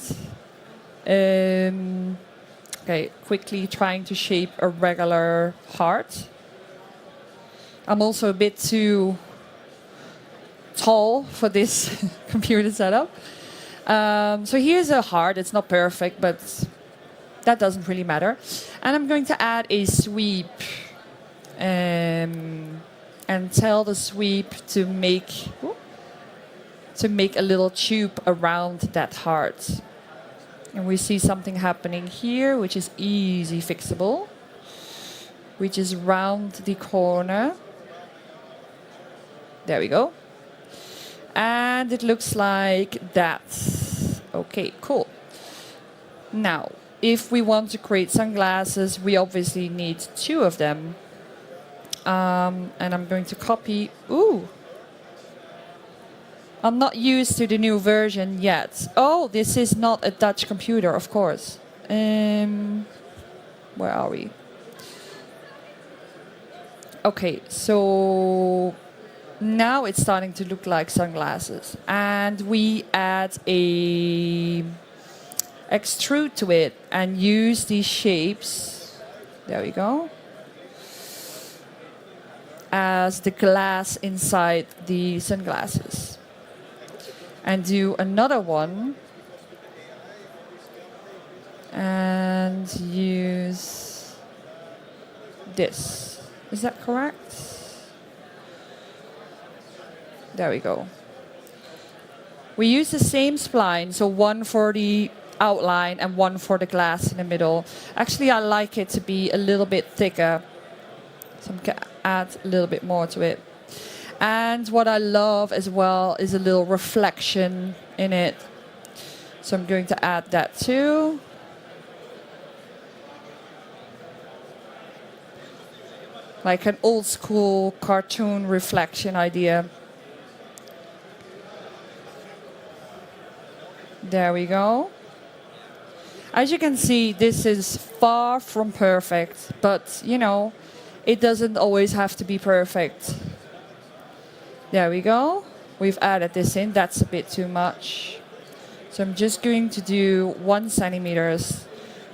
Okay, quickly trying to shape a regular heart. I'm also a bit too tall for this computer setup. So here's a heart. It's not perfect, but that doesn't really matter. And I'm going to add a sweep and tell the sweep to make a little tube around that heart. And we see something happening here, which is easy fixable, which is round the corner. There we go. And it looks like that. Okay, cool. Now, if we want to create sunglasses, we obviously need 2 of them. And I'm going to copy. Ooh. I'm not used to the new version yet. Oh, this is not a Dutch computer, of course. Where are we? Okay, so now it's starting to look like sunglasses. And we add a extrude to it and use these shapes. There we go. As the glass inside the sunglasses. And do another one. And use this. Is that correct? There we go. We use the same spline, so one for the outline and one for the glass in the middle. Actually, I like it to be a little bit thicker. So I'm going to add a little bit more to it. And what I love as well is a little reflection in it. So I'm going to add that too. Like an old school cartoon reflection idea. There we go. As you can see, this is far from perfect, but you know, it doesn't always have to be perfect. There we go. We've added this in. That's a bit too much. So I'm just going to do 1 centimeter,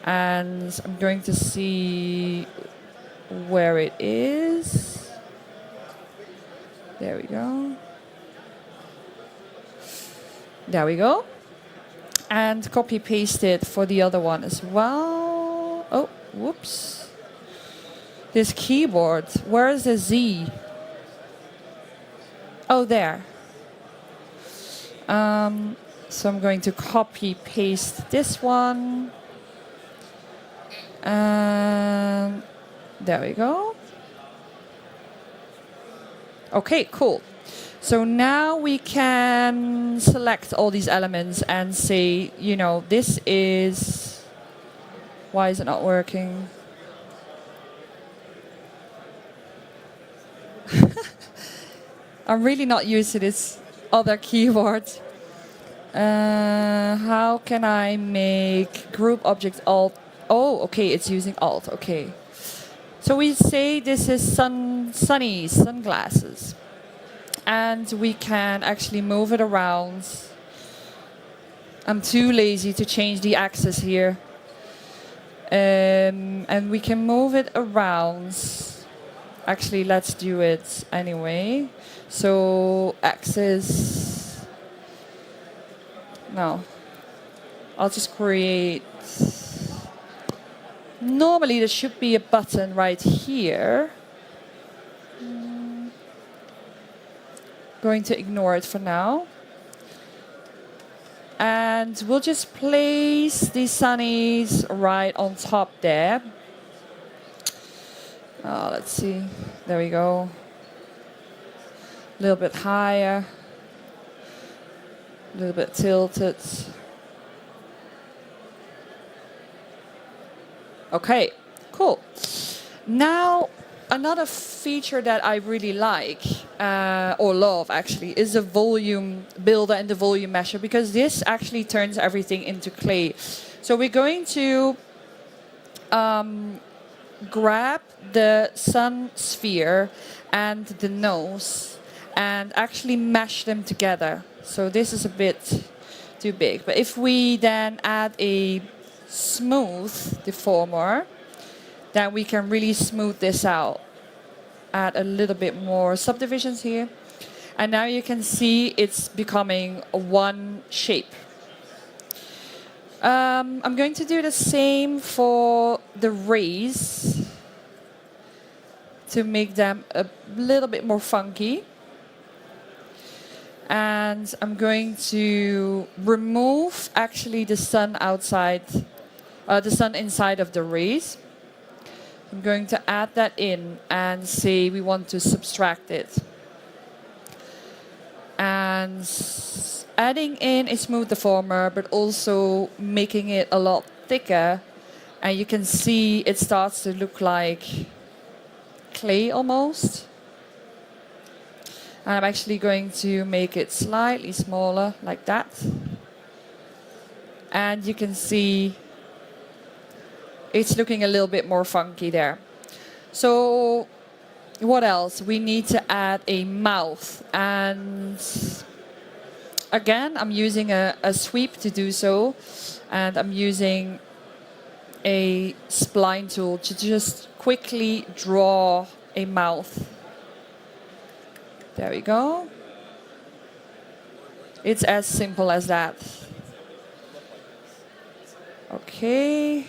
and I'm going to see where it is. There we go. There we go. And copy paste it for the other one as well. Oh, whoops. This keyboard, where is the Z? Oh, there. So I'm going to copy paste this one. And there we go. Okay, cool. So now we can select all these elements and say, you know, this is... Why is it not working? I'm really not used to this other keyboard. How can I make group object alt? Oh, okay, it's using alt, okay. So we say this is sunny, sunglasses. And we can actually move it around. I'm too lazy to change the axis here. And we can move it around. Actually, let's do it anyway. So axis. No. I'll just create. Normally there should be a button right here. Going to ignore it for now. And we'll just place these sunnies right on top there. Let's see. There we go. A little bit higher. A little bit tilted. Okay, cool. Now, another feature that I really like, or love actually, is the volume builder and the volume mesher, because this actually turns everything into clay. So we're going to grab the sun sphere and the nose and actually mesh them together. So this is a bit too big. But if we then add a smooth deformer, then we can really smooth this out. Add a little bit more subdivisions here. And now you can see it's becoming one shape. I'm going to do the same for the rays to make them a little bit more funky. And I'm going to remove actually the sun outside, the sun inside of the rays. I'm going to add that in and say we want to subtract it. And adding in a smooth deformer, but also making it a lot thicker. And you can see it starts to look like clay almost. And I'm actually going to make it slightly smaller, like that. And you can see it's looking a little bit more funky there. So what else? We need to add a mouth. And again, I'm using a sweep to do so. And I'm using a spline tool to just quickly draw a mouth. There we go. It's as simple as that. Okay.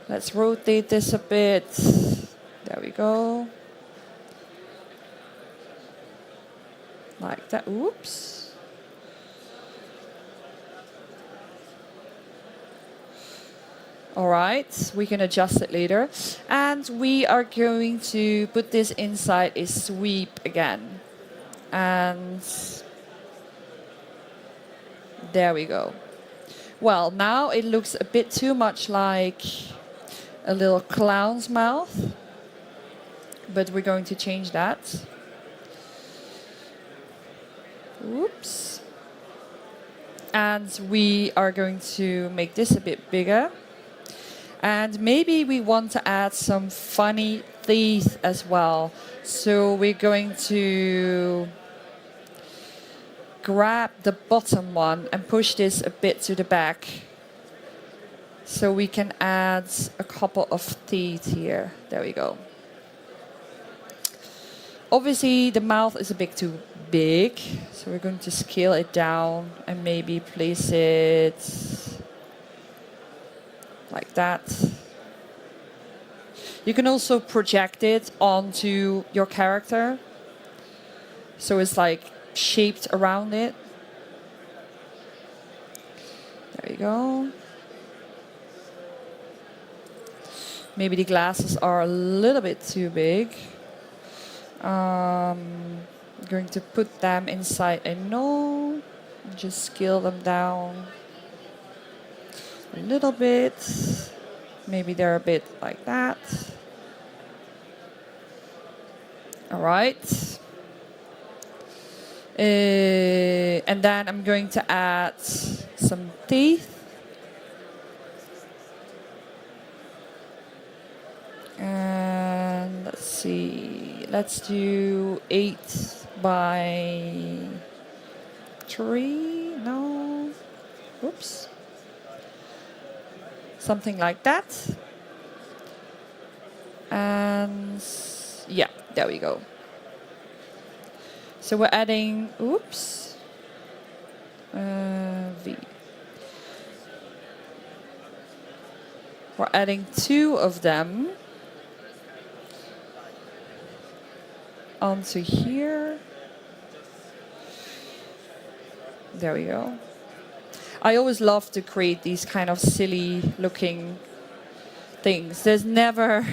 Let's rotate this a bit. There we go. Like that. Oops. All right, we can adjust it later. And we are going to put this inside a sweep again. And there we go. Well, now it looks a bit too much like a little clown's mouth, but we're going to change that. Oops. And we are going to make this a bit bigger. And maybe we want to add some funny teeth as well. So we're going to grab the bottom one and push this a bit to the back. So we can add a couple of teeth here. There we go. Obviously the mouth is a bit too big. So we're going to scale it down and maybe place it like that. You can also project it onto your character. So it's like shaped around it. There you go. Maybe the glasses are a little bit too big. I'm going to put them inside a node. Just scale them down a little bit. Maybe they're a bit like that. All right. And then I'm going to add some teeth. And let's see. Let's do 8 by 3. No. Oops. Something like that. And yeah, there we go. So we're adding, oops, V. We're adding 2 of them onto here. There we go. I always love to create these kind of silly looking things. There's never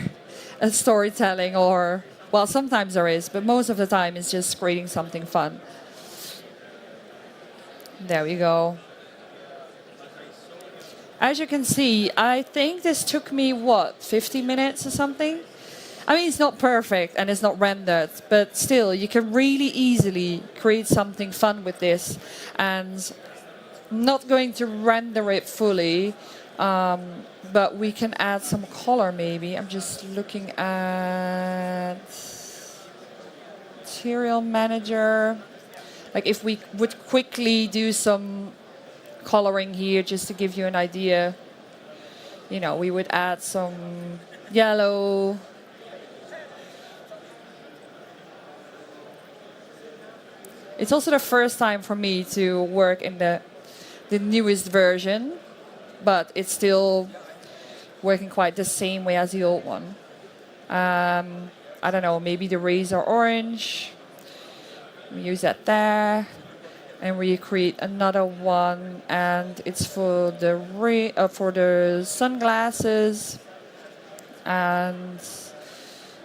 a storytelling or, well, sometimes there is, but most of the time it's just creating something fun. There we go. As you can see, I think this took me, what, 50 minutes or something? I mean, it's not perfect and it's not rendered, but still, you can really easily create something fun with this. And I'm not going to render it fully, but we can add some color maybe. I'm just looking at Material Manager. Like if we would quickly do some coloring here just to give you an idea. You know, we would add some yellow. It's also the first time for me to work in the newest version, but it's still working quite the same way as the old one. I don't know, maybe the rays are orange. We use that there. And we create another one, and it's for the sunglasses. And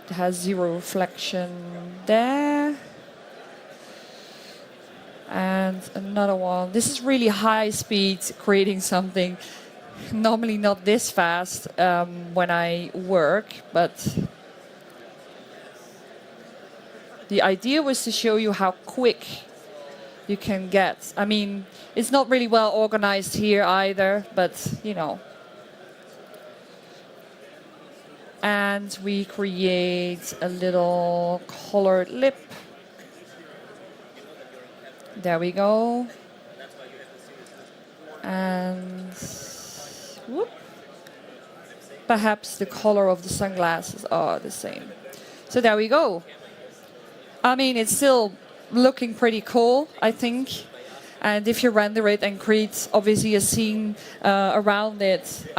it has 0 reflection there. And another one. This is really high speed creating something. Normally not this fast when I work, but The idea was to show you how quick you can get. I mean, it's not really well organized here either, but you know. And we create a little colored lip. There we go. And whoop. Perhaps the color of the sunglasses are the same. So there we go. I mean, it's still looking pretty cool, I think. And if you render it and create, obviously, a scene around it,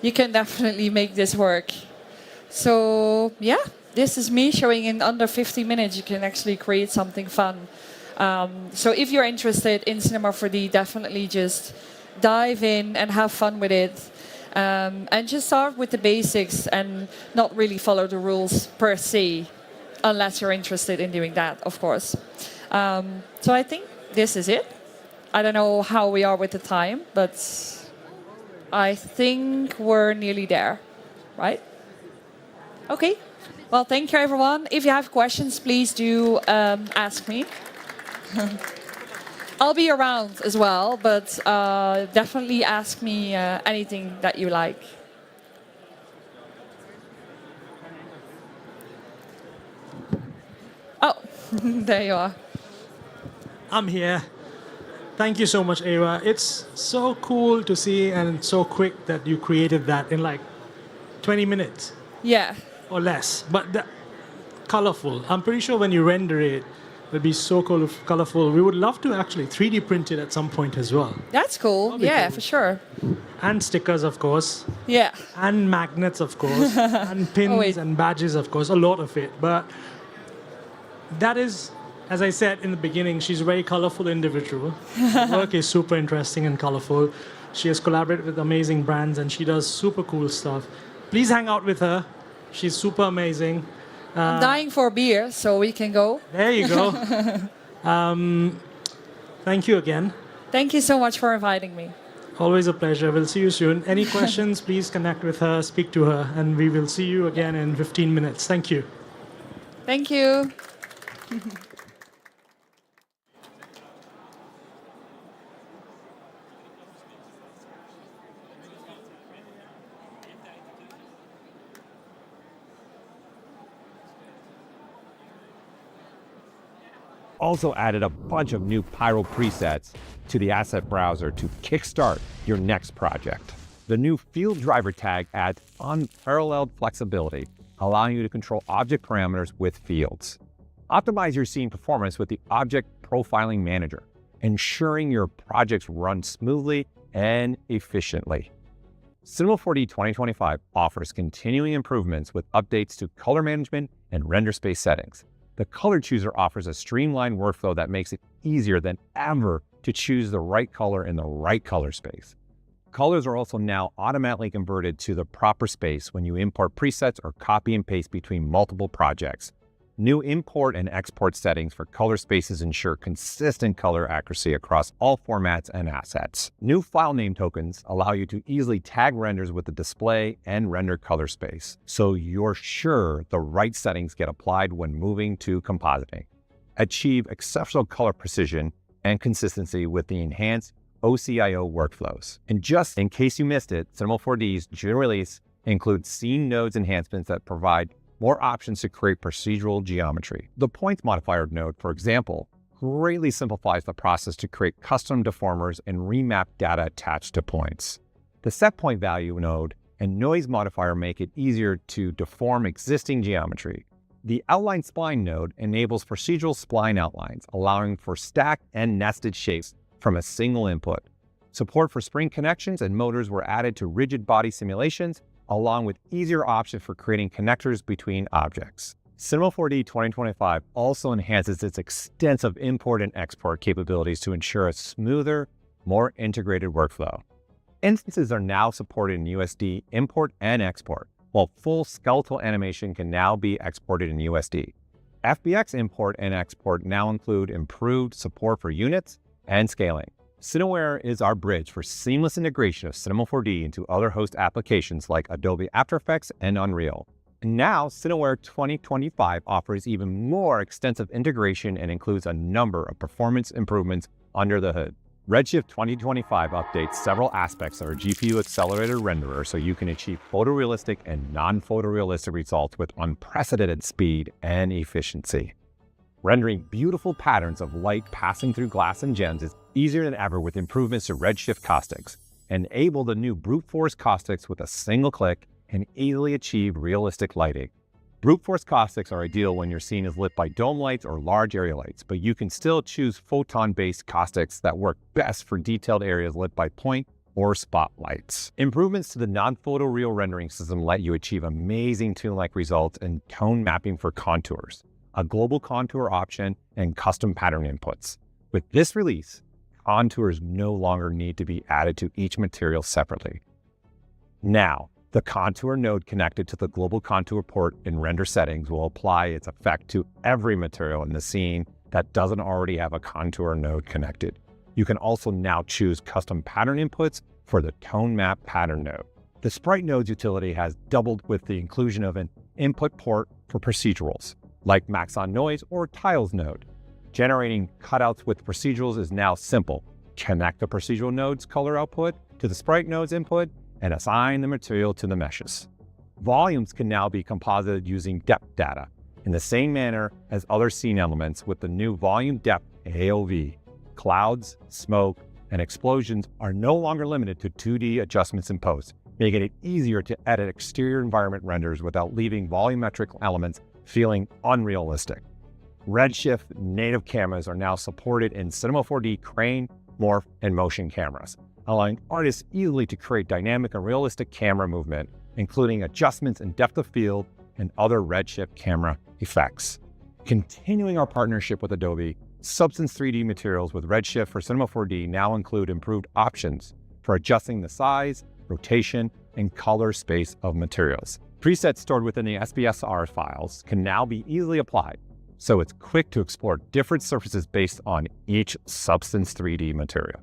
you can definitely make this work. So yeah, this is me showing in under 50 minutes you can actually create something fun. So if you're interested in Cinema 4D, definitely just dive in and have fun with it. And just start with the basics and not really follow the rules per se, unless you're interested in doing that, of course. So I think this is it. I don't know how we are with the time, but I think we're nearly there, right? Okay. Well, thank you, everyone. If you have questions, please do ask me. I'll be around as well, but definitely ask me anything that you like. Oh, there you are. I'm here. Thank you so much, Eva. It's so cool to see and so quick that you created that in like 20 minutes. Yeah. Or less. But colorful. I'm pretty sure when you render it, it'll be so colorful. We would love to actually 3D print it at some point as well. That's cool. Yeah, cool. For sure. And stickers, of course. Yeah. And magnets, of course. And pins and badges, of course. A lot of it. But that is, as I said in the beginning, she's a very colorful individual. Her work is super interesting and colorful. She has collaborated with amazing brands and she does super cool stuff. Please hang out with her. She's super amazing. I'm dying for a beer, so we can go. There you go. Thank you again. Thank you so much for inviting me. Always a pleasure. We'll see you soon. Any questions, please connect with her, speak to her, and we will see you again in 15 minutes. Thank you. Thank you. Also added a bunch of new Pyro presets to the asset browser to kickstart your next project. The new field driver tag adds unparalleled flexibility, allowing you to control object parameters with fields. Optimize your scene performance with the Object Profiling Manager, ensuring your projects run smoothly and efficiently. Cinema 4D 2025 offers continuing improvements with updates to color management and render space settings. The Color Chooser offers a streamlined workflow that makes it easier than ever to choose the right color in the right color space. Colors are also now automatically converted to the proper space when you import presets or copy and paste between multiple projects. New import and export settings for color spaces ensure consistent color accuracy across all formats and assets. New file name tokens allow you to easily tag renders with the display and render color space, so you're sure the right settings get applied when moving to compositing. Achieve exceptional color precision and consistency with the enhanced OCIO workflows. And just in case you missed it, Cinema 4D's June release includes scene nodes enhancements that provide more options to create procedural geometry. The points modifier node, for example, greatly simplifies the process to create custom deformers and remap data attached to points. The set point value node and noise modifier make it easier to deform existing geometry. The outline spline node enables procedural spline outlines, allowing for stacked and nested shapes from a single input. Support for spring connections and motors were added to rigid body simulations, along with easier options for creating connectors between objects. Cinema 4D 2025 also enhances its extensive import and export capabilities to ensure a smoother, more integrated workflow. Instances are now supported in USD import and export, while full skeletal animation can now be exported in USD. FBX import and export now include improved support for units and scaling. Cineware is our bridge for seamless integration of Cinema 4D into other host applications like Adobe After Effects and Unreal. And now, Cineware 2025 offers even more extensive integration and includes a number of performance improvements under the hood. Redshift 2025 updates several aspects of our GPU-accelerated renderer so you can achieve photorealistic and non-photorealistic results with unprecedented speed and efficiency. Rendering beautiful patterns of light passing through glass and gems is easier than ever with improvements to Redshift caustics. Enable the new brute force caustics with a single click and easily achieve realistic lighting. Brute force caustics are ideal when your scene is lit by dome lights or large area lights, but you can still choose photon-based caustics that work best for detailed areas lit by point or spotlights. Improvements to the non-photoreal rendering system let you achieve amazing toon-like results and tone mapping for contours, a global contour option, and custom pattern inputs. With this release, contours no longer need to be added to each material separately. Now, the contour node connected to the global contour port in render settings will apply its effect to every material in the scene that doesn't already have a contour node connected. You can also now choose custom pattern inputs for the tone map pattern node. The sprite nodes utility has doubled with the inclusion of an input port for procedurals, like Maxon noise or tiles node. Generating cutouts with procedurals is now simple. Connect the procedural node's color output to the sprite node's input and assign the material to the meshes. Volumes can now be composited using depth data in the same manner as other scene elements with the new volume depth AOV. Clouds, smoke, and explosions are no longer limited to 2D adjustments in post, making it easier to edit exterior environment renders without leaving volumetric elements feeling unrealistic. Redshift native cameras are now supported in Cinema 4D crane, morph, and motion cameras, allowing artists easily to create dynamic and realistic camera movement, including adjustments in depth of field and other Redshift camera effects. Continuing our partnership with Adobe, Substance 3D materials with Redshift for Cinema 4D now include improved options for adjusting the size, rotation, and color space of materials. Presets stored within the SBSR files can now be easily applied, so it's quick to explore different surfaces based on each Substance 3D material.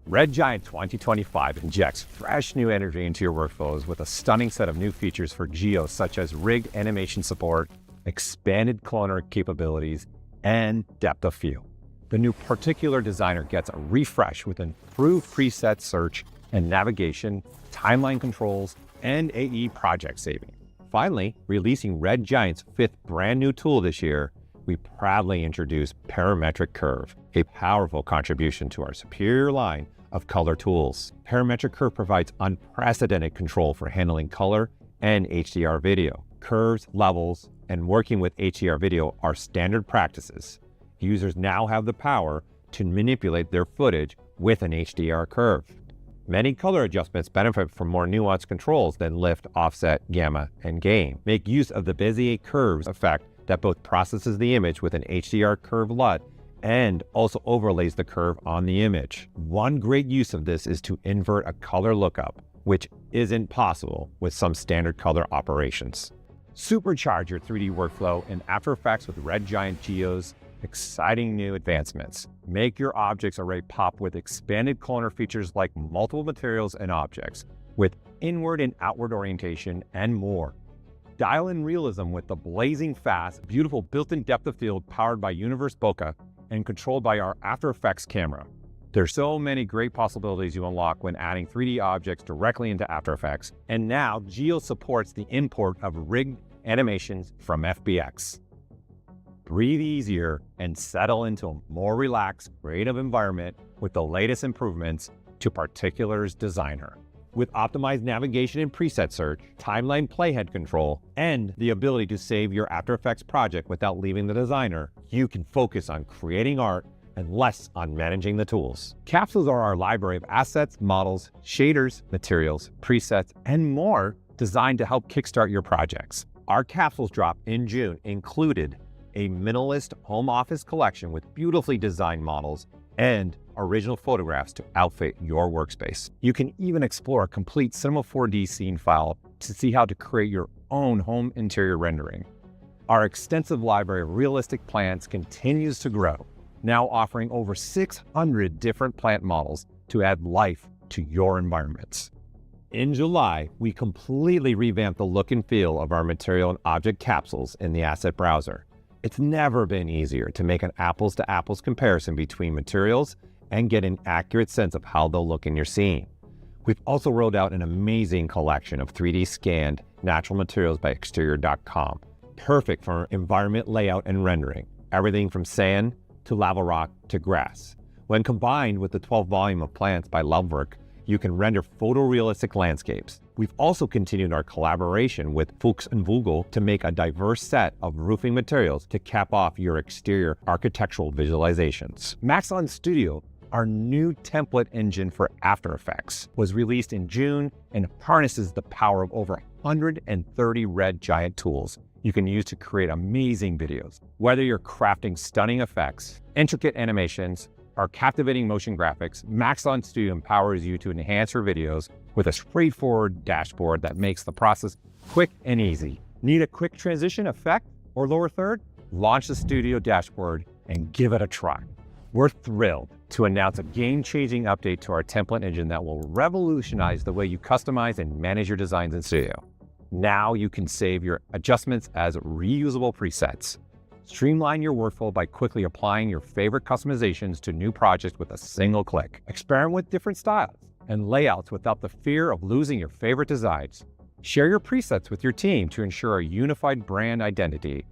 Red Giant 2025 injects fresh new energy into your workflows with a stunning set of new features for geos such as rig animation support, expanded cloner capabilities, and depth of field. The new Particular Designer gets a refresh with improved preset search and navigation, timeline controls, and AE project saving. Finally, releasing Red Giant's 5th brand new tool this year, we proudly introduced Parametric Curve, a powerful contribution to our superior line of color tools. Parametric Curve provides unprecedented control for handling color and HDR video. Curves, levels, and working with HDR video are standard practices. Users now have the power to manipulate their footage with an HDR curve. Many color adjustments benefit from more nuanced controls than lift, offset, gamma, and gain. Make use of the Bezier curves effect that both processes the image with an HDR curve LUT and also overlays the curve on the image. One great use of this is to invert a color lookup, which isn't possible with some standard color operations. Supercharge your 3D workflow in After Effects with Red Giant Geo's exciting new advancements. Make your objects array pop with expanded cloner features like multiple materials and objects, with inward and outward orientation, and more. Dial in realism with the blazing fast, beautiful built-in depth of field powered by Universe Bokeh and controlled by our After Effects camera. There's so many great possibilities you unlock when adding 3D objects directly into After Effects, and now Geo supports the import of rigged animations from FBX. Breathe easier and settle into a more relaxed, creative environment with the latest improvements to Particulars Designer. With optimized navigation and preset search, timeline playhead control, and the ability to save your After Effects project without leaving the designer, you can focus on creating art and less on managing the tools. Capsules are our library of assets, models, shaders, materials, presets, and more designed to help kickstart your projects. Our capsules drop in June included a minimalist home office collection with beautifully designed models and original photographs to outfit your workspace. You can even explore a complete Cinema 4D scene file to see how to create your own home interior rendering. Our extensive library of realistic plants continues to grow, now offering over 600 different plant models to add life to your environments. In July, we completely revamped the look and feel of our material and object capsules in the asset browser. It's never been easier to make an apples-to-apples comparison between materials and get an accurate sense of how they'll look in your scene. We've also rolled out an amazing collection of 3D scanned natural materials by Exterior.com, perfect for environment layout and rendering, everything from sand to lava rock to grass. When combined with the 12 volume of plants by Lovework, you can render photorealistic landscapes. We've also continued our collaboration with Fuchs and Vogel to make a diverse set of roofing materials to cap off your exterior architectural visualizations. Maxon Studio, our new template engine for After Effects, was released in June and harnesses the power of over 130 red giant tools you can use to create amazing videos. Whether you're crafting stunning effects, intricate animations, or captivating motion graphics, Maxon Studio empowers you to enhance your videos with a straightforward dashboard that makes the process quick and easy. Need a quick transition effect or lower third? Launch the Studio dashboard and give it a try. We're thrilled to announce a game-changing update to our template engine that will revolutionize the way you customize and manage your designs in Studio. Now you can save your adjustments as reusable presets. Streamline your workflow by quickly applying your favorite customizations to new projects with a single click. Experiment with different styles and layouts without the fear of losing your favorite designs. Share your presets with your team to ensure a unified brand identity.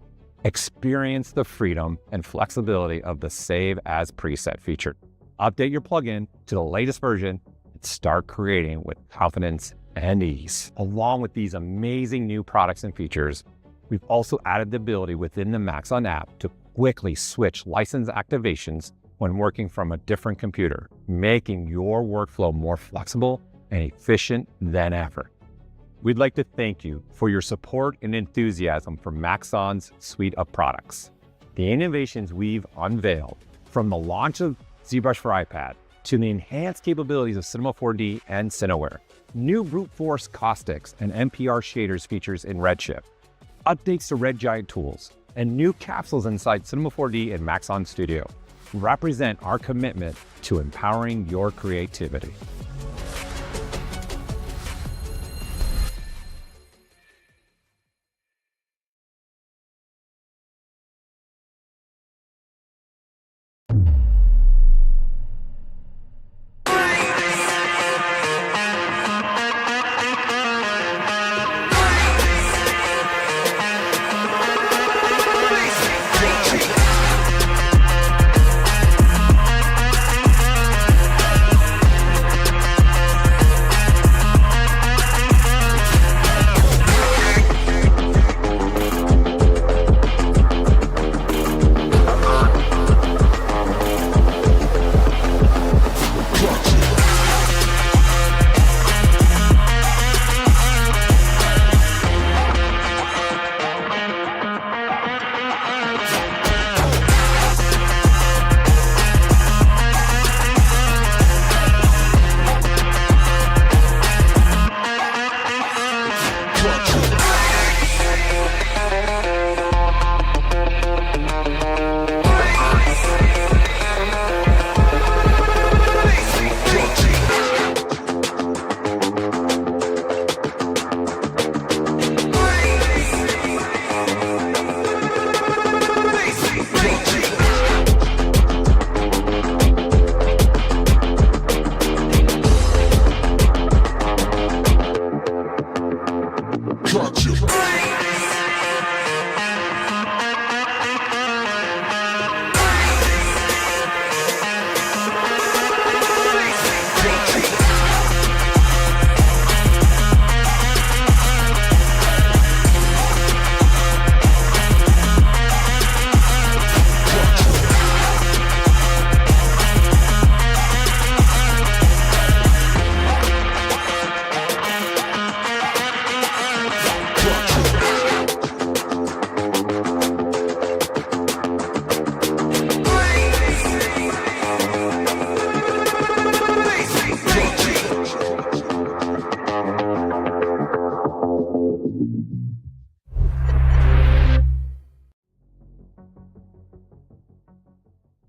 Experience the freedom and flexibility of the Save as Preset feature. Update your plugin to the latest version and start creating with confidence and ease. Along with these amazing new products and features, we've also added the ability within the Maxon app to quickly switch license activations when working from a different computer, making your workflow more flexible and efficient than ever. We'd like to thank you for your support and enthusiasm for Maxon's suite of products. The innovations we've unveiled, from the launch of ZBrush for iPad to the enhanced capabilities of Cinema 4D and Cineware, new brute force caustics and NPR shaders features in Redshift, updates to Red Giant tools, and new capsules inside Cinema 4D and Maxon Studio represent our commitment to empowering your creativity.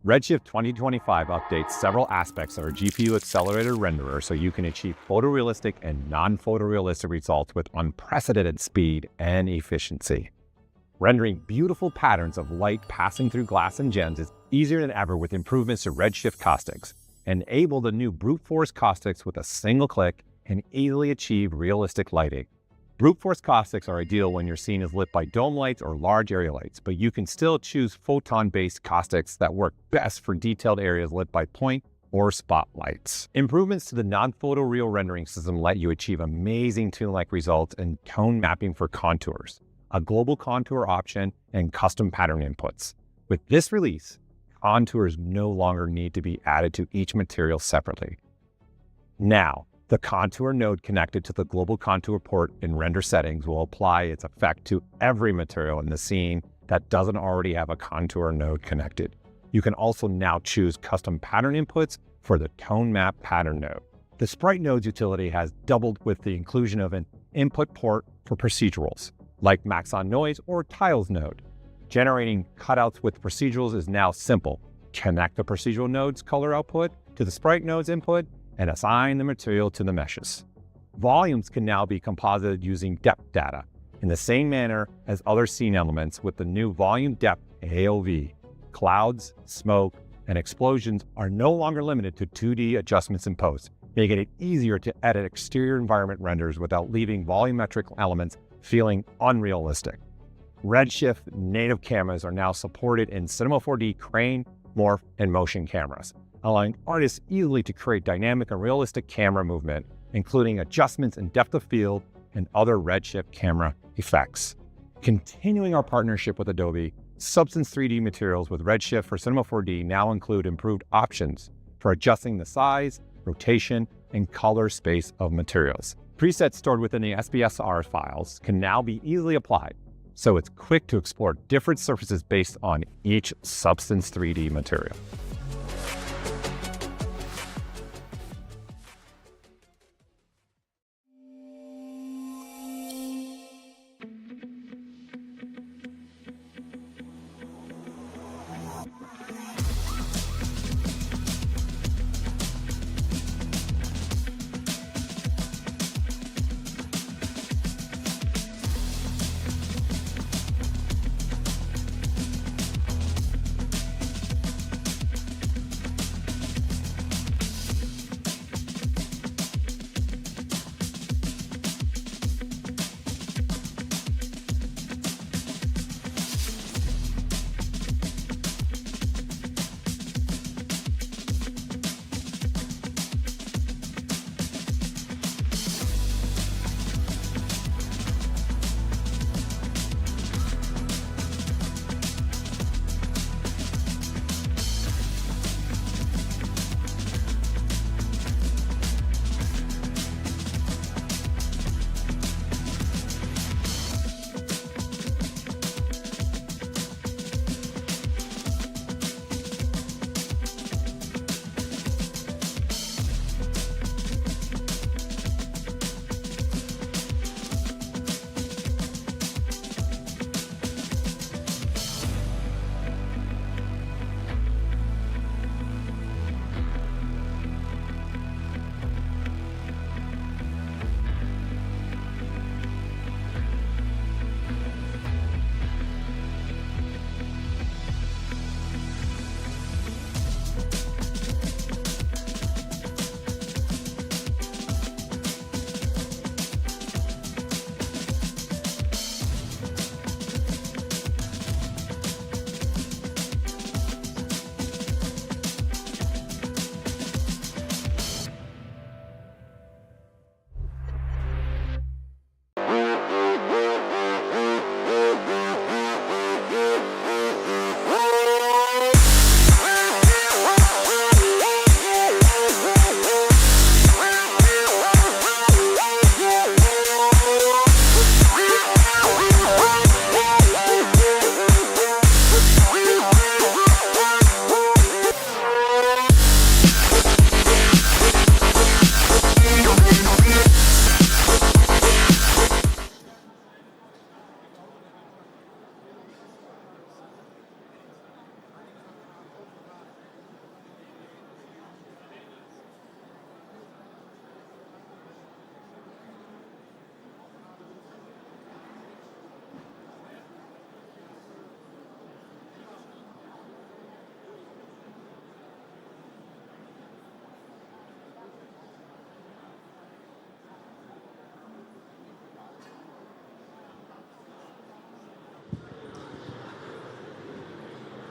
Redshift 2025 updates several aspects of our GPU-accelerated renderer so you can achieve photorealistic and non-photorealistic results with unprecedented speed and efficiency. Rendering beautiful patterns of light passing through glass and gems is easier than ever with improvements to Redshift caustics. Enable the new brute force caustics with a single click and easily achieve realistic lighting. Brute force caustics are ideal when your scene is lit by dome lights or large area lights, but you can still choose photon-based caustics that work best for detailed areas lit by point or spotlights. Improvements to the non-photoreal rendering system let you achieve amazing toon-like results and tone mapping for contours, a global contour option, and custom pattern inputs. With this release, contours no longer need to be added to each material separately. Now, the contour node connected to the global contour port in render settings will apply its effect to every material in the scene that doesn't already have a contour node connected. You can also now choose custom pattern inputs for the tone map pattern node. The sprite nodes utility has doubled with the inclusion of an input port for procedurals, like Maxon noise or tiles node. Generating cutouts with procedurals is now simple. Connect the procedural node's color output to the sprite node's input and assign the material to the meshes. Volumes can now be composited using depth data in the same manner as other scene elements with the new volume depth AOV. Clouds, smoke, and explosions are no longer limited to 2D adjustments in post, making it easier to edit exterior environment renders without leaving volumetric elements feeling unrealistic. Redshift native cameras are now supported in Cinema 4D crane, morph, and motion cameras, allowing artists easily to create dynamic and realistic camera movement, including adjustments in depth of field and other Redshift camera effects. Continuing our partnership with Adobe, Substance 3D materials with Redshift for Cinema 4D now include improved options for adjusting the size, rotation, and color space of materials. Presets stored within the SBSR files can now be easily applied, so it's quick to explore different surfaces based on each Substance 3D material.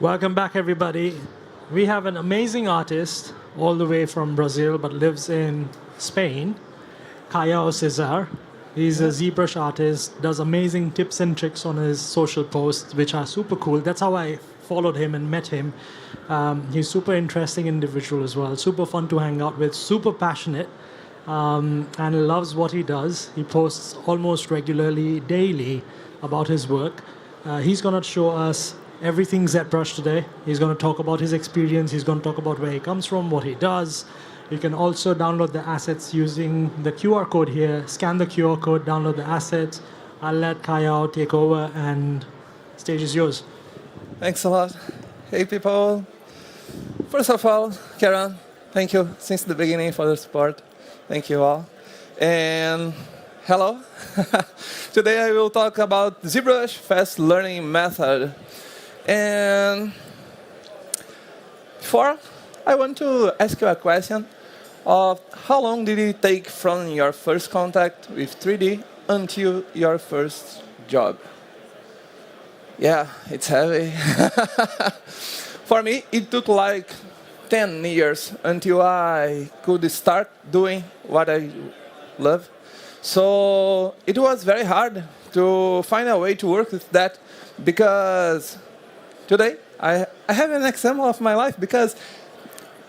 Welcome back, everybody. We have an amazing artist all the way from Brazil, but lives in Spain, Caio Cesar. He's a ZBrush artist, does amazing tips and tricks on his social posts, which are super cool. That's how I followed him and met him. He's super interesting individual as well, super fun to hang out with, super passionate, and loves what he does. He posts almost regularly, daily, about his work. He's going to show us everything ZBrush today. He's going to talk about his experience. He's going to talk about where he comes from, what he does. You can also download the assets using the QR code here. Scan the QR code, download the assets. I'll let Caio take over, and stage is yours. Thanks a lot. Hey, people. First of all, Karen, thank you since the beginning for the support. Thank you all. And hello. Today I will talk about ZBrush Fast Learning Method. And before, I want to ask you a question of how long did it take from your first contact with 3D until your first job? Yeah, it's heavy. For me, it took like 10 years until I could start doing what I love. So it was very hard to find a way to work with that, because today I have an example of my life, because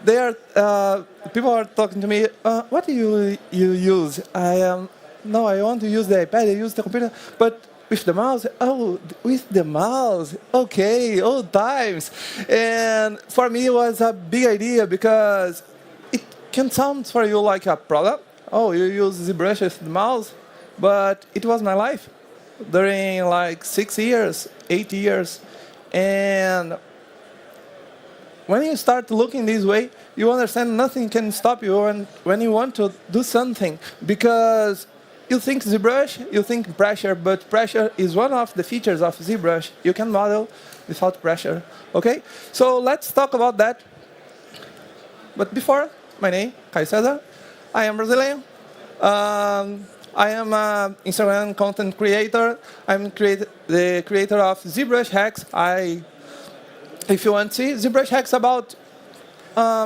people are talking to me, what do you use? No, I want to use the iPad, I use the computer, but with the mouse, oh, with the mouse, okay, old times. And for me, it was a big idea, because it can sound for you like a product. Oh, you use ZBrush with the mouse, but it was my life during like 6 years, 8 years. And when you start looking this way, you understand nothing can stop you when you want to do something, because you think ZBrush, you think pressure, but pressure is one of the features of ZBrush. You can model without pressure, okay? So let's talk about that. But before, my name, Caio Cesar. I am Brazilian. I am an Instagram content creator. I'm the creator of ZBrush Hacks. If you want to see, ZBrush Hacks about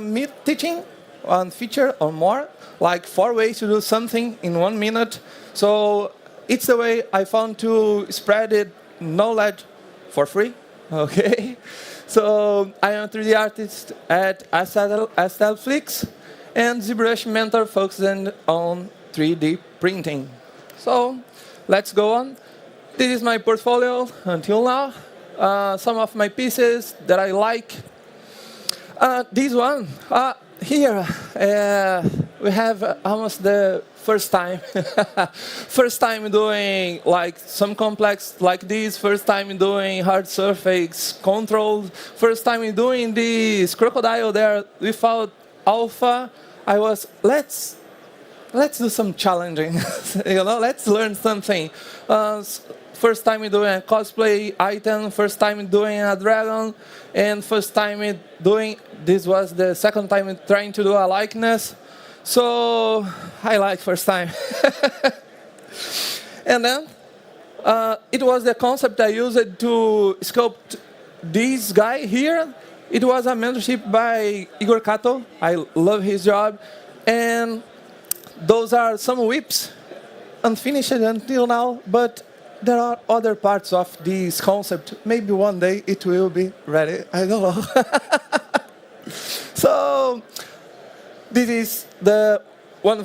me teaching one feature or more, like 4 ways to do something in 1 minute. So it's the way I found to spread it knowledge for free, okay? So I am a 3D artist at Aestelflix, and ZBrush mentor focusing on 3D printing. So let's go on. This is my portfolio until now. Some of my pieces that I like. This one, here, we have almost the first time. First time doing like some complex like this, first time doing hard surface control, first time doing this crocodile there without alpha. I was, let's do some challenging, let's learn something. First time doing a cosplay item, first time doing a dragon, and first time doing, this was the second time trying to do a likeness. So I like first time. And then it was the concept I used to sculpt this guy here. It was a mentorship by Igor Kato. I love his job. And those are some whips, unfinished until now, but there are other parts of this concept. Maybe one day it will be ready. I don't know. So this is the one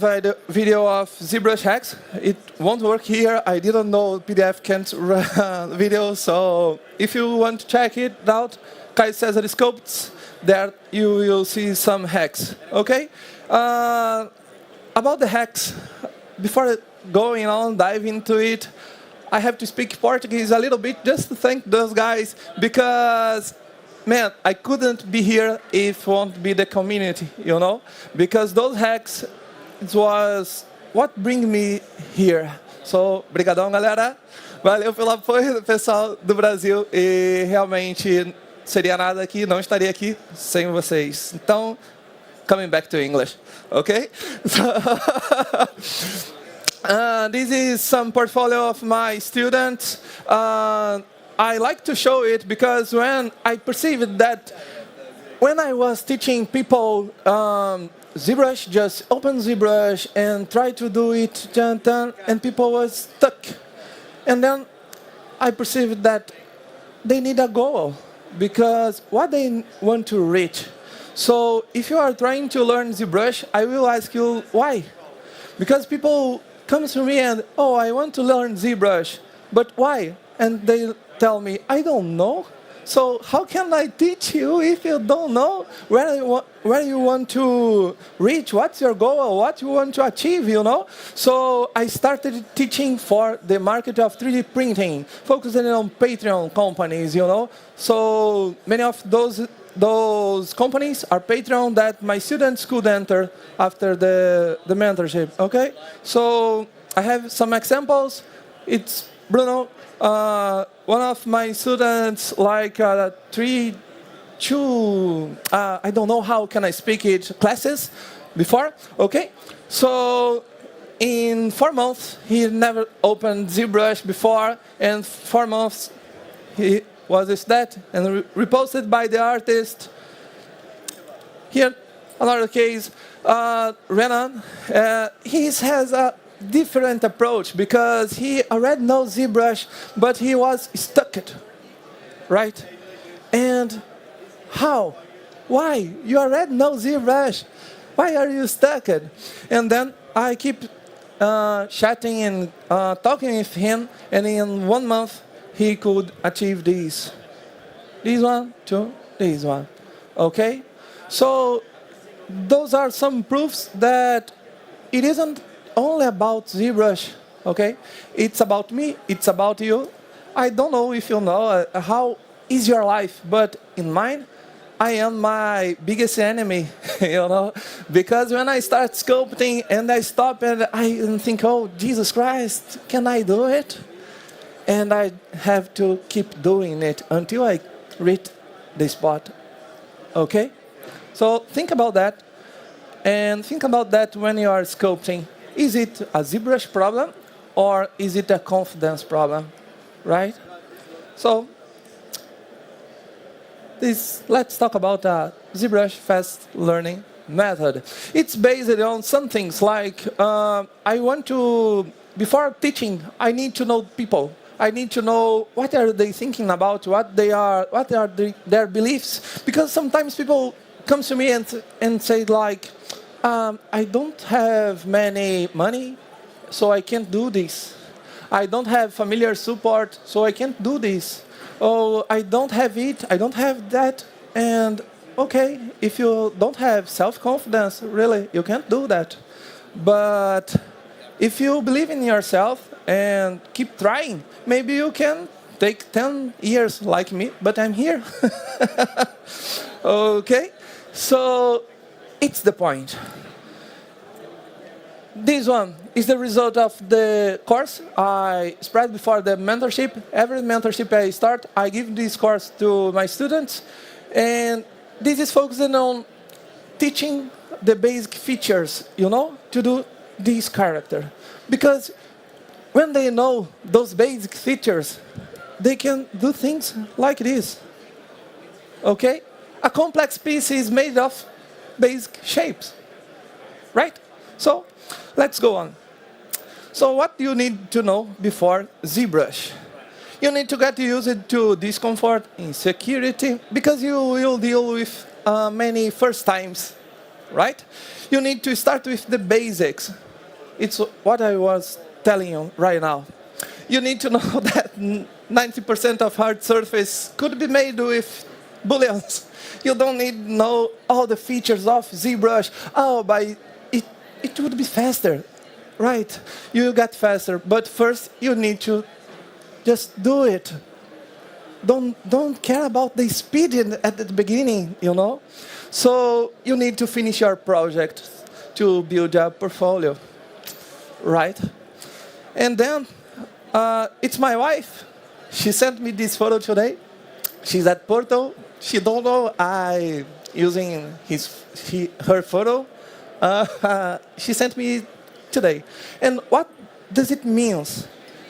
video of ZBrush Hacks. It won't work here. I didn't know PDF can't run video. So if you want to check it out, Caio Cesar Sculpts, there you will see some hacks. Okay? About the hacks, before going on, dive into it, I have to speak Portuguese a little bit just to thank those guys, because, man, I couldn't be here if it won't be the community, because those hacks, it was what bring me here. So, brigadão, galera. Valeu pelo apoio do pessoal do Brasil, e realmente seria nada aqui, não estaria aqui sem vocês. Então, coming back to English, okay? This is some portfolio of my students. I like to show it because when I perceived that when I was teaching people ZBrush, just open ZBrush and try to do it, and people was stuck. And then I perceived that they need a goal because what they want to reach. So if you are trying to learn ZBrush, I will ask you why. Because people come to me and, oh, I want to learn ZBrush, but why? And they tell me, I don't know. So how can I teach you if you don't know where you want to reach, what's your goal, what you want to achieve, you know? So I started teaching for the market of 3D printing, focusing on Patreon companies, you know? So many of those companies are Patreon that my students could enter after the mentorship, okay? So I have some examples. It's Bruno. One of my students, like I don't know how can I speak it, classes before, okay? So in 4 months, he never opened ZBrush before, and 4 months he was that, and reposted by the artist. Here, another case, Renan, he has a different approach because he already knows ZBrush, but he was stuck, right? And how? Why? You already know ZBrush. Why are you stuck? And then I keep chatting and talking with him, and in 1 month he could achieve these. This one, two, this one. Okay? So those are some proofs that it isn't only about ZBrush, okay? It's about me, it's about you. I don't know if you know how is your life, but in mine, I am my biggest enemy, you know? Because when I start sculpting and I stop and I think, oh, Jesus Christ, can I do it? And I have to keep doing it until I reach the spot, okay? So think about that, and think about that when you are sculpting. Is it a ZBrush problem or is it a confidence problem, right? So let's talk about a ZBrush fast learning method. It's based on some things like before teaching, I need to know people. I need to know what are they thinking about, what are their beliefs. Because sometimes people come to me and say like, I don't have many money, so I can't do this. I don't have familiar support, so I can't do this. Oh, I don't have it, I don't have that. And okay, if you don't have self-confidence, really, you can't do that. But if you believe in yourself and keep trying, maybe you can take 10 years like me, but I'm here. Okay, so it's the point. This one is the result of the course I spread before the mentorship. Every mentorship I start, I give this course to my students. And this is focusing on teaching the basic features, you know, to do this character. Because when they know those basic features, they can do things like this. Okay? A complex piece is made of basic shapes, right? So let's go on. So what do you need to know before ZBrush? You need to get used to discomfort, insecurity, because you will deal with many first times, right? You need to start with the basics. It's what I was telling you right now. You need to know that 90% of hard surface could be made with booleans. You don't need to know all the features of ZBrush. Oh, by it would be faster, right? You got faster, but first you need to just do it. Don't care about the speed at the beginning, you know? So you need to finish your project to build a portfolio, right? And then it's my wife. She sent me this photo today. She's at Porto. She don't know I using her photo. She sent me today. And what does it mean?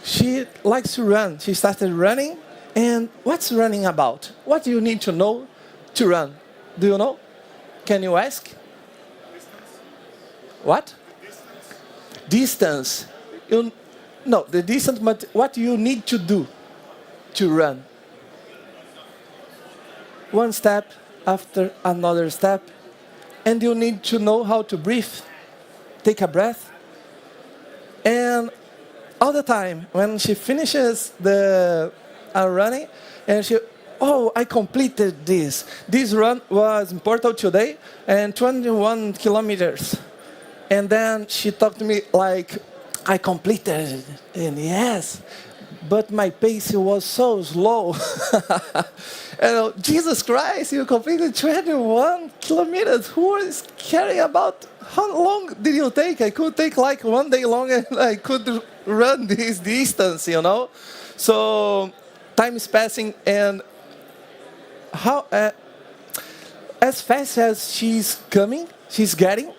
She likes to run. She started running, And what's running about? What do you need to know to run? Do you know? Can you ask? What? Distance. No, the distance, but what you need to do to run. One step after another step, and you need to know how to breathe. Take a breath. And all the time, when she finishes the running, and she, oh, I completed this. This run was important today, and 21 kilometers. And then she talked to me like, I completed it. And yes, but my pace was so slow. And Jesus Christ, you completed 21 kilometers. Who is caring about how long did you take? I could take like 1 day longer and I could run this distance, you know? So time is passing, and how as fast as she's coming, she's getting,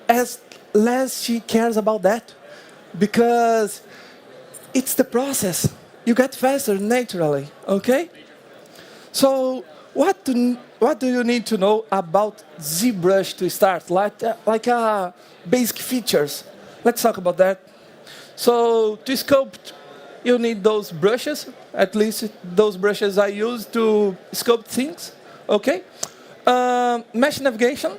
as less she cares about that, because it's the process. You get faster naturally, okay? So what do you need to know about ZBrush to start? Like basic features. Let's talk about that. So to sculpt, you need those brushes, at least those brushes I use to sculpt things, okay? Mesh navigation.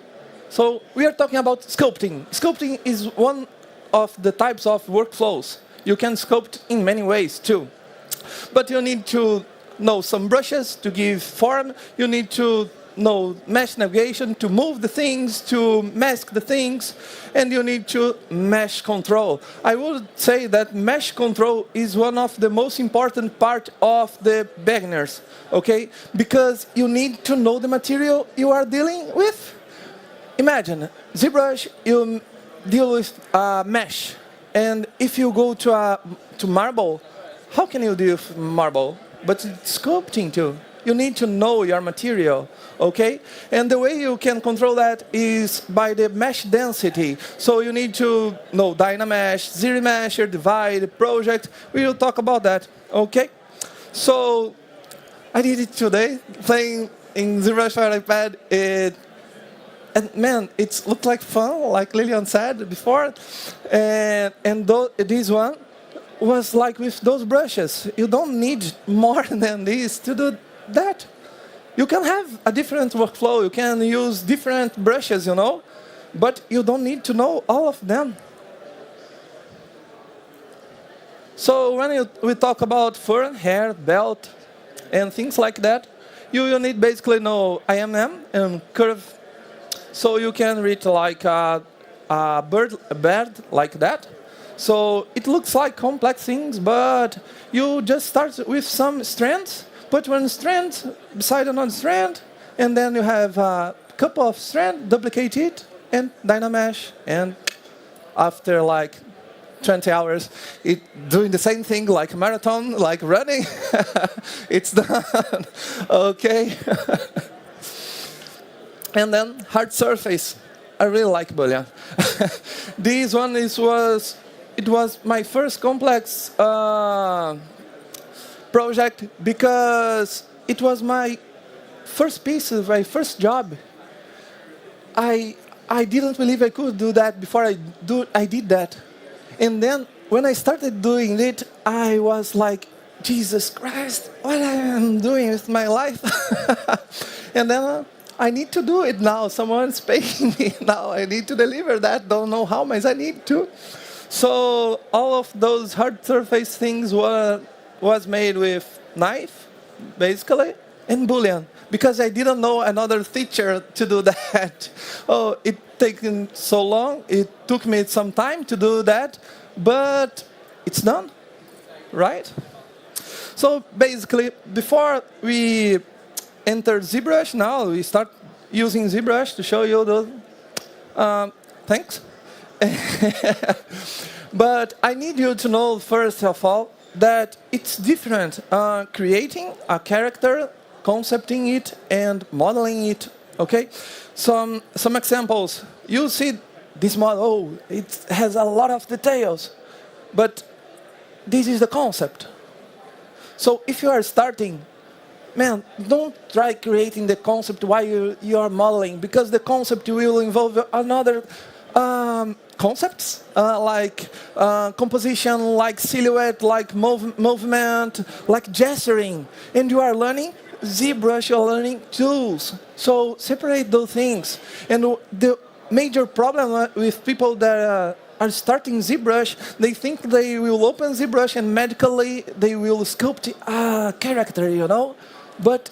So we are talking about sculpting. Sculpting is one of the types of workflows. You can sculpt in many ways too. But you need to know some brushes to give form. You need to know mesh navigation to move the things, to mask the things, and you need to mesh control. I would say that mesh control is one of the most important part of the beginners, okay? Because you need to know the material you are dealing with. Imagine, ZBrush, you deal with mesh, and if you go to marble, how can you deal with marble? But it's sculpting too. You need to know your material, okay? And the way you can control that is by the mesh density. So you need to know Dynamesh, ZRemesher, Divide, Project. We will talk about that, okay? So I did it today, playing in ZBrush for iPad. And man, it looked like fun, like Lillian said before. And this one was like with those brushes. You don't need more than this to do that. You can have a different workflow. You can use different brushes, you know, but you don't need to know all of them. So when we talk about fur, hair, belt, and things like that, you need basically know IMM and curve. So you can read like a bird like that. So it looks like complex things, but you just start with some strands, put one strand beside another strand, and then you have a couple of strands, duplicate it, and Dynamesh, and after like 20 hours, doing the same thing like a marathon, like running, it's done, okay? And then hard surface. I really like Boolean. This one was my first complex project because it was my first piece, my first job. I didn't believe I could do that before I did that. And then when I started doing it, I was like, Jesus Christ, what I am doing with my life? And then I need to do it now. Someone's paying me now. I need to deliver that. Don't know how much I need to. So all of those hard surface things was made with knife, basically, and Boolean, because I didn't know another feature to do that. Oh, it taken so long. It took me some time to do that, but it's done, right? So basically, before we enter ZBrush, now we start using ZBrush to show you the thanks. But I need you to know, first of all, that it's different creating a character, concepting it, and modeling it, okay? Some examples. You see this model, it has a lot of details, but this is the concept. So if you are starting, man, don't try creating the concept while you are modeling, because the concept will involve another concepts like composition, like silhouette, like movement, like gesturing. And you are learning ZBrush, you are learning tools. So separate those things. And the major problem with people that are starting ZBrush, they think they will open ZBrush and magically they will sculpt a character, you know? But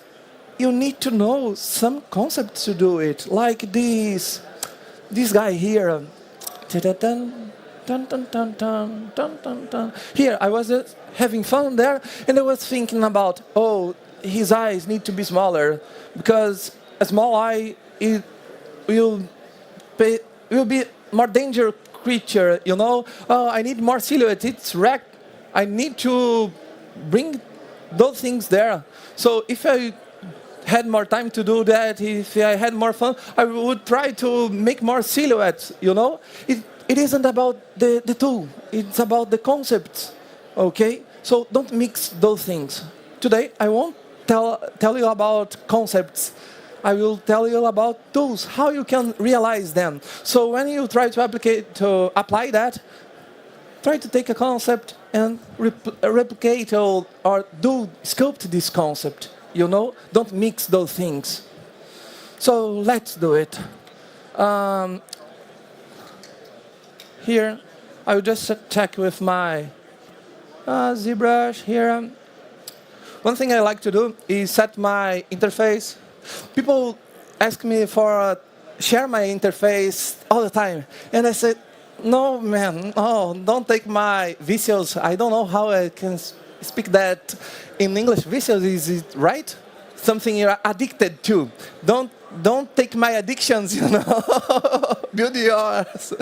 you need to know some concepts to do it, like this guy here. Here, I was having fun there, and I was thinking about, oh, his eyes need to be smaller, because a small eye will be more dangerous creature, you know? Oh, I need more silhouette, it's wrecked. I need to bring those things there. So if I had more time to do that, if I had more fun, I would try to make more silhouettes, you know? It isn't about the tool, it's about the concepts, okay? So don't mix those things. Today, I won't tell you about concepts. I will tell you about tools, how you can realize them. So when you try to apply that, try to take a concept and replicate or sculpt this concept, you know? Don't mix those things. So let's do it. Here, I will just check with my ZBrush here. One thing I like to do is set my interface. People ask me for share my interface all the time, and I said, no, man, no, don't take my visuals. I don't know how I can speak that in English. Visuals, is it right? Something you're addicted to. Don't take my addictions, you know. Build yours.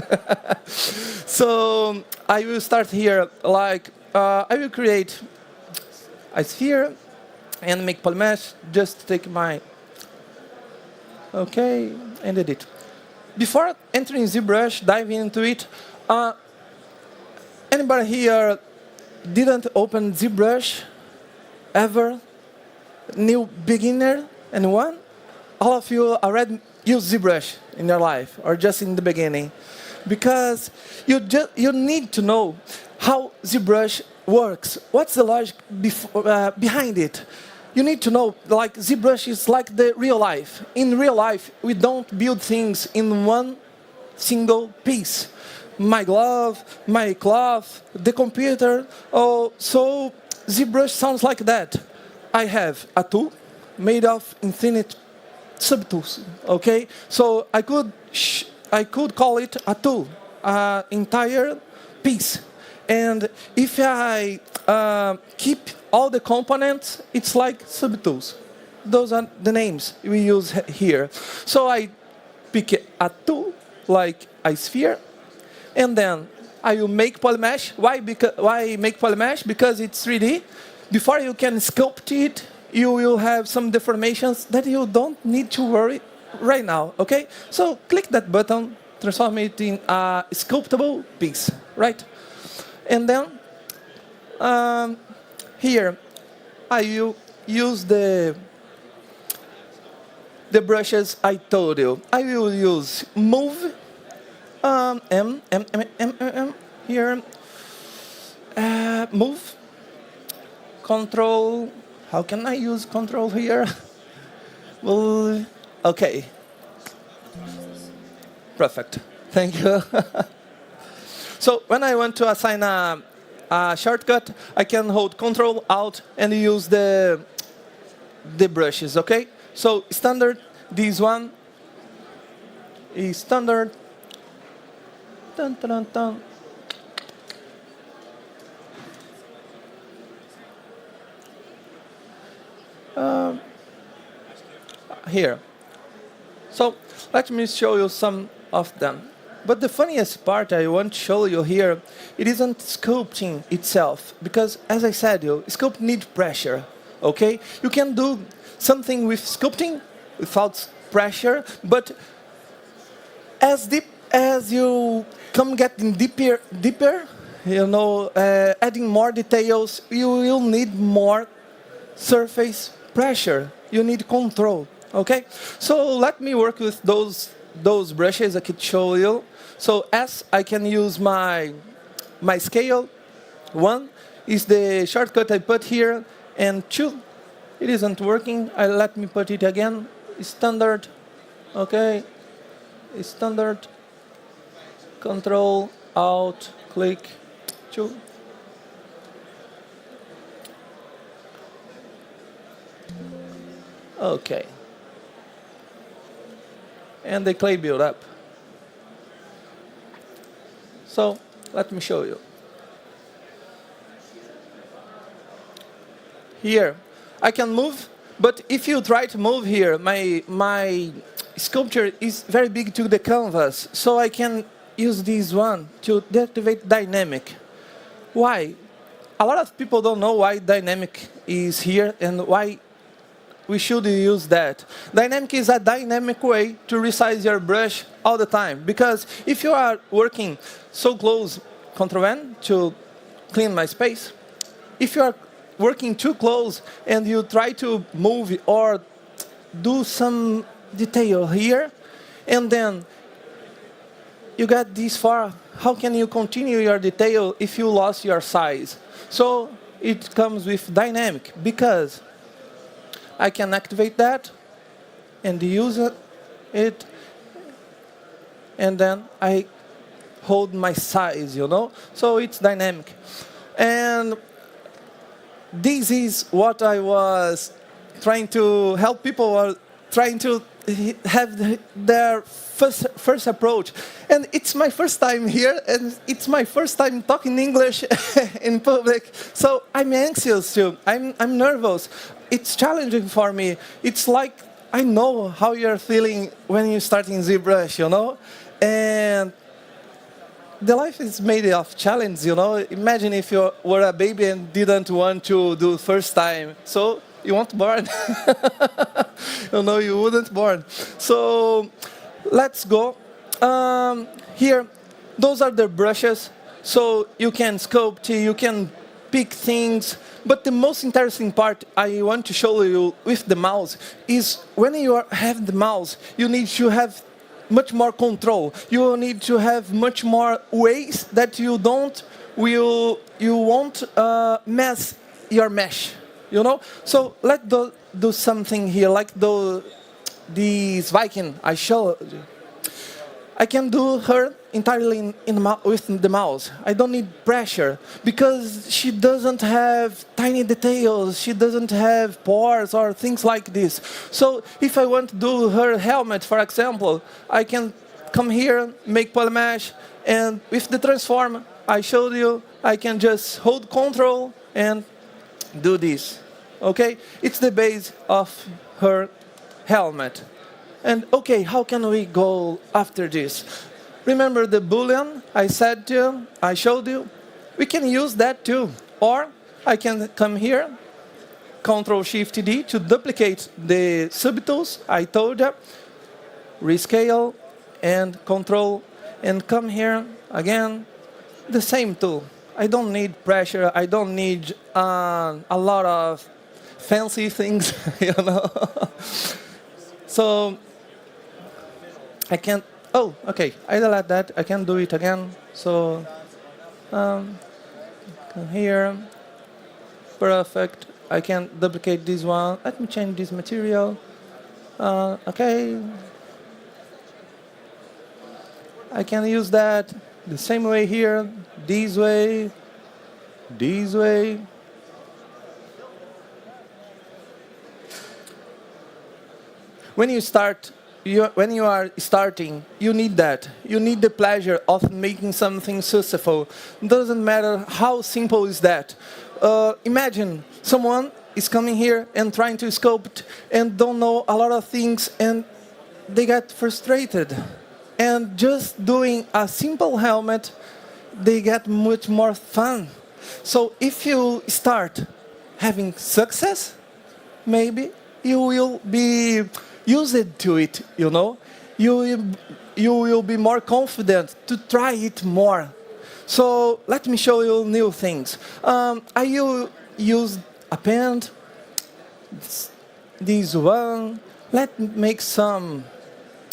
So I will start here. Like I will create a sphere and make polymesh. Just take my and edit. Before entering ZBrush, diving into it, anybody here didn't open ZBrush ever? New beginner? Anyone? All of you already use ZBrush in your life, or just in the beginning, because you need to know how ZBrush works. What's the logic behind it? You need to know, like, ZBrush is like the real life. In real life, we don't build things in one single piece. My glove, my cloth, the computer. Oh, so ZBrush sounds like that. I have a tool made of infinite subtools. Okay, so I could call it a tool, entire piece. And if I keep all the components, it's like subtools. Those are the names we use here. So I pick a tool, like a sphere, and then I will make polymesh. Why make polymesh? Because it's 3D. Before you can sculpt it, you will have some deformations that you don't need to worry right now, okay? So click that button, transform it in a sculptable piece, right? And then here I will use the brushes I told you. I will use move, here, move, control. How can I use control here? Well, okay. Perfect. Thank you. So when I want to assign a shortcut, I can hold Control Alt and use the brushes. Okay. So standard. This one is standard. Dun, dun, dun, dun. Here. So let me show you some of them. But the funniest part I want to show you here, it isn't sculpting itself, because as I said, sculpt needs pressure. Okay, you can do something with sculpting without pressure, but as deep as you come getting deeper, adding more details, you will need more surface pressure. You need control. Okay, so let me work with those brushes I could show you. So S, I can use my scale. 1 is the shortcut I put here, and 2, it isn't working. Let me put it again. Standard. Okay, standard. Control, Alt, click, 2. Okay. And the clay build up. So let me show you. Here, I can move, but if you try to move here, my sculpture is very big to the canvas, so I can use this one to deactivate dynamic. Why? A lot of people don't know why dynamic is here and why we should use that. Dynamic is a dynamic way to resize your brush all the time, because if you are working so close, Ctrl-N to clean my space. If you are working too close and you try to move or do some detail here, and then you got this far, how can you continue your detail if you lost your size? So it comes with dynamic, because I can activate that and use it, and then I hold my size, So it's dynamic. And this is what I was trying to help people, or trying to have their first approach. And it's my first time here, and it's my first time talking English in public. So I'm anxious too. I'm nervous. It's challenging for me. It's like I know how you're feeling when you start in ZBrush, And the life is made of challenge, Imagine if you were a baby and didn't want to do first time. So you weren't born. You wouldn't born. So let's go. Here, those are the brushes. So you can sculpt, you can pick things. But the most interesting part I want to show you with the mouse is when you have the mouse, you need to have much more control. You need to have much more ways that you won't mess your mesh, So let's do something here, like this Viking I showed you. I can do her entirely with the mouse. I don't need pressure, because she doesn't have tiny details. She doesn't have pores or things like this. So if I want to do her helmet, for example, I can come here, make polymesh, and with the transform I showed you, I can just hold Control and do this. Okay? It's the base of her helmet. And okay, how can we go after this? Remember the Boolean I showed you? We can use that too. Or I can come here, Ctrl-Shift-D to duplicate the subtools I told you, rescale, and Control, and come here again, the same tool. I don't need pressure. I don't need a lot of fancy things, So I can't. Oh, okay. I delete that. I can do it again. So come here. Perfect. I can duplicate this one. Let me change this material. Okay. I can use that the same way here. This way. This way. When you are starting, you need that. You need the pleasure of making something successful. Doesn't matter how simple is that. Imagine someone is coming here and trying to sculpt and don't know a lot of things, and they get frustrated. And just doing a simple helmet, they get much more fun. So if you start having success, maybe you will be used to it, You will be more confident to try it more. So let me show you new things. I use append, this one. Let me make some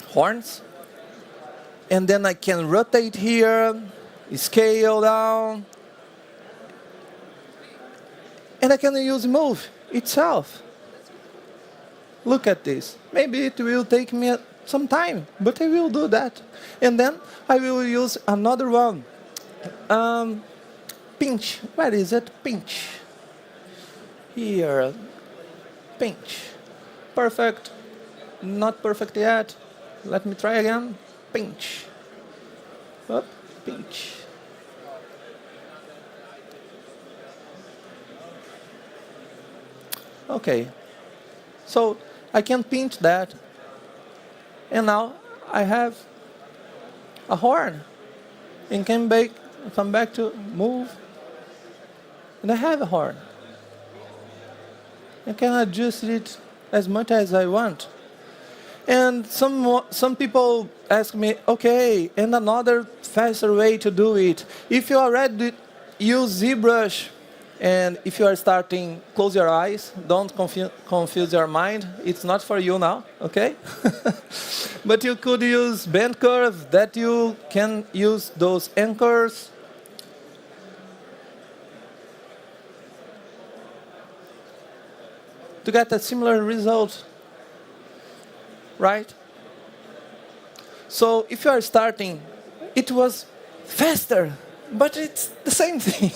horns. And then I can rotate here, scale down. And I can use move itself. Look at this. Maybe it will take me some time, but I will do that. And then I will use another one. Pinch. Where is it? Pinch. Here. Pinch. Perfect. Not perfect yet. Let me try again. Pinch. Up. Pinch. Okay. So I can pinch that. And now I have a horn. And come back to move. And I have a horn. I can adjust it as much as I want. And some people ask me, okay, and another faster way to do it. If you already use ZBrush, and if you are starting, close your eyes. Don't confuse your mind. It's not for you now, okay? But you could use bend curve, that you can use those anchors. To get a similar result, right? So if you are starting, it was faster, but it's the same thing.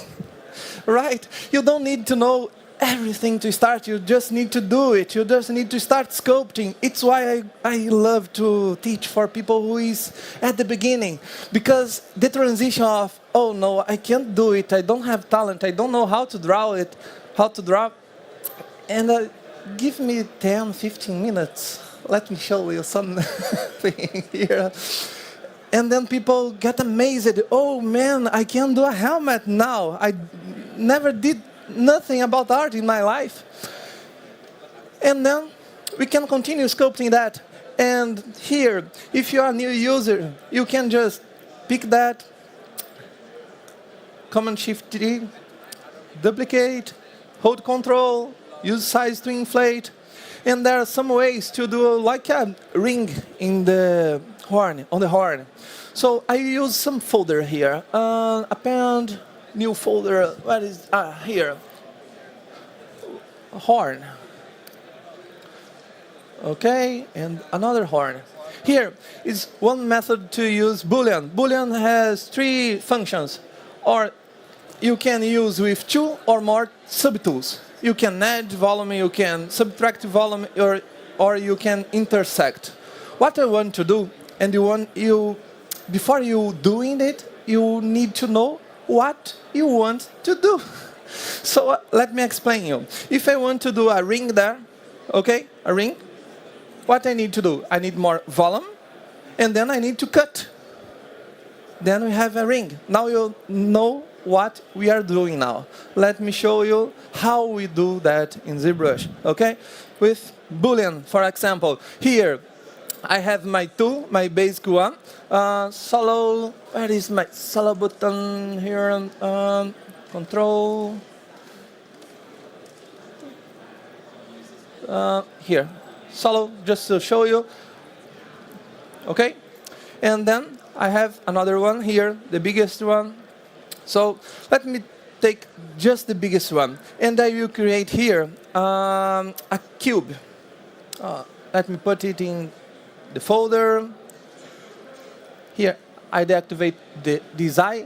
Right? You don't need to know everything to start. You just need to do it. You just need to start sculpting. It's why I love to teach for people who is at the beginning. Because the transition of, oh no, I can't do it. I don't have talent. I don't know how to draw it, And give me 10, 15 minutes. Let me show you something here. And then people get amazed. Oh man, I can do a helmet now. I never did nothing about art in my life. And then we can continue sculpting that. And here, if you are a new user, you can just pick that, Command-Shift-D, duplicate, hold Control, use size to inflate. And there are some ways to do like a ring in the horn, on the horn. So I use some folder here. Append, new folder. What is here? Horn. Okay, and another horn. Here is one method to use Boolean. Boolean has 3 functions, or you can use with 2 or more subtools. You can add volume, you can subtract volume, or you can intersect. What I want to do, and before you doing it, you need to know what you want to do. So let me explain you. If I want to do a ring there, okay, a ring, what I need to do? I need more volume, and then I need to cut. Then we have a ring. Now you know what we are doing now. Let me show you how we do that in ZBrush, okay? With Boolean, for example. Here, I have my tool, my basic one. Solo, where is my solo button here? Control. Here, solo, just to show you. Okay? And then I have another one here, the biggest one. So let me take just the biggest one. And I will create here a cube. Let me put it in the folder. Here, I deactivate this eye.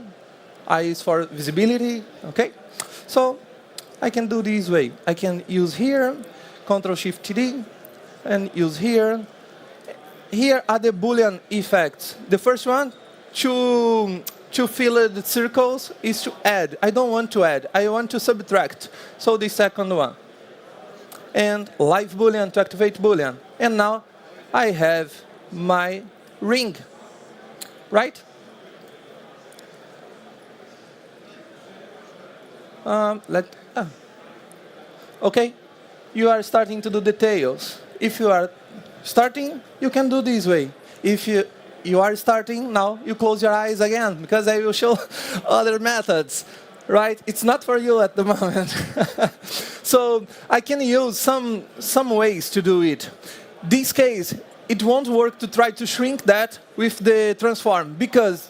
I is for visibility, okay? So I can do this way. I can use here, Ctrl-Shift-D, and use here. Here are the Boolean effects. The first one, to fill the circles, is to add. I don't want to add. I want to subtract. So the second one. And live Boolean to activate Boolean. And now I have my ring, right? Okay, you are starting to do details. If you are starting, you can do this way. If you are starting, now you close your eyes again, because I will show other methods, right? It's not for you at the moment. So I can use some ways to do it. This case, it won't work to try to shrink that with the transform, because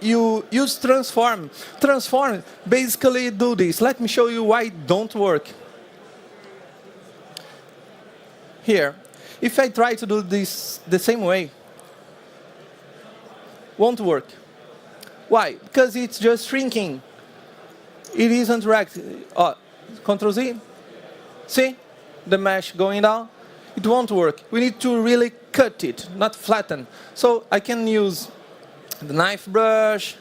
you use transform. Transform basically do this. Let me show you why it don't work. Here, if I try to do this the same way, won't work. Why? Because it's just shrinking. It isn't rect. Control Z. See the mesh going down? It won't work. We need to really cut it, not flatten. So I can use the knife brush,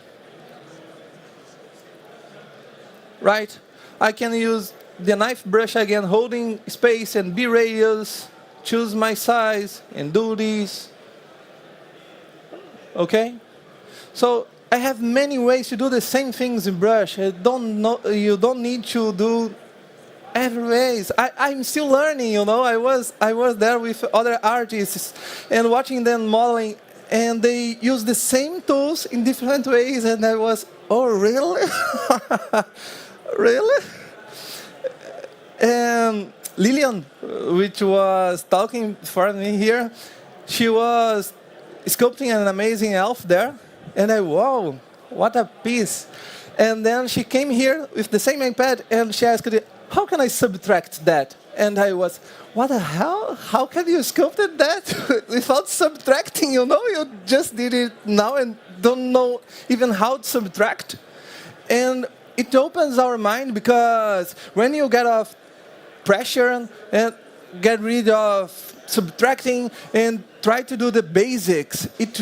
right? I can use the knife brush again, holding space and B radius, choose my size and do this. Okay? So I have many ways to do the same things in brush. You don't need to do every ways. I'm still learning, you know. I was there with other artists and watching them modeling, and they use the same tools in different ways, and I was, oh really? Really? And Lillian, which was talking for me here, she was sculpting an amazing elf there, and wow, what a piece. And then she came here with the same iPad, and she asked, how can I subtract that? And I was, what the hell? How can you sculpt that without subtracting? You know, you just did it now and don't know even how to subtract. And it opens our mind, because when you get off pressure and get rid of subtracting and try to do the basics, it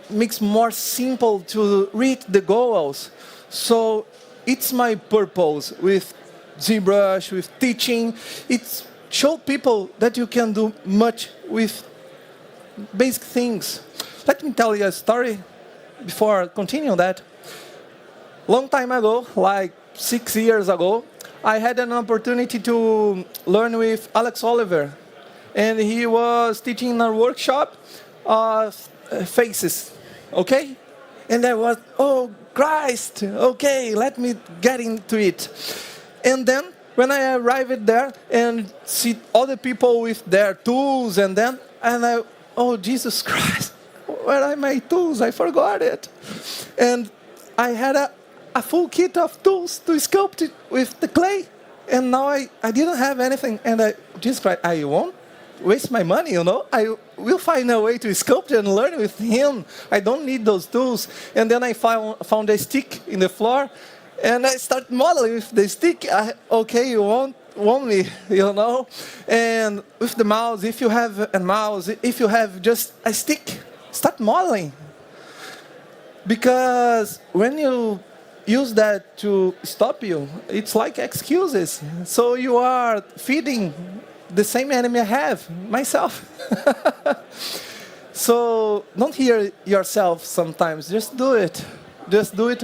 makes more simple to read the goals. So it's my purpose with ZBrush, with teaching. It's show people that you can do much with basic things. Let me tell you a story before continuing that. Long time ago, like 6 years ago, I had an opportunity to learn with Alex Oliver, and he was teaching in a workshop of faces, okay? And I was, oh Christ, okay, let me get into it. And then when I arrived there and see other people with their tools, and I, oh Jesus Christ, where are my tools? I forgot it. And I had a full kit of tools to sculpt it with the clay, and now I didn't have anything, and Jesus Christ, I won't waste my money, you know. I will find a way to sculpt and learn with him. I don't need those tools. And then I found a stick in the floor, and I start modeling with the stick. Okay, you won't want me, you know. And with the mouse, if you have a mouse, if you have just a stick, start modeling. Because when you use that to stop you, it's like excuses. So you are feeding the same enemy I have, myself. So don't hear yourself sometimes, just do it. Just do it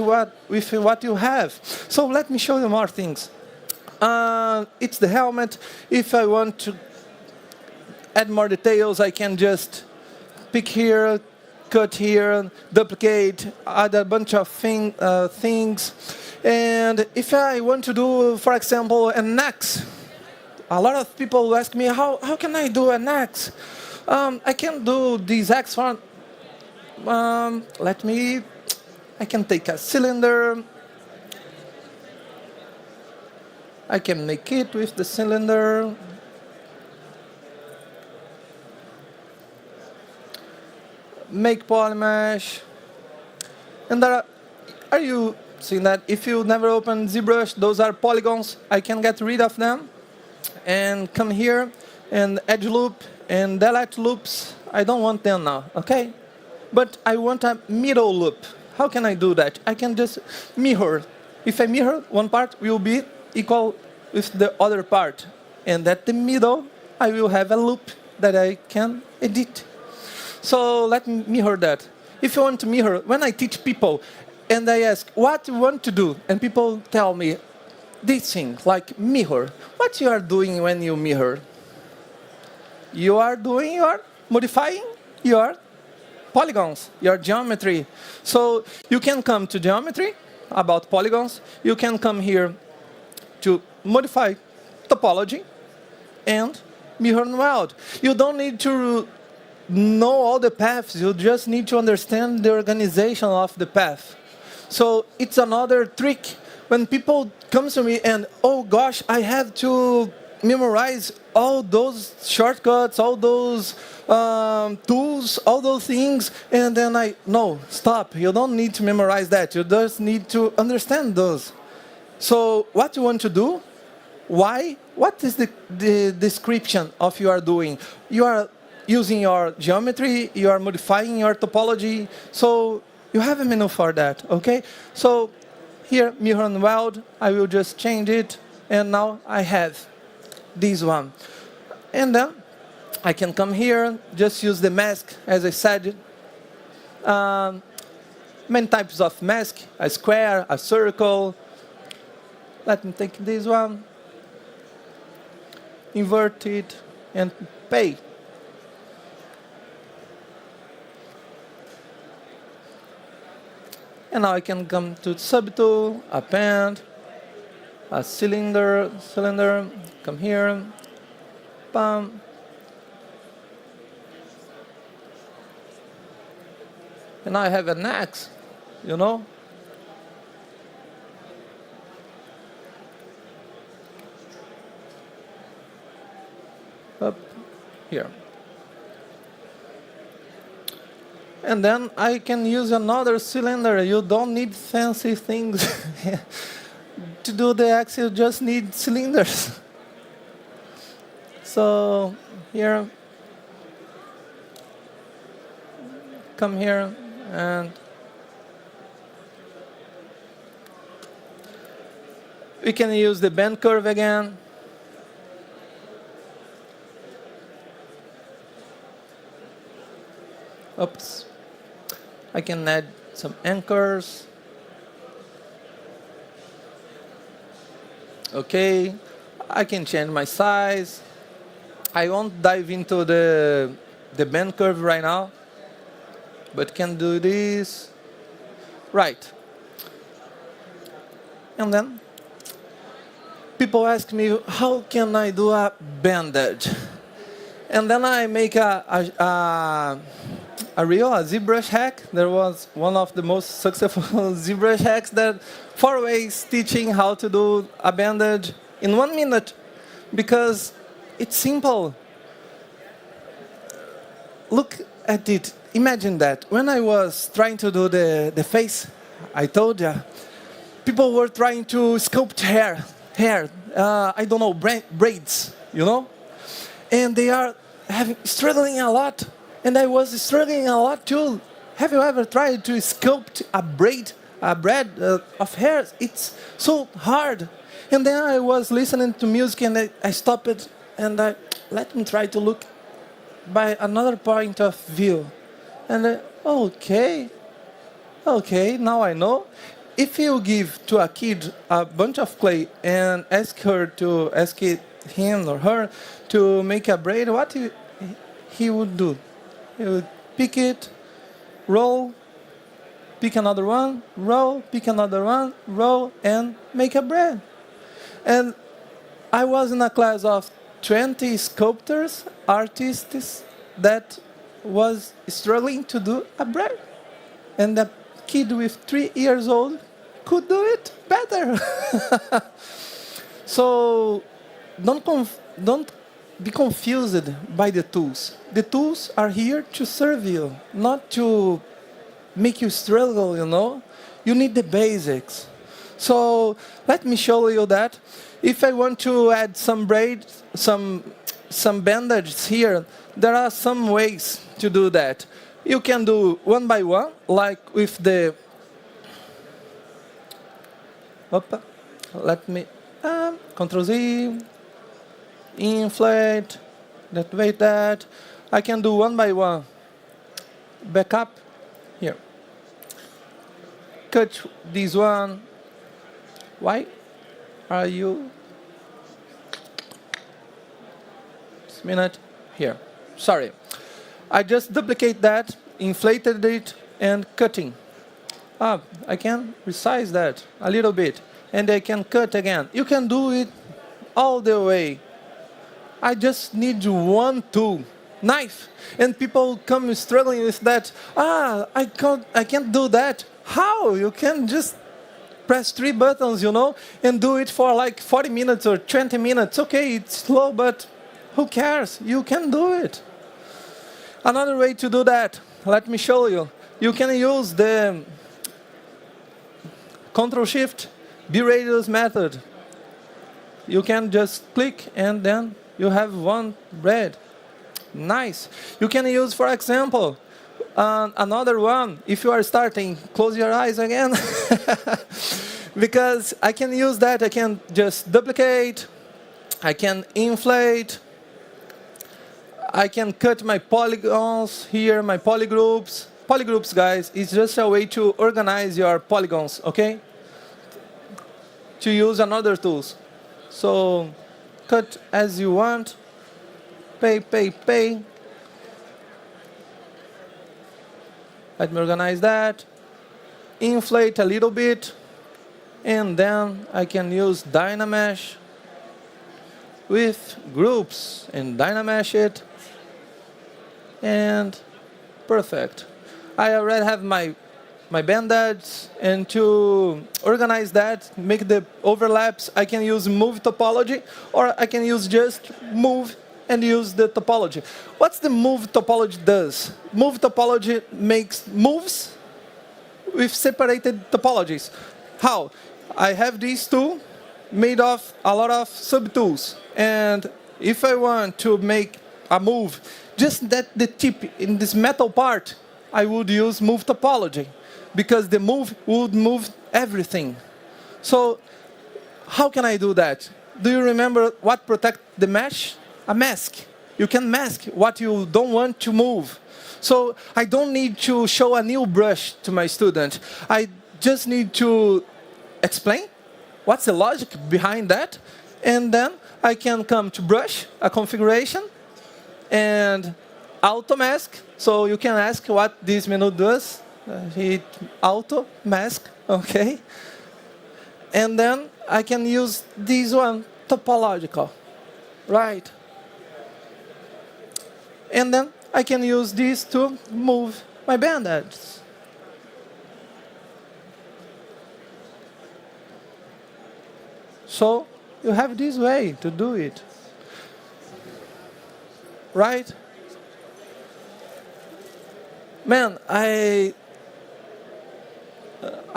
with what you have. So let me show you more things. It's the helmet. If I want to add more details, I can just pick here, cut here, duplicate, add a bunch of things. And if I want to do, for example, an axe, a lot of people ask me, how can I do an axe? I can do this axe one. I can take a cylinder. I can make it with the cylinder. Make polymesh. And are you seeing that? If you never open ZBrush, those are polygons. I can get rid of them and come here and edge loop and delete loops. I don't want them now, okay? But I want a middle loop. How can I do that? I can just mirror. If I mirror, one part will be equal with the other part. And at the middle, I will have a loop that I can edit. So let me mirror that. If you want to mirror, when I teach people and I ask, what you want to do? And people tell me this thing, like mirror. What you are doing when you mirror? You are modifying your polygons, your geometry. So you can come to geometry about polygons. You can come here to modify topology and mirror and weld. You don't need to know all the paths. You just need to understand the organization of the path. So it's another trick when people come to me and, oh gosh, I have to memorize all those shortcuts, all those tools, all those things, and then no, stop. You don't need to memorize that. You just need to understand those. So what you want to do? Why? What is the description of you are doing? You are using your geometry, you are modifying your topology, so you have a menu for that, okay? So here, mirror and weld, I will just change it, and now I have this one. And then I can come here, just use the mask, as I said. Many types of mask, a square, a circle. Let me take this one, invert it, and pay. And now I can come to subtool, append, a cylinder, come here, bam. And now I have an axe, you know? Up here. And then I can use another cylinder. You don't need fancy things. To do the axe, you just need cylinders. So here, come here, and we can use the bend curve again. Oops. I can add some anchors. Okay, I can change my size. I won't dive into the bend curve right now, but can do this. Right. And then people ask me, how can I do a bandage? And then I make a ZBrush hack. There was one of the most successful ZBrush hacks that 4 ways teaching how to do a bandage in 1 minute, because it's simple. Look at it. Imagine that. When I was trying to do the face, I told you, people were trying to sculpt hair, I don't know, braids, you know? And they are struggling a lot. And I was struggling a lot too. Have you ever tried to sculpt a braid of hair? It's so hard. And then I was listening to music and I stopped it and let me try to look by another point of view. And okay, now I know. If you give to a kid a bunch of clay and ask him or her to make a braid, what he would do? He would pick it, roll, pick another one, roll, pick another one, roll, and make a braid. And I was in a class of 20 sculptors, artists, that was struggling to do a braid. And the kid with 3 years old could do it better. So don't be confused by the tools. The tools are here to serve you, not to make you struggle, you know. You need the basics. So let me show you that. If I want to add some braids, some bandages here, there are some ways to do that. You can do one by one, like with the... Let me... Ctrl-Z, inflate, that. I can do one by one. Back up, here. Cut this one. Why are you... Just a minute, here. Sorry. I just duplicate that inflated it and cutting. I can resize that a little bit, and I can cut again. You can do it all the way. I just need one tool, knife. And people come struggling with that. I can't do that. How? You can just press 3 buttons, you know, and do it for like 40 minutes or 20 minutes. Okay, it's slow, but who cares? You can do it. Another way to do that, let me show you. You can use the Ctrl-Shift B-radius method. You can just click and then you have one red. Nice. You can use, for example, another one. If you are starting, close your eyes again. Because I can use that. I can just duplicate. I can inflate. I can cut my polygons here, my polygroups. Polygroups, guys, is just a way to organize your polygons, okay? To use another tools. So, cut as you want. Pay. Let me organize that. Inflate a little bit. And then I can use Dynamesh with groups and Dynamesh it. And perfect. I already have my bandage, and to organize that, make the overlaps, I can use move topology, or I can use just move and use the topology. What's the move topology does? Move topology makes moves with separated topologies. How? I have these two made of a lot of subtools, and if I want to make a move, just that the tip in this metal part, I would use move topology, because the move would move everything. So how can I do that? Do you remember what protects the mesh? A mask. You can mask what you don't want to move. So I don't need to show a new brush to my student. I just need to explain what's the logic behind that, and then I can come to brush, a configuration, and auto mask. So you can ask what this menu does. Hit auto mask, okay? And then I can use this one, topological, right? And then I can use this to move my bandage. So you have this way to do it, right? Man, I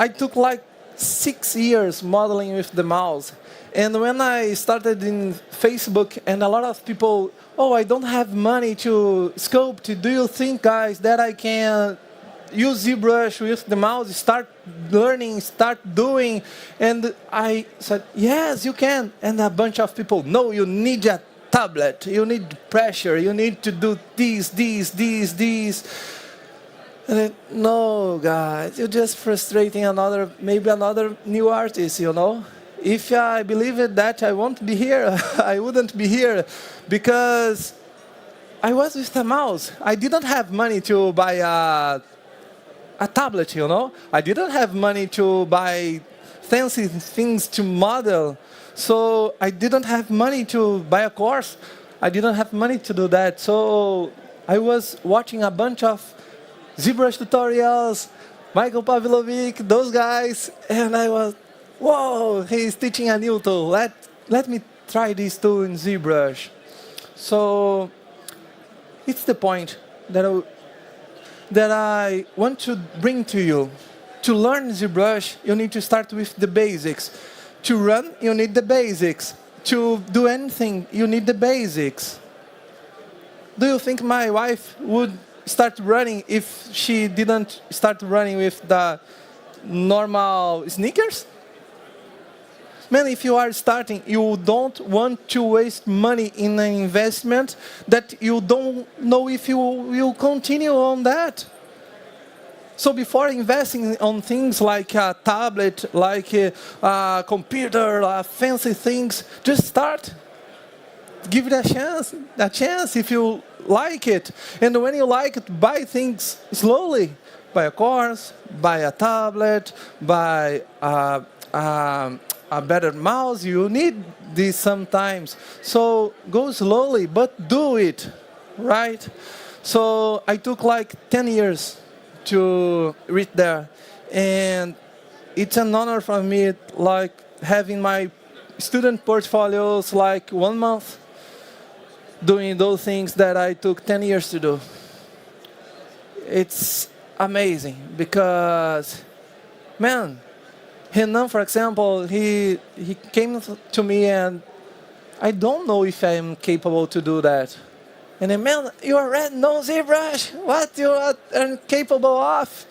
took like 6 years modeling with the mouse. And when I started in Facebook, and a lot of people, I don't have money to sculpt. Do you think, guys, that I can use ZBrush with the mouse, start learning, start doing? And I said, yes, you can. And a bunch of people, no, you need a tablet. You need pressure. You need to do this. And then, no, guys, you're just frustrating maybe another new artist, you know? If I believed that, I won't be here. I wouldn't be here, because I was with a mouse. I didn't have money to buy a tablet, you know? I didn't have money to buy fancy things to model. So I didn't have money to buy a course. I didn't have money to do that. So I was watching a bunch of ZBrush tutorials, Michael Pavlovic, those guys, and I was, whoa, he's teaching a new tool. Let me try this tool in ZBrush. So it's the point that I want to bring to you. To learn ZBrush, you need to start with the basics. To run, you need the basics. To do anything, you need the basics. Do you think my wife would start running if she didn't start running with the normal sneakers? Man, if you are starting, you don't want to waste money in an investment that you don't know if you will continue on that. So before investing on things like a tablet, like a computer, fancy things, just start. Give it a chance if you like it. And when you like it, buy things slowly. Buy a course, buy a tablet, buy a better mouse. You need this sometimes. So go slowly, but do it, right? So I took like 10 years to reach there. And it's an honor for me, like having my student portfolios like 1 month doing those things that I took 10 years to do. It's amazing because, man, Renan, for example, he came to me and I don't know if I'm capable to do that. And then, man, you already know ZBrush, what you are capable of.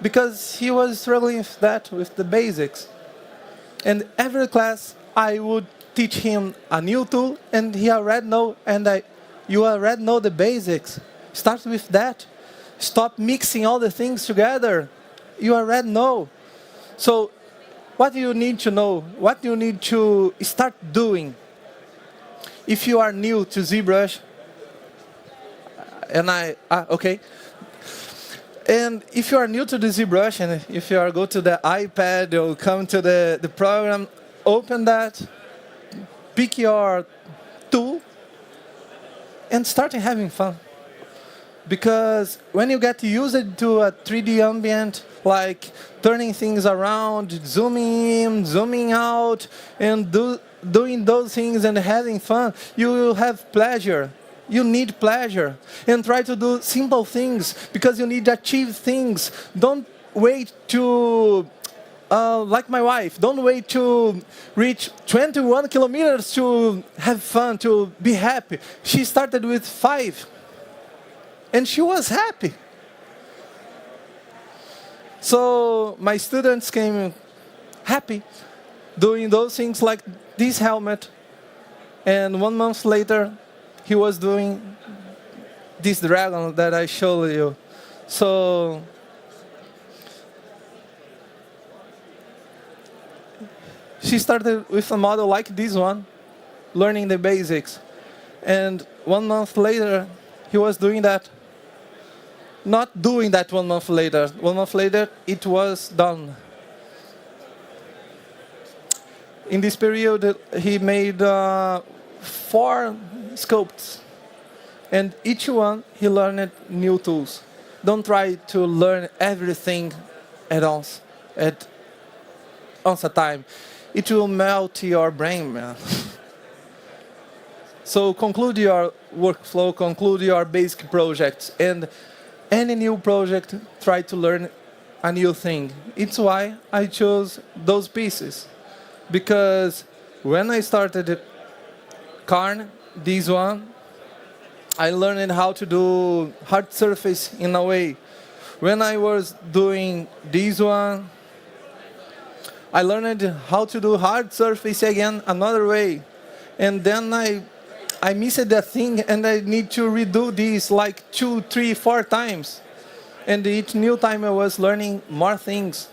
Because he was struggling with that, with the basics. And every class, I would teach him a new tool, and he already know, and you already know the basics. Start with that. Stop mixing all the things together. You already know. So what do you need to know? What do you need to start doing? If you are new to ZBrush, and okay. And if you are new to the ZBrush, and if you are go to the iPad or come to the program, open that, pick your tool, and start having fun. Because when you get used to a 3D ambient, like turning things around, zooming in, zooming out, and doing those things and having fun, you will have pleasure. You need pleasure. And try to do simple things because you need to achieve things. Don't wait to, like my wife, don't wait to reach 21 kilometers to have fun, to be happy. She started with 5. And she was happy. So my students came happy doing those things like this helmet. And 1 month later, he was doing this dragon that I showed you. So she started with a model like this one, learning the basics. And 1 month later, he was doing that. Not doing that 1 month later. 1 month later, it was done. In this period, he made 4 sculpts. And each one, he learned new tools. Don't try to learn everything at once, at a time. It will melt your brain, man. So conclude your workflow, conclude your basic projects, and any new project, try to learn a new thing. It's why I chose those pieces. Because when I started Karn, this one, I learned how to do hard surface in a way. When I was doing this one, I learned how to do hard surface again another way. And then I missed that thing and I need to redo this like 2, 3, 4 times. And each new time I was learning more things.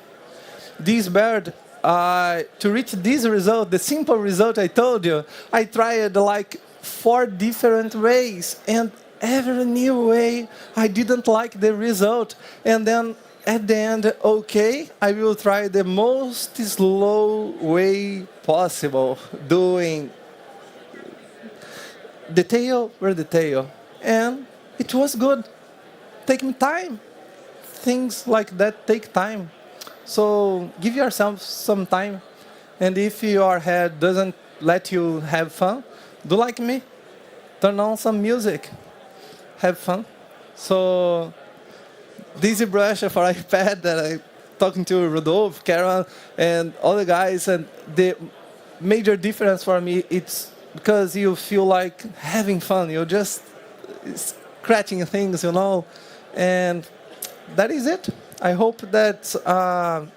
This bird, to reach this result, the simple result I told you, I tried like 4 different ways. And every new way, I didn't like the result. And then at the end, okay, I will try the most slow way possible, doing detail per detail. And it was good. Taking time. Things like that take time. So give yourself some time. And if your head doesn't let you have fun, do like me. Turn on some music. Have fun. So this ZBrush for iPad that I'm talking to Rodolphe, Karen, and all the guys, and the major difference for me, it's because you feel like having fun. You're just scratching things, you know, and that is it. I hope that's a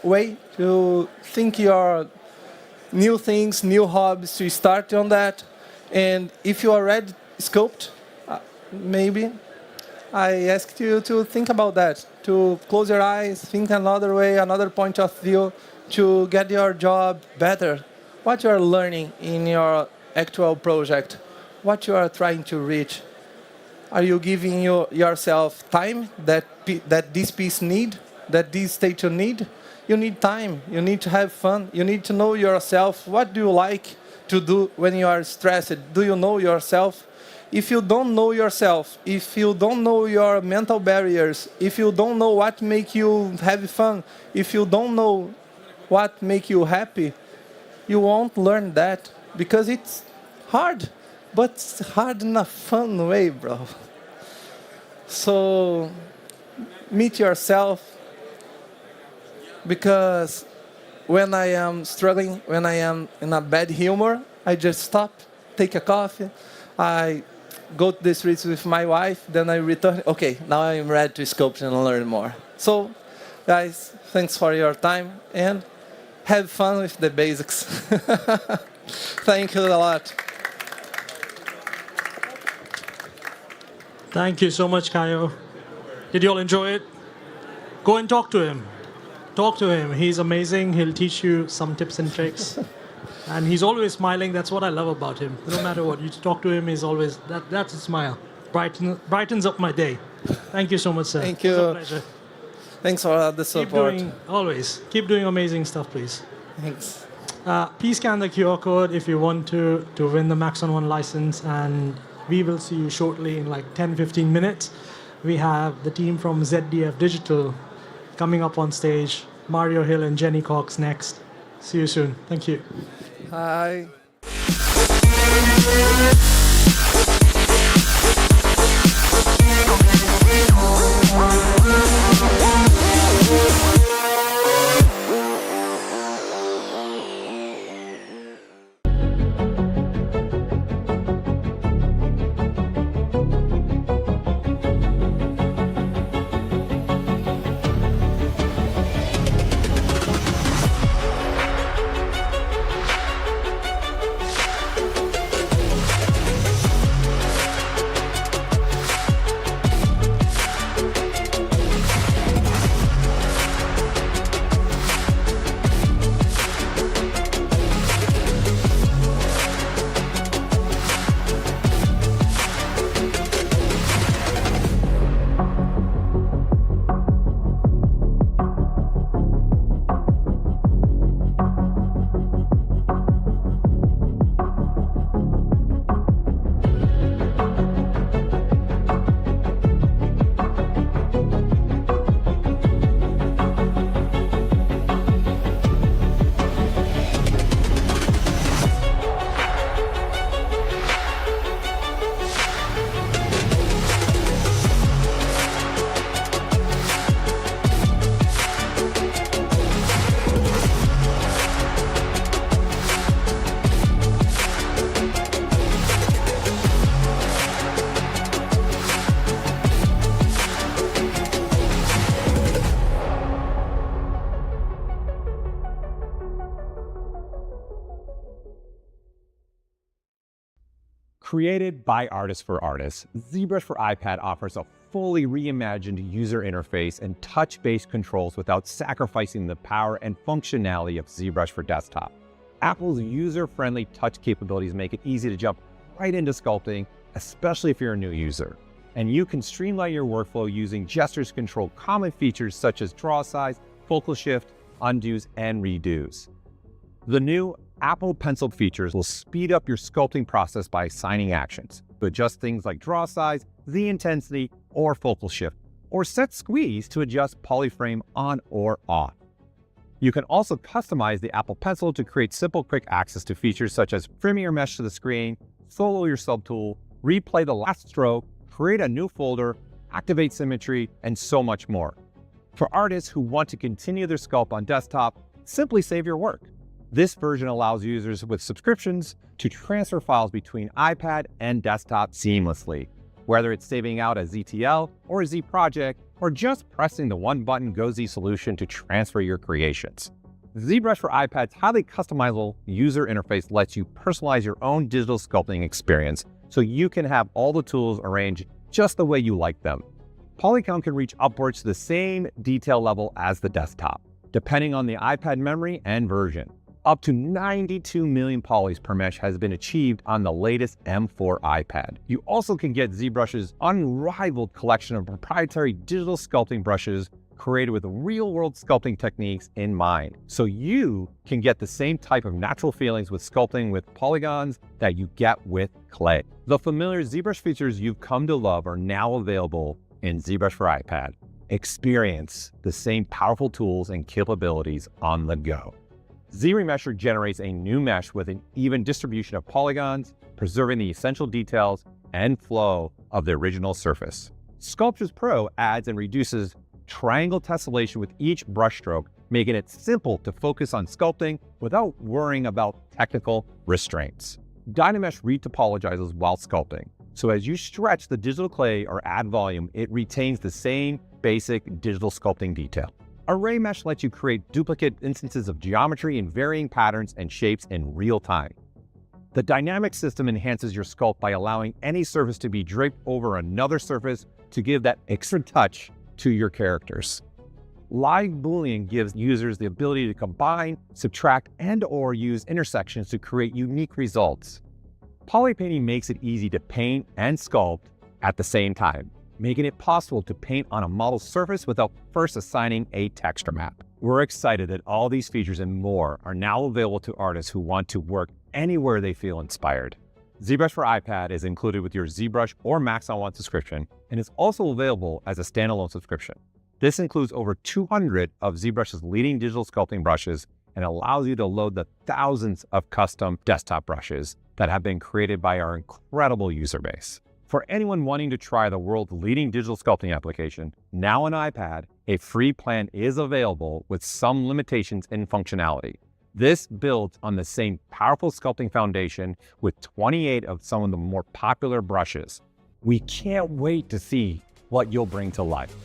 way to think your new things, new hobbies, to start on that. And if you already sculpt, maybe I asked you to think about that, to close your eyes, think another way, another point of view, to get your job better. What you are learning in your actual project. what you are trying to reach? Are you giving yourself time that this piece need, that this station need? You need time. You need to have fun. You need to know yourself. What do you like to do when you are stressed? Do you know yourself? If you don't know yourself, if you don't know your mental barriers, if you don't know what make you have fun, if you don't know what make you happy, you won't learn that, because it's hard, but it's hard in a fun way, bro. So meet yourself, because when I am struggling, when I am in a bad humor, I just stop, take a coffee, I go to the streets with my wife, then I return. Okay, now I'm ready to sculpt and learn more. So, guys, thanks for your time and have fun with the basics. Thank you a lot. Thank you so much, Kayo. Did you all enjoy it? Go and talk to him. Talk to him. He's amazing. He'll teach you some tips and tricks. And he's always smiling. That's what I love about him. No matter what, you talk to him, he's always, that's a smile. Brightens up my day. Thank you so much, sir. Thank you. It's a pleasure. Thanks for the support. Keep doing amazing stuff, please. Thanks. Please scan the QR code if you want to win the Maxon 1 license, and we will see you shortly in like 10-15 minutes. We have the team from ZDF Digital coming up on stage. Mario Hill and Jenny Cox next. See you soon. Thank you. Hi. Created by artists for artists, ZBrush for iPad offers a fully reimagined user interface and touch-based controls without sacrificing the power and functionality of ZBrush for desktop. Apple's user-friendly touch capabilities make it easy to jump right into sculpting, especially if you're a new user. And you can streamline your workflow using gestures to control common features such as draw size, focal shift, undos, and redos. The new Apple Pencil features will speed up your sculpting process by assigning actions to adjust things like draw size, Z intensity, or focal shift, or set squeeze to adjust polyframe on or off. You can also customize the Apple Pencil to create simple, quick access to features such as trimming your mesh to the screen, solo your subtool, replay the last stroke, create a new folder, activate symmetry, and so much more. For artists who want to continue their sculpt on desktop, simply save your work. This version allows users with subscriptions to transfer files between iPad and desktop seamlessly, whether it's saving out a ZTL or a Z project, or just pressing the one-button Go Z solution to transfer your creations. ZBrush for iPad's highly customizable user interface lets you personalize your own digital sculpting experience so you can have all the tools arranged just the way you like them. Polycount can reach upwards to the same detail level as the desktop, depending on the iPad memory and version. Up to 92 million polys per mesh has been achieved on the latest M4 iPad. You also can get ZBrush's unrivaled collection of proprietary digital sculpting brushes created with real-world sculpting techniques in mind, so you can get the same type of natural feelings with sculpting with polygons that you get with clay. The familiar ZBrush features you've come to love are now available in ZBrush for iPad. Experience the same powerful tools and capabilities on the go. ZRemesher generates a new mesh with an even distribution of polygons, preserving the essential details and flow of the original surface. Sculptures Pro adds and reduces triangle tessellation with each brushstroke, making it simple to focus on sculpting without worrying about technical restraints. Dynamesh retopologizes while sculpting, so as you stretch the digital clay or add volume, it retains the same basic digital sculpting detail. Array Mesh lets you create duplicate instances of geometry in varying patterns and shapes in real time. The dynamic system enhances your sculpt by allowing any surface to be draped over another surface to give that extra touch to your characters. Live Boolean gives users the ability to combine, subtract, and/or use intersections to create unique results. Polypainting makes it easy to paint and sculpt at the same time, making it possible to paint on a model surface without first assigning a texture map. We're excited that all these features and more are now available to artists who want to work anywhere they feel inspired. ZBrush for iPad is included with your ZBrush or Maxon One subscription and is also available as a standalone subscription. This includes over 200 of ZBrush's leading digital sculpting brushes and allows you to load the thousands of custom desktop brushes that have been created by our incredible user base. For anyone wanting to try the world's leading digital sculpting application, now on iPad, a free plan is available with some limitations in functionality. This builds on the same powerful sculpting foundation with 28 of some of the more popular brushes. We can't wait to see what you'll bring to life.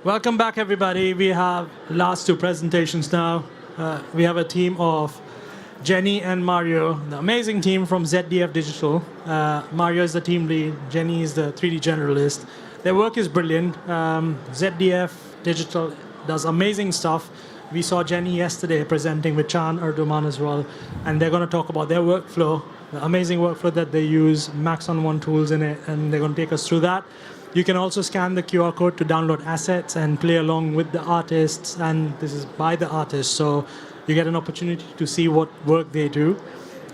Welcome back, everybody. We have last two presentations now. We have a team of Jenny and Mario, the amazing team from ZDF Digital. Mario is the team lead. Jenny is the 3D generalist. Their work is brilliant. ZDF Digital does amazing stuff. We saw Jenny yesterday presenting with Chan Erdoman as well, and they're going to talk about their workflow, the amazing workflow that they use, Maxon 1 tools in it, and they're going to take us through that. You can also scan the QR code to download assets and play along with the artists, and this is by the artists, so you get an opportunity to see what work they do.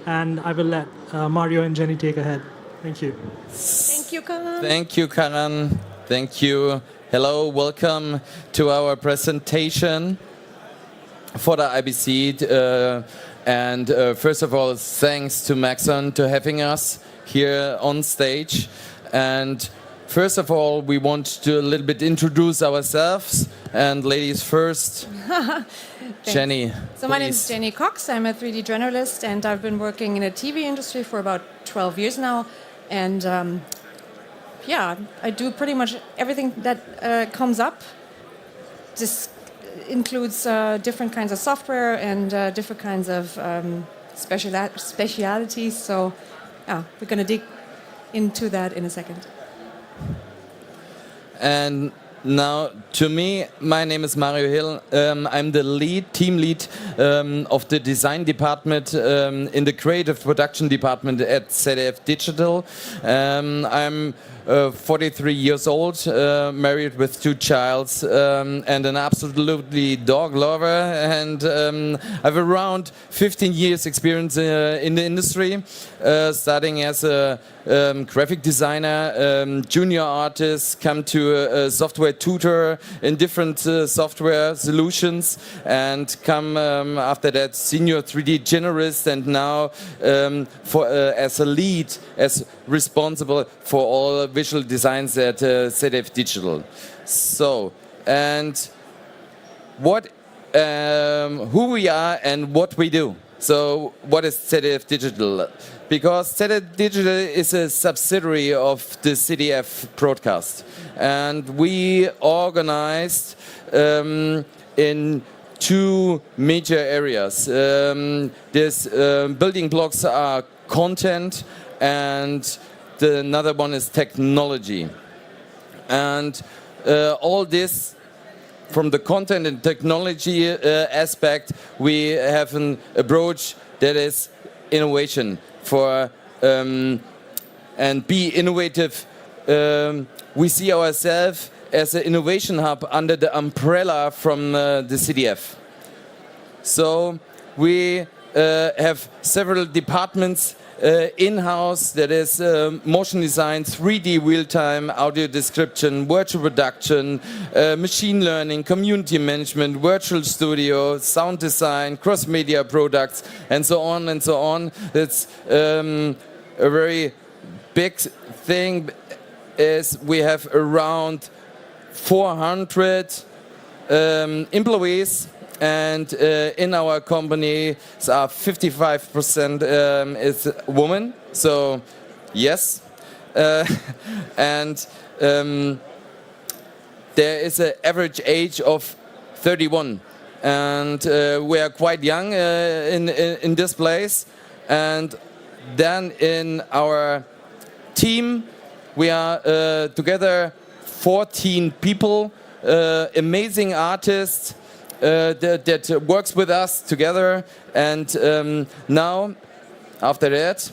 And I will let Mario and Jenny take ahead. Thank you. Thank you, Karan. Thank you, Karan. Thank you. Hello, welcome to our presentation for the IBC. First of all, thanks to Maxon to having us here on stage. And first of all, we want to a little bit introduce ourselves. And ladies first, Jenny. So my name is Jenny Cox. I'm a 3D generalist, and I've been working in the TV industry for about 12 years now. And yeah, I do pretty much everything that comes up. This includes different kinds of software and different kinds of specialities. So yeah, we're going to dig into that in a second. And now, to me, my name is Mario Hill. I'm the team lead of the design department in the creative production department at ZDF Digital. I'm 43 years old, married with 2 children, and an absolutely dog lover. And I have around 15 years experience in the industry, starting as a graphic designer, junior artist, come to a software tutor in different software solutions, and come after that senior 3D generalist, and now as a lead, as responsible for all visual designs at ZDF Digital. So, and who we are and what we do. So, what is ZDF Digital? Because ZDF Digital is a subsidiary of the ZDF broadcast, and we organized in 2 major areas. These building blocks are content, and another one is technology. And all this, from the content and technology aspect, we have an approach that is innovation for and be innovative. We see ourselves as an innovation hub under the umbrella from the CDF. So we have several departments in-house, that is motion design, 3D real-time, audio description, virtual production, machine learning, community management, virtual studio, sound design, cross-media products, and so on and so on. It's a very big thing, is we have around 400 employees. And in our company, 55% is women. So, yes. And there is an average age of 31. And we are quite young in this place. And then in our team, we are together 14 people, amazing artists, that works with us together. And now, after that,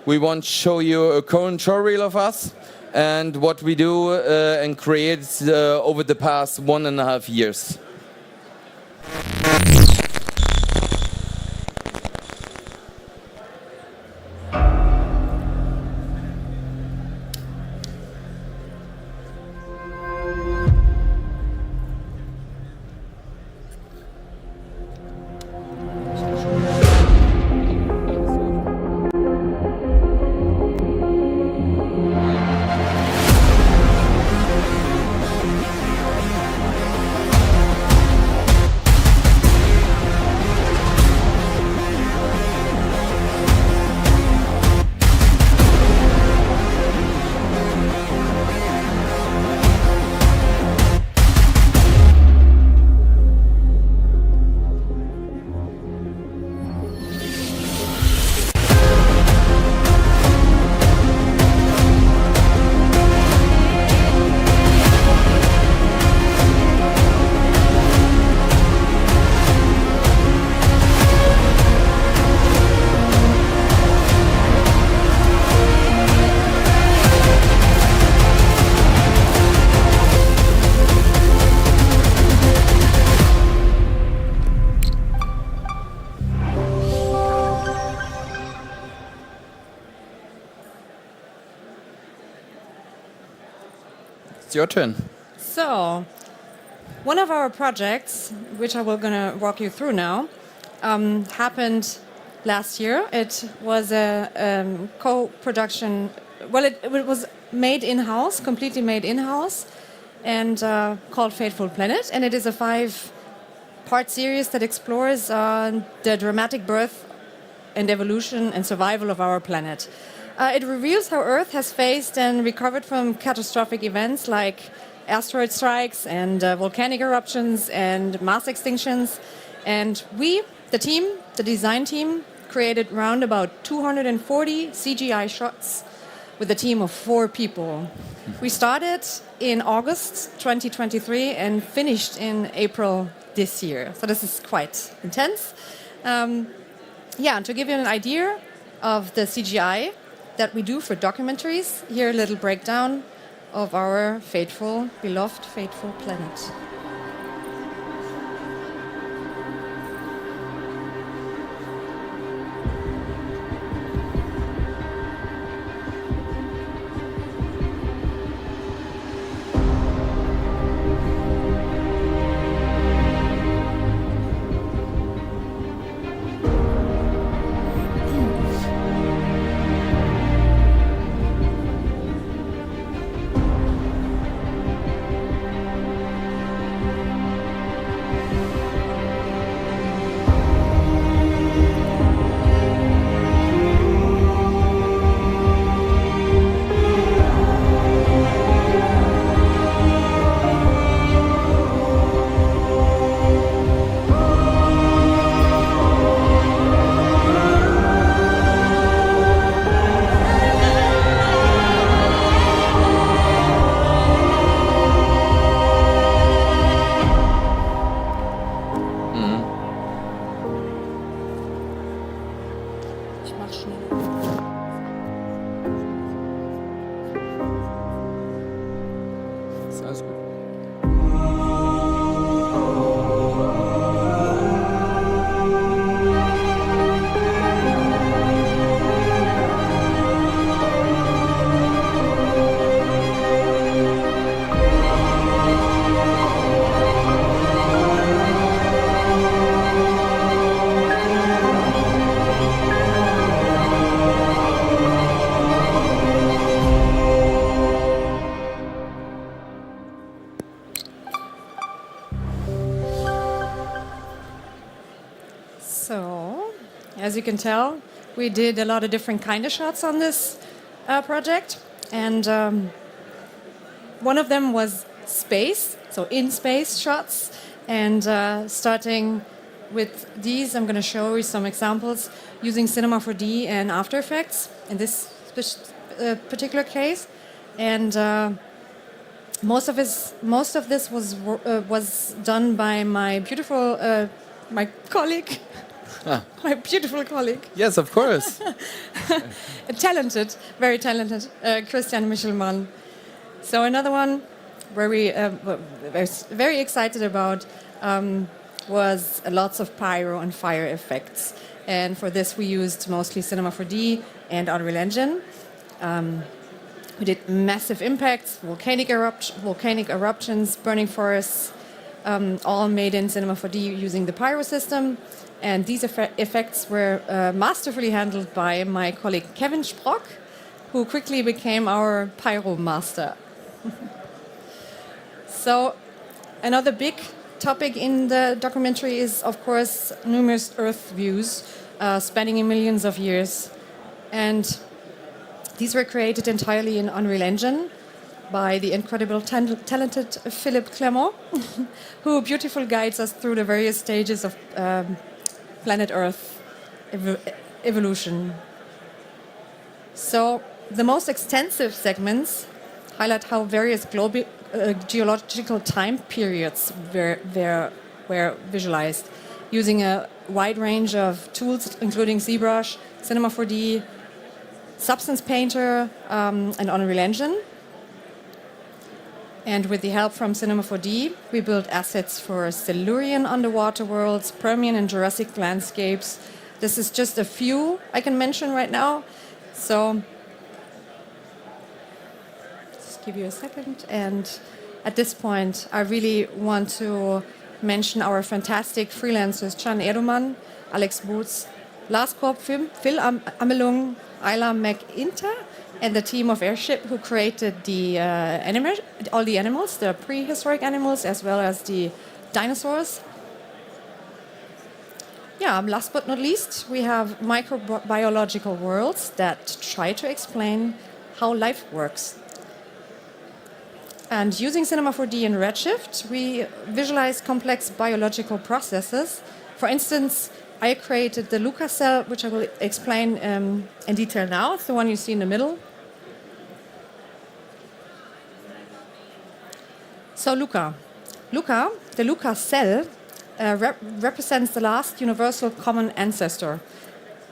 we want to show you a current show reel of us and what we do and create over the past 1.5 years. It's your turn. So, one of our projects, which I will gonna walk you through now, happened last year. It was a co-production. Well, it was made in-house, completely made in-house, and called Fateful Planet. And it is a 5-part series that explores the dramatic birth and evolution and survival of our planet. It reveals how Earth has faced and recovered from catastrophic events like asteroid strikes and volcanic eruptions and mass extinctions. And we, the team, the design team, created around about 240 CGI shots with a team of 4 people. We started in August 2023 and finished in April this year. So this is quite intense. And to give you an idea of the CGI that we do for documentaries, here a little breakdown of our beloved Fateful Planet. As you can tell, we did a lot of different kind of shots on this project. And one of them was space, so in-space shots. And starting with these, I'm going to show you some examples using Cinema 4D and After Effects in this particular case. And most of this was done by my beautiful my colleague. My beautiful colleague. Yes, of course. Talented, very talented, Christian Michelmann. So another one where we were very excited about was lots of pyro and fire effects. And for this we used mostly Cinema 4D and Unreal Engine. We did massive impacts, volcanic eruptions, burning forests, all made in Cinema 4D using the pyro system. And these effects were masterfully handled by my colleague Kevin Sprock, who quickly became our pyro master. So another big topic in the documentary is, of course, numerous Earth views spanning in millions of years. And these were created entirely in Unreal Engine by the incredible talented Philippe Clermont, who beautifully guides us through the various stages of planet Earth evolution. So the most extensive segments highlight how various geological time periods were visualized using a wide range of tools, including ZBrush, Cinema 4D, Substance Painter, and Unreal Engine. And with the help from Cinema 4D, we built assets for Silurian underwater worlds, Permian and Jurassic landscapes. This is just a few I can mention right now. So, give you a second. And at this point, I really want to mention our fantastic freelancers, Can Edelman, Alex Boots, Lars Korpfilm, Phil Amelung, Ayla McInter, and the team of Airship who created the all the animals, the prehistoric animals, as well as the dinosaurs. Yeah, last but not least, we have microbiological worlds that try to explain how life works. And using Cinema 4D and Redshift, we visualize complex biological processes. For instance, I created the Luca Cell, which I will explain in detail now. It's the one you see in the middle. So the Luca Cell represents the last universal common ancestor,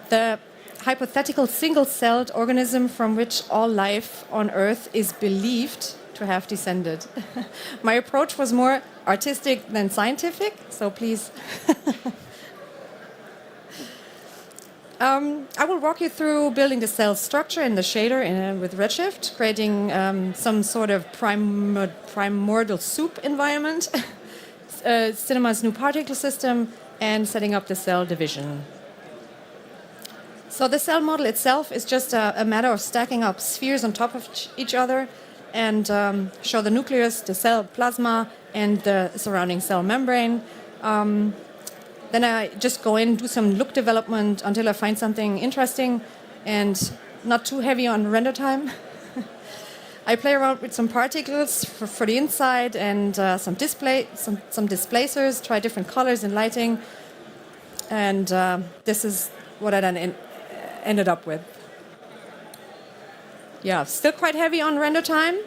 the hypothetical single-celled organism from which all life on Earth is believed to have descended. My approach was more artistic than scientific, so please. I will walk you through building the cell structure in the shader with Redshift, creating some sort of primordial soup environment, Cinema's new particle system, and setting up the cell division. So the cell model itself is just a matter of stacking up spheres on top of each other and show the nucleus, the cell plasma, and the surrounding cell membrane. Then I just go in, do some look development until I find something interesting and not too heavy on render time. I play around with some particles for the inside and some displacers, try different colors and lighting. And this is what I then ended up with. Yeah, still quite heavy on render time,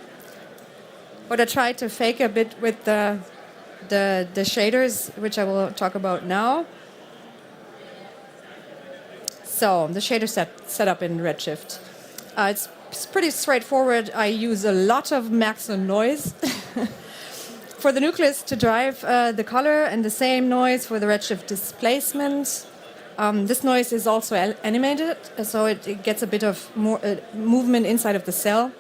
but I tried to fake a bit with the shaders, which I will talk about now. So the shader setup in Redshift. It's pretty straightforward. I use a lot of Maxon noise for the nucleus to drive the color, and the same noise for the Redshift displacement. This noise is also animated, so it gets a bit of more movement inside of the cell,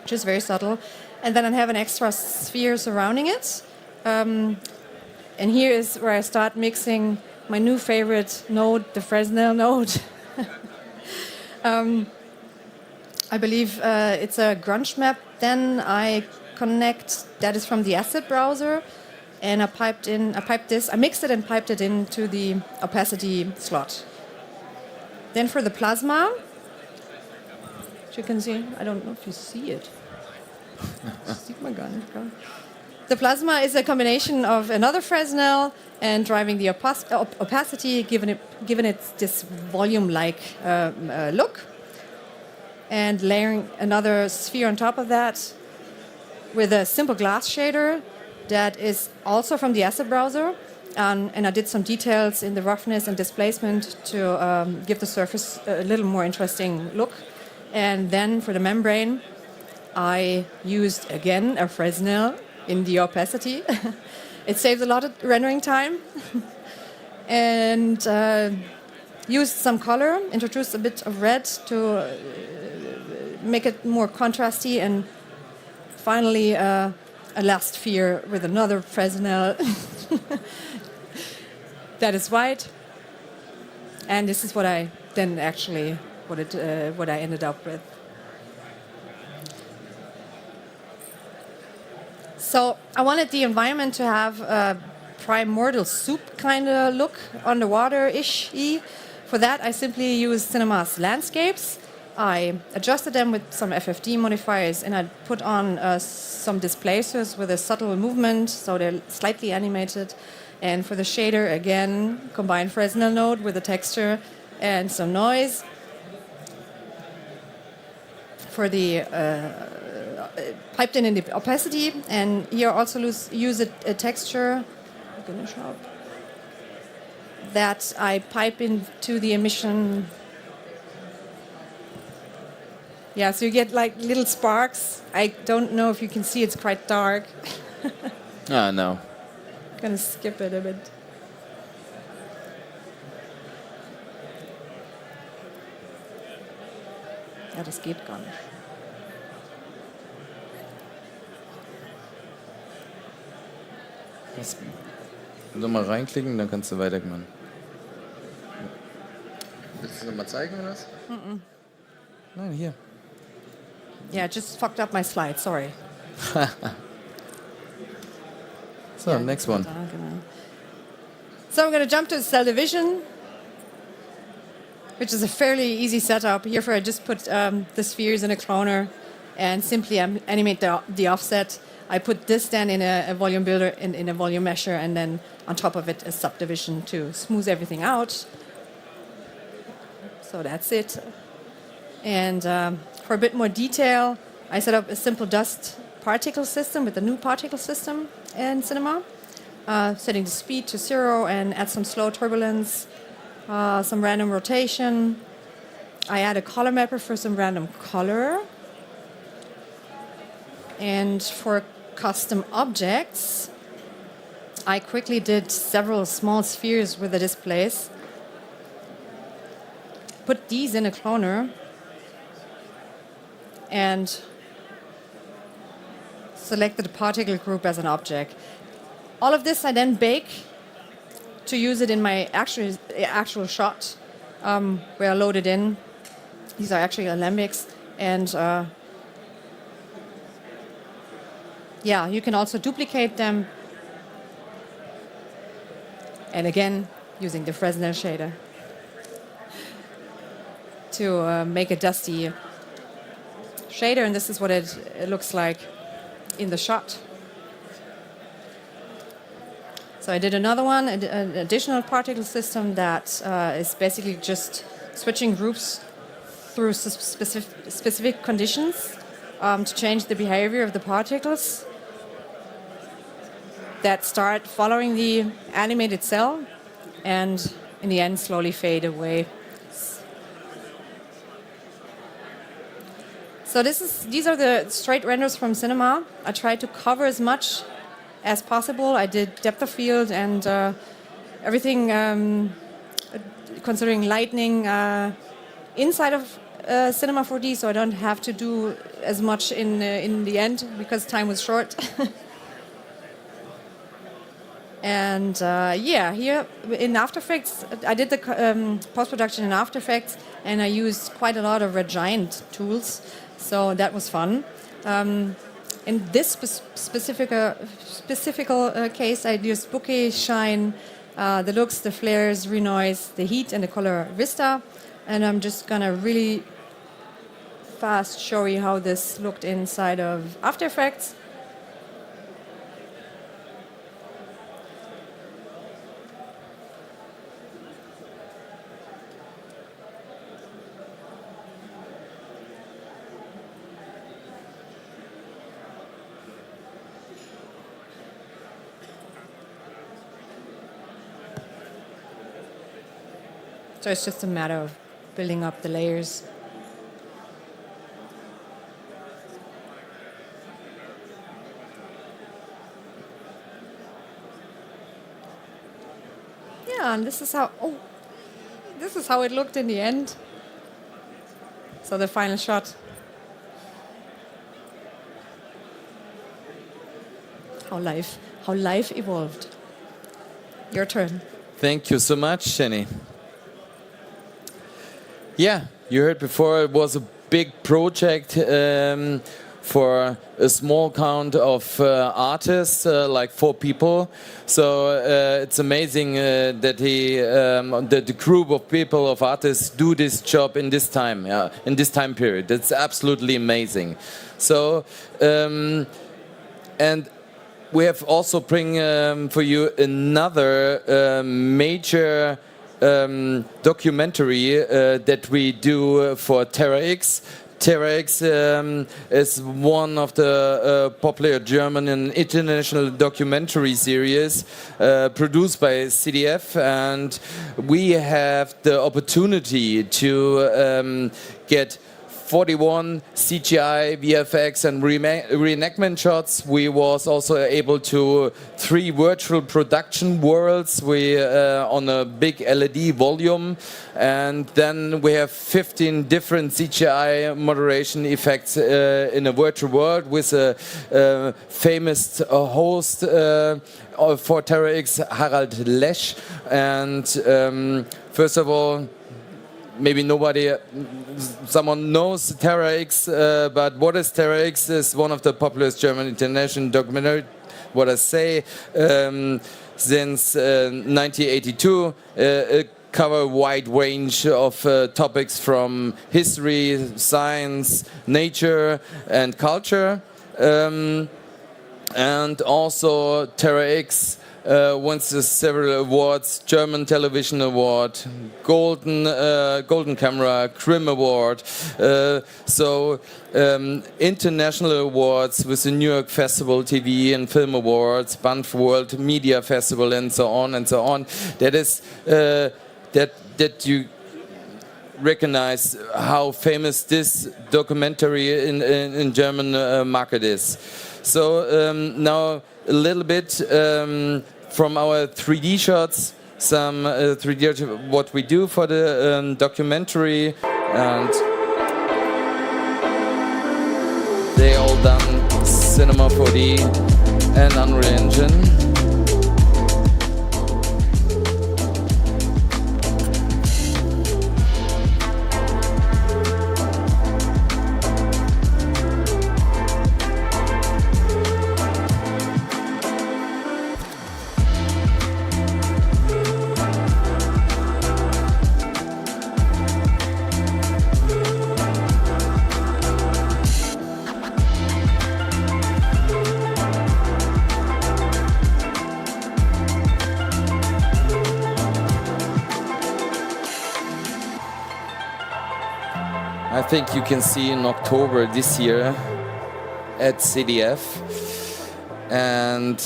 which is very subtle. And then I have an extra sphere surrounding it. And here is where I start mixing my new favorite node, the Fresnel node. I believe it's a grunge map. Then I connect, that is from the asset browser, and I mixed it and piped it into the opacity slot. Then for the plasma, which you can see, I don't know if you see it. The plasma is a combination of another Fresnel and driving the opacity, given it this volume-like look, and layering another sphere on top of that with a simple glass shader that is also from the asset browser. And I did some details in the roughness and displacement to give the surface a little more interesting look. And then for the membrane, I used, again, a Fresnel in the opacity. It saves a lot of rendering time. And used some color, introduced a bit of red to make it more contrasty, and finally a last sphere with another Fresnel that is white. And this is what I then actually, what I ended up with. So I wanted the environment to have a primordial soup kind of look, underwater-ish. For that, I simply used Cinema's landscapes. I adjusted them with some FFD modifiers, and I put on some displacers with a subtle movement, so they're slightly animated. And for the shader, again, combined Fresnel node with a texture and some noise. For the piped in the opacity, and here also use a texture that I pipe into the emission. Yeah, so you get like little sparks. I don't know if you can see, it's quite dark. No. I'm gonna skip it a bit. Ja, das geht gar nicht. Mal reinklicken, dann kannst du weitermachen. Willst du es nochmal zeigen oder was? Nein, hier. Yeah, just fucked up my slide, sorry. So, next one. So I'm going to jump to cell division, which is a fairly easy setup. Here I just put the spheres in a cloner and simply animate the offset. I put this then in a volume builder, in a volume mesher, and then on top of it a subdivision to smooth everything out. So that's it. And for a bit more detail, I set up a simple dust particle system with the new particle system in Cinema, setting the speed to 0 and add some slow turbulence, some random rotation. I add a color mapper for some random color. And for custom objects, I quickly did several small spheres with the displays. Put these in a cloner and selected a particle group as an object. All of this I then bake to use it in my actual shot, where I load it in. These are actually alembics, and yeah, you can also duplicate them. And again, using the Fresnel shader to make a dusty shader, and this is what it looks like in the shot. So I did another one, an additional particle system that is basically just switching groups through specific conditions to change the behavior of the particles that start following the animated cell and in the end slowly fade away. So these are the straight renders from Cinema. I tried to cover as much as possible. I did depth of field and everything considering lighting inside of Cinema 4D, so I don't have to do as much in the end because time was short. And yeah, here in After Effects, I did the post-production in After Effects, and I used quite a lot of Red Giant tools, so that was fun. In this specific case, I used bokeh, shine, the looks, the flares, renoise, the heat, and the color Vista. And I'm just gonna really fast show you how this looked inside of After Effects. So it's just a matter of building up the layers. Yeah, and this is how it looked in the end. So the final shot. How life evolved. Your turn. Thank you so much, Jenny. Yeah, you heard before it was a big project for a small count of artists, like 4 people. So it's amazing that the group of people, of artists, do this job in this time, in this time period. That's absolutely amazing. So, and we have also bring for you another major documentary that we do for TerraX. TerraX is one of the popular German and international documentary series produced by CDF, and we have the opportunity to get 41 CGI, VFX, and reenactment shots. We was also able to 3 virtual production worlds on a big LED volume, and then we have 15 different CGI moderation effects in a virtual world with a famous host for TerraX, Harald Lesch. And first of all, maybe someone knows TerraX, but what is TerraX is one of the popular German international documentary, what I say, since 1982. Cover a wide range of topics from history, science, nature, and culture. And also TerraX wins several awards: German Television Award, Golden Camera, Crim Award. International awards with the New York Festival TV and Film Awards, Banff World Media Festival, and so on and so on. That is that you recognize how famous this documentary in German market is. So now a little bit from our 3D shots, some 3D what we do for the documentary, and they all done Cinema 4D and Unreal Engine. I think you can see in October this year at CDF. And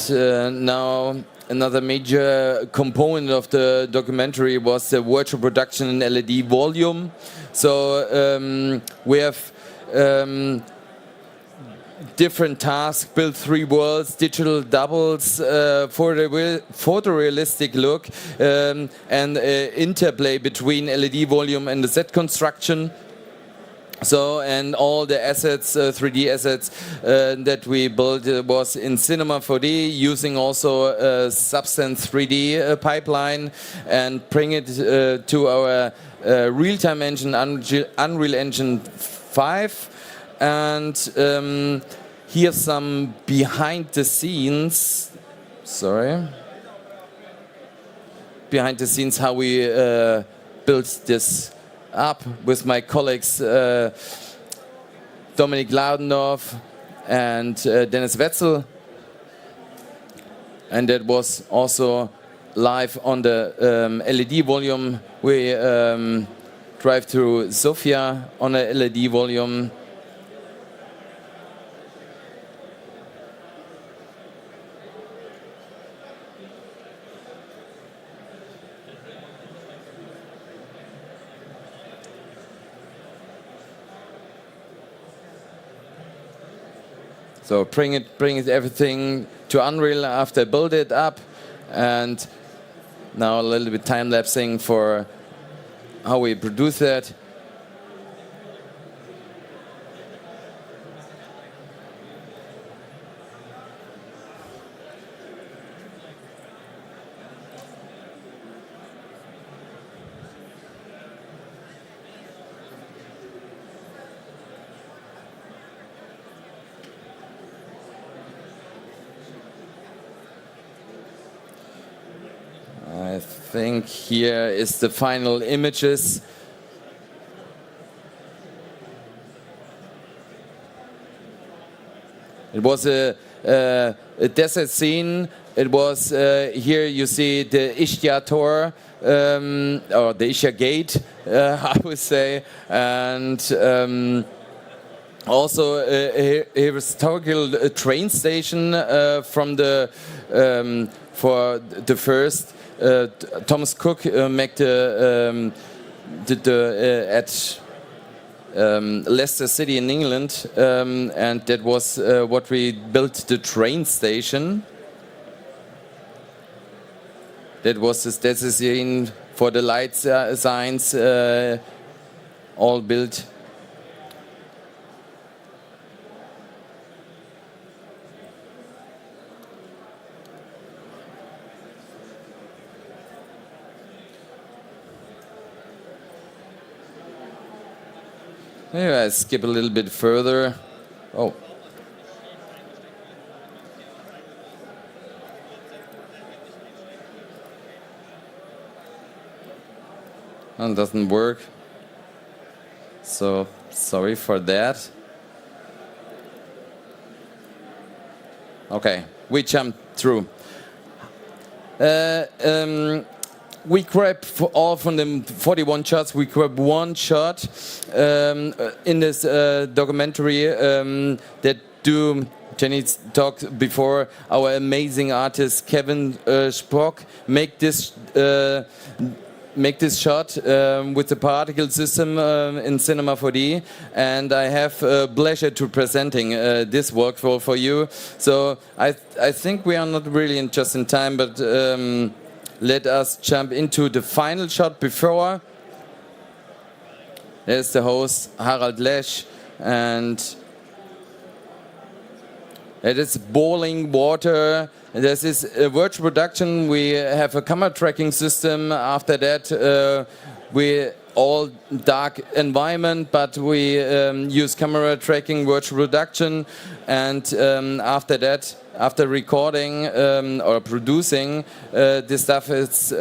now another major component of the documentary was the virtual production in LED volume. So we have different tasks, build 3 worlds, digital doubles for the photorealistic look, and interplay between LED volume and the set construction. So, and all the assets, 3D assets that we built was in Cinema 4D, using also a Substance 3D pipeline, and bring it to our real-time engine, Unreal Engine 5. And here's some behind the scenes, how we built this up with my colleagues Dominik Ladendorf and Dennis Wetzel, and that was also live on the LED volume. We drive through Sofia on a LED volume. So bring it everything to Unreal after I build it up, and now a little bit time lapsing for how we produce that. I think here is the final images. It was a desert scene. It was here you see the Ischia Tor, or the Ischia Gate, I would say, and also a historical train station from the for the first. Thomas Cook made at Leicester City in England, and that was what we built the train station. That was the scene for the light signs, all built. Maybe I skip a little bit further. Oh. It doesn't work. So sorry for that. Okay, we jumped through. We grab all from the 41 shots. We grab one shot in this documentary that Jenny talked before. Our amazing artist Kevin Sprock make this shot with the particle system in Cinema 4D, and I have pleasure to presenting this workflow for you. So I think we are not really just in time, but let us jump into the final shot before. There's the host, Harald Lesch, and it is boiling water. This is a virtual production. We have a camera tracking system. After that, we all dark environment, but we use camera tracking, virtual production, and after that, after recording or producing, this stuff is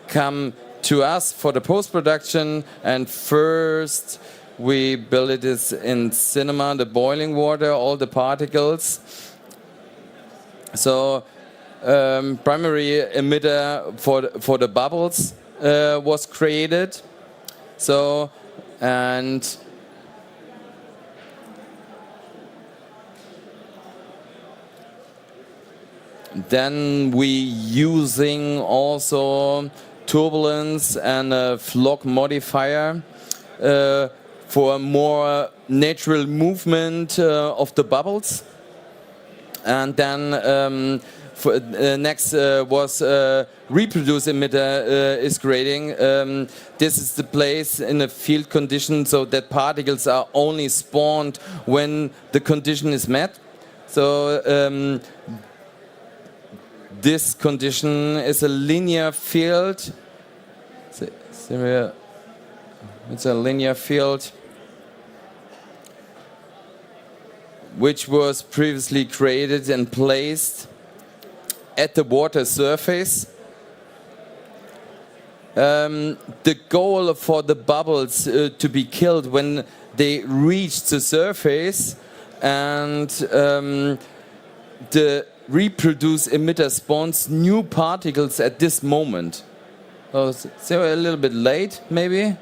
come to us for the post-production. And first, we build it in cinema, the boiling water, all the particles. So, primary emitter for the bubbles was created. So, and then we using also turbulence and a flock modifier for more natural movement of the bubbles. And then next was reproduce emitter is creating. This is the place in a field condition so that particles are only spawned when the condition is met. So this condition is a linear field. It's a linear field which was previously created and placed at the water surface. The goal for the bubbles to be killed when they reach the surface, and the reproduce emitter spawns new particles at this moment. Oh, so a little bit late, maybe?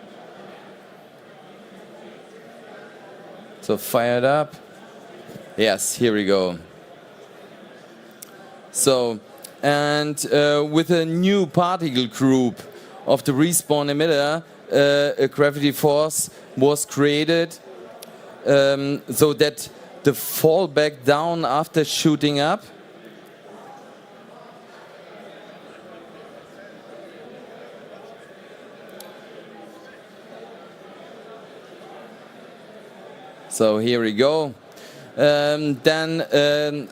So fire it up. Yes, here we go. So, and with a new particle group of the respawn emitter, a gravity force was created so that the fall back down after shooting up so here we go. Then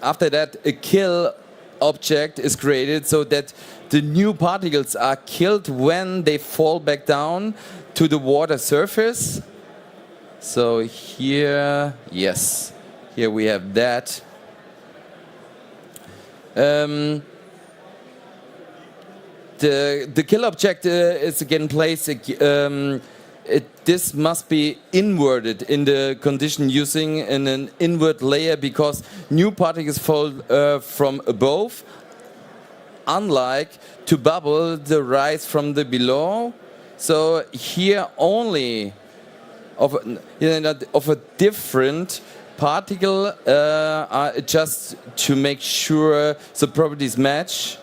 after that, a kill object is created so that the new particles are killed when they fall back down to the water surface. So here, yes, here we have that. The kill object is again placed. This must be inverted in the condition using an invert layer because new particles fall from above, unlike to bubble the rise from the below. So here only of a different particle are just to make sure the properties match.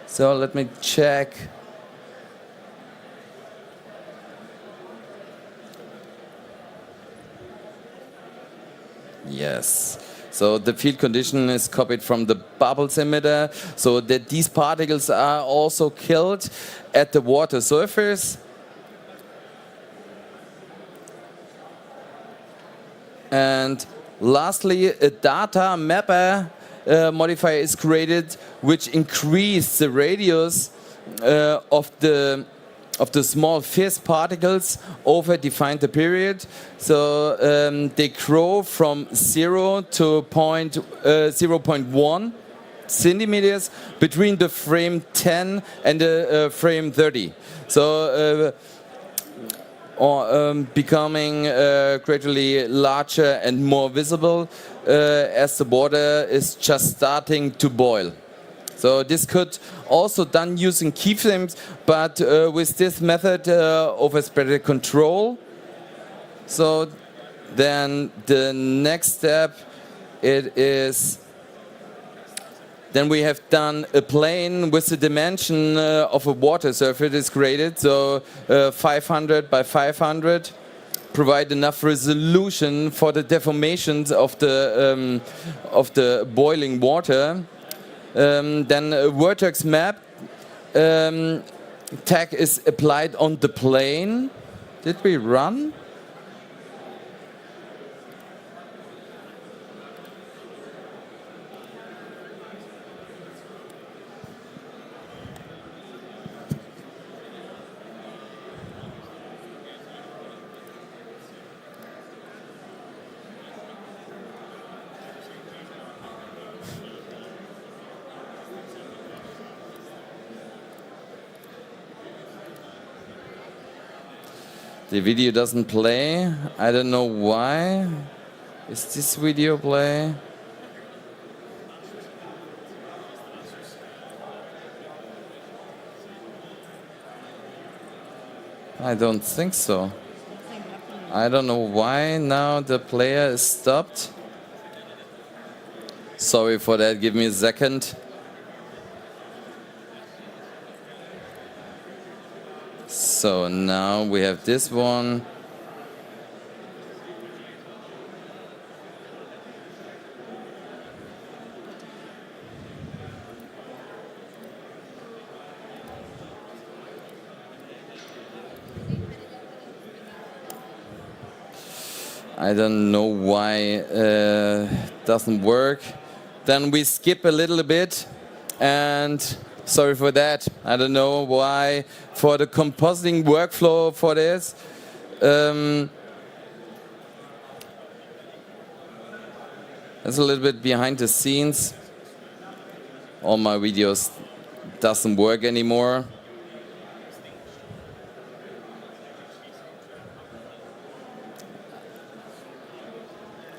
So let me check. Yes. So the field condition is copied from the bubbles emitter, so that these particles are also killed at the water surface. And lastly, a data mapper modifier is created, which increases the radius of the small fizz particles over defined the period. So they grow from 0 to 0.1 centimeters between the frame 10 and the frame 30. So becoming gradually larger and more visible as the water is just starting to boil. So this could also done using keyframes, but with this method overspread control. So then the next step then we have done a plane with the dimension of a water surface is created, so 500 by 500, provide enough resolution for the deformations of the boiling water. Then a vertex map tag is applied on the plane. Did we run? The video doesn't play. I don't know why. Is this video play? I don't think so. I don't know why now the player is stopped. Sorry for that. Give me a second. So now we have this one. I don't know why it doesn't work. Then we skip a little bit, and sorry for that. I don't know why. For the compositing workflow for this, it's a little bit behind the scenes. All my videos doesn't work anymore.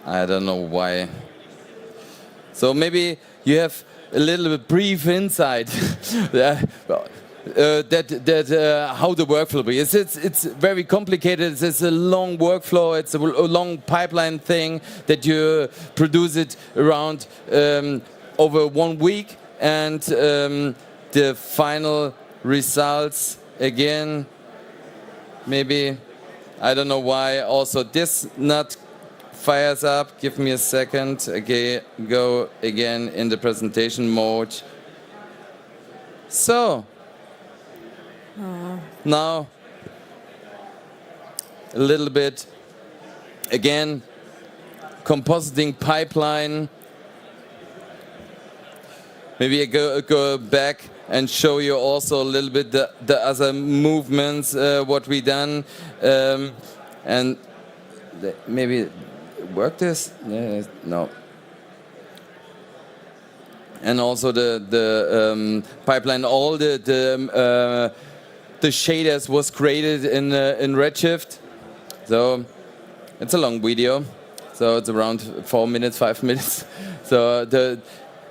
I don't know why. So maybe you have a little bit brief insight that how the workflow is. It's very complicated. It's a long workflow. It's a long pipeline thing that you produce it around over 1 week, and the final results again. Maybe I don't know why. Also, this not fires up. Give me a second. Okay, go again in the presentation mode. So now a little bit again compositing pipeline. Maybe I go back and show you also a little bit the other movements what we done, and maybe work this? No. And also the pipeline, all the shaders was created in Redshift. So it's a long video. So it's around 4 minutes, 5 minutes. So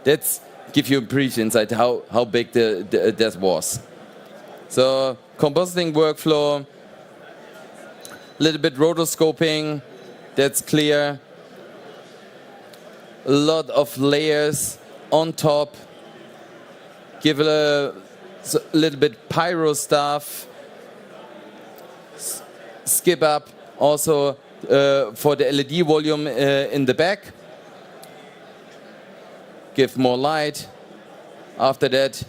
that's give you a brief insight how big that was. So compositing workflow, a little bit rotoscoping. That's clear. A lot of layers on top. Give a little bit pyro stuff. Skip up also for the LED volume in the back. Give more light. After that,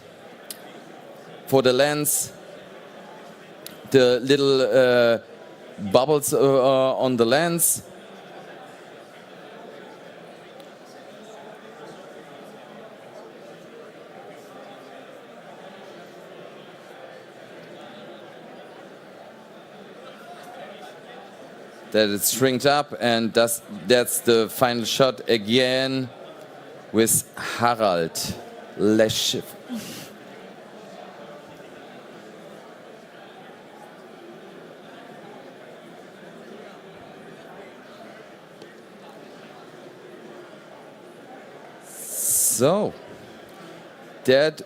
for the lens, the little bubbles on the lens. That it shrinks up, and that's the final shot again with Harald Redshift. So, that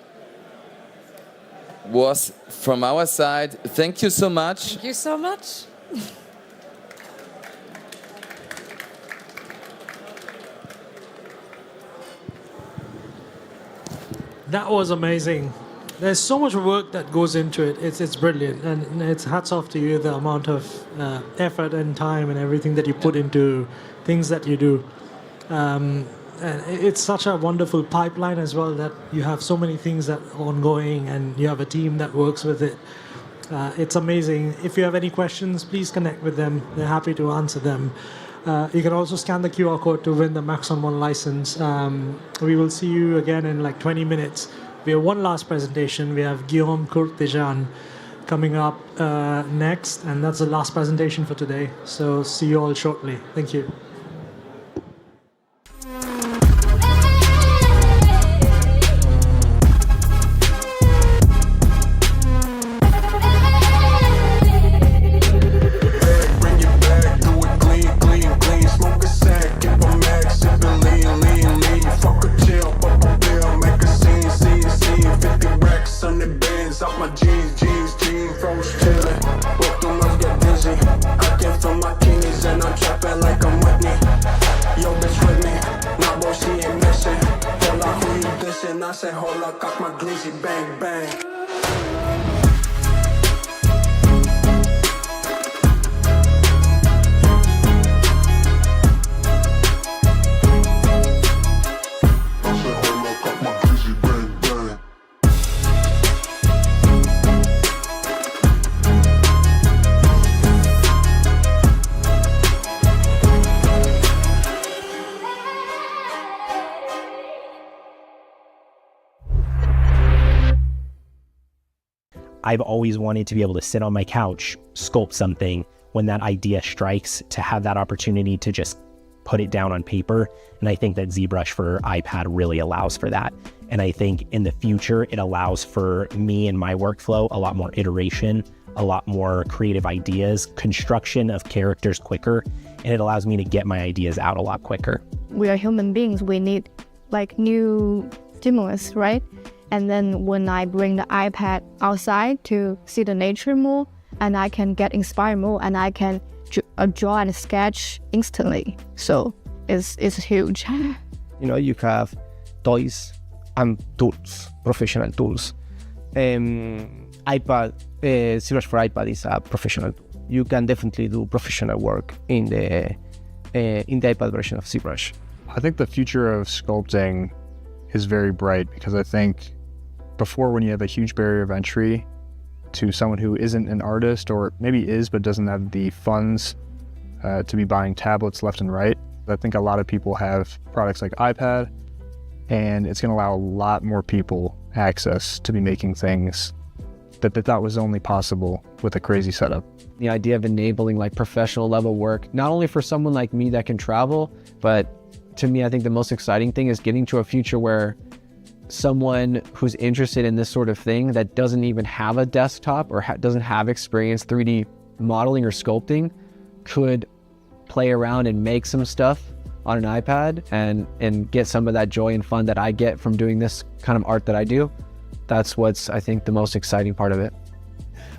was from our side. Thank you so much. Thank you so much. That was amazing. There's so much work that goes into it. It's brilliant, and it's hats off to you, the amount of effort and time and everything that you put into things that you do. And it's such a wonderful pipeline as well, that you have so many things that are ongoing and you have a team that works with it. It's amazing. If you have any questions, please connect with them. They're happy to answer them. You can also scan the QR code to win the Maxon 1 license. We will see you again in like 20 minutes. We have one last presentation. We have Guillaume Courtejan coming up next, and that's the last presentation for today. So see you all shortly. Thank you. I say, hold up, cock my glizzy, bang, bang. I've always wanted to be able to sit on my couch, sculpt something when that idea strikes, to have that opportunity to just put it down on paper. And I think that ZBrush for iPad really allows for that. And I think in the future, it allows for me and my workflow a lot more iteration, a lot more creative ideas, construction of characters quicker, and it allows me to get my ideas out a lot quicker. We are human beings. We need like new stimulus, right? And then when I bring the iPad outside to see the nature more, and I can get inspired more, and I can draw and sketch instantly. So it's huge. You know, you have toys and tools, professional tools. ZBrush for iPad is a professional tool. You can definitely do professional work in the iPad version of ZBrush. I think the future of sculpting is very bright, because I think before, when you have a huge barrier of entry to someone who isn't an artist, or maybe is but doesn't have the funds to be buying tablets left and right, I think a lot of people have products like iPad, and it's going to allow a lot more people access to be making things that they thought was only possible with a crazy setup. The idea of enabling like professional level work, not only for someone like me that can travel, but to me, I think the most exciting thing is getting to a future where someone who's interested in this sort of thing that doesn't even have a desktop or doesn't have experience 3D modeling or sculpting could play around and make some stuff on an iPad and get some of that joy and fun that I get from doing this kind of art that I do. That's what's, I think, the most exciting part of it.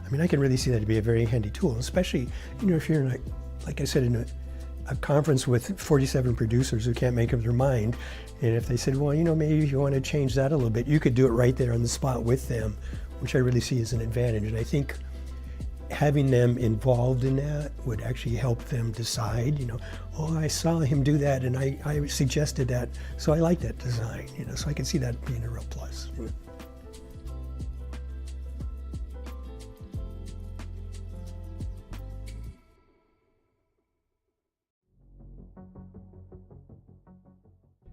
I mean, I can really see that to be a very handy tool, especially, you know, if you're in like I said, in a conference with 47 producers who can't make up their mind. And if they said, well, you know, maybe if you want to change that a little bit, you could do it right there on the spot with them, which I really see as an advantage. And I think having them involved in that would actually help them decide, oh, I saw him do that and I suggested that, so I like that design, so I can see that being a real plus.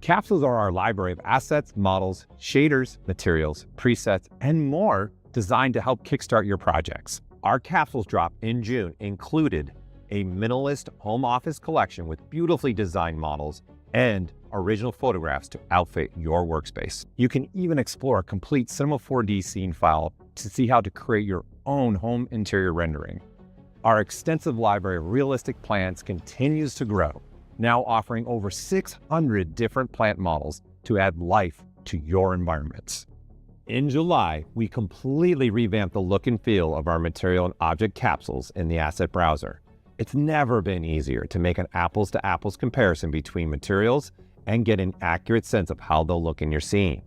Capsules are our library of assets, models, shaders, materials, presets, and more designed to help kickstart your projects. Our capsules drop in June included a minimalist home office collection with beautifully designed models and original photographs to outfit your workspace. You can even explore a complete Cinema 4D scene file to see how to create your own home interior rendering. Our extensive library of realistic plants continues to grow, now offering over 600 different plant models to add life to your environments. In July, we completely revamped the look and feel of our material and object capsules in the asset browser. It's never been easier to make an apples-to-apples comparison between materials and get an accurate sense of how they'll look in your scene.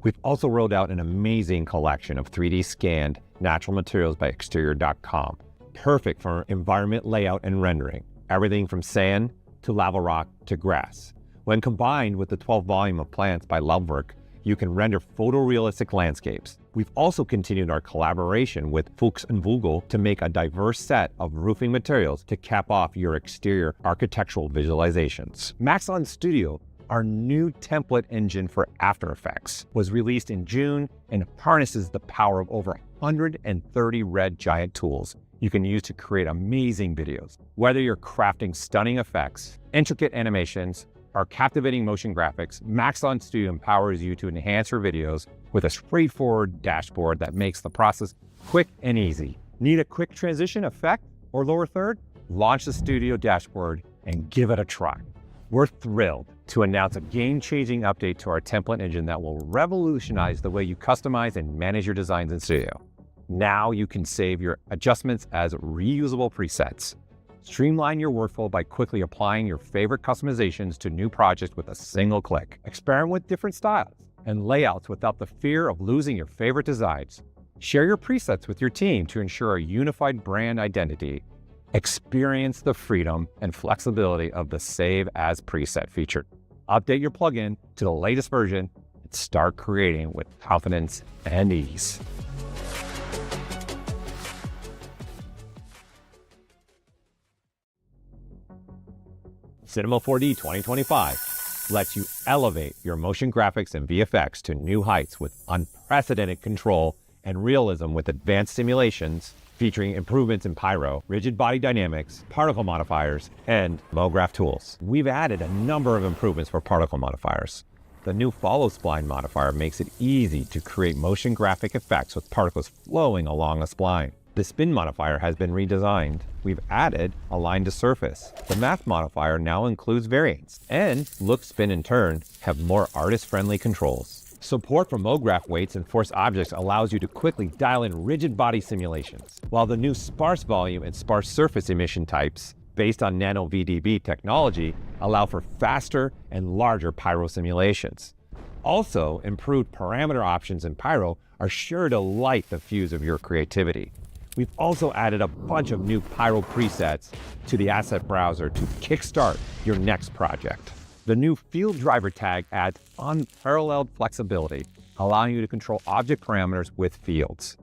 We've also rolled out an amazing collection of 3D scanned natural materials by exterior.com, perfect for environment layout and rendering, everything from sand to lava rock to grass. When combined with the 12 volume of plants by Lovework, you can render photorealistic landscapes. We've also continued our collaboration with Fuchs and Vogel to make a diverse set of roofing materials to cap off your exterior architectural visualizations. Maxon Studio, our new template engine for After Effects, was released in June and harnesses the power of over 130 red giant tools you can use to create amazing videos. Whether you're crafting stunning effects, intricate animations, or captivating motion graphics, Maxon Studio empowers you to enhance your videos with a straightforward dashboard that makes the process quick and easy. Need a quick transition effect or lower third? Launch the Studio dashboard and give it a try. We're thrilled to announce a game-changing update to our template engine that will revolutionize the way you customize and manage your designs in Studio. Now you can save your adjustments as reusable presets. Streamline your workflow by quickly applying your favorite customizations to new projects with a single click. Experiment with different styles and layouts without the fear of losing your favorite designs. Share your presets with your team to ensure a unified brand identity. Experience the freedom and flexibility of the Save as Preset feature. Update your plugin to the latest version and start creating with confidence and ease. Cinema 4D 2025 lets you elevate your motion graphics and VFX to new heights with unprecedented control and realism with advanced simulations featuring improvements in pyro, rigid body dynamics, particle modifiers, and MoGraph tools. We've added a number of improvements for particle modifiers. The new follow spline modifier makes it easy to create motion graphic effects with particles flowing along a spline. The spin modifier has been redesigned. We've added align to surface. The math modifier now includes variants, and look, spin, and turn have more artist-friendly controls. Support for MoGraph weights and force objects allows you to quickly dial in rigid body simulations, while the new sparse volume and sparse surface emission types, based on nano VDB technology, allow for faster and larger pyro simulations. Also, improved parameter options in pyro are sure to light the fuse of your creativity. We've also added a bunch of new pyro presets to the asset browser to kickstart your next project. The new field driver tag adds unparalleled flexibility, allowing you to control object parameters with fields.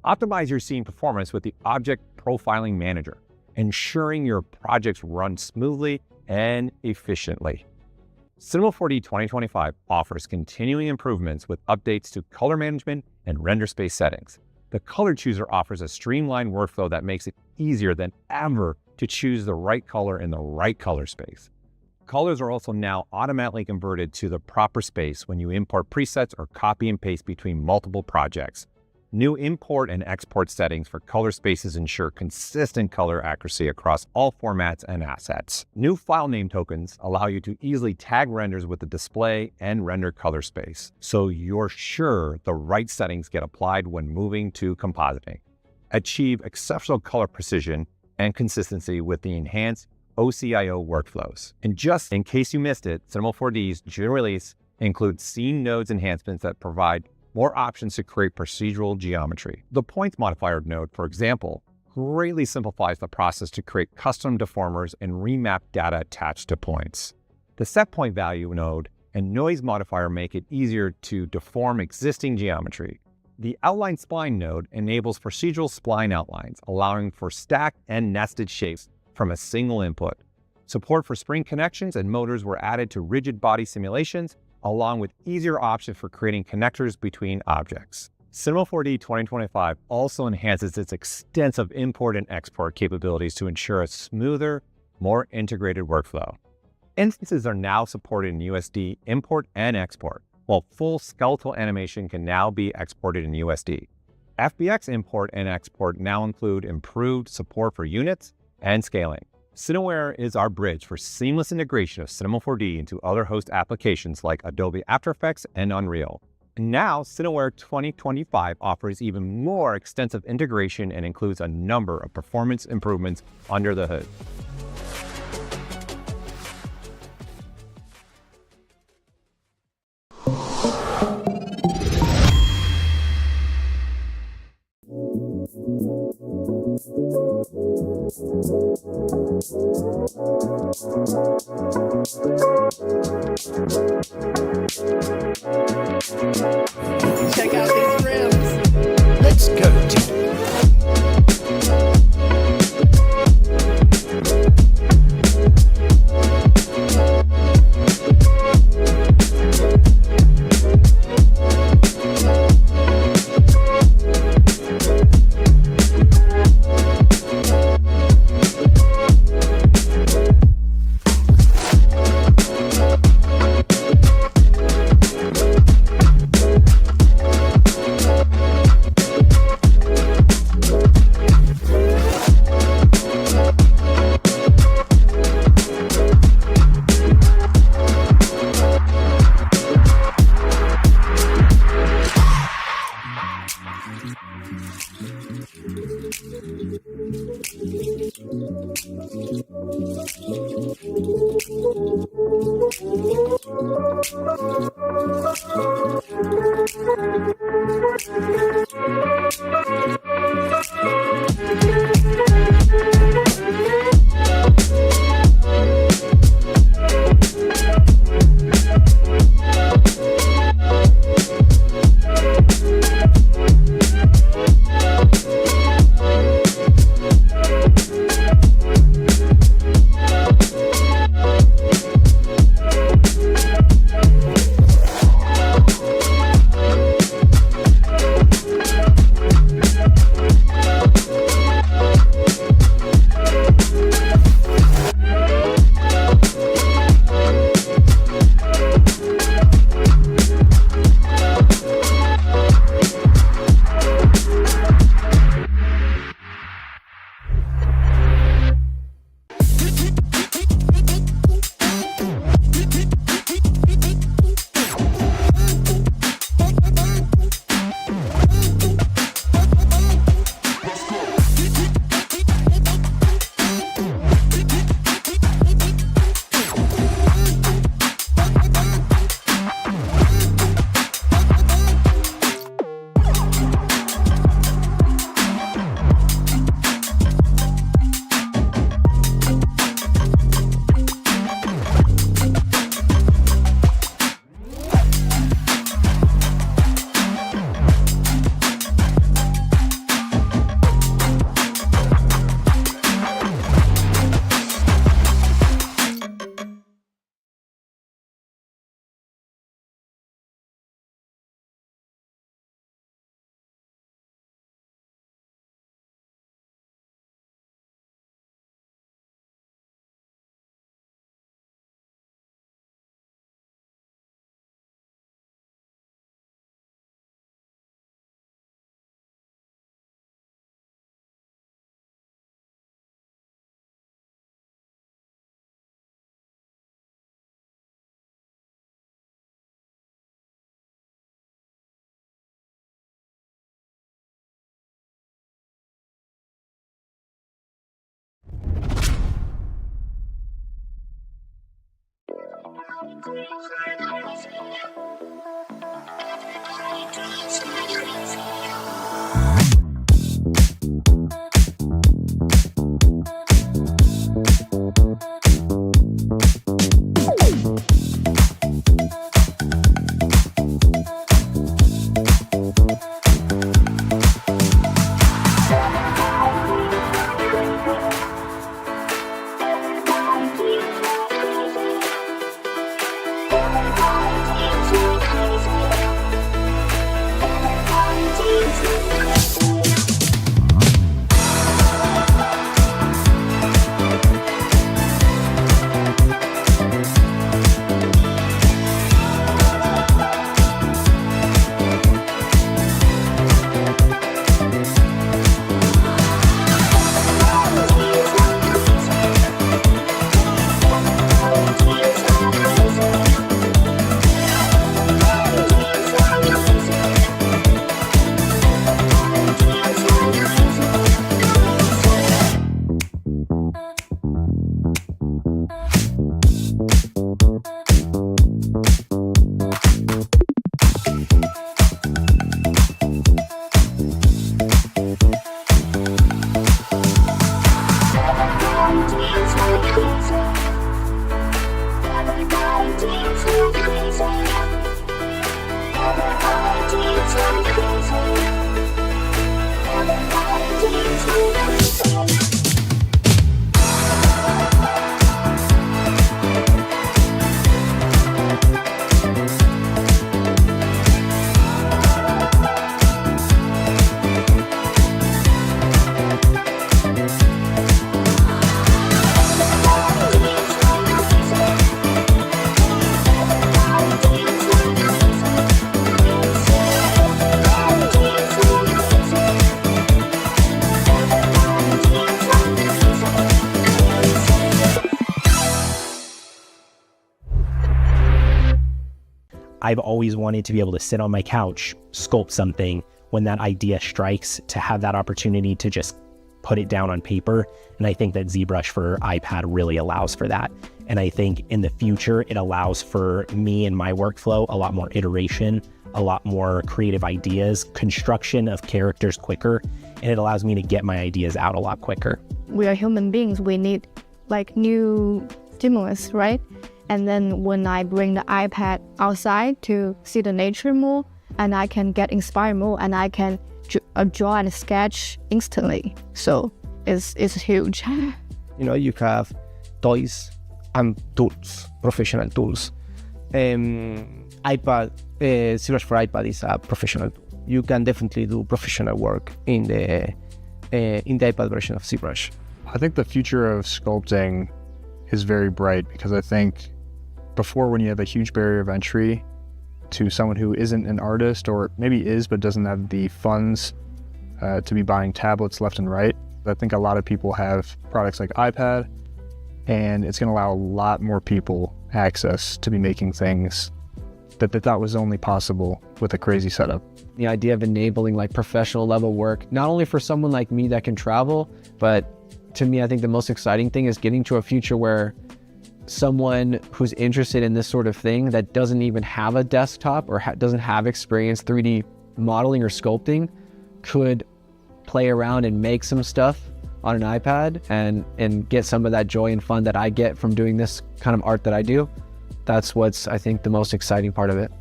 Optimize your scene performance with the Object Profiling Manager, ensuring your projects run smoothly and efficiently. Cinema 4D 2025 offers continuing improvements with updates to color management and render space settings. The color chooser offers a streamlined workflow that makes it easier than ever to choose the right color in the right color space. Colors are also now automatically converted to the proper space when you import presets or copy and paste between multiple projects. New import and export settings for color spaces ensure consistent color accuracy across all formats and assets. New file name tokens allow you to easily tag renders with the display and render color space, so you're sure the right settings get applied when moving to compositing. Achieve exceptional color precision and consistency with the enhanced OCIO workflows. And just in case you missed it, Cinema 4D's June release includes scene nodes enhancements that provide more options to create procedural geometry. The points modifier node, for example, greatly simplifies the process to create custom deformers and remap data attached to points. The set point value node and noise modifier make it easier to deform existing geometry. The outline spline node enables procedural spline outlines, allowing for stacked and nested shapes from a single input. Support for spring connections and motors were added to rigid body simulations, along with easier options for creating connectors between objects. Cinema 4D 2025 also enhances its extensive import and export capabilities to ensure a smoother, more integrated workflow. Instances are now supported in USD import and export, while full skeletal animation can now be exported in USD. FBX import and export now include improved support for units and scaling. Cineware is our bridge for seamless integration of Cinema 4D into other host applications like Adobe After Effects and Unreal. And now, Cineware 2025 offers even more extensive integration and includes a number of performance improvements under the hood. Check out these rims. Let's go, I've always wanted to be able to sit on my couch, sculpt something when that idea strikes, to have that opportunity to just put it down on paper. And I think that ZBrush for iPad really allows for that. And I think in the future, it allows for me and my workflow a lot more iteration, a lot more creative ideas, construction of characters quicker, and it allows me to get my ideas out a lot quicker. We are human beings. We need like new stimulus, right? And then when I bring the iPad outside to see the nature more, and I can get inspired more, and I can draw and sketch instantly. So it's huge. You know, you have toys and tools, professional tools. ZBrush for iPad is a professional tool. You can definitely do professional work in the iPad version of ZBrush. I think the future of sculpting is very bright, because I think before, when you have a huge barrier of entry to someone who isn't an artist, or maybe is but doesn't have the funds to be buying tablets left and right, I think a lot of people have products like iPad, and it's going to allow a lot more people access to be making things that they thought was only possible with a crazy setup. The idea of enabling like professional level work, not only for someone like me that can travel, but to me, I think the most exciting thing is getting to a future where someone who's interested in this sort of thing that doesn't even have a desktop or doesn't have experience 3D modeling or sculpting could play around and make some stuff on an iPad and get some of that joy and fun that I get from doing this kind of art that I do. That's what's, I think, the most exciting part of it.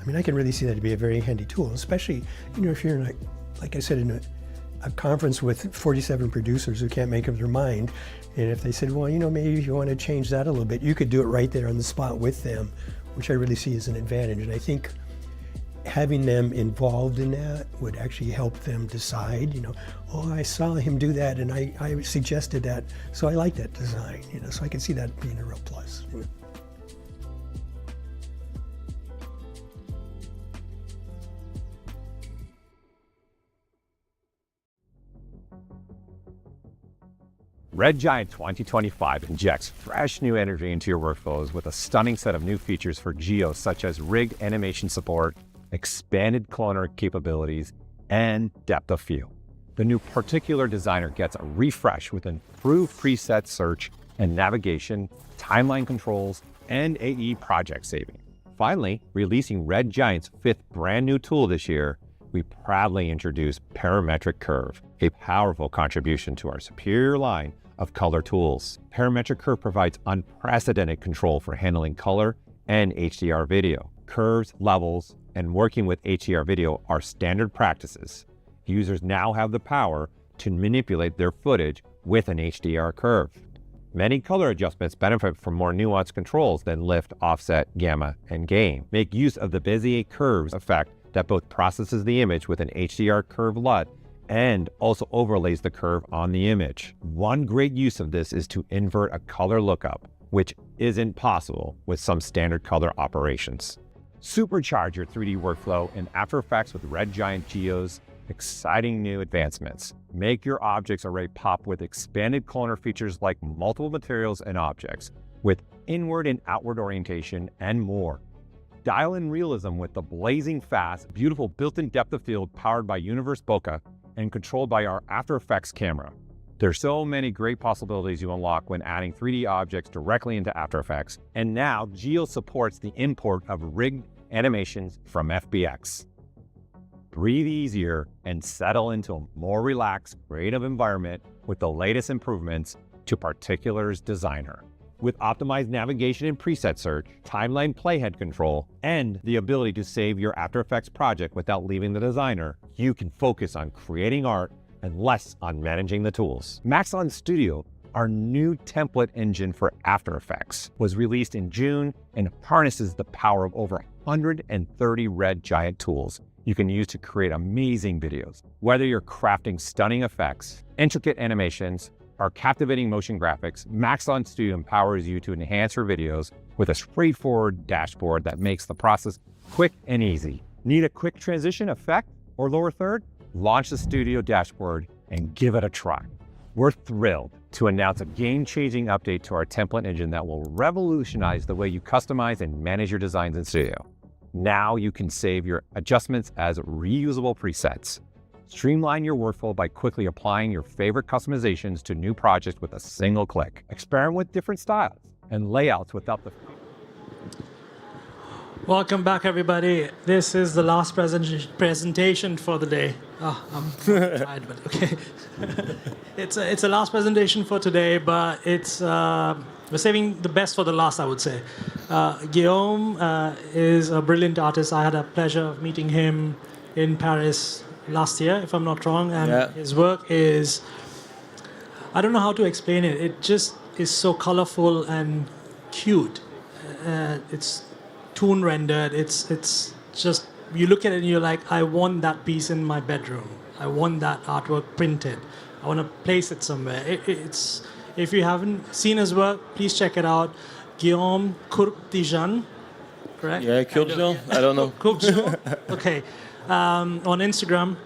I mean, I can really see that to be a very handy tool, especially, you know, if you're in like I said, in a conference with 47 producers who can't make up their mind. And if they said, well, you know, maybe if you want to change that a little bit, you could do it right there on the spot with them, which I really see as an advantage. And I think having them involved in that would actually help them decide, you know, oh, I saw him do that and I suggested that, so I like that design, you know, so I can see that being a real plus. You know? Red Giant 2025 injects fresh new energy into your workflows with a stunning set of new features for geos such as rig animation support, expanded cloner capabilities, and depth of field. The new Particular Designer gets a refresh with improved preset search and navigation, timeline controls, and AE project saving. Finally, releasing Red Giant's 5th brand new tool this year, we proudly introduce Parametric Curve, a powerful contribution to our superior line of color tools. Parametric Curve provides unprecedented control for handling color and HDR video. Curves, levels, and working with HDR video are standard practices. Users now have the power to manipulate their footage with an HDR curve. Many color adjustments benefit from more nuanced controls than lift, offset, gamma, and gain. Make use of the Bezier curves effect that both processes the image with an HDR curve LUT and also overlays the curve on the image. One great use of this is to invert a color lookup, which isn't possible with some standard color operations. Supercharge your 3D workflow in After Effects with Red Giant Geo's exciting new advancements. Make your objects array pop with expanded cloner features like multiple materials and objects, with inward and outward orientation and more. Dial in realism with the blazing fast, beautiful built-in depth of field powered by Universe Bokeh and controlled by our After Effects camera. There's so many great possibilities you unlock when adding 3D objects directly into After Effects, and now Geo supports the import of rigged animations from FBX. Breathe easier and settle into a more relaxed, creative environment with the latest improvements to Particular Designer. With optimized navigation and preset search, timeline playhead control, and the ability to save your After Effects project without leaving the designer, you can focus on creating art and less on managing the tools. Maxon Studio, our new template engine for After Effects, was released in June and harnesses the power of over 130 red giant tools you can use to create amazing videos. Whether you're crafting stunning effects, intricate animations, or captivating motion graphics, Maxon Studio empowers you to enhance your videos with a straightforward dashboard that makes the process quick and easy. Need a quick transition effect or lower third? Launch the Studio dashboard and give it a try. We're thrilled to announce a game-changing update to our template engine that will revolutionize the way you customize and manage your designs in Studio. Now you can save your adjustments as reusable presets. Streamline your workflow by quickly applying your favorite customizations to new projects with a single click. Experiment with different styles and layouts without the... Welcome back, everybody. This is the last presentation for the day. Oh, I'm tired, but okay. It's a last presentation for today, but it's we're saving the best for the last, I would say. Guillaume is a brilliant artist. I had a pleasure of meeting him in Paris last year, if I'm not wrong, and his work is, I don't know how to explain it. It just is so colorful and cute. It's toon rendered. It's just, you look at it and you're like, I want that piece in my bedroom. I want that artwork printed. I want to place it somewhere. It's, if you haven't seen his work, please check it out. Guillaume Courtijan, correct? Yeah, Courtijan. I don't know. Courtijan. Okay. On Instagram,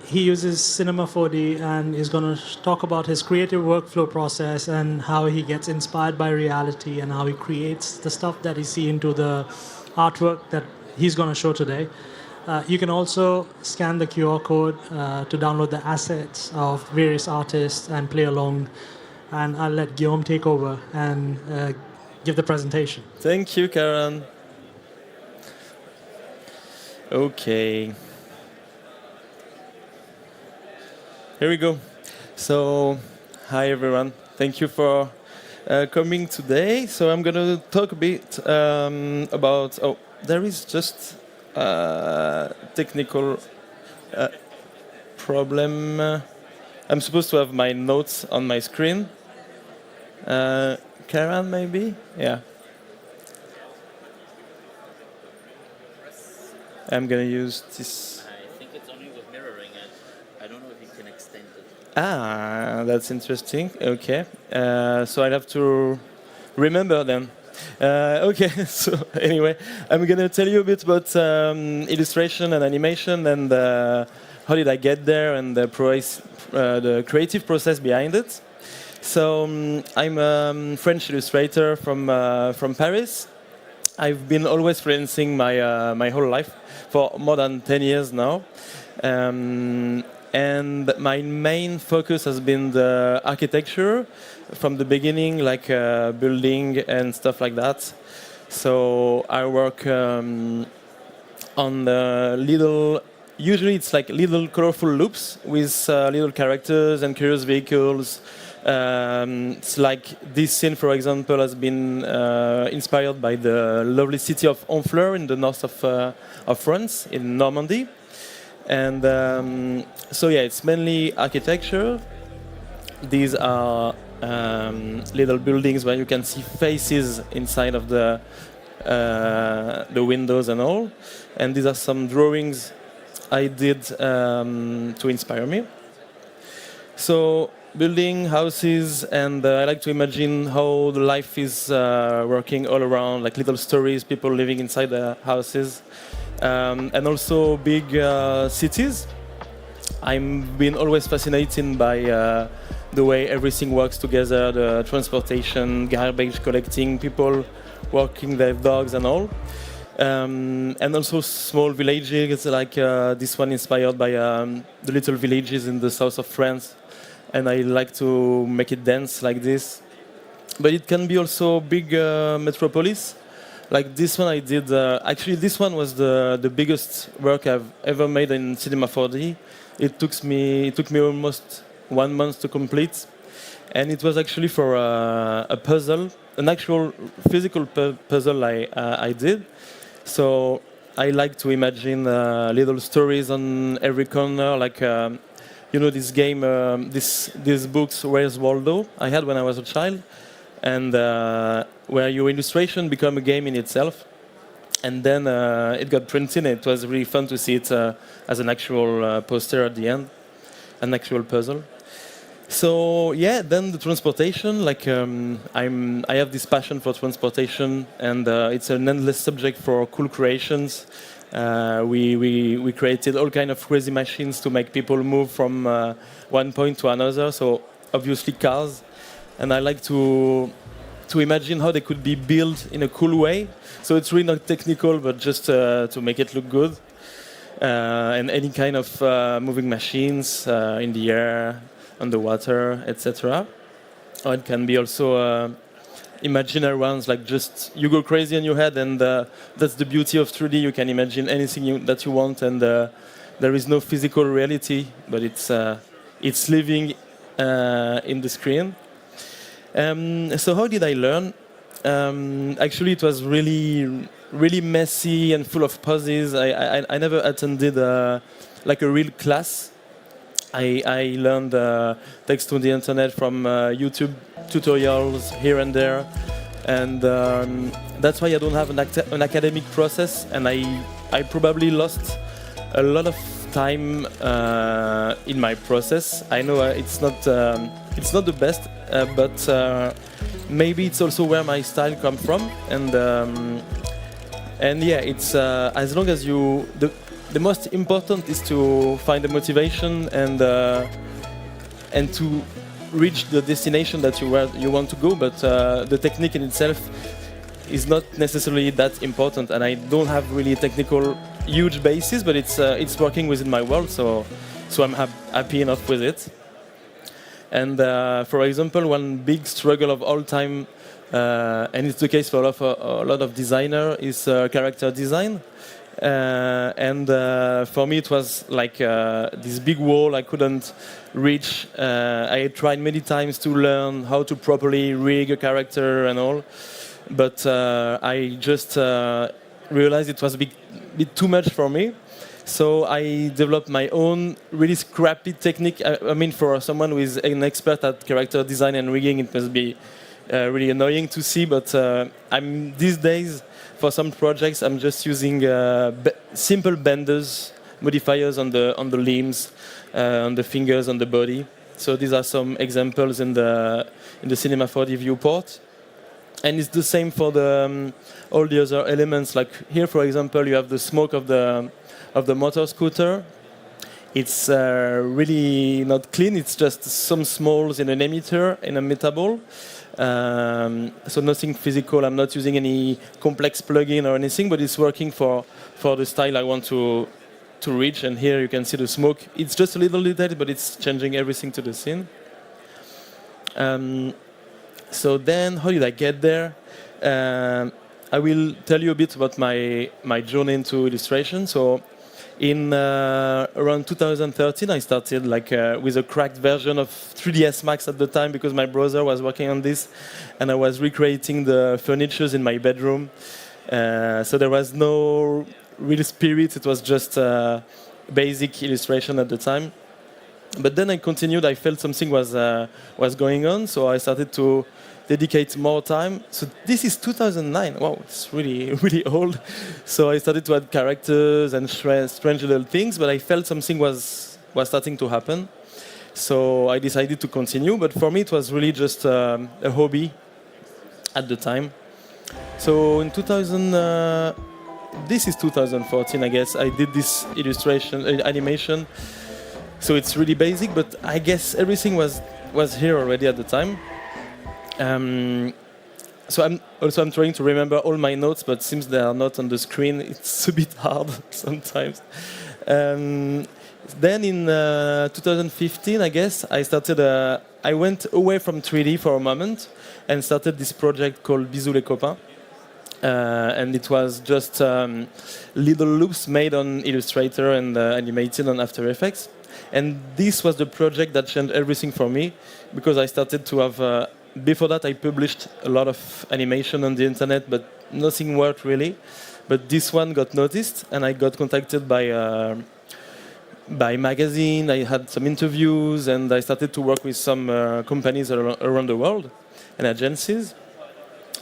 he uses Cinema 4D and is going to talk about his creative workflow process and how he gets inspired by reality and how he creates the stuff that he sees into the artwork that he's going to show today. You can also scan the QR code to download the assets of various artists and play along. And I'll let Guillaume take over and give the presentation. Thank you, Karen. Okay. Here we go. So, hi everyone. Thank you for coming today. So I'm going to talk a bit about... Oh, there is just a technical problem. I'm supposed to have my notes on my screen. Karen, maybe? Yeah. I'm going to use this. I think it's only with mirroring it. I don't know if you can extend it. Ah, that's interesting. Okay. So I'll have to remember then. Okay, so anyway, I'm going to tell you a bit about illustration and animation and how did I get there and the creative process behind it. So I'm a French illustrator from Paris. I've been always freelancing my whole life for more than 10 years now. And my main focus has been the architecture from the beginning, like building and stuff like that. So I work on the little, usually it's like little colorful loops with little characters and curious vehicles. It's like this scene, for example, has been inspired by the lovely city of Honfleur in the north of France, in Normandy. And so yeah, it's mainly architecture. These are little buildings where you can see faces inside of the windows and all. And these are some drawings I did to inspire me. So building houses, and I like to imagine how the life is working all around, like little stories, people living inside the houses. And also big cities. I've been always fascinated by the way everything works together, the transportation, garbage collecting, people walking their dogs and all. And also small villages, like this one inspired by the little villages in the south of France. And I like to make it dance like this. But it can be also big metropolis. Like this one I did, actually this one was the biggest work I've ever made in Cinema 4D. It took me almost 1 month to complete. and it was actually for a puzzle, an actual physical puzzle I did. So I like to imagine little stories on every corner, like this game, these books, Where's Waldo? I had when I was a child, and where your illustration become a game in itself. And then it got printed, and it was really fun to see it as an actual poster at the end, an actual puzzle. So yeah, then the transportation, like I have this passion for transportation, and it's an endless subject for cool creations. We created all kind of crazy machines to make people move from one point to another. So obviously cars, and I like to imagine how they could be built in a cool way. So it's really not technical, but just to make it look good. And any kind of moving machines in the air, on the water, etc. Or it can be also imaginary ones, like just you go crazy in your head, and that's the beauty of 3D. You can imagine anything that you want, and there is no physical reality, but it's living in the screen. So how did I learn? Actually, it was really messy and full of pauses. I never attended like a real class. I learned text on the internet from YouTube tutorials here and there, and that's why I don't have an academic process, and I probably lost a lot of time in my process. I know it's not the best, but maybe it's also where my style comes from, and yeah, it's as long as you the most important is to find the motivation and to reach the destination that you want to go. But the technique in itself is not necessarily that important, and I don't have really technical huge basis, but it's working within my world, so I'm happy enough with it. And for example, one big struggle of all time, and it's the case for a lot of designer, is character design. And for me, it was like this big wall I couldn't reach. I tried many times to learn how to properly rig a character and all, but I just realized it was a bit too much for me. So I developed my own really scrappy technique. I mean, for someone who is an expert at character design and rigging, it must be really annoying to see. But these days, for some projects, I'm just using simple benders, modifiers on the limbs, on the fingers, on the body. So these are some examples in the Cinema 4D viewport. And it's the same for all the other elements. Like here, for example, you have the smoke of the motor scooter. It's really not clean. It's just some smalls in an emitter, in a metaball. So nothing physical. I'm not using any complex plugin or anything, but it's working for the style I want to reach. And here you can see the smoke. It's just a little detail, but it's changing everything to the scene. So then, how did I get there? I will tell you a bit about my journey into illustration. So in around 2013, I started with a cracked version of 3ds Max at the time, because my brother was working on this, and I was recreating the furnitures in my bedroom. So there was no real spirit. It was just basic illustration at the time. But then I continued. I felt something was going on, so I started to dedicate more time. So this is 2009. Wow, it's really, really old. So I started to add characters and strange little things, but I felt something was starting to happen. So I decided to continue. But for me, it was really just a hobby at the time. So in this is 2014, I guess. I did this illustration animation. So it's really basic, but I guess everything was here already at the time. So I'm trying to remember all my notes, but since they are not on the screen, it's a bit hard sometimes. Then in 2015, I guess, I went away from 3D for a moment and started this project called Bisous les copains. And it was just little loops made on Illustrator and animated on After Effects. And this was the project that changed everything for me, because I started to have, before that I published a lot of animation on the internet, but nothing worked really. But this one got noticed, and I got contacted by magazine. I had some interviews, and I started to work with some companies around the world and agencies.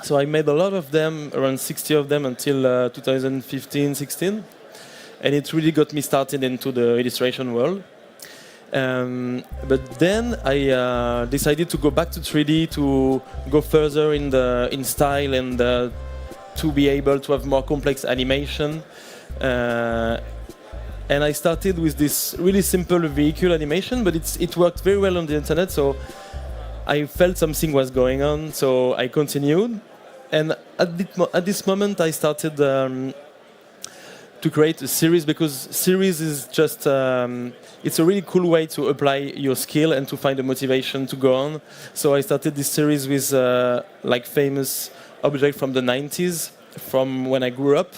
So I made a lot of them, around 60 of them until 2015-16. And it really got me started into the illustration world. But then I decided to go back to 3D, to go further in style, and to be able to have more complex animation. And I started with this really simple vehicle animation, but it worked very well on the internet, so I felt something was going on, so I continued. And at this moment I started to create a series, because series is just, it's a really cool way to apply your skill and to find a motivation to go on. So I started this series with like famous objects from the 90s, from when I grew up.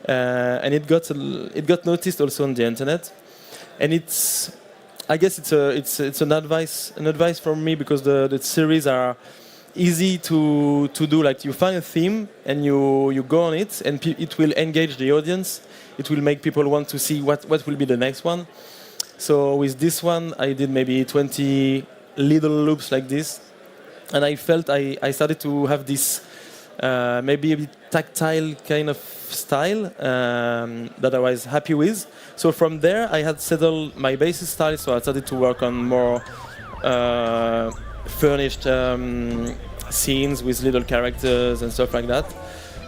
And it got noticed also on the internet. And I guess it's an advice from me, because the series are easy to do. Like, you find a theme and you go on it, and it will engage the audience. It will make people want to see what will be the next one. So with this one, I did maybe 20 little loops like this, and I felt I started to have this maybe a bit tactile kind of style that I was happy with. So from there, I had settled my basic style, so I started to work on more furnished scenes with little characters and stuff like that.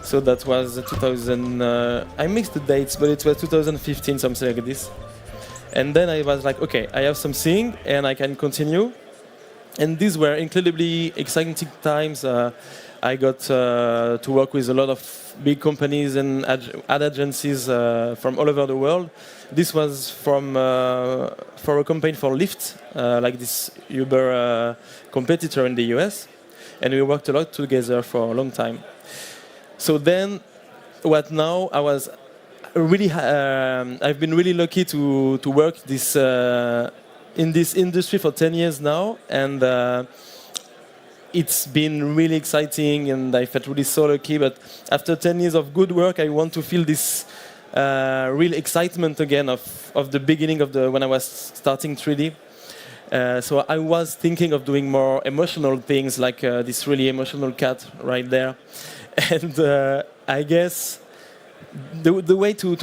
So that was 2000, I mixed the dates, but it was 2015, something like this. And then I was like, okay, I have something and I can continue. And these were incredibly exciting times. I got to work with a lot of big companies and ad agencies from all over the world. This was for a campaign for Lyft, like this Uber competitor in the US. And we worked a lot together for a long time. So then, what now? I've been really lucky to work in this industry for 10 years now, and it's been really exciting, and I felt really so lucky. But after 10 years of good work, I want to feel this real excitement again of the beginning of when I was starting 3D. So I was thinking of doing more emotional things, like this really emotional cat right there. And I guess the way to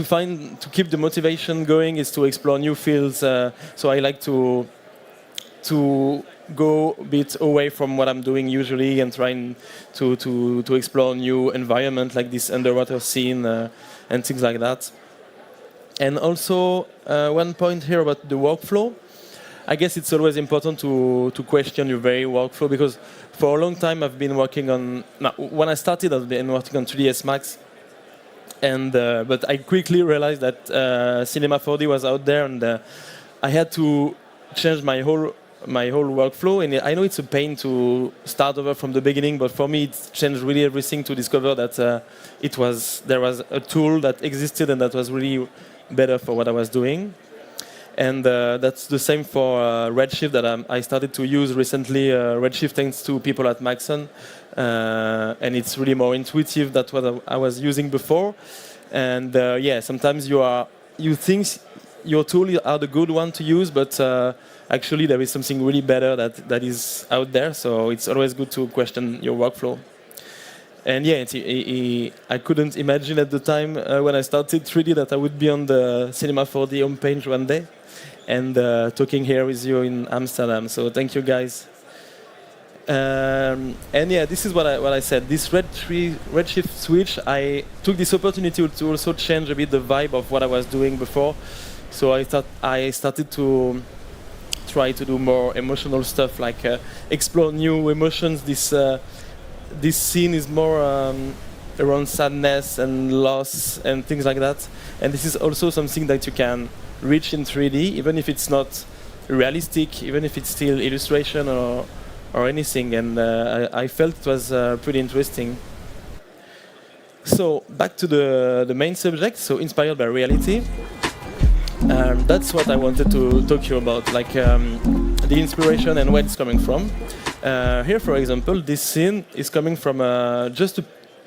keep the motivation going is to explore new fields. So I like to go a bit away from what I'm doing usually and trying to explore new environment, like this underwater scene and things like that. And also one point here about the workflow. I guess it's always important to question your very workflow, because for a long time I've been working on. When I started, I've been working on 3ds Max, and but I quickly realized that Cinema 4D was out there, and I had to change my whole workflow. And I know it's a pain to start over from the beginning, but for me it changed really everything to discover that there was a tool that existed and that was really better for what I was doing. And that's the same for Redshift that I started to use recently. Redshift thanks to people at Maxon, and it's really more intuitive than what I was using before. And yeah, sometimes you think your tool are the good one to use, but actually there is something really better that is out there. So it's always good to question your workflow. And yeah, I couldn't imagine at the time when I started 3D that I would be on the Cinema 4D homepage one day and talking here with you in Amsterdam. So thank you guys. And yeah, this is what I said. This Redshift switch, I took this opportunity to also change a bit the vibe of what I was doing before. So I started to try to do more emotional stuff, like explore new emotions. This scene is more around sadness and loss and things like that. And this is also something that you can reach in 3D, even if it's not realistic, even if it's still illustration or anything. And I felt it was pretty interesting. So back to the main subject, so inspired by reality. That's what I wanted to talk to you about, like the inspiration and where it's coming from. Here, for example, this scene is coming from just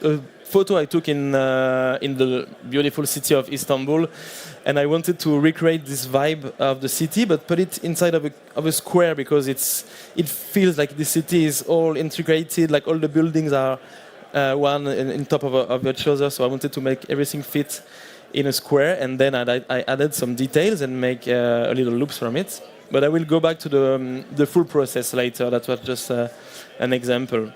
a photo I took in the beautiful city of Istanbul, and I wanted to recreate this vibe of the city, but put it inside of a square, because it feels like the city is all integrated, like all the buildings are one in top of each other. So I wanted to make everything fit in a square, and then I added some details and make a little loops from it. But I will go back to the full process later. That was just an example.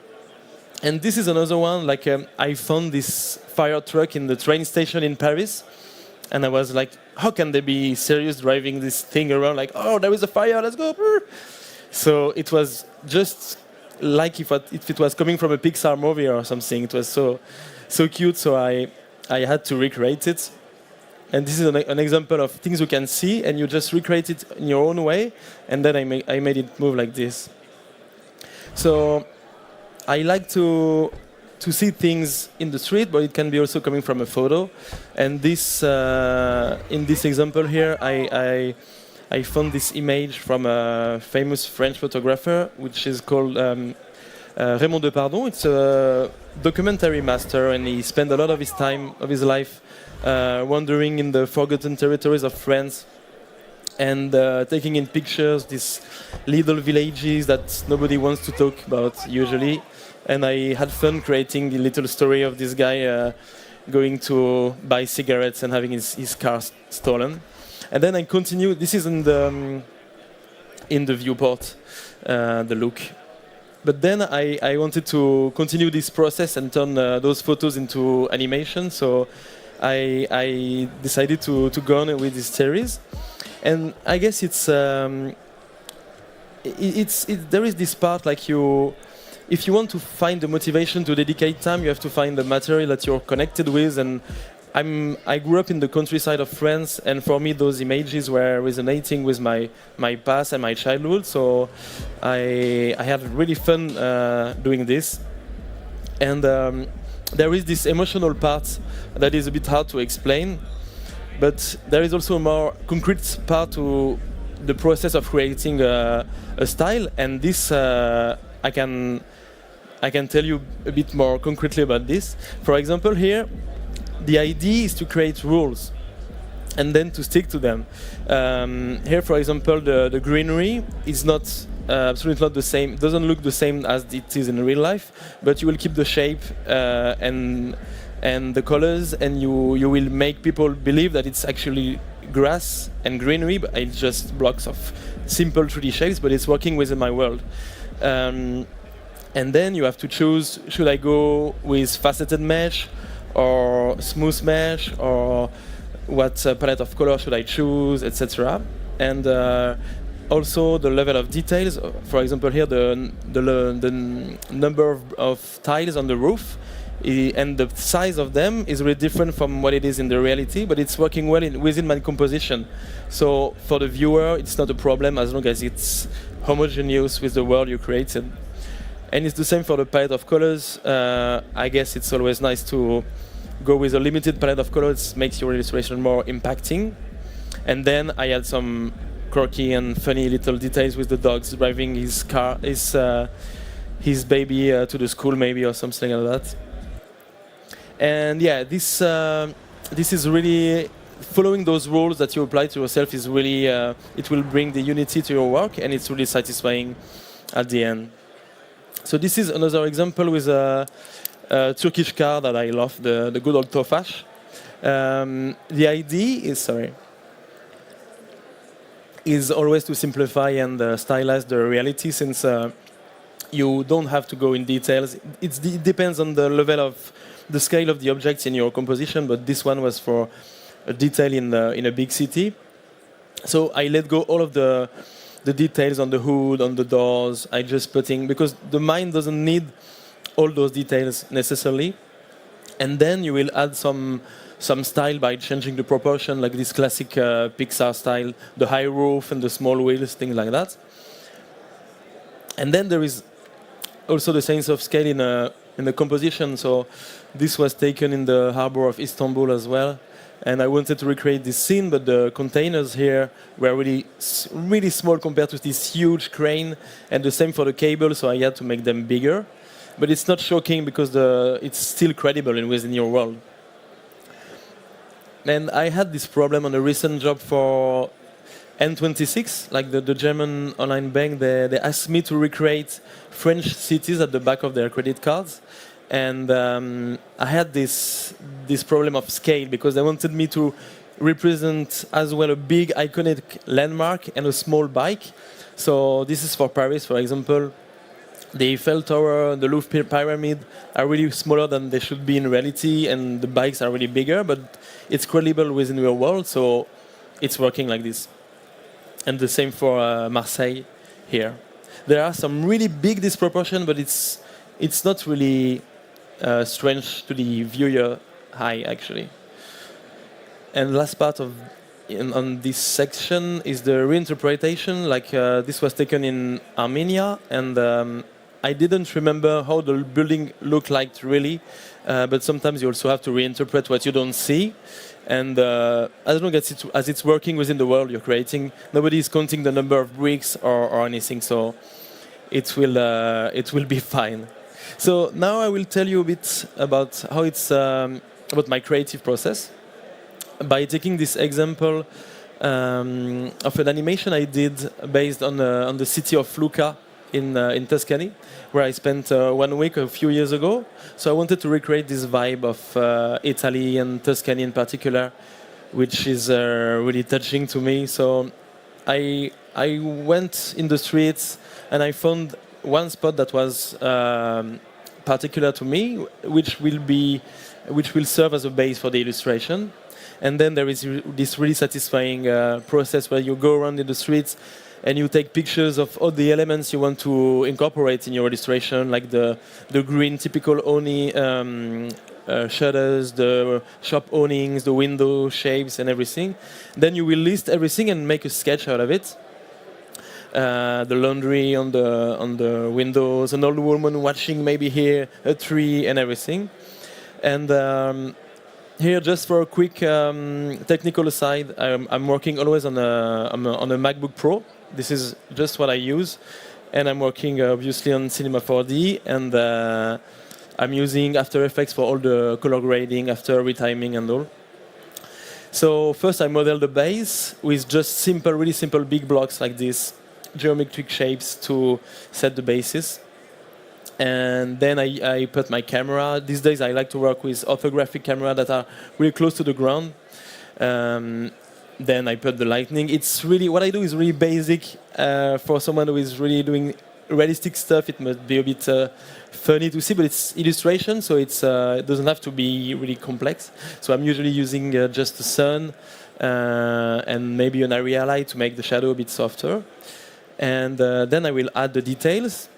And this is another one. Like I found this fire truck in the train station in Paris, and I was like, how can they be serious driving this thing around? Like, oh, there is a fire, let's go. So it was just like if it was coming from a Pixar movie or something. It was so cute. So I had to recreate it. And this is an example of things you can see, and you just recreate it in your own way, and then I made it move like this. So I like to see things in the street, but it can be also coming from a photo. And this, in this example here, I found this image from a famous French photographer, which is called Raymond Depardon. It's a documentary master, and he spent a lot of his life wandering in the forgotten territories of France, and taking in pictures these little villages that nobody wants to talk about usually. And I had fun creating a little story of this guy going to buy cigarettes and having his car stolen. And then I continue. This is in the viewport, the look. But then I wanted to continue this process and turn those photos into animation. So I decided to go on with this series. And I guess there is this part, like if you want to find the motivation to dedicate time, you have to find the material that you're connected with. And I grew up in the countryside of France, and for me those images were resonating with my past and my childhood. So I had really fun doing this. And there is this emotional part that is a bit hard to explain, but there is also a more concrete part to the process of creating a style. And this I can tell you a bit more concretely about this. For example, here, the idea is to create rules and then to stick to them. Here, for example, the greenery is not absolutely not the same. It doesn't look the same as it is in real life, but you will keep the shape and the colors, and you will make people believe that it's actually grass and greenery, but it's just blocks of simple 3D shapes, but it's working within my world. And then you have to choose, should I go with faceted mesh or smooth mesh, or what palette of color should I choose, etc. And also the level of details. For example, here the number of tiles on the roof and the size of them is really different from what it is in the reality, but it's working well within my composition. So for the viewer, it's not a problem as long as it's homogeneous with the world you created. And it's the same for the palette of colors. I guess it's always nice to go with a limited palette of colors. It makes your illustration more impacting. And then I had some quirky and funny little details with the dogs driving his car, his baby to the school maybe, or something like that. And yeah, this is really following those rules that you apply to yourself is really, it will bring the unity to your work, and it's really satisfying at the end. So this is another example with a Turkish car that I love, the good old Tofaş. The idea is always to simplify and stylize the reality, since you don't have to go in details. It depends on the level of the scale of the objects in your composition, but this one was for a detail in a big city. So I let go all of the details on the hood, on the doors. I just putting, because the mind doesn't need all those details necessarily. And then you will add some style by changing the proportion, like this classic Pixar style, the high roof and the small wheels, things like that. And then there is also the sense of scale in the composition. So this was taken in the harbor of Istanbul as well. And I wanted to recreate this scene, but the containers here were really small compared to this huge crane, and the same for the cable, so I had to make them bigger. But it's not shocking because it's still credible within your world. And I had this problem on a recent job for N26, like the German online bank. They asked me to recreate French cities at the back of their credit cards. And I had this problem of scale because they wanted me to represent as well a big iconic landmark and a small bike. So this is for Paris, for example. The Eiffel Tower, the Louvre Pyramid are really smaller than they should be in reality, and the bikes are really bigger, but it's credible within your world, so it's working like this. And the same for Marseille here. There are some really big disproportion, but it's not really strange to the viewer eye, actually. And last part on this section is the reinterpretation. Like this was taken in Armenia, and I didn't remember how the building looked like really, but sometimes you also have to reinterpret what you don't see. And as long as it's working within the world you're creating, nobody is counting the number of bricks or anything, so it will be fine. So now I will tell you a bit about how it's about my creative process by taking this example of an animation I did based on the city of Luca in Tuscany, where I spent 1 week a few years ago. So I wanted to recreate this vibe of Italy and Tuscany in particular, which is really touching to me. So I went in the streets and I found one spot that was particular to me, which will serve as a base for the illustration. And then there is this really satisfying process where you go around in the streets and you take pictures of all the elements you want to incorporate in your illustration, like the green typical Oni shutters, the shop awnings, the window shapes and everything. Then you will list everything and make a sketch out of it. The laundry on the windows, an old woman watching maybe here, a tree and everything. And here, just for a quick technical aside, I'm working always on a MacBook Pro. This is just what I use, and I'm working obviously on Cinema 4D, and I'm using After Effects for all the color grading, after retiming and all. So first I model the base with just really simple big blocks like this, geometric shapes to set the basis. And then I put my camera. These days I like to work with orthographic camera that are really close to the ground. Then I put the lighting. It's really, what I do is really basic. For someone who is really doing realistic stuff, it must be a bit funny to see, but it's illustration, so it doesn't have to be really complex. So I'm usually using just the sun and maybe an area light to make the shadow a bit softer. And then I will add the details.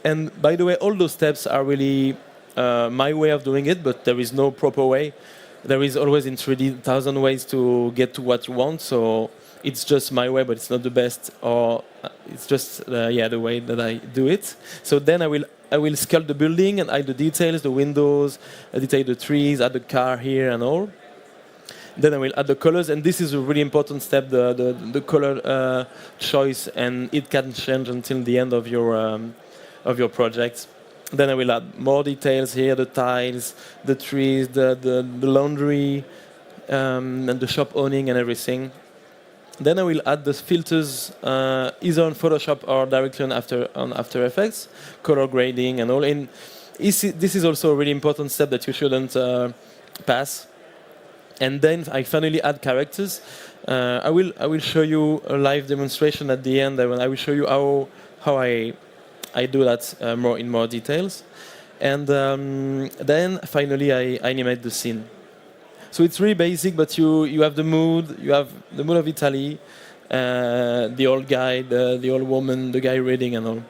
And by the way, all those steps are really my way of doing it, but there is no proper way. There is always in 3D 1,000 ways to get to what you want, so it's just my way, but it's not the best, or it's just the way that I do it. So then I will sculpt the building and add the details, the windows, detail the trees, add the car here and all. Then I will add the colors, and this is a really important step, the color choice, and it can change until the end of your project. Then I will add more details here, the tiles, the trees, the laundry, and the shop awning and everything. Then I will add the filters either on Photoshop or directly on After Effects, color grading and all. And this is also a really important step that you shouldn't pass. And then I finally add characters. I will show you a live demonstration at the end. I will show you how I do that in more details. And then finally I animate the scene. So it's really basic, but you have the mood. You have the mood of Italy, the old guy, the old woman, the guy reading and all.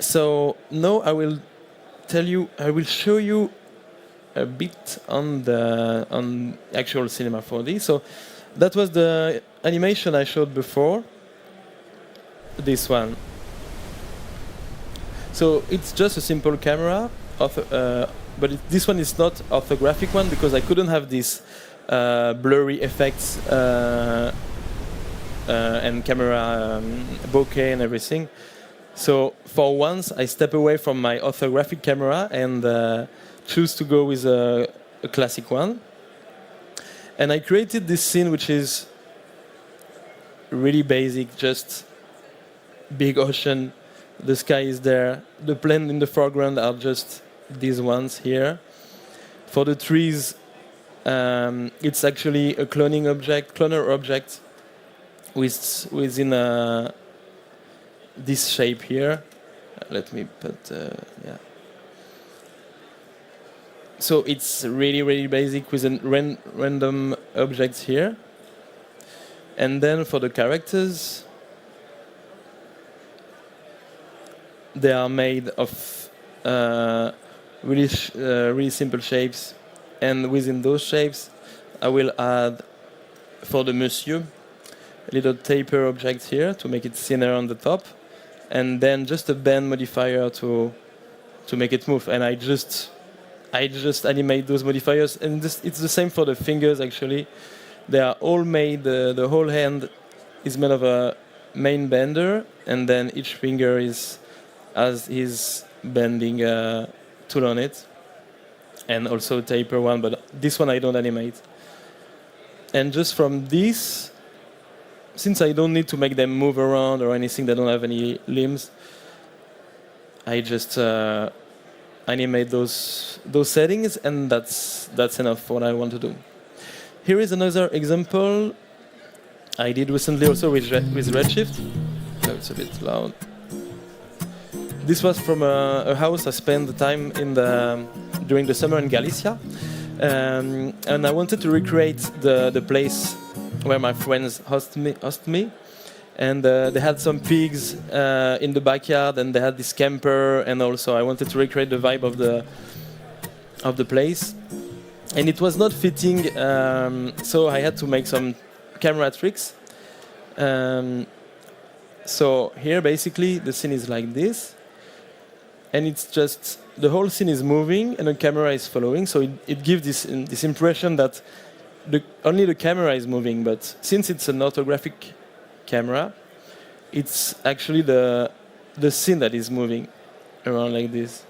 So now I will show you a bit on actual Cinema 4D. So that was the animation I showed before. This one. So it's just a simple camera, but this one is not orthographic one because I couldn't have this blurry effects and camera bokeh and everything. So for once, I step away from my orthographic camera and choose to go with a classic one. And I created this scene which is really basic, just big ocean, the sky is there, the plane in the foreground are just these ones here. For the trees, it's actually a cloner object within this shape here. Let me put, yeah. So it's really, really basic with a random objects here. And then for the characters, they are made of really simple shapes. And within those shapes, I will add, for the monsieur, a little taper object here to make it thinner on the top. And then just a bend modifier to make it move. And I just animate those modifiers. And it's the same for the fingers, actually. They are all made, the whole hand is made of a main bender, and then each finger has his bending tool on it. And also taper one, but this one I don't animate. And just from this, since I don't need to make them move around or anything, they don't have any limbs, I just animate those settings, and that's enough for what I want to do. Here is another example I did recently also with Redshift. Oh, it's a bit loud. This was from a house I spent the time in during the summer in Galicia, and I wanted to recreate the place where my friends host me. And they had some pigs in the backyard, and they had this camper, and also I wanted to recreate the vibe of the place. And it was not fitting, so I had to make some camera tricks. So here, basically, the scene is like this. And it's just, the whole scene is moving, and the camera is following. So it gives this impression that only the camera is moving. But since it's an orthographic camera, it's actually the scene that is moving around like this.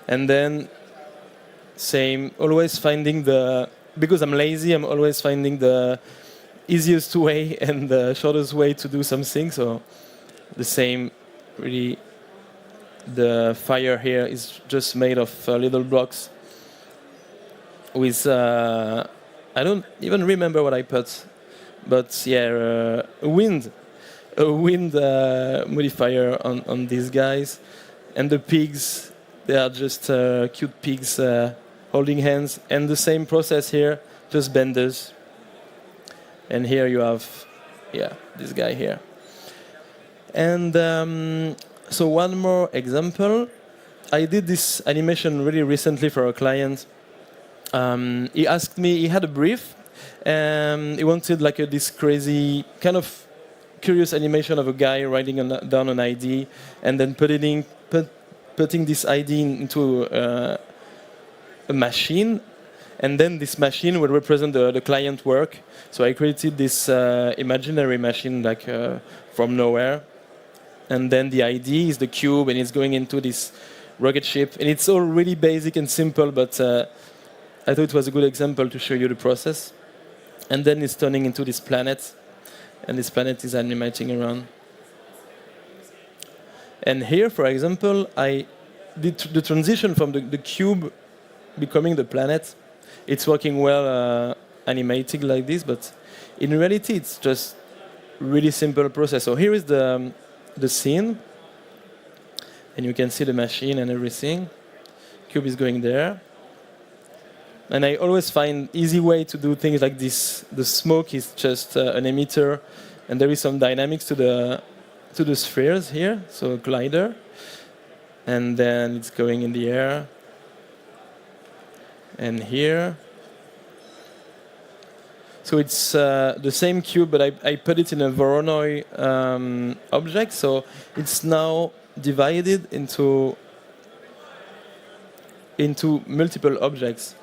And then same, always finding because I'm lazy, I'm always finding the easiest way and the shortest way to do something. So the same, really, the fire here is just made of little blocks with, I don't even remember what I put, but yeah, a wind modifier on these guys. And the pigs, they are just cute pigs holding hands. And the same process here, just benders. And here you have, yeah, this guy here. And so one more example. I did this animation really recently for a client. He asked me, he had a brief. He wanted like this crazy kind of curious animation of a guy writing down an ID and then putting this ID into a machine, and then this machine will represent the client work. So I created this imaginary machine like from nowhere, and then the ID is the cube, and it's going into this rocket ship, and it's all really basic and simple, but I thought it was a good example to show you the process. And then it's turning into this planet, and this planet is animating around. And here, for example, I did the transition from the cube becoming the planet. It's working well animating like this, but in reality, it's just really simple process. So here is the scene, and you can see the machine and everything. Cube is going there. And I always find easy way to do things like this. The smoke is just an emitter, and there is some dynamics to the spheres here, so a glider. And then it's going in the air. And here. So it's the same cube, but I put it in a Voronoi object. So it's now divided into multiple objects.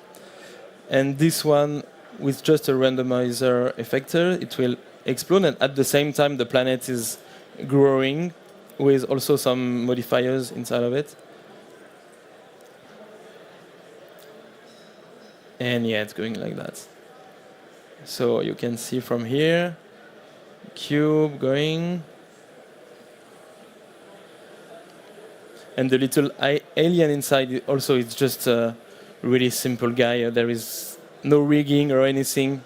And this one, with just a randomizer effector, it will explode. And at the same time, the planet is growing with also some modifiers inside of it. And yeah, it's going like that. So you can see from here, cube going. And the little alien inside also is just a really simple guy. There is no rigging or anything.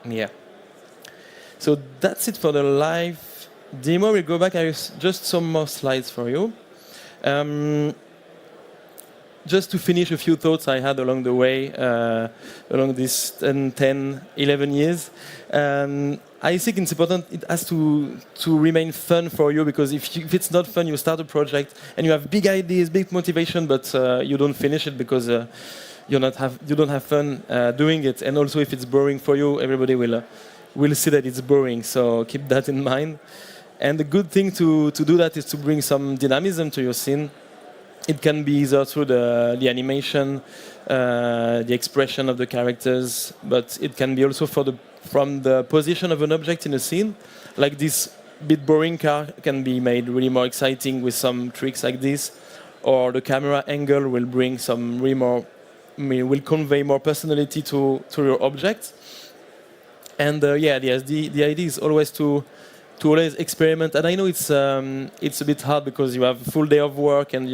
Yeah. So that's it for the live demo. We'll go back. I have just some more slides for you. Just to finish a few thoughts I had along the way, along these 10, 11 years. I think it's important, it has to remain fun for you, because if it's not fun, you start a project and you have big ideas, big motivation, but you don't finish it because you don't have fun doing it. And also if it's boring for you, everybody will see that it's boring, so keep that in mind. And the good thing to do that is to bring some dynamism to your scene. It can be either through the animation, the expression of the characters, but it can be also from the position of an object in a scene. Like this bit boring car can be made really more exciting with some tricks like this, or the camera angle will bring some will convey more personality to your object. And yeah, the idea is always to always experiment. And I know it's a bit hard because you have a full day of work and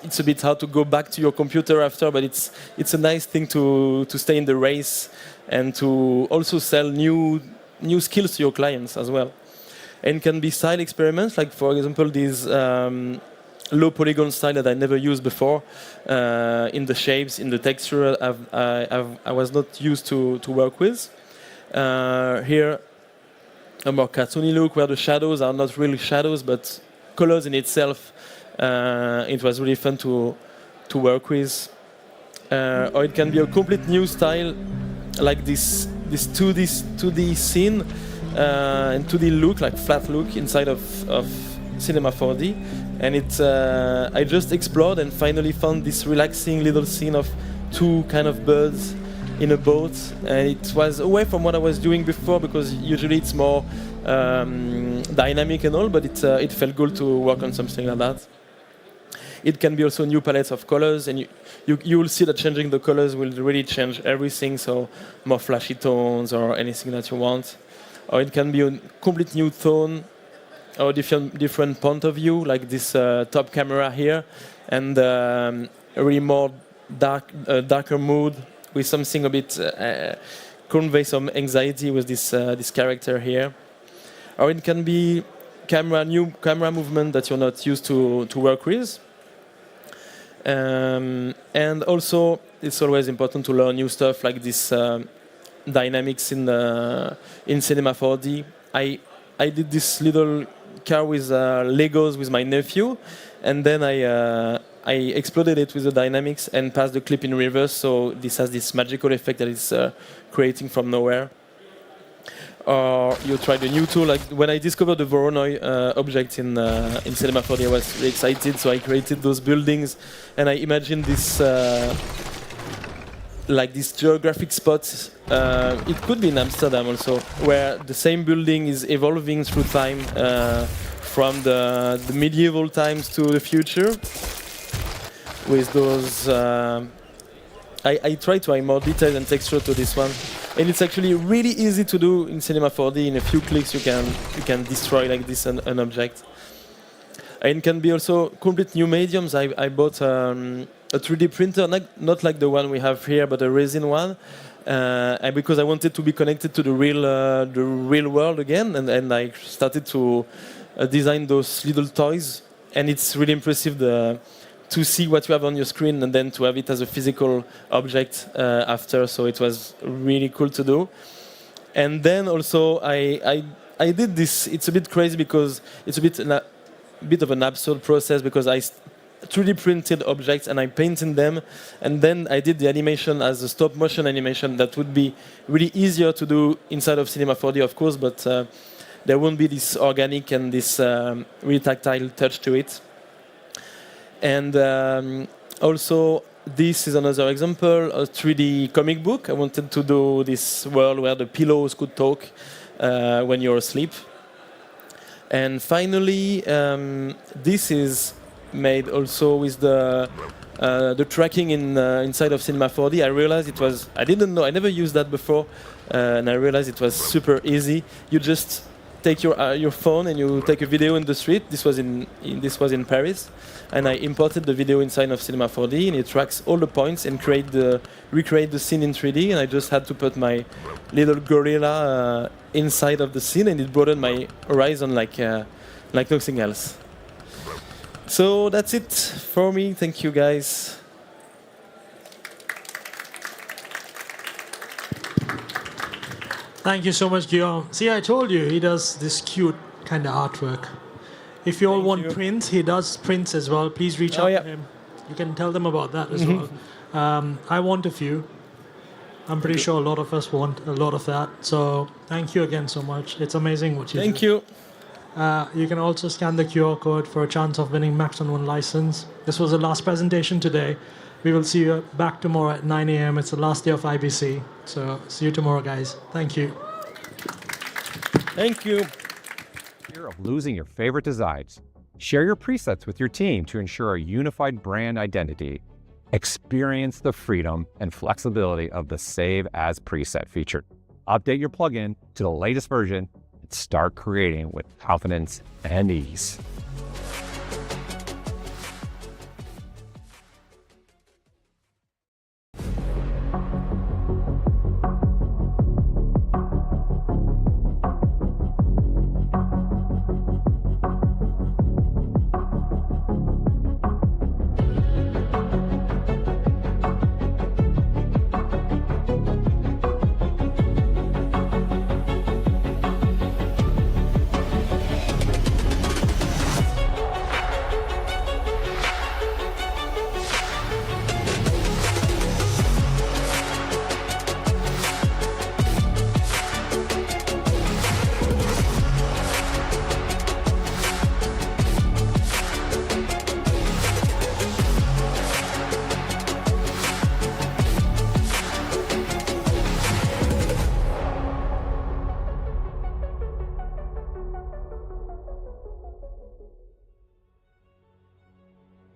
it's a bit hard to go back to your computer after, but it's a nice thing to stay in the race and to also sell new skills to your clients as well. And can be style experiments, like for example these low polygon style that I never used before, in the shapes, in the texture I was not used to work with. Here a more cartoony look where the shadows are not really shadows but colors in itself. It was really fun to work with. Or it can be a complete new style, like this 2D scene and 2D look, like flat look inside of Cinema 4D. And I just explored and finally found this relaxing little scene of two kind of birds in a boat, and it was away from what I was doing before, because usually it's more dynamic and all, but it felt good to work on something like that. It can be also new palettes of colors, and you will see that changing the colors will really change everything, so more flashy tones or anything that you want. Or it can be a complete new tone or different point of view, like this top camera here, and a really more darker mood, with something a bit convey some anxiety with this character here. Or it can be new camera movement that you're not used to work with. And also, it's always important to learn new stuff like this dynamics in Cinema 4D. I did this little car with Legos with my nephew, and then I exploded it with the dynamics and passed the clip in reverse, so this has this magical effect that it's creating from nowhere. Or you tried a new tool, like when I discovered the Voronoi object in Cinema 4D, I was really excited, so I created those buildings, and I imagined this like these geographic spots. It could be in Amsterdam also, where the same building is evolving through time, from the medieval times to the future. With those, I try to add more detail and texture to this one, and it's actually really easy to do in Cinema 4D. In a few clicks, you can destroy like this an object. And it can be also complete new mediums. I bought a 3D printer, not like the one we have here, but a resin one, and because I wanted to be connected to the real world again, and I started to design those little toys, and it's really impressive to see what you have on your screen and then to have it as a physical object after. So it was really cool to do. And then also I did this. It's a bit crazy because it's a bit of an absurd process, because I 3D printed objects and I painted them, and then I did the animation as a stop motion animation that would be really easier to do inside of Cinema 4D, of course, but there won't be this organic and this really tactile touch to it. And also, this is another example, a 3D comic book. I wanted to do this world where the pillows could talk when you're asleep. And finally, this is made also with the tracking inside of Cinema 4D. I realized it was, I didn't know, I never used that before, and I realized it was super easy. You just take your phone and you take a video in the street. This was in Paris, and I imported the video inside of Cinema 4D, and it tracks all the points and recreate the scene in 3D. And I just had to put my little gorilla inside of the scene, and it broadened my horizon like nothing else. So that's it for me. Thank you, guys. Thank you so much, Guillaume. See, I told you he does this cute kind of artwork. If you all want prints, he does prints as well. Please reach out to him. You can tell them about that as well. I want a few. I'm pretty sure a lot of us want a lot of that. So thank you again so much. It's amazing what you do. Thank you. You can also scan the QR code for a chance of winning Maxon 1 license. This was the last presentation today. We will see you back tomorrow at 9 a.m. It's the last day of IBC. So see you tomorrow, guys. Thank you. Thank you. Fear of losing your favorite designs. Share your presets with your team to ensure a unified brand identity. Experience the freedom and flexibility of the Save As Preset feature. Update your plugin to the latest version and start creating with confidence and ease.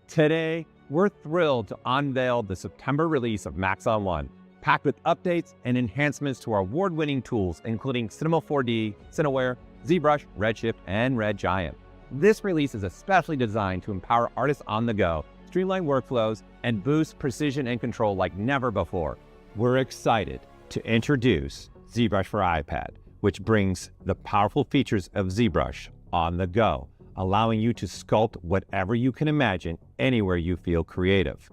Today, we're thrilled to unveil the September release of Maxon 1, packed with updates and enhancements to our award-winning tools, including Cinema 4D, Cineware, ZBrush, Redshift, and Red Giant. This release is especially designed to empower artists on the go, streamline workflows, and boost precision and control like never before. We're excited to introduce ZBrush for iPad, which brings the powerful features of ZBrush on the go, allowing you to sculpt whatever you can imagine anywhere you feel creative.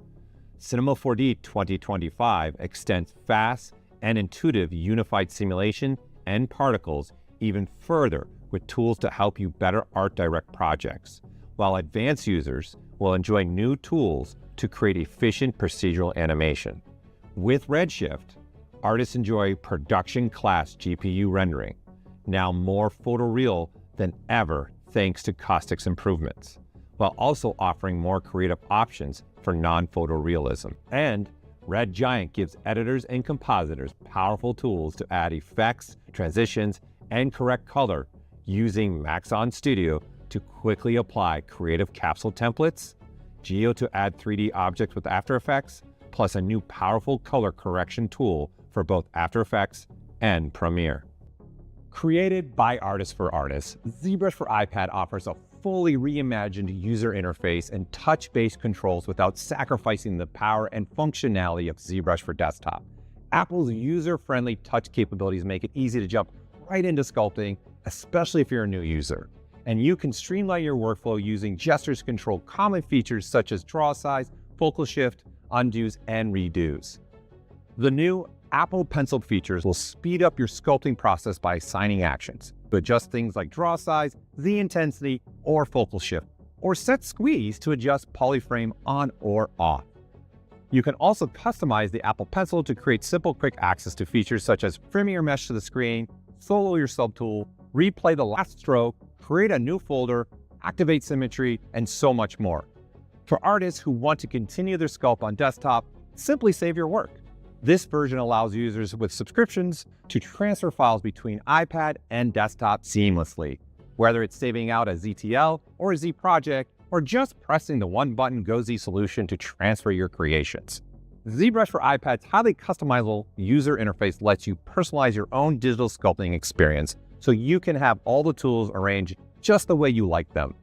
Cinema 4D 2025 extends fast and intuitive unified simulation and particles even further with tools to help you better art direct projects, while advanced users will enjoy new tools to create efficient procedural animation. With Redshift, artists enjoy production class GPU rendering, now more photoreal than ever thanks to caustics improvements, while also offering more creative options for non-photorealism. And Red Giant gives editors and compositors powerful tools to add effects, transitions, and correct color using Maxon Studio to quickly apply creative capsule templates, Geo to add 3D objects with After Effects, plus a new powerful color correction tool for both After Effects and Premiere. Created by artists for artists, ZBrush for iPad offers a fully reimagined user interface and touch-based controls without sacrificing the power and functionality of ZBrush for desktop. Apple's user-friendly touch capabilities make it easy to jump right into sculpting, especially if you're a new user. And you can streamline your workflow using gestures to control common features such as draw size, focal shift, undos, and redos. The new Apple Pencil features will speed up your sculpting process by assigning actions, to adjust things like draw size, Z intensity, or focal shift, or set squeeze to adjust polyframe on or off. You can also customize the Apple Pencil to create simple, quick access to features such as trimming your mesh to the screen, solo your subtool, replay the last stroke, create a new folder, activate symmetry, and so much more. For artists who want to continue their sculpt on desktop, simply save your work. This version allows users with subscriptions to transfer files between iPad and desktop seamlessly, whether it's saving out a ZTL or a Z project, or just pressing the one-button Go Z solution to transfer your creations. ZBrush for iPad's highly customizable user interface lets you personalize your own digital sculpting experience so you can have all the tools arranged just the way you like them.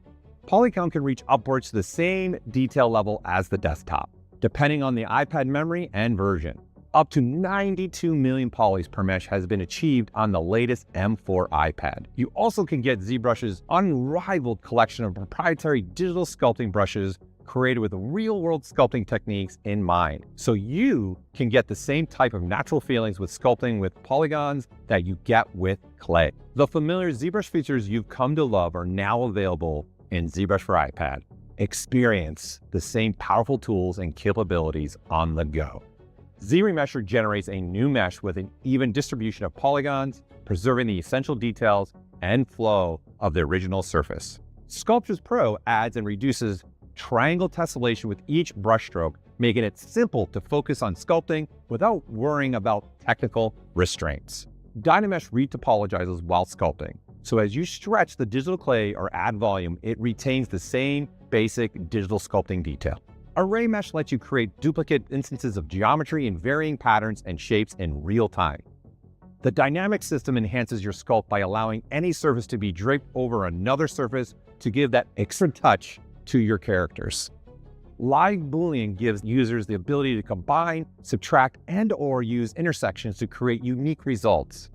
Polycount can reach upwards to the same detail level as the desktop, depending on the iPad memory and version. Up to 92 million polys per mesh has been achieved on the latest M4 iPad. You also can get ZBrush's unrivaled collection of proprietary digital sculpting brushes created with real-world sculpting techniques in mind, so you can get the same type of natural feelings with sculpting with polygons that you get with clay. The familiar ZBrush features you've come to love are now available in ZBrush for iPad. Experience the same powerful tools and capabilities on the go. ZRemesher generates a new mesh with an even distribution of polygons, preserving the essential details and flow of the original surface. Sculptures Pro adds and reduces triangle tessellation with each brushstroke, making it simple to focus on sculpting without worrying about technical restraints. Dynamesh retopologizes while sculpting, so as you stretch the digital clay or add volume, it retains the same basic digital sculpting detail. Array Mesh lets you create duplicate instances of geometry in varying patterns and shapes in real time. The dynamic system enhances your sculpt by allowing any surface to be draped over another surface to give that extra touch to your characters. Live Boolean gives users the ability to combine, subtract, and/or use intersections to create unique results.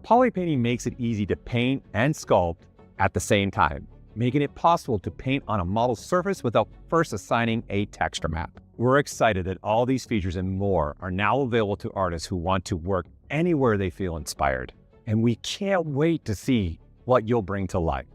Polypainting makes it easy to paint and sculpt at the same time, making it possible to paint on a model surface without first assigning a texture map. We're excited that all these features and more are now available to artists who want to work anywhere they feel inspired. And we can't wait to see what you'll bring to life.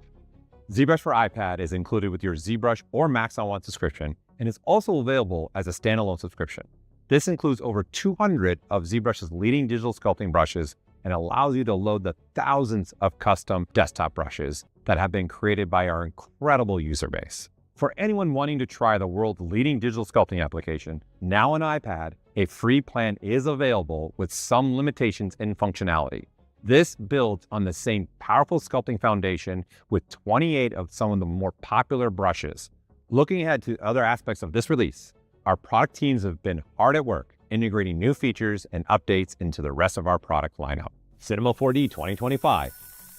ZBrush for iPad is included with your ZBrush or Maxon One subscription and is also available as a standalone subscription. This includes over 200 of ZBrush's leading digital sculpting brushes and allows you to load the thousands of custom desktop brushes that have been created by our incredible user base. For anyone wanting to try the world's leading digital sculpting application, now on iPad, a free plan is available with some limitations in functionality. This builds on the same powerful sculpting foundation with 28 of some of the more popular brushes. Looking ahead to other aspects of this release, our product teams have been hard at work integrating new features and updates into the rest of our product lineup. Cinema 4D 2025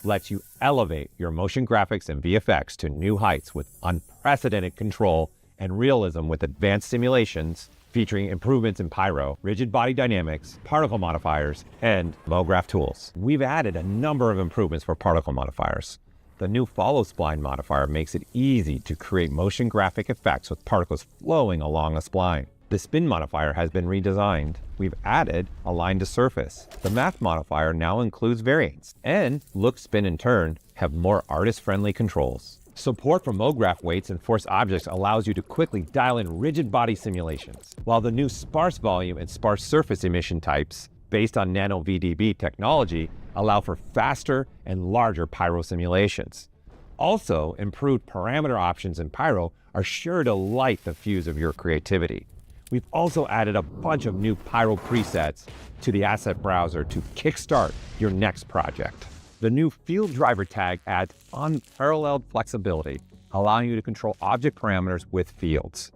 lets you elevate your motion graphics and VFX to new heights with unprecedented control and realism with advanced simulations featuring improvements in pyro, rigid body dynamics, particle modifiers, and MoGraph tools. We've added a number of improvements for particle modifiers. The new follow spline modifier makes it easy to create motion graphic effects with particles flowing along a spline. The spin modifier has been redesigned. We've added align to surface. The math modifier now includes variants, and look, spin, and turn have more artist-friendly controls. Support for MoGraph weights and force objects allows you to quickly dial in rigid body simulations, while the new sparse volume and sparse surface emission types, based on nano VDB technology, allow for faster and larger pyro simulations. Also, improved parameter options in pyro are sure to light the fuse of your creativity. We've also added a bunch of new pyro presets to the asset browser to kickstart your next project. The new field driver tag adds unparalleled flexibility, allowing you to control object parameters with fields.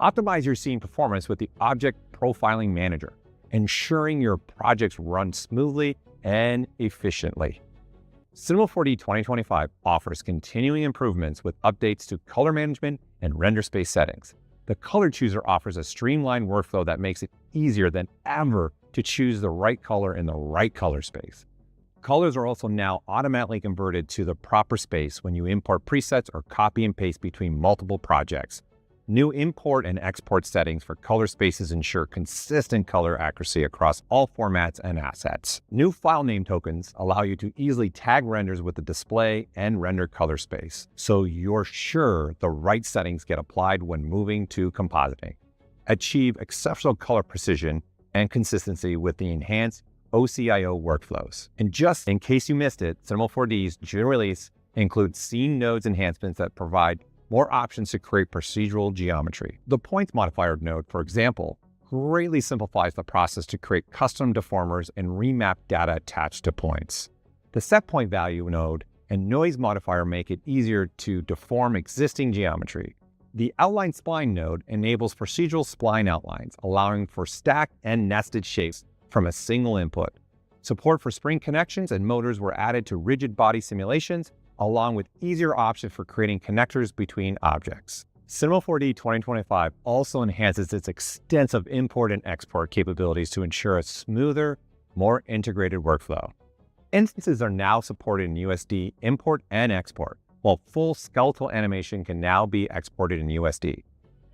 Optimize your scene performance with the Object Profiling Manager, ensuring your projects run smoothly and efficiently. Cinema 4D 2025 offers continuing improvements with updates to color management and render space settings. The color chooser offers a streamlined workflow that makes it easier than ever to choose the right color in the right color space. Colors are also now automatically converted to the proper space when you import presets or copy and paste between multiple projects. New import and export settings for color spaces ensure consistent color accuracy across all formats and assets. New file name tokens allow you to easily tag renders with the display and render color space, so you're sure the right settings get applied when moving to compositing. Achieve exceptional color precision and consistency with the enhanced OCIO workflows. And just in case you missed it, Cinema 4D's June release includes scene nodes enhancements that provide more options to create procedural geometry. The points modifier node, for example, greatly simplifies the process to create custom deformers and remap data attached to points. The set point value node and noise modifier make it easier to deform existing geometry. The outline spline node enables procedural spline outlines, allowing for stacked and nested shapes from a single input. Support for spring connections and motors were added to rigid body simulations, along with easier options for creating connectors between objects. Cinema 4D 2025 also enhances its extensive import and export capabilities to ensure a smoother, more integrated workflow. Instances are now supported in USD import and export, while full skeletal animation can now be exported in USD.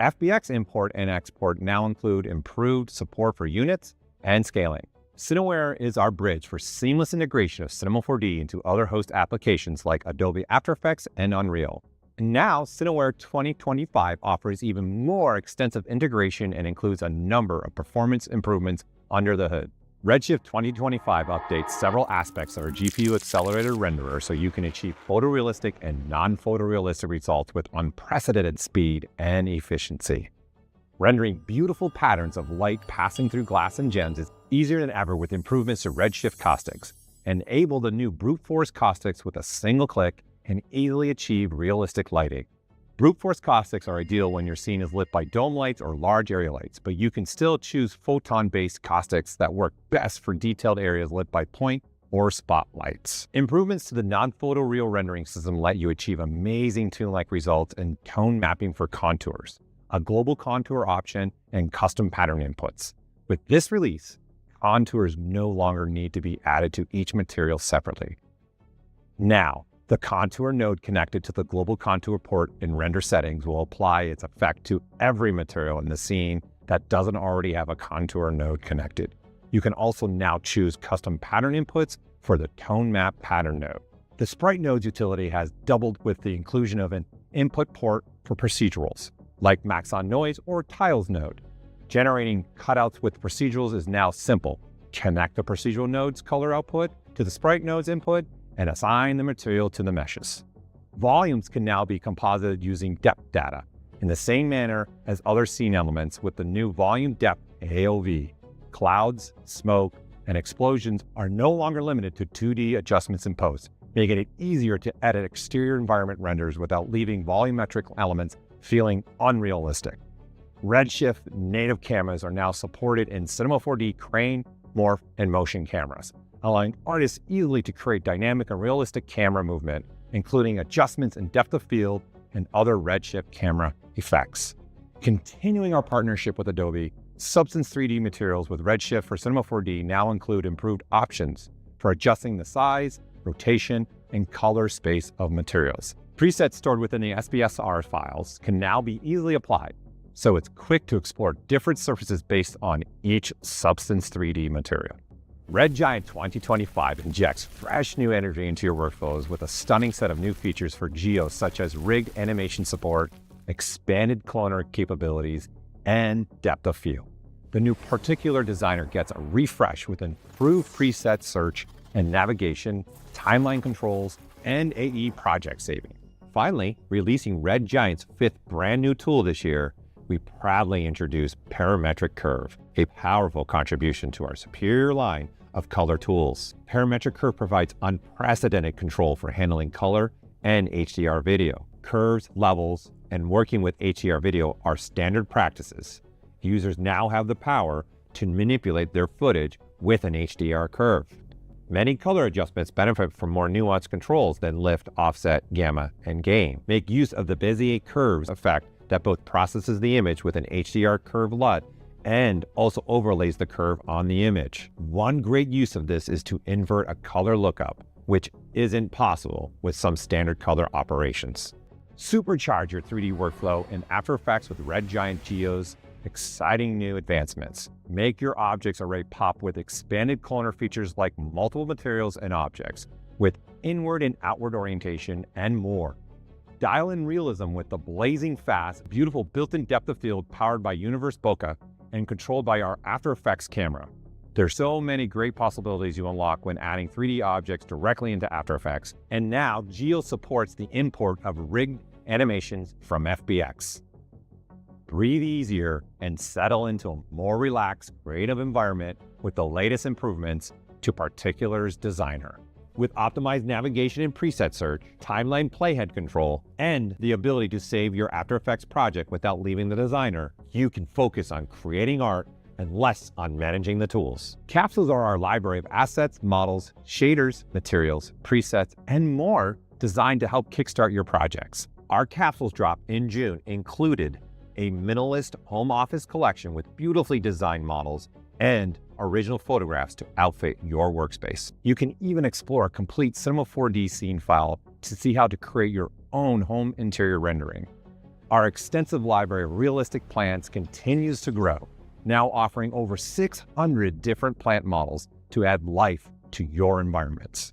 FBX import and export now include improved support for units and scaling. Cineware is our bridge for seamless integration of Cinema 4D into other host applications like Adobe After Effects and Unreal. And now, Cineware 2025 offers even more extensive integration and includes a number of performance improvements under the hood. Redshift 2025 updates several aspects of our GPU-accelerated renderer so you can achieve photorealistic and non-photorealistic results with unprecedented speed and efficiency. Rendering beautiful patterns of light passing through glass and gems is easier than ever with improvements to Redshift caustics. Enable the new brute force caustics with a single click and easily achieve realistic lighting. Brute force caustics are ideal when your scene is lit by dome lights or large area lights, but you can still choose photon-based caustics that work best for detailed areas lit by point or spotlights. Improvements to the non-photoreal rendering system let you achieve amazing toon-like results and tone mapping for contours, a global contour option, and custom pattern inputs. With this release, contours no longer need to be added to each material separately. Now, the contour node connected to the global contour port in render settings will apply its effect to every material in the scene that doesn't already have a contour node connected. You can also now choose custom pattern inputs for the tone map pattern node. The sprite nodes utility has doubled with the inclusion of an input port for procedurals, like Maxon noise or tiles node. Generating cutouts with procedurals is now simple. Connect the procedural node's color output to the sprite node's input and assign the material to the meshes. Volumes can now be composited using depth data in the same manner as other scene elements with the new volume depth AOV. Clouds, smoke, and explosions are no longer limited to 2D adjustments in post, making it easier to edit exterior environment renders without leaving volumetric elements feeling unrealistic. Redshift native cameras are now supported in Cinema 4D crane, morph, and motion cameras, allowing artists easily to create dynamic and realistic camera movement, including adjustments in depth of field and other Redshift camera effects. Continuing our partnership with Adobe, Substance 3D materials with Redshift for Cinema 4D now include improved options for adjusting the size, rotation, and color space of materials. Presets stored within the SBSR files can now be easily applied, so it's quick to explore different surfaces based on each Substance 3D material. Red Giant 2025 injects fresh new energy into your workflows with a stunning set of new features for geos such as rig animation support, expanded cloner capabilities, and depth of field. The new Particular Designer gets a refresh with improved preset search and navigation, timeline controls, and AE project saving. Finally, releasing Red Giant's 5th brand new tool this year, we proudly introduce Parametric Curve, a powerful contribution to our superior line of color tools. Parametric Curve provides unprecedented control for handling color and HDR video. Curves, levels, and working with HDR video are standard practices. Users now have the power to manipulate their footage with an HDR curve. Many color adjustments benefit from more nuanced controls than lift, offset, gamma, and gain. Make use of the Bezier curves effect that both processes the image with an HDR curve LUT and also overlays the curve on the image. One great use of this is to invert a color lookup, which isn't possible with some standard color operations. Supercharge your 3D workflow in After Effects with Red Giant Geo's exciting new advancements. Make your objects array pop with expanded cloner features like multiple materials and objects, with inward and outward orientation, and more. Dial in realism with the blazing fast, beautiful built-in depth of field powered by Universe Bokeh and controlled by our After Effects camera. There's so many great possibilities you unlock when adding 3D objects directly into After Effects, and now Geo supports the import of rigged animations from FBX. Breathe easier and settle into a more relaxed, creative environment with the latest improvements to Particulars Designer. With optimized navigation and preset search, timeline playhead control, and the ability to save your After Effects project without leaving the designer, you can focus on creating art and less on managing the tools. Capsules are our library of assets, models, shaders, materials, presets, and more designed to help kickstart your projects. Our capsules drop in June included a minimalist home office collection with beautifully designed models and original photographs to outfit your workspace. You can even explore a complete Cinema 4D scene file to see how to create your own home interior rendering. Our extensive library of realistic plants continues to grow, now offering over 600 different plant models to add life to your environments.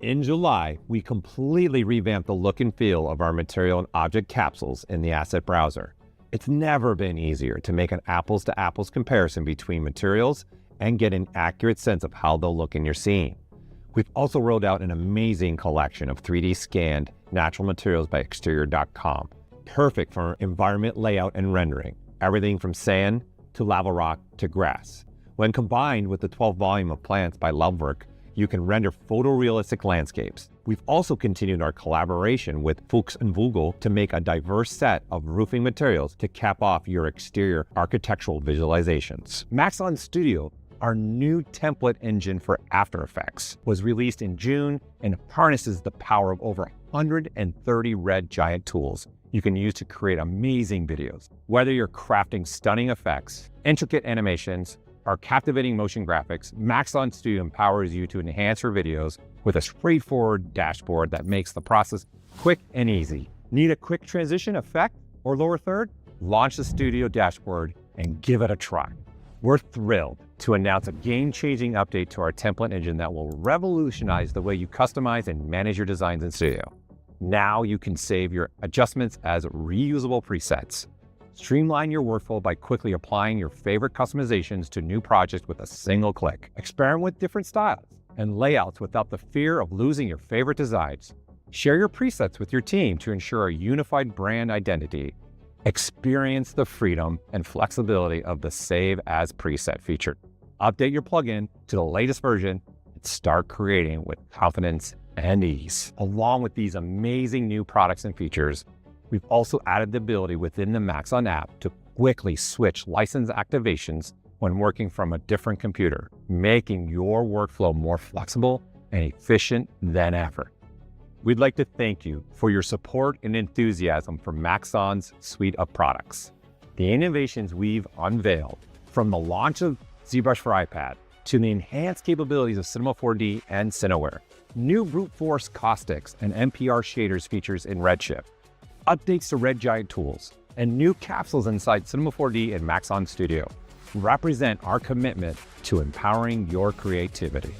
In July, we completely revamped the look and feel of our material and object capsules in the asset browser. It's never been easier to make an apples-to-apples comparison between materials and get an accurate sense of how they'll look in your scene. We've also rolled out an amazing collection of 3D scanned natural materials by Exterior.com, perfect for environment layout and rendering, everything from sand to lava rock to grass. When combined with the 12 volume of plants by Lovework, you can render photorealistic landscapes. We've also continued our collaboration with Fuchs & Vogel to make a diverse set of roofing materials to cap off your exterior architectural visualizations. Maxon Studio, our new template engine for After Effects, was released in June and harnesses the power of over 130 red giant tools you can use to create amazing videos. Whether you're crafting stunning effects, intricate animations, or captivating motion graphics, Maxon Studio empowers you to enhance your videos with a straightforward dashboard that makes the process quick and easy. Need a quick transition effect or lower third? Launch the Studio dashboard and give it a try. We're thrilled to announce a game-changing update to our template engine that will revolutionize the way you customize and manage your designs in Studio. Now you can save your adjustments as reusable presets. Streamline your workflow by quickly applying your favorite customizations to new projects with a single click. Experiment with different styles and layouts without the fear of losing your favorite designs. Share your presets with your team to ensure a unified brand identity. Experience the freedom and flexibility of the Save as Preset feature. Update your plugin to the latest version and start creating with confidence and ease. Along with these amazing new products and features, we've also added the ability within the Maxon app to quickly switch license activations when working from a different computer, making your workflow more flexible and efficient than ever. We'd like to thank you for your support and enthusiasm for Maxon's suite of products. The innovations we've unveiled, from the launch of ZBrush for iPad to the enhanced capabilities of Cinema 4D and Cineware, new brute force caustics and NPR shaders features in Redshift, updates to red giant tools, and new capsules inside Cinema 4D and Maxon Studio represent our commitment to empowering your creativity.